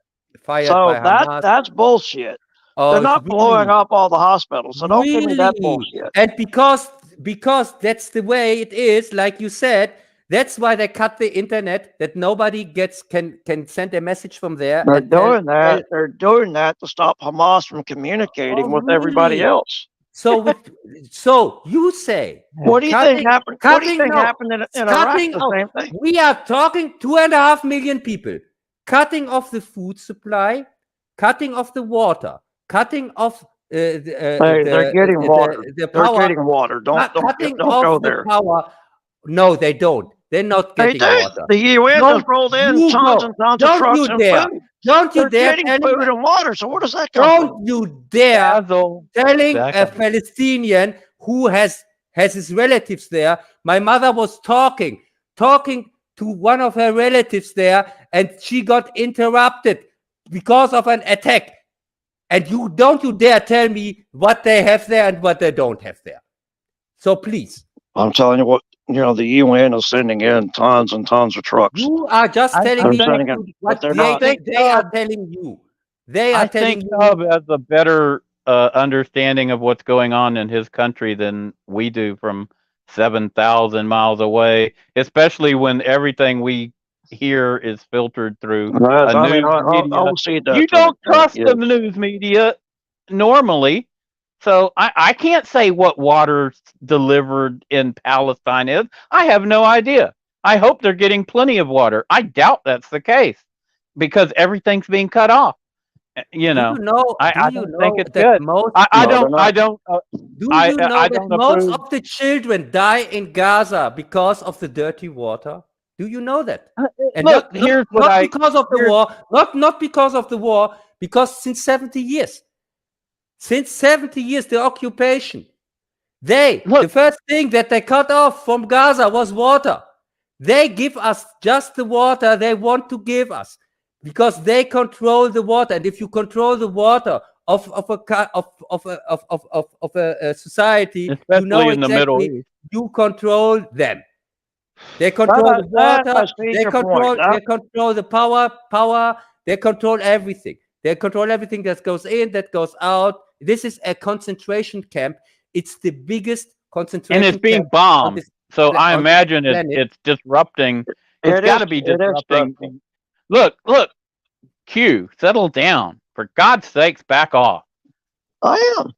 That's bullshit. They're not blowing up all the hospitals, so don't give me that bullshit.
And because that's the way it is, like you said, that's why they cut the internet, that nobody can send a message from there.
They're doing that. They're doing that to stop Hamas from communicating with everybody else.
So you say,
what do you think happened? What do you think happened in Iraq? The same thing.
We are talking 2.5 million people, cutting off the food supply, cutting off the water, cutting off
they're getting water.
The power.
They're getting water. Don't go there.
Power. No, they don't. They're not getting water.
The UN has rolled in tons and tons of trucks and food.
Don't you dare
getting food and water. So where does that come from?
Don't you dare telling a Palestinian who has his relatives there. My mother was talking to one of her relatives there, and she got interrupted because of an attack. And don't you dare tell me what they have there and what they don't have there. So please.
I'm telling you what, the UN is sending in tons and tons of trucks.
You are just telling me what they are telling you. They are telling you.
I think Cub has a better understanding of what's going on in his country than we do from 7,000 miles away, especially when everything we hear is filtered through news media. You don't trust the news media normally. So I can't say what water delivered in Palestine is. I have no idea. I hope they're getting plenty of water. I doubt that's the case because everything's being cut off. I don't think it's good. I don't.
Do you know that most of the children die in Gaza because of the dirty water? Do you know that? And not because of the war, not because of the war, because since 70 years. Since 70 years, the occupation, the first thing that they cut off from Gaza was water. They give us just the water they want to give us because they control the water. And if you control the water of a society,
especially in the Middle East,
you control them. They control the water. They control the power. They control everything. They control everything that goes in, that goes out. This is a concentration camp. It's the biggest concentration
And it's being
camp
bombed. So I
on
imagine
this planet.
it's disrupting. It's got to be disrupting. Look, Q, settle down. For God's sakes, back off.
I am.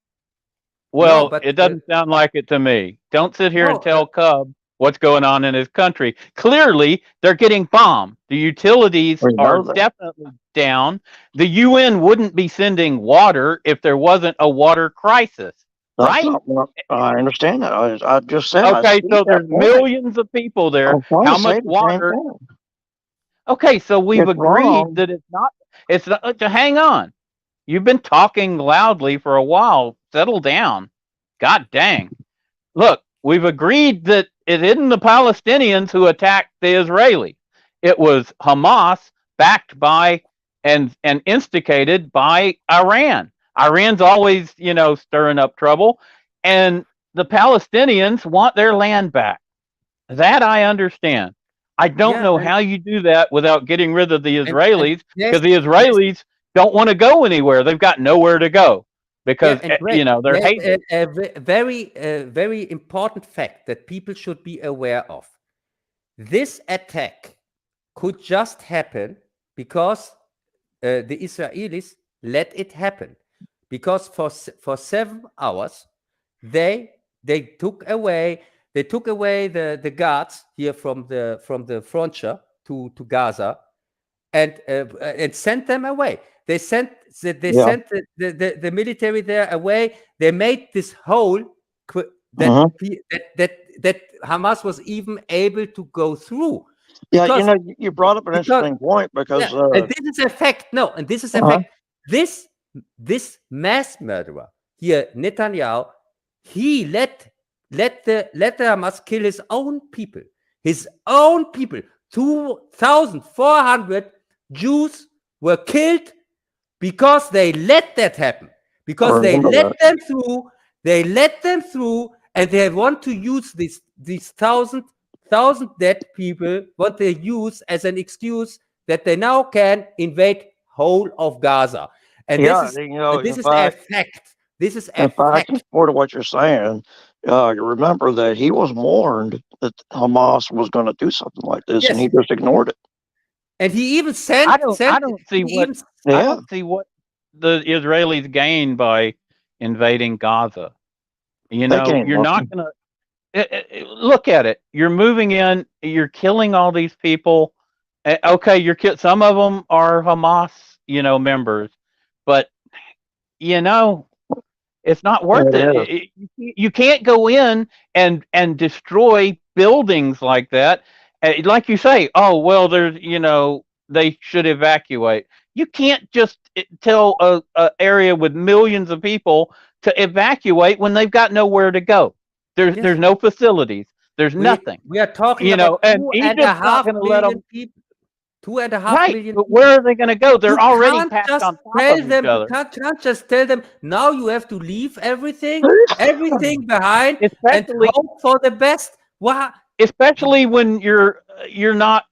Well,
No, but
it doesn't sound like it to me. Don't sit here and tell Cub what's going on in his country. Clearly, they're getting bombed. The utilities are definitely down. The UN wouldn't be sending water if there wasn't a water crisis, right?
I understand that. I just said.
Okay, so there's millions of people there. How much water? Okay, so we've agreed that it's not. It's not. Hang on. You've been talking loudly for a while. Settle down. God dang. Look, we've agreed that it isn't the Palestinians who attacked the Israelis. It was Hamas, backed by and instigated by Iran. Iran's always, stirring up trouble. And the Palestinians want their land back. That I understand. I don't know how you do that without getting rid of the Israelis, because the Israelis don't want to go anywhere. They've got nowhere to go because, they're hated.
A very important fact that people should be aware of. This attack could just happen because the Israelis let it happen. Because for 7 hours, they took away the guards here from the frontier to Gaza and sent them away. They sent the military there away. They made this hole that Hamas was even able to go through.
Yeah, you brought up an interesting point because
and this is a fact. No, and this is a fact. This mass murderer here, Netanyahu, he let the Hamas kill his own people. 2,400 Jews were killed because they let that happen. Because they let them through. They let them through, and they want to use these 1,000 dead people. What they use as an excuse that they now can invade whole of Gaza. And this is a fact. This is a fact.
In support of what you're saying, remember that he was warned that Hamas was going to do something like this, and he just ignored it.
And he even sent.
I don't see what the Israelis gain by invading Gaza. You're not going to look at it. You're moving in. You're killing all these people. Okay, some of them are Hamas, members, but it's not worth it. You can't go in and destroy buildings like that. Like you say, oh, well, there's, they should evacuate. You can't just tell a area with millions of people to evacuate when they've got nowhere to go. There's no facilities. There's nothing.
We are talking about
and Egypt's not going to let them.
2.5 million.
But where are they going to go? They're already packed on top of each other.
You can't just tell them, now you have to leave everything behind and hope for the best. Wow.
Especially when you're not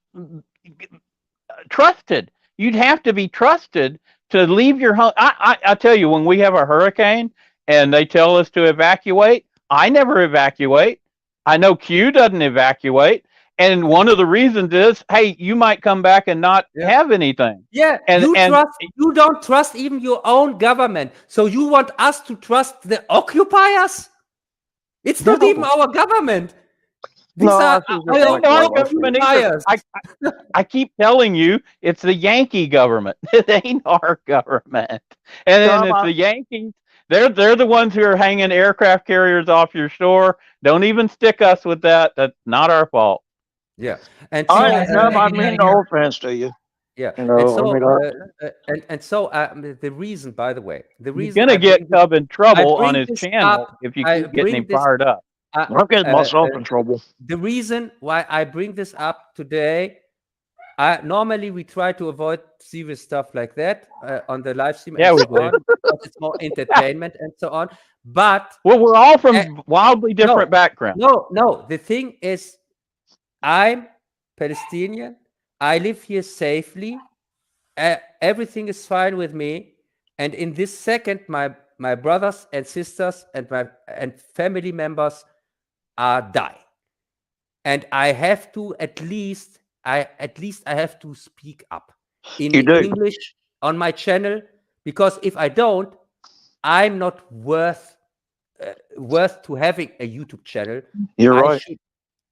trusted. You'd have to be trusted to leave your home. I tell you, when we have a hurricane and they tell us to evacuate, I never evacuate. I know Q doesn't evacuate. And one of the reasons is, hey, you might come back and not have anything.
Yeah, you don't trust even your own government. So you want us to trust the occupiers? It's not even our government. These are our occupiers.
I keep telling you, it's the Yankee government. It ain't our government. And then it's the Yankees. They're the ones who are hanging aircraft carriers off your shore. Don't even stick us with that. That's not our fault.
Yeah, and
I mean no offense to you.
Yeah, and so the reason, by the way,
you're gonna get Cub in trouble on his channel if you keep getting him fired up.
I'm getting myself in trouble.
The reason why I bring this up today, normally we try to avoid serious stuff like that on the live stream.
Yeah, we do.
Because it's more entertainment and so on. But
we're all from wildly different backgrounds.
No. The thing is, I'm Palestinian. I live here safely, everything is fine with me. And in this second, my brothers and sisters and family members are dying. And I have to at least I have to speak up in English on my channel, because if I don't, I'm not worth to having a YouTube channel.
You're right.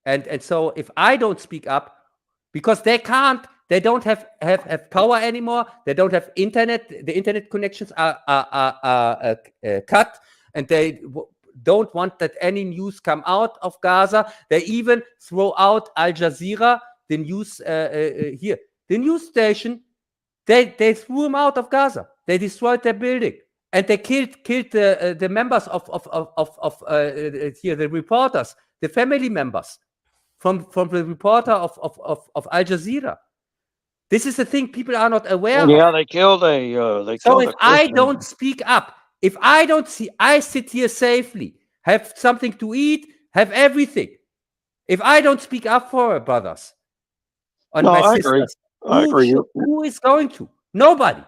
And so if I don't speak up, because they don't have power anymore, they don't have internet, the internet connections are cut, and they don't want that any news come out of Gaza. They even throw out Al Jazeera, the news the news station. They threw them out of Gaza. They destroyed their building, and they killed the members of the reporters, the family members from the reporter of Al Jazeera. This is the thing people are not aware of.
Yeah, they killed
So if I don't speak up, if I don't I sit here safely, have something to eat, have everything. If I don't speak up for our brothers and my sisters, who is going to? Nobody.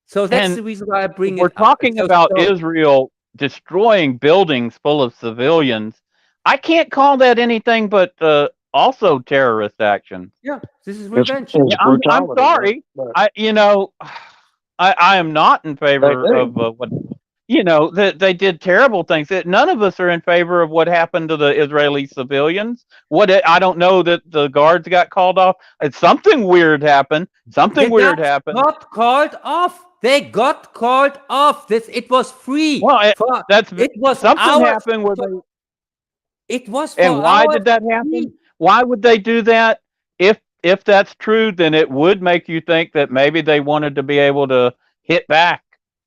So that's the reason why I bring it up.
We're talking about Israel destroying buildings full of civilians. I can't call that anything but also terrorist action.
Yeah, this is revenge.
I'm sorry. I am not in favor of what they did terrible things. None of us are in favor of what happened to the Israeli civilians. I don't know that the guards got called off. Something weird happened. Got
called off. They got called off. It was free.
Well,
it was
something happened where they.
It was.
And why did that happen? Why would they do that? If that's true, then it would make you think that maybe they wanted to be able to hit back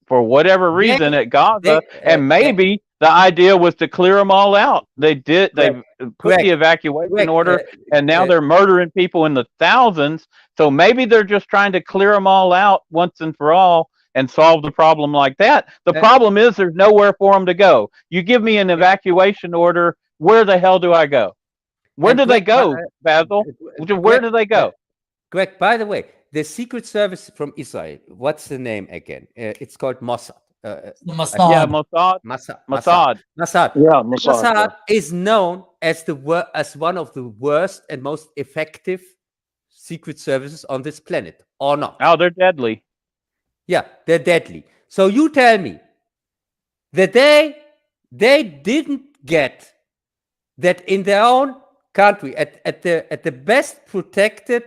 for whatever reason at Gaza, and maybe the idea was to clear them all out. They did. They put the evacuation order, and now they're murdering people in the thousands. So maybe they're just trying to clear them all out once and for all and solve the problem like that. The problem is there's nowhere for them to go. You give me an evacuation order, where the hell do I go? Where do they go, Bazzil? Where do they go?
Greg, by the way, the Secret Service from Israel, what's the name again? It's called Mossad.
Mossad.
Yeah, Mossad.
Mossad.
Yeah,
Mossad is known as one of the worst and most effective secret services on this planet, or not?
Oh, they're deadly.
Yeah, they're deadly. So you tell me that they didn't get that in their own country at the best protected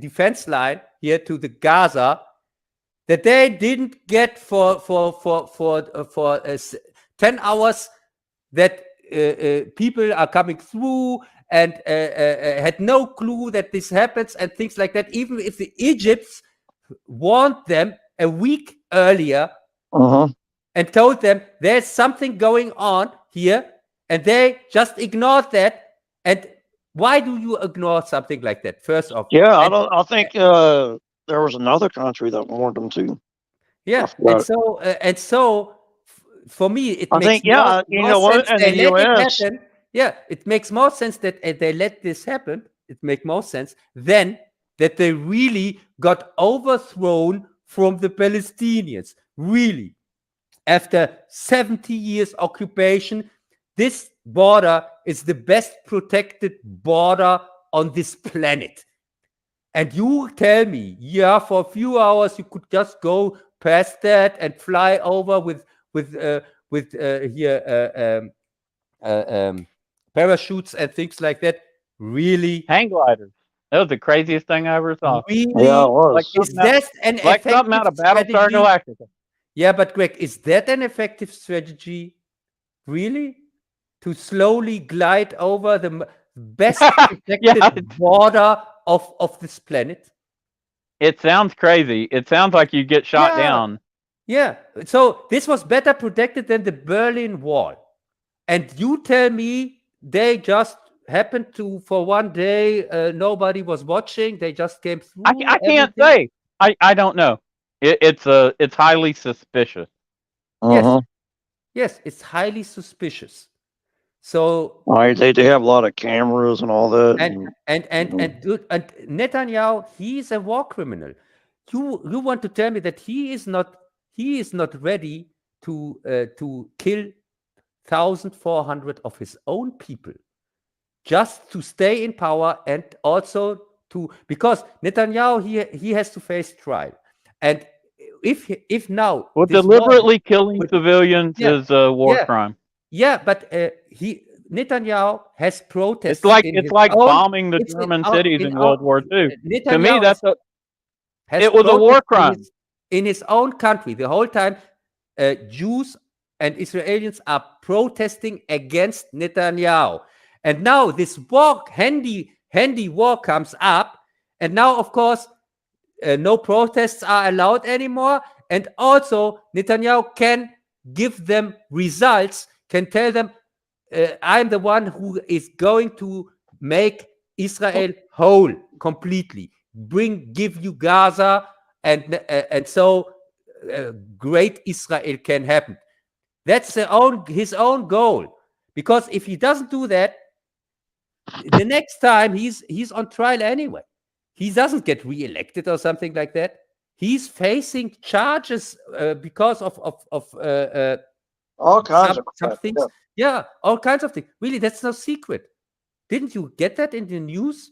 defense line here to the Gaza, that they didn't get for 10 hours that people are coming through and had no clue that this happens and things like that. Even if the Egypts warned them a week earlier and told them there's something going on here, and they just ignored that. And why do you ignore something like that? First off,
I think there was another country that warned them too.
Yeah, and so for me, it makes
more sense they let it happen.
Yeah, it makes more sense that they let this happen. It makes more sense than that they really got overthrown from the Palestinians. Really, after 70 years occupation, this border is the best protected border on this planet. And you tell me, for a few hours you could just go past that and fly over with parachutes and things like that. Really,
hang gliders. That was the craziest thing I ever saw.
Really?
Yeah, it was.
Like something out of Battlestar Galactica.
Yeah, but Greg, is that an effective strategy? Really? To slowly glide over the best protected border of this planet?
It sounds crazy. It sounds like you get shot down.
Yeah. So this was better protected than the Berlin Wall. And you tell me they just happened to, for one day, nobody was watching. They just came through.
I can't say. I don't know. It's highly suspicious.
Yes, it's highly suspicious. So
Right, they have a lot of cameras and all that.
and Netanyahu, he's a war criminal. You want to tell me that he is not ready to kill 1,400 of his own people just to stay in power, and also because Netanyahu he has to face trial, and if now
deliberately killing civilians is a war crime.
Yeah, but Netanyahu has protested.
It's like bombing the German cities in World War II. To me, it was a war crime
in his own country. The whole time, Jews and Israelis are protesting against Netanyahu, and now this handy war comes up, and now of course no protests are allowed anymore, and also Netanyahu can give them results, can tell them, I'm the one who is going to make Israel whole completely, give you Gaza, and so great Israel can happen. That's his own goal, because if he doesn't do that, the next time he's on trial anyway. He doesn't get re-elected or something like that. He's facing charges because of
all kinds of
some things. Yeah, all kinds of things. Really, that's no secret. Didn't you get that in the news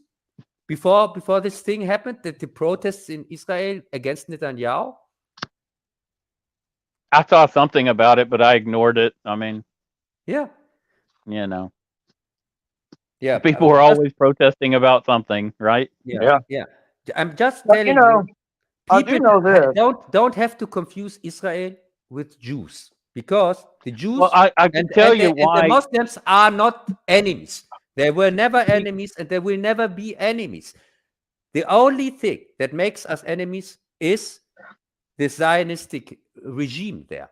before this thing happened, that the protests in Israel against Netanyahu?
I saw something about it, but I ignored it. I mean,
yeah,
yeah. People are always protesting about something, right?
Yeah. I'm just telling you.
I do know this.
Don't have to confuse Israel with Jews, because the Jews
I can tell you why
the Muslims are not enemies. They were never enemies, and they will never be enemies. The only thing that makes us enemies is the Zionistic regime there,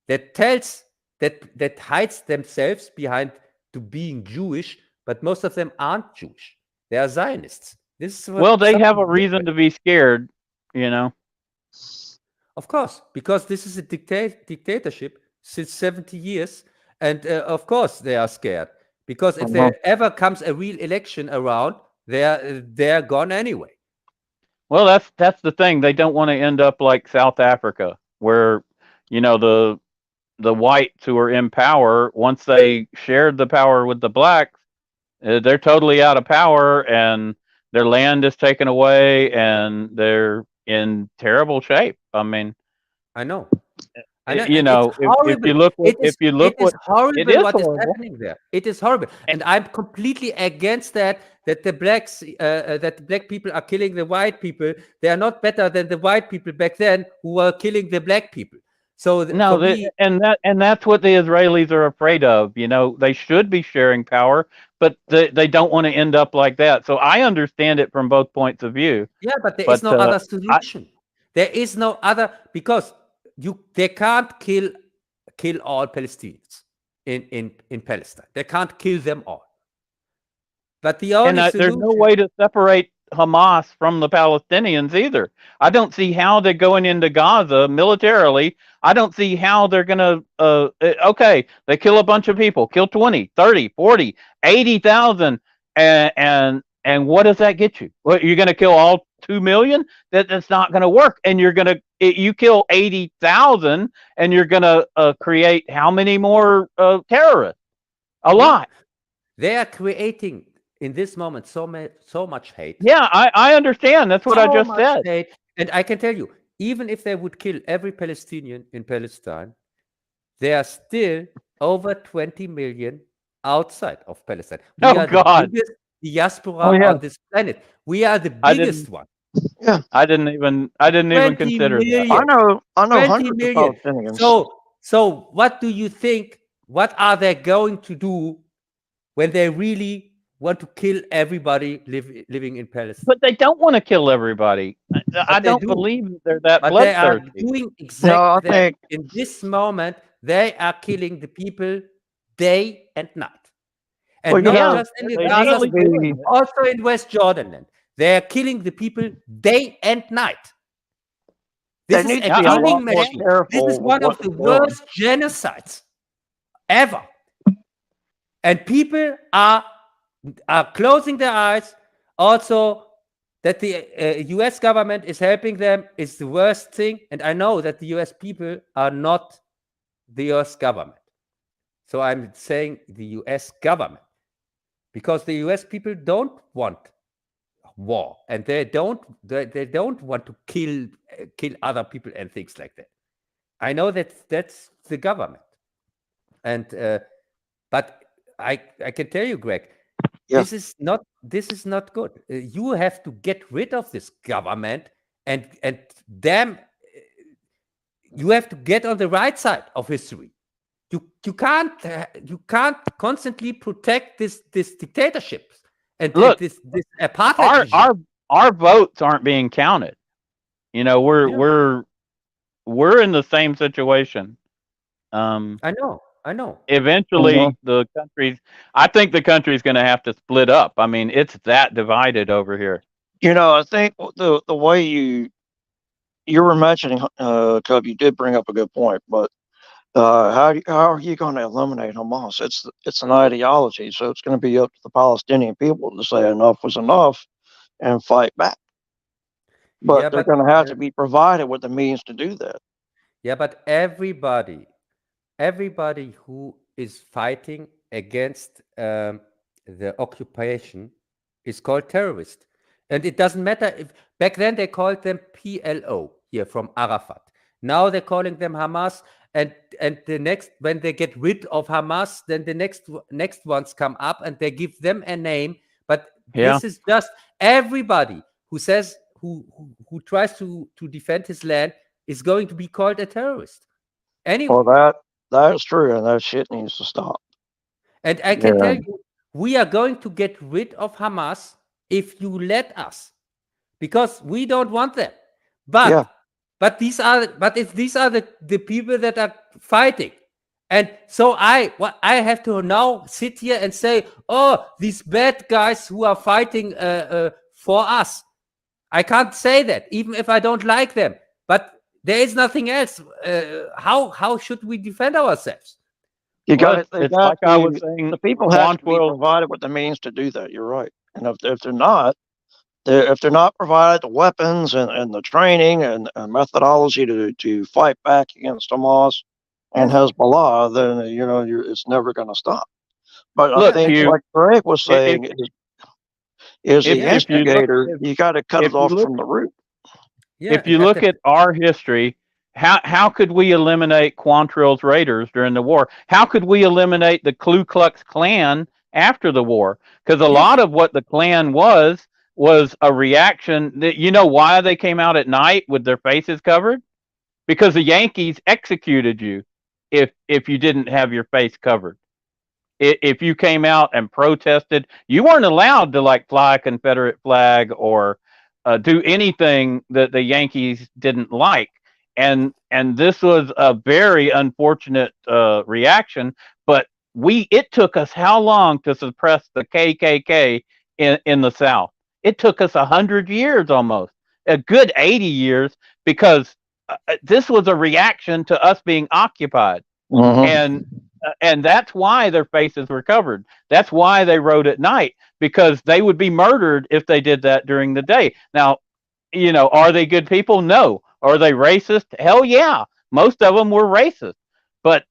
that tells that hides themselves behind to being Jewish, but most of them aren't Jewish. They are Zionists.
They have a reason to be scared,
Of course, because this is a dictatorship since 70 years, and of course they are scared, because if there ever comes a real election around, they're gone anyway.
Well, that's the thing. They don't want to end up like South Africa, where the whites who are in power, once they shared the power with the blacks, they're totally out of power, and their land is taken away, and they're in terrible shape. I mean,
I know.
If you look, it is horrible
what is happening there. It is horrible, and I'm completely against that the blacks, that the black people are killing the white people. They are not better than the white people back then who were killing the black people. So
and that's what the Israelis are afraid of. They should be sharing power, but they don't want to end up like that. So I understand it from both points of view.
Yeah, but there is no other solution. There is no other, because they can't kill all Palestinians in Palestine. They can't kill them all. But the only solution,
there's no way to separate Hamas from the Palestinians either. I don't see how they're going into Gaza militarily. I don't see how they're going to, they kill a bunch of people, kill 20, 30, 40, 80,000. And what does that get you? Well, you're going to kill all 2 million? That's not going to work. And you kill 80,000 and you're going to create how many more terrorists? A lot.
They are creating in this moment so much hate.
Yeah, I understand. That's what I just said.
Hate. And I can tell you, even if they would kill every Palestinian in Palestine, there are still over 20 million outside of Palestine. We are
God.
The biggest diaspora on this planet. We are the biggest one.
Yeah,
I didn't even consider
million.
that.
I know hundreds of Palestinians.
So what do you think? What are they going to do when they really want to kill everybody living in Palestine?
But they don't want to kill everybody. I don't believe they're that bloodthirsty.
They are doing exactly that. In this moment, they are killing the people day and night. And not just in the Gaza, also in West Jordan. They are killing the people day and night. This is a killing machine. This is one of the worst genocides ever. And people are closing their eyes. Also, that the US government is helping them is the worst thing. And I know that the US people are not the US government. So I'm saying the US government, because the US people don't want war, and they don't want to kill other people and things like that. I know that that's the government. And but I can tell you, Greg, this is not good. You have to get rid of this government, and damn, you have to get on the right side of history. You can't constantly protect this dictatorship and
Look,
this apartheid.
Our votes aren't being counted. You know, we're in the same situation.
I know.
Eventually, I think the country's going to have to split up. I mean, it's that divided over here.
You know, I think the way you were mentioning, Cub, you did bring up a good point, but how are you going to eliminate Hamas? It's an ideology, so it's going to be up to the Palestinian people to say enough was enough and fight back. But they're going to have to be provided with the means to do that.
Yeah, but everybody who is fighting against the occupation is called terrorist. And it doesn't matter if back then they called them PLO here from Arafat. Now they're calling them Hamas. And the next, when they get rid of Hamas, then the next ones come up and they give them a name. But this is just everybody who says who tries to defend his land is going to be called a terrorist. Anyway.
Well, that's true, and that shit needs to stop.
And I can tell you, we are going to get rid of Hamas if you let us, because we don't want them. But these are the people that are fighting. And so I have to now sit here and say, oh, these bad guys who are fighting for us. I can't say that, even if I don't like them. But there is nothing else. How should we defend ourselves?
I was saying, the people have to be provided with the means to do that. You're right. And if they're not, provided the weapons and the training and methodology to fight back against Hamas and Hezbollah, then it's never going to stop. But I think, like Greg was saying, is the instigator. You got to cut it off from the root.
Yeah, if you look at our history, how could we eliminate Quantrill's Raiders during the war? How could we eliminate the Ku Klux Klan after the war? Because a lot of what the Klan was a reaction. That, you know why they came out at night with their faces covered? Because the Yankees executed you if you didn't have your face covered. If you came out and protested, you weren't allowed to fly a Confederate flag or do anything that the Yankees didn't like. And this was a very unfortunate reaction. But it took us how long to suppress the KKK in the South? It took us 100 years almost, a good 80 years, because this was a reaction to us being occupied. And that's why their faces were covered. That's why they rode at night, because they would be murdered if they did that during the day. Now, are they good people? No. Are they racist? Hell yeah. Most of them were racist. But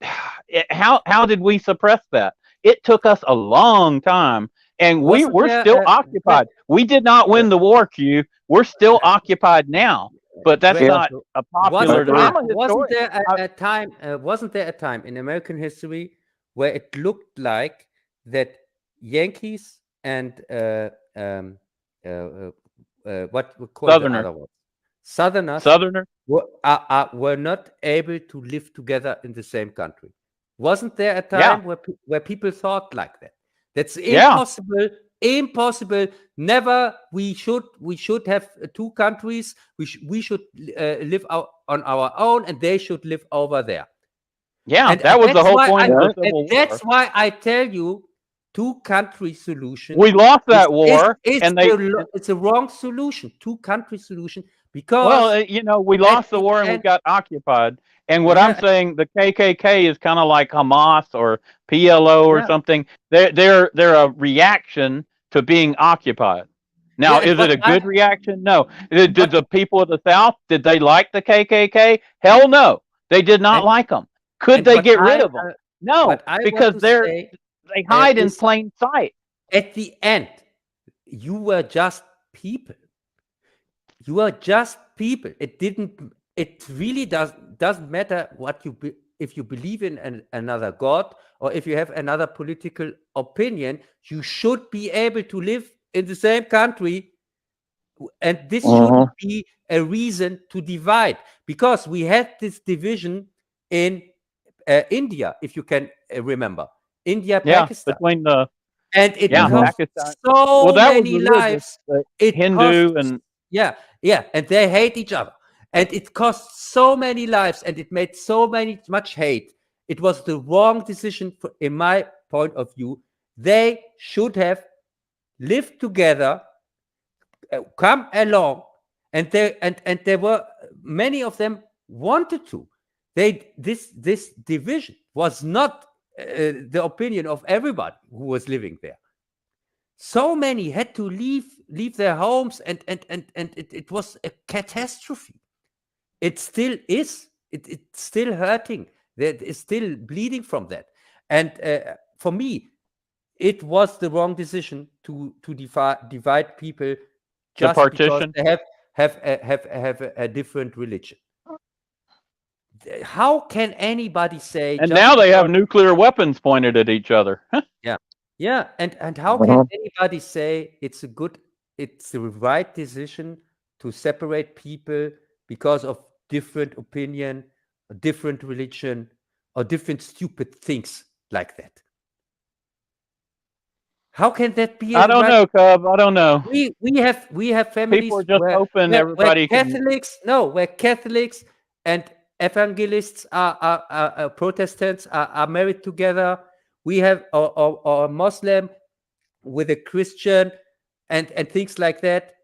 how did we suppress that? It took us a long time, and we're still occupied. We did not win the war, Q. We're still occupied now. But that's not a popular.
Wasn't there a time in American history where it looked like that Yankees and what we call Southerners were not able to live together in the same country? Wasn't there a time where people thought like that? That's impossible. Impossible. Never. We should have two countries. We should live on our own, and they should live over there.
Yeah, and that was the whole point of the Civil War.
That's why I tell you, two-country solution.
We lost that war, and
it's a wrong solution. Two-country solution because
we lost the war and we got occupied. And what I'm saying, the KKK is kind of like Hamas or PLO or something. They're a reaction to being occupied. Now, is it a good reaction? No. Did the people of the South, did they like the KKK? Hell no. They did not like them. Could they get rid of them? No, because they hide in plain sight.
At the end, you were just people. You are just people. It really doesn't matter what if you believe in another God or if you have another political opinion. You should be able to live in the same country, and this shouldn't be a reason to divide, because we had this division in India, if you can remember, Pakistan,
between the
and it cost so many lives.
Hindu and
and they hate each other, and it cost so many lives, and it made much hate. It was the wrong decision, in my point of view. They should have lived together, come along, and there were many of them wanted to. This division was not the opinion of everybody who was living there. So many had to leave their homes, and it was a catastrophe. It still is. It's still hurting. That is still bleeding from that. And for me, it was the wrong decision to divide people just because they have a different religion. How can anybody say?
And now they have nuclear weapons pointed at each other.
And how can anybody say it's the right decision to separate people because of different opinion, a different religion, or different stupid things like that? How can that be?
I don't know, Cub. I don't know.
We have families.
People are just open. Everybody
where Catholics and evangelists are Protestants are married together. We have a Muslim with a Christian and things like that.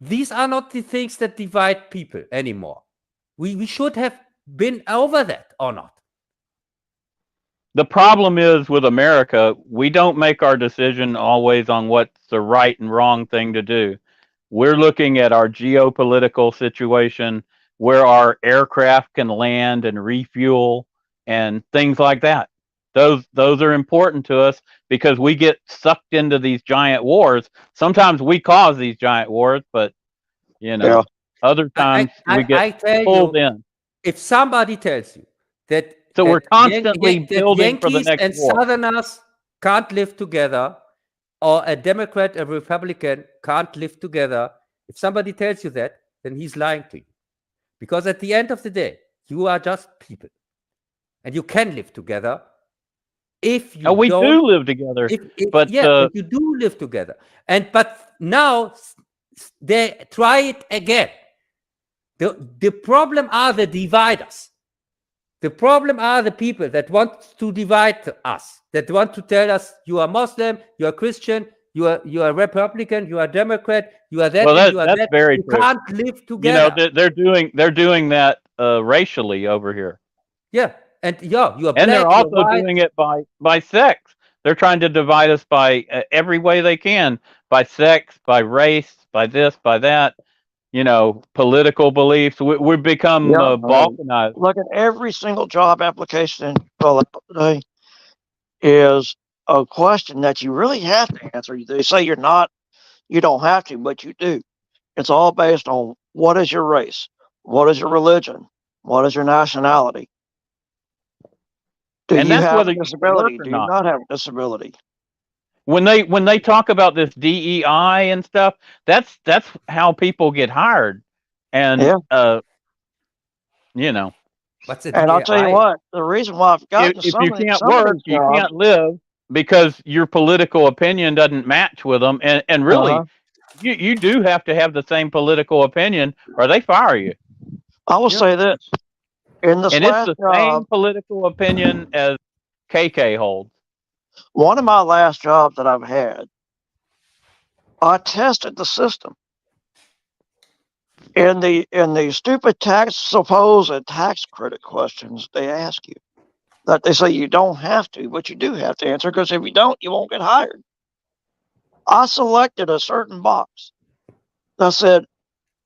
These are not the things that divide people anymore. We should have been over that, or not.
The problem is with America, we don't make our decision always on what's the right and wrong thing to do. We're looking at our geopolitical situation, where our aircraft can land and refuel and things like that. Those are important to us because we get sucked into these giant wars. Sometimes we cause these giant wars, but other times we get pulled in.
If somebody tells you that,
so we're constantly building
Yankees
for the next
and
war.
Southerners can't live together, or a Democrat and Republican can't live together, if somebody tells you that, then he's lying to you. Because at the end of the day, you are just people, and you can live together. If you
we do live together,
but you do live together, but now they try it again. The problem are the dividers. The problem are the people that want to divide us, that want to tell us you are Muslim, you are Christian, you are Republican, you are Democrat, you are that.
Well,
you are
that's
that.
very
you
true.
Can't live together.
They're doing that racially over here.
Yeah, and you are black,
and they're also doing it by sex. They're trying to divide us by every way they can, by sex, by race, by this, by that. Political beliefs. We've become balkanized.
Look at every single job application today is a question that you really have to answer. They say you don't have to, but you do. It's all based on what is your race, what is your religion, what is your nationality. Do you have a disability? Do you not have a disability?
When they talk about this DEI and stuff, that's how people get hired, and
What's it?
And I'll tell you what, the reason why I've got
if you can't work, you can't live because your political opinion doesn't match with them, and really, you do have to have the same political opinion, or they fire you.
I will say this:
it's the same political opinion as KK holds.
One of my last jobs that I've had, I tested the system. In the stupid supposed tax credit questions they ask you, that they say you don't have to, but you do have to answer, because if you don't, you won't get hired. I selected a certain box that said,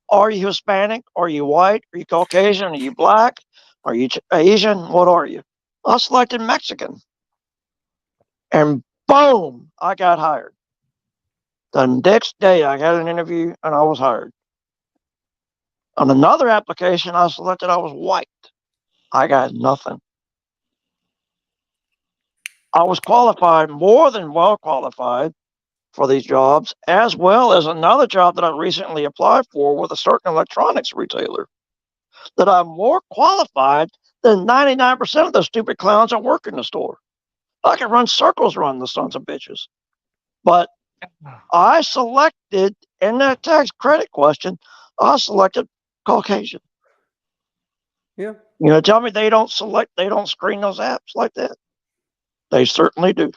are you Hispanic? Are you white? Are you Caucasian? Are you black? Are you Asian? What are you? I selected Mexican. And boom, I got hired. The next day I had an interview and I was hired. On another application, I selected I was white. I got nothing. I was qualified, more than well qualified, for these jobs, as well as another job that I recently applied for with a certain electronics retailer, that I'm more qualified than 99% of the stupid clowns that work in the store. I can run circles around the sons of bitches. But I selected, in that tax credit question, I selected Caucasian.
Yeah.
You know, tell me they don't screen those apps like that. They certainly do.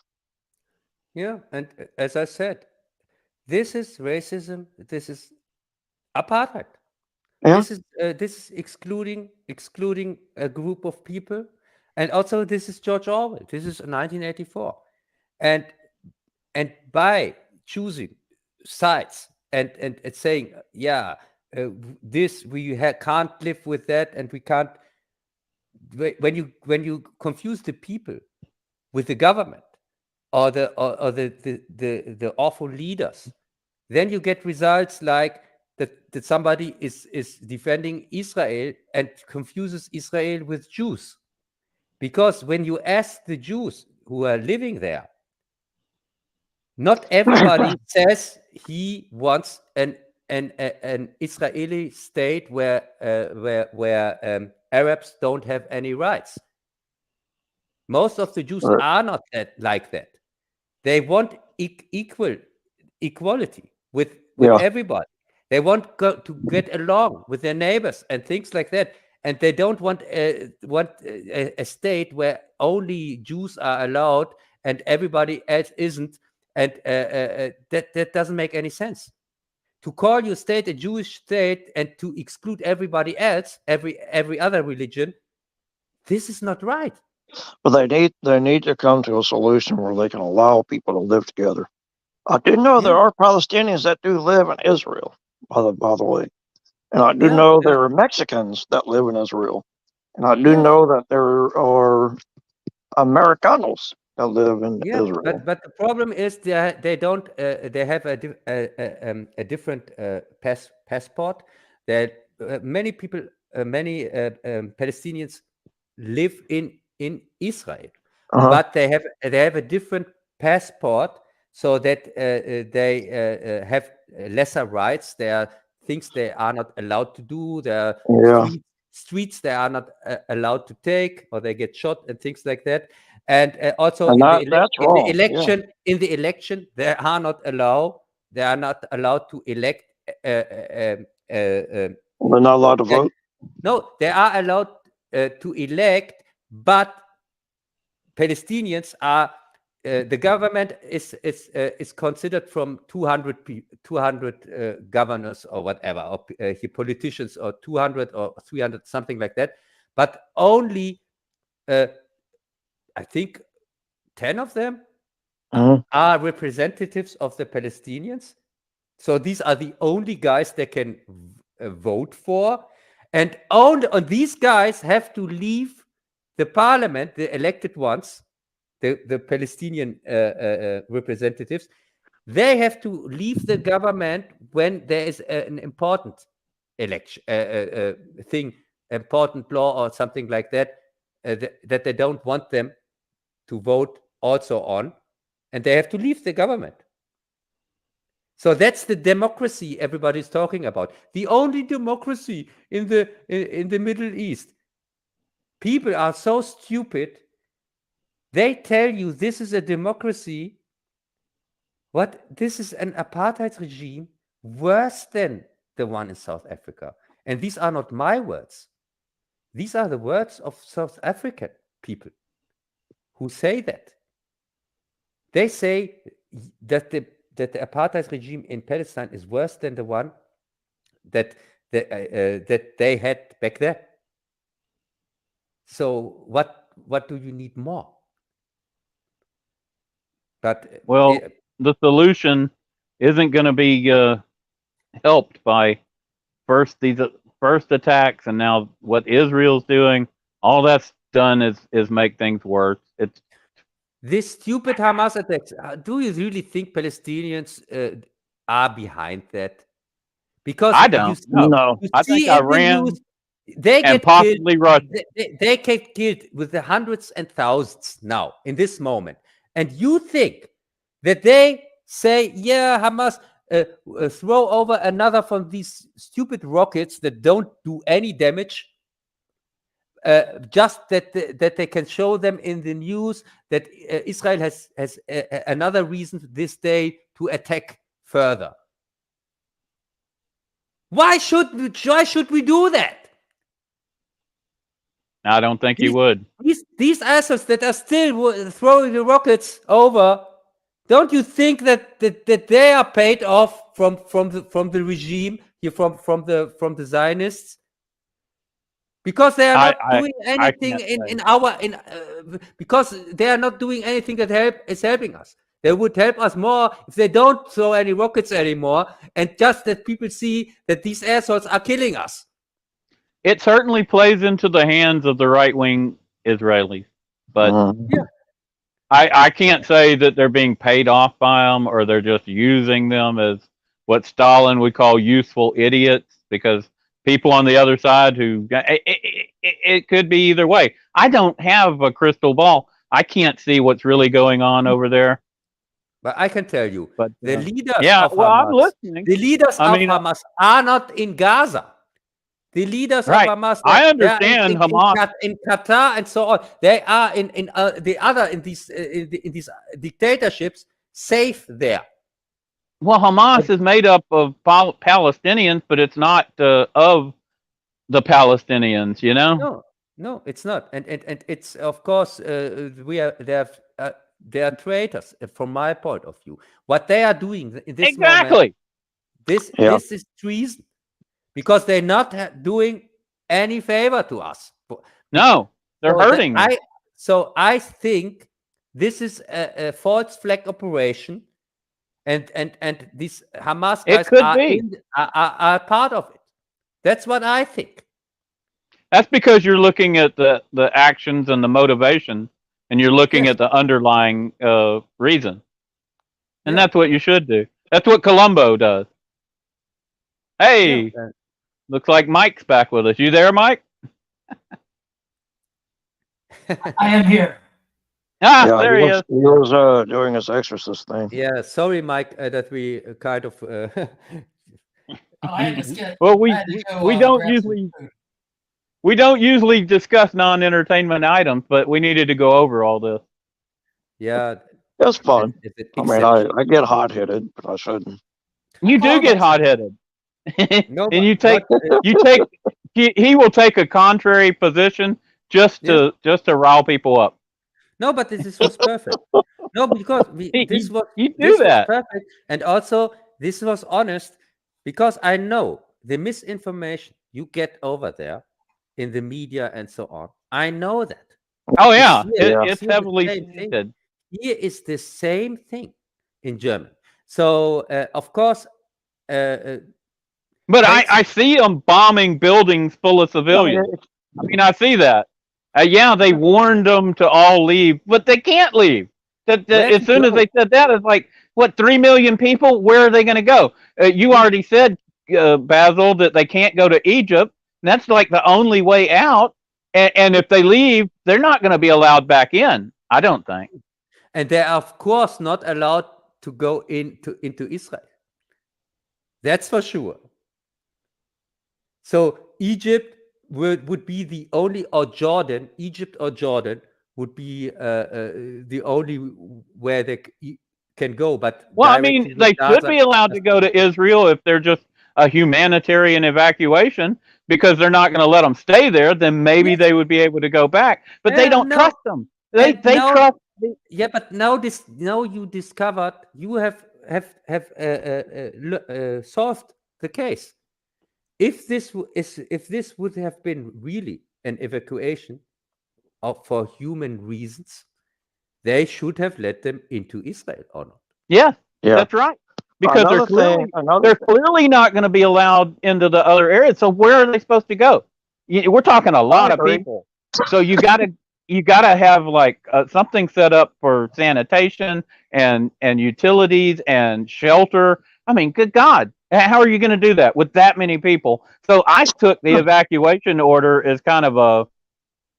Yeah, and as I said, this is racism. This is apartheid.
Yeah.
This is excluding a group of people, and also this is George Orwell. This is 1984, and by choosing sides and saying, yeah, this we can't live with that, and we can't. When you confuse the people with the government or the awful leaders, then you get results like that somebody is defending Israel and confuses Israel with Jews. Because when you ask the Jews who are living there, not everybody says he wants an Israeli state where Arabs don't have any rights. Most of the Jews are not like that. They want equality with everybody. They want to get along with their neighbors and things like that. And they don't want a state where only Jews are allowed and everybody else isn't. And that doesn't make any sense. To call your state a Jewish state and to exclude everybody else, every other religion, this is not right.
But they need to come to a solution where they can allow people to live together. I do know there are Palestinians that do live in Israel, by the way. And I do know there are Mexicans that live in Israel. And I do know that there are Americanos that live in Israel.
But the problem is they have a different passport. That many people, many Palestinians live in Israel, but they have a different passport, so that they have lesser rights. There are things they are not allowed to do. There are streets they are not allowed to take, or they get shot and things like that. And also in the election, they are not allowed. They are not allowed to elect.
They're not allowed to vote.
No, they are allowed to elect, but Palestinians are. The government is considered from 200 governors or whatever, or politicians, or 200 or 300, something like that. But only, I think, 10 of them are representatives of the Palestinians. So these are the only guys they can vote for, and these guys have to leave the parliament, the elected ones. The Palestinian representatives, they have to leave the government when there is an important election important law or something like that, that they don't want them to vote also on, and they have to leave the government. So that's the democracy everybody's talking about. The only democracy in the Middle East. People are so stupid. They tell you this is a democracy. What? This is an apartheid regime worse than the one in South Africa. And these are not my words. These are the words of South African people who say that. They say that the apartheid regime in Palestine is worse than the one that they had back there. So what do you need more? But
well, the solution isn't going to be helped by these first attacks, and now what Israel's doing. All that's done is make things worse. It's
this stupid Hamas attacks. Do you really think Palestinians are behind that? Because
I don't.
No.
I think Iran
they
and
get
possibly
killed,
Russia.
they get killed with the hundreds and thousands now in this moment, and you think that they say, "Yeah, Hamas, throw over another from these stupid rockets that don't do any damage." Just that they can show them in the news that Israel has another reason this day to attack further. Why should we do that?
I don't think you would.
These assholes that are still throwing the rockets over, don't you think that they are paid off from the regime here, from the Zionists? Because they are not doing anything because they are not doing anything that is helping us. They would help us more if they don't throw any rockets anymore, and just that people see that these assholes are killing us.
It certainly plays into the hands of the right-wing Israelis, but I can't say that they're being paid off by them or they're just using them as what Stalin would call useful idiots, because people on the other side who it could be either way. I don't have a crystal ball. I can't see what's really going on over there.
But I can tell you,
but
the leaders
of Hamas,
I'm listening. The leaders of Hamas are not in Gaza. The leaders of Hamas,
I understand Hamas
in Qatar and so on. They are in these dictatorships safe there.
Well, Hamas is made up of Palestinians, but it's not of the Palestinians, you know?
No, it's not. And it's, of course, they are traitors from my point of view. What they are doing in this moment, this is treason, because they're not doing any favor to us.
No, they're hurting.
So I think this is a false flag operation. And these Hamas guys are part of it. That's what I think.
That's because you're looking at the actions and the motivation, and you're looking at the underlying reason. And that's what you should do. That's what Colombo does. Hey, looks like Mike's back with us. You there, Mike?
I am here.
There he is.
He was doing his exorcist thing.
Yeah, sorry, Mike, that we kind of.
Well, we don't usually discuss non-entertainment items, but we needed to go over all this.
Yeah,
that's fun. I mean, I get hot-headed, but I shouldn't.
You do get hot-headed. No, and he will take a contrary position just to rile people up.
No, but this was perfect. No, because this was perfect, and also this was honest, because I know the misinformation you get over there in the media and so on. I know that.
Oh yeah, it's heavily stated.
Here is the same thing in German. So of course,
but I see them bombing buildings full of civilians. I mean, I see that. Yeah, they warned them to all leave, but they can't leave. As soon as they said that, it's like, what, 3 million people? Where are they going to go? You already said, Bazzil, that they can't go to Egypt. And that's like the only way out. And if they leave, they're not going to be allowed back in, I don't think.
And they're, of course, not allowed to go into Israel. That's for sure. So Egypt would be the only, or Jordan, Egypt or Jordan would be the only where they can go. But
well, I mean, they should be allowed to go to Israel if they're just a humanitarian evacuation, because they're not going to let them stay there. Then maybe they would be able to go back. But they don't trust them. They trust
but now you discovered you have solved the case. If this would have been really an evacuation for human reasons, they should have let them into Israel or not.
Yeah,
Yeah.
that's right. Because they're
Another
clearly not going to be allowed into the other areas. So where are they supposed to go? We're talking a lot of people. So you got to have like something set up for sanitation and utilities and shelter. I mean, good God, how are you going to do that with that many people? So I took the evacuation order as kind of a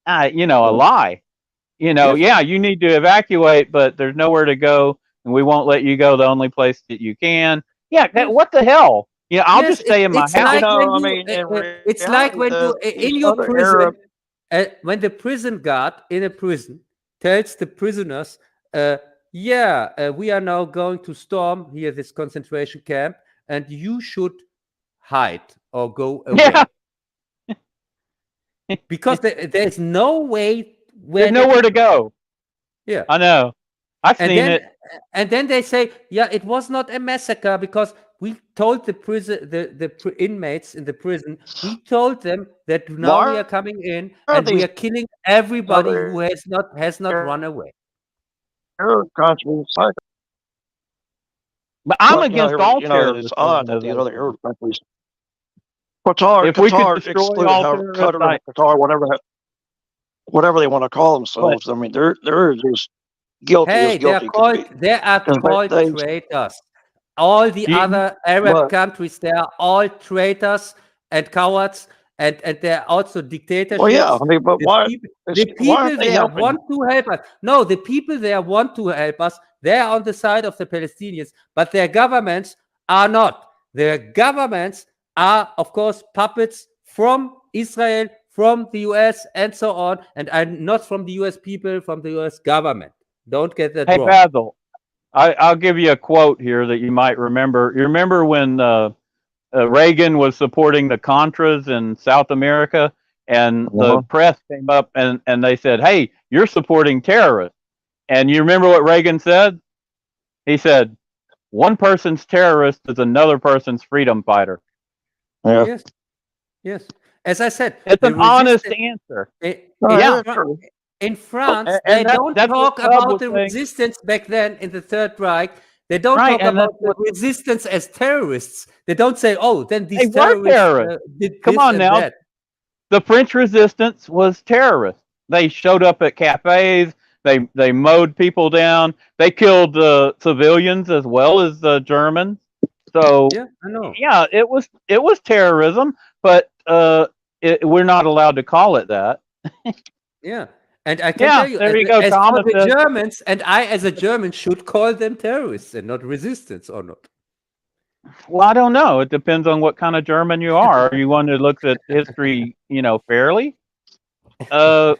lie. Yeah, you need to evacuate, but there's nowhere to go, and we won't let you go the only place that you can. Yeah, what the hell? I'll just stay in my house.
Like
it's
like when you in your prison, when the prison guard in a prison tells the prisoners, we are now going to storm here this concentration camp, and you should hide or go away.
Yeah.
Because there's no way.
There's nowhere to go.
Yeah,
I know. I've seen it.
And then they say, it was not a massacre because we told the prison, the inmates in the prison, we told them that now we are coming in and we are killing everybody who has not run away.
But I'm against all terrorism.
It's odd that these other Arab countries, Qatar,
if we could
excluded
destroy
Qatar, whatever they want to call themselves. I mean, they're just guilty.
Hey, they are called traitors. All the other Arab countries, they are all traitors and cowards, and they're also dictatorships.
Well, yeah, I mean, but why?
The people there want to help us. No, the people there want to help us. They're on the side of the Palestinians, but their governments are not. Their governments are, of course, puppets from Israel, from the US, and so on, and I'm not from the US people, from the US government. Don't get that wrong.
Hey, Bazzil, I'll give you a quote here that you might remember. You remember when Reagan was supporting the Contras in South America, and the press came up and they said, hey, you're supporting terrorists. And you remember what Reagan said? He said, one person's terrorist is another person's freedom fighter.
Yeah.
Yes. As I said,
it's an honest answer.
In France, they don't talk about the resistance back then in the Third Reich. They don't talk about the resistance as terrorists. They don't say, "Oh, then these terrorists did
Come on now." That. The French resistance was terrorist. They showed up at cafes. They mowed people down. They killed civilians as well as the Germans. So
yeah, I know.
Yeah, it was terrorism, but we're not allowed to call it that.
Yeah. And I can tell you,
there you go,
as for the Germans, and I as a German should call them terrorists and not resistance, or not?
Well, I don't know. It depends on what kind of German you are. Are you one that looks at history, fairly? I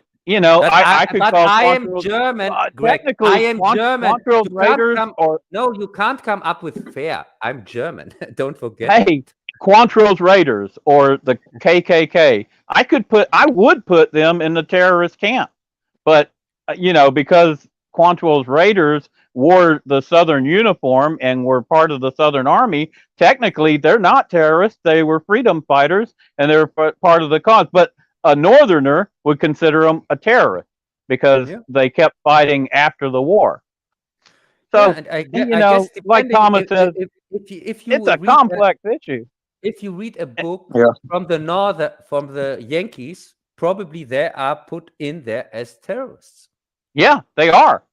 could call.
I am German.
Technically,
I am German.
No,
you can't come up with fair. I'm German. Don't forget.
Hey, Quantrill's Raiders or the KKK. I would put them in the terrorist camp. But, because Quantrill's Raiders wore the Southern uniform and were part of the Southern Army, technically they're not terrorists. They were freedom fighters and they were part of the cause. But a Northerner would consider them a terrorist because they kept fighting after the war. So,
I guess
like Thomas says,
if you
it's a complex issue.
If you read a book from the Yankees, probably they are put in there as terrorists.
Yeah, they are.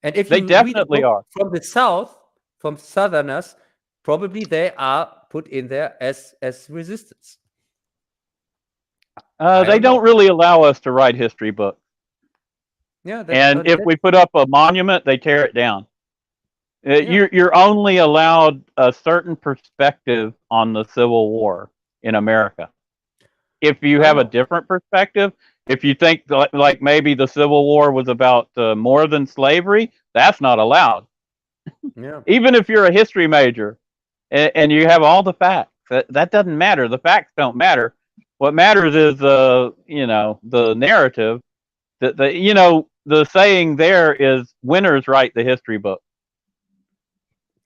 And if
they definitely are
from the South, from Southerners, probably they are put in there as resistance.
They don't really allow us to write history books.
Yeah,
and if we put up a monument, they tear it down. You're only allowed a certain perspective on the Civil War in America. If you have a different perspective, if you think like maybe the Civil War was about more than slavery, that's not allowed.
Yeah.
Even if you're a history major and you have all the facts, that doesn't matter. The facts don't matter. What matters is the narrative. The saying there is winners write the history book.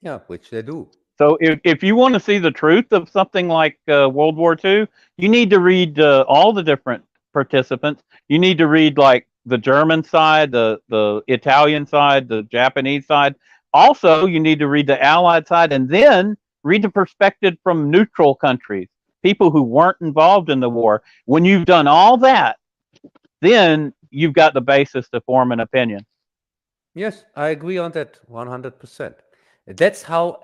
Yeah, which they do.
So if you want to see the truth of something like World War II, you need to read all the different participants. You need to read like the German side, the Italian side, the Japanese side. Also, you need to read the Allied side, and then read the perspective from neutral countries, people who weren't involved in the war. When you've done all that, then you've got the basis to form an opinion.
Yes, I agree on that 100%. That's how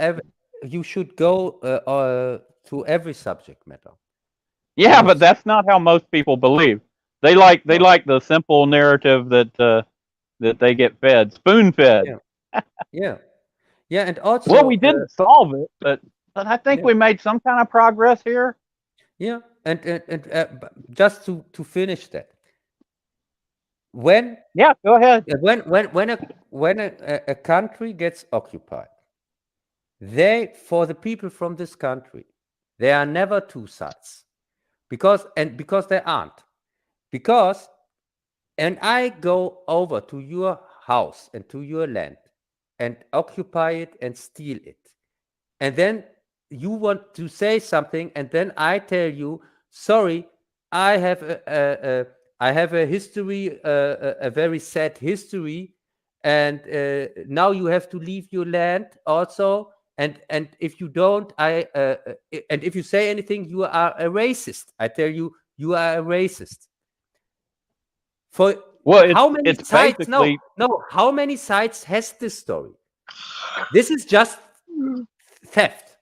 you should go to every subject matter.
Yeah, but that's not how most people believe. They like the simple narrative that they get fed, spoon fed.
Yeah, and also.
Well, we didn't solve it, but I think we made some kind of progress here.
Yeah, and just to finish that, go ahead. When a country gets occupied, for the people from this country, there are never two sides, because there aren't. Because, and I go over to your house and to your land and occupy it and steal it, and then you want to say something, and then I tell you, sorry, I have a history, a very sad history, and now you have to leave your land also. And if you don't, and if you say anything, you are a racist. I tell you, you are a racist. How many sides? No. How many sides has this story? This is just theft.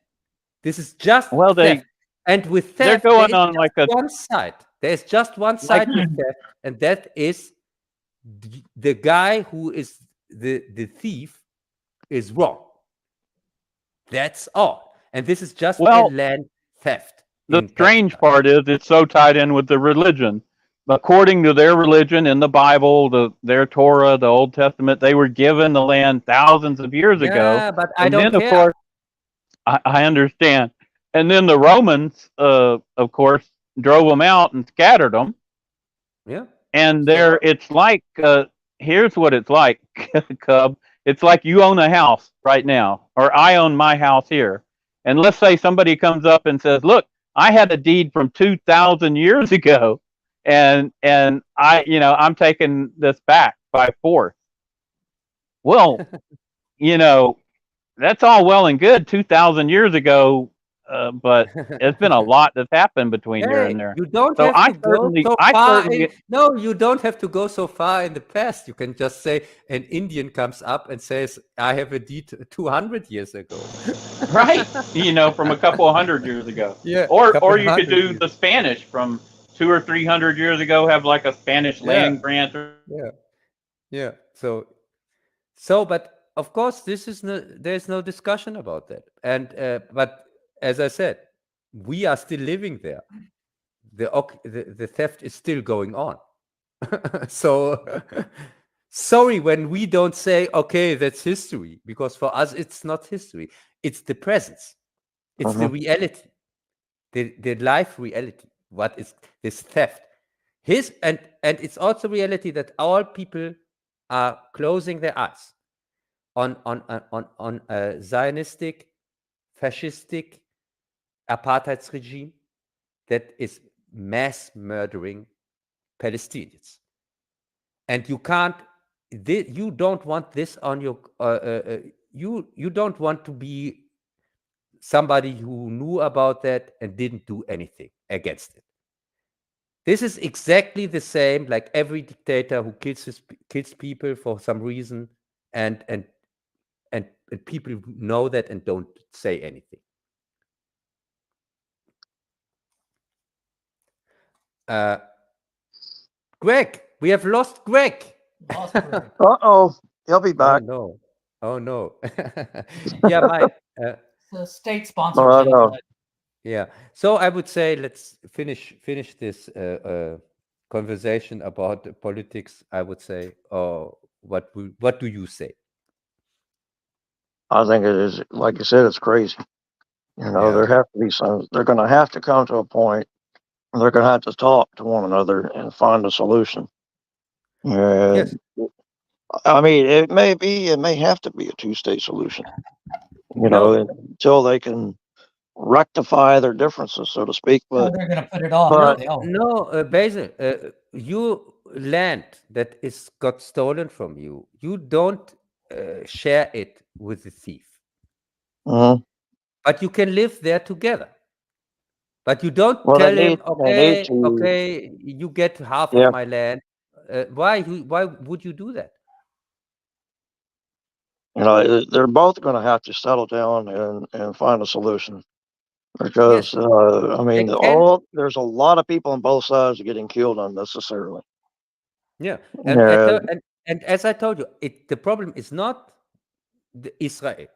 This is just theft. And with theft,
they're going on like
one side. There's just one side with theft, and that is the guy who is the thief is wrong. That's all. And this is just a land theft.
The strange part is it's so tied in with the religion. According to their religion in the Bible, their Torah, the Old Testament, they were given the land thousands of years ago.
Yeah, but I don't care.
Of course, I understand. And then the Romans, of course, drove them out and scattered them.
Yeah.
And it's like, here's what it's like, Cub. It's like you own a house right now, or I own my house here. And let's say somebody comes up and says, look, I had a deed from 2,000 years ago, and I'm taking this back by force. Well, that's all well and good 2,000 years ago, but it's been a lot that's happened between here and there.
You don't have to go so far. No, you don't have to go so far in the past. You can just say an Indian comes up and says, I have a deed 200 years ago.
Right. From a couple of hundred years ago.
Yeah.
Or you could do the Spanish from 200 or 300 years ago, have like a Spanish land grant.
Yeah. So, but of course, there's no discussion about that. And, but as I said, we are still living there. The theft is still going on. So, sorry when we don't say, okay, that's history, because for us, it's not history. It's the presence. It's the reality, the life reality. What is this theft? And it's also reality that all people are closing their eyes on a Zionistic, fascistic apartheid regime that is mass murdering Palestinians. And you don't want this on your, you don't want to be somebody who knew about that and didn't do anything against it. This is exactly the same like every dictator who kills people for some reason, and people know that and don't say anything. Greg, we have lost Greg.
Uh-oh, he'll be back.
Oh no. Yeah, Mike.
The state sponsorship.
Yeah. So I would say let's finish this conversation about politics. I would say, what do you say?
I think it is, like you said, it's crazy. There have to be they're going to have to come to a point where they're going to have to talk to one another and find a solution. And I mean, it may have to be a two-state solution, you know, until they can rectify their differences, so to speak. But
they're going to put it all.
Basil, your land that is got stolen from you, you don't share it with the thief. But you can live there together. But you don't tell him, okay, you get half of my land. Why would you do that?
You know, they're both going to have to settle down and find a solution, because I mean, there's a lot of people on both sides getting killed unnecessarily.
Yeah, and as I told you, the problem is not Israel,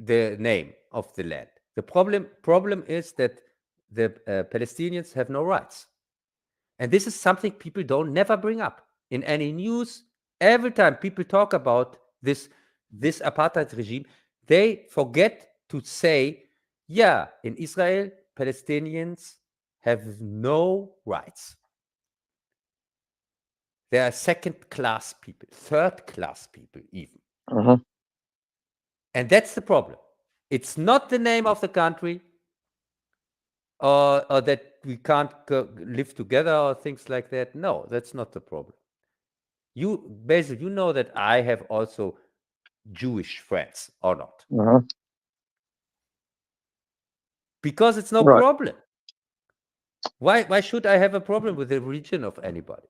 the name of the land. The problem is that the Palestinians have no rights, and this is something people don't never bring up in any news. Every time people talk about this apartheid regime, they forget to say, yeah, in Israel, Palestinians have no rights. They are second-class people, third-class people even. And that's the problem. It's not the name of the country, or that we can't live together or things like that. No, that's not the problem. Basil, you know that I have also Jewish friends, or not? Because it's no problem. Why should I have a problem with the religion of anybody?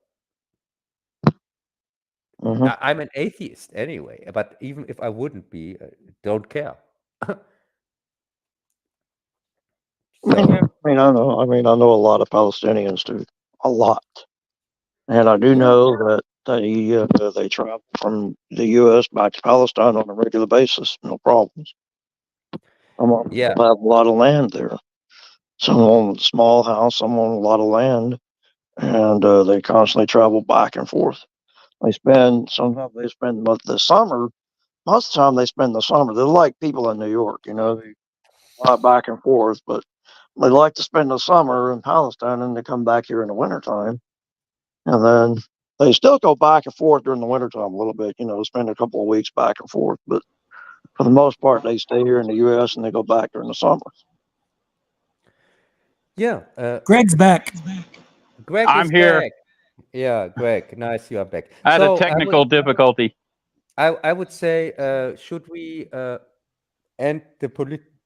I'm an atheist anyway, but even if I wouldn't be, don't care.
I mean, I know a lot of Palestinians too, a lot, and I do know that they travel from the U.S. back to Palestine on a regular basis, no problems. They have a lot of land there. Some own a small house, some own a lot of land, and they constantly travel back and forth. Sometimes they spend the summer. Most of the time they spend the summer. They're like people in New York, you know, they fly back and forth, but they like to spend the summer in Palestine, and they come back here in the wintertime. And then they still go back and forth during the wintertime a little bit, you know, spend a couple of weeks back and forth. But for the most part, they stay here in the U.S. and they go back during the summer.
Yeah.
Greg's back.
Greg
I'm here.
Back. Yeah, Greg, nice you are back.
I had a technical difficulty.
I would say, should we end the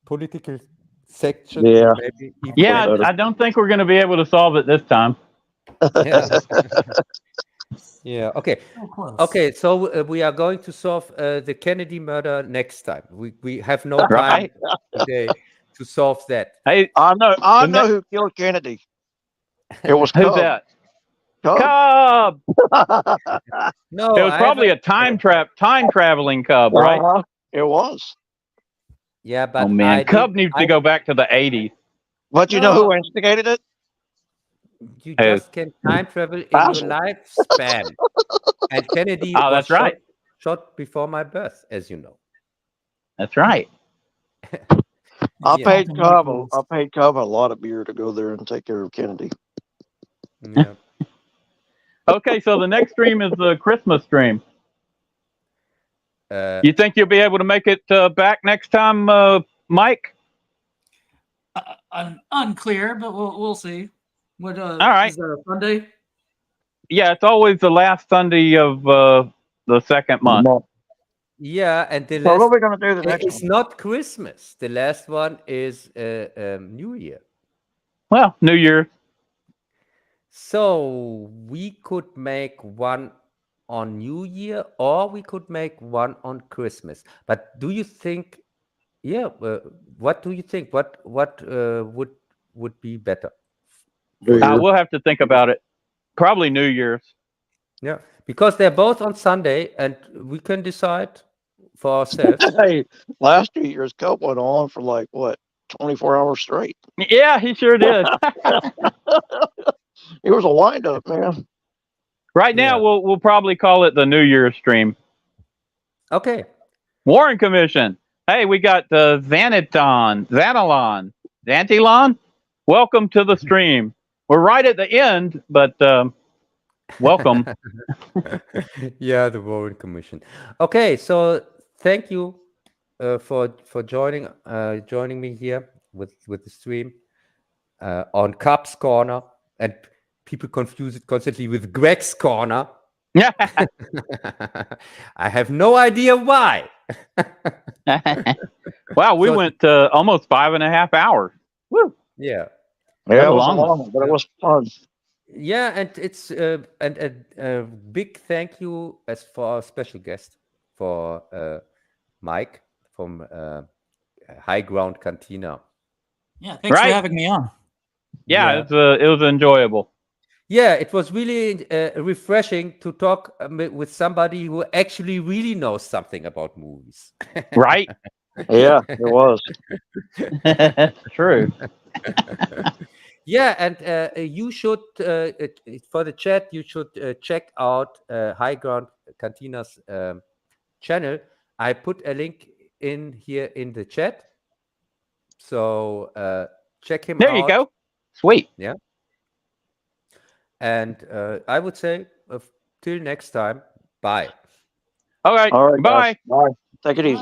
political section?
Yeah.
Maybe
I don't think we're going to be able to solve it this time.
Yeah. Okay. Okay. So we are going to solve the Kennedy murder next time. We have no time today to solve that.
Hey,
I know who killed Kennedy. It was
Who's
Cub.
that?
Cub.
No,
it was probably a time traveling Cub, right?
It was.
Yeah, but
Cub needs to go back to the 80s.
But you know who instigated it?
You just can time travel in your lifespan. And Kennedy was shot before my birth, as you know.
That's right.
I paid Cub a lot of beer to go there and take care of Kennedy.
Yeah.
Okay, so the next stream is the Christmas stream. You think you'll be able to make it back next time, Mike?
I'm unclear, but we'll see. What?
All right.
Is there a Sunday?
Yeah, it's always the last Sunday of the second month.
Yeah, and the
what are we going to do the next
It's not Christmas. The last one is New Year.
Well, New Year.
So we could make one on New Year, or we could make one on Christmas. But do you think? Yeah. What do you think? What would be better?
We'll have to think about it. Probably New Year's.
Yeah, because they're both on Sunday, and we can decide for ourselves.
Hey, last year's Cub went on for like what, 24 hours straight.
Yeah, he sure did.
It was a wind-up, man.
Right now, we'll probably call it the New Year's stream.
Okay.
Warren Commission. Hey, we got Zantilon. Welcome to the stream. We're right at the end, but Welcome.
Yeah, the Warren Commission. Okay, so thank you for joining me here with the stream on Cub's Corner, and people confuse it constantly with Greg's Corner.
Yeah.
I have no idea why.
Wow, we
So-
went almost 5.5 hours. Woo.
Yeah.
Yeah, it was
long one.
long, but it was fun.
Yeah, and it's and a big thank you as for our special guest, for Mike from High Ground Cantina.
Yeah, thanks
Right.
for having me on.
Yeah, it was enjoyable.
Yeah, it was really refreshing to talk with somebody who actually really knows something about movies.
Right?
Yeah, it was.
True.
Yeah, and you should, for the chat, you should check out High Ground Cantina's channel. I put a link in here in the chat. So check him out.
There you go. Sweet.
And I would say, till next time, bye.
All right.
All right,
Bye.
guys. Bye. Take it easy.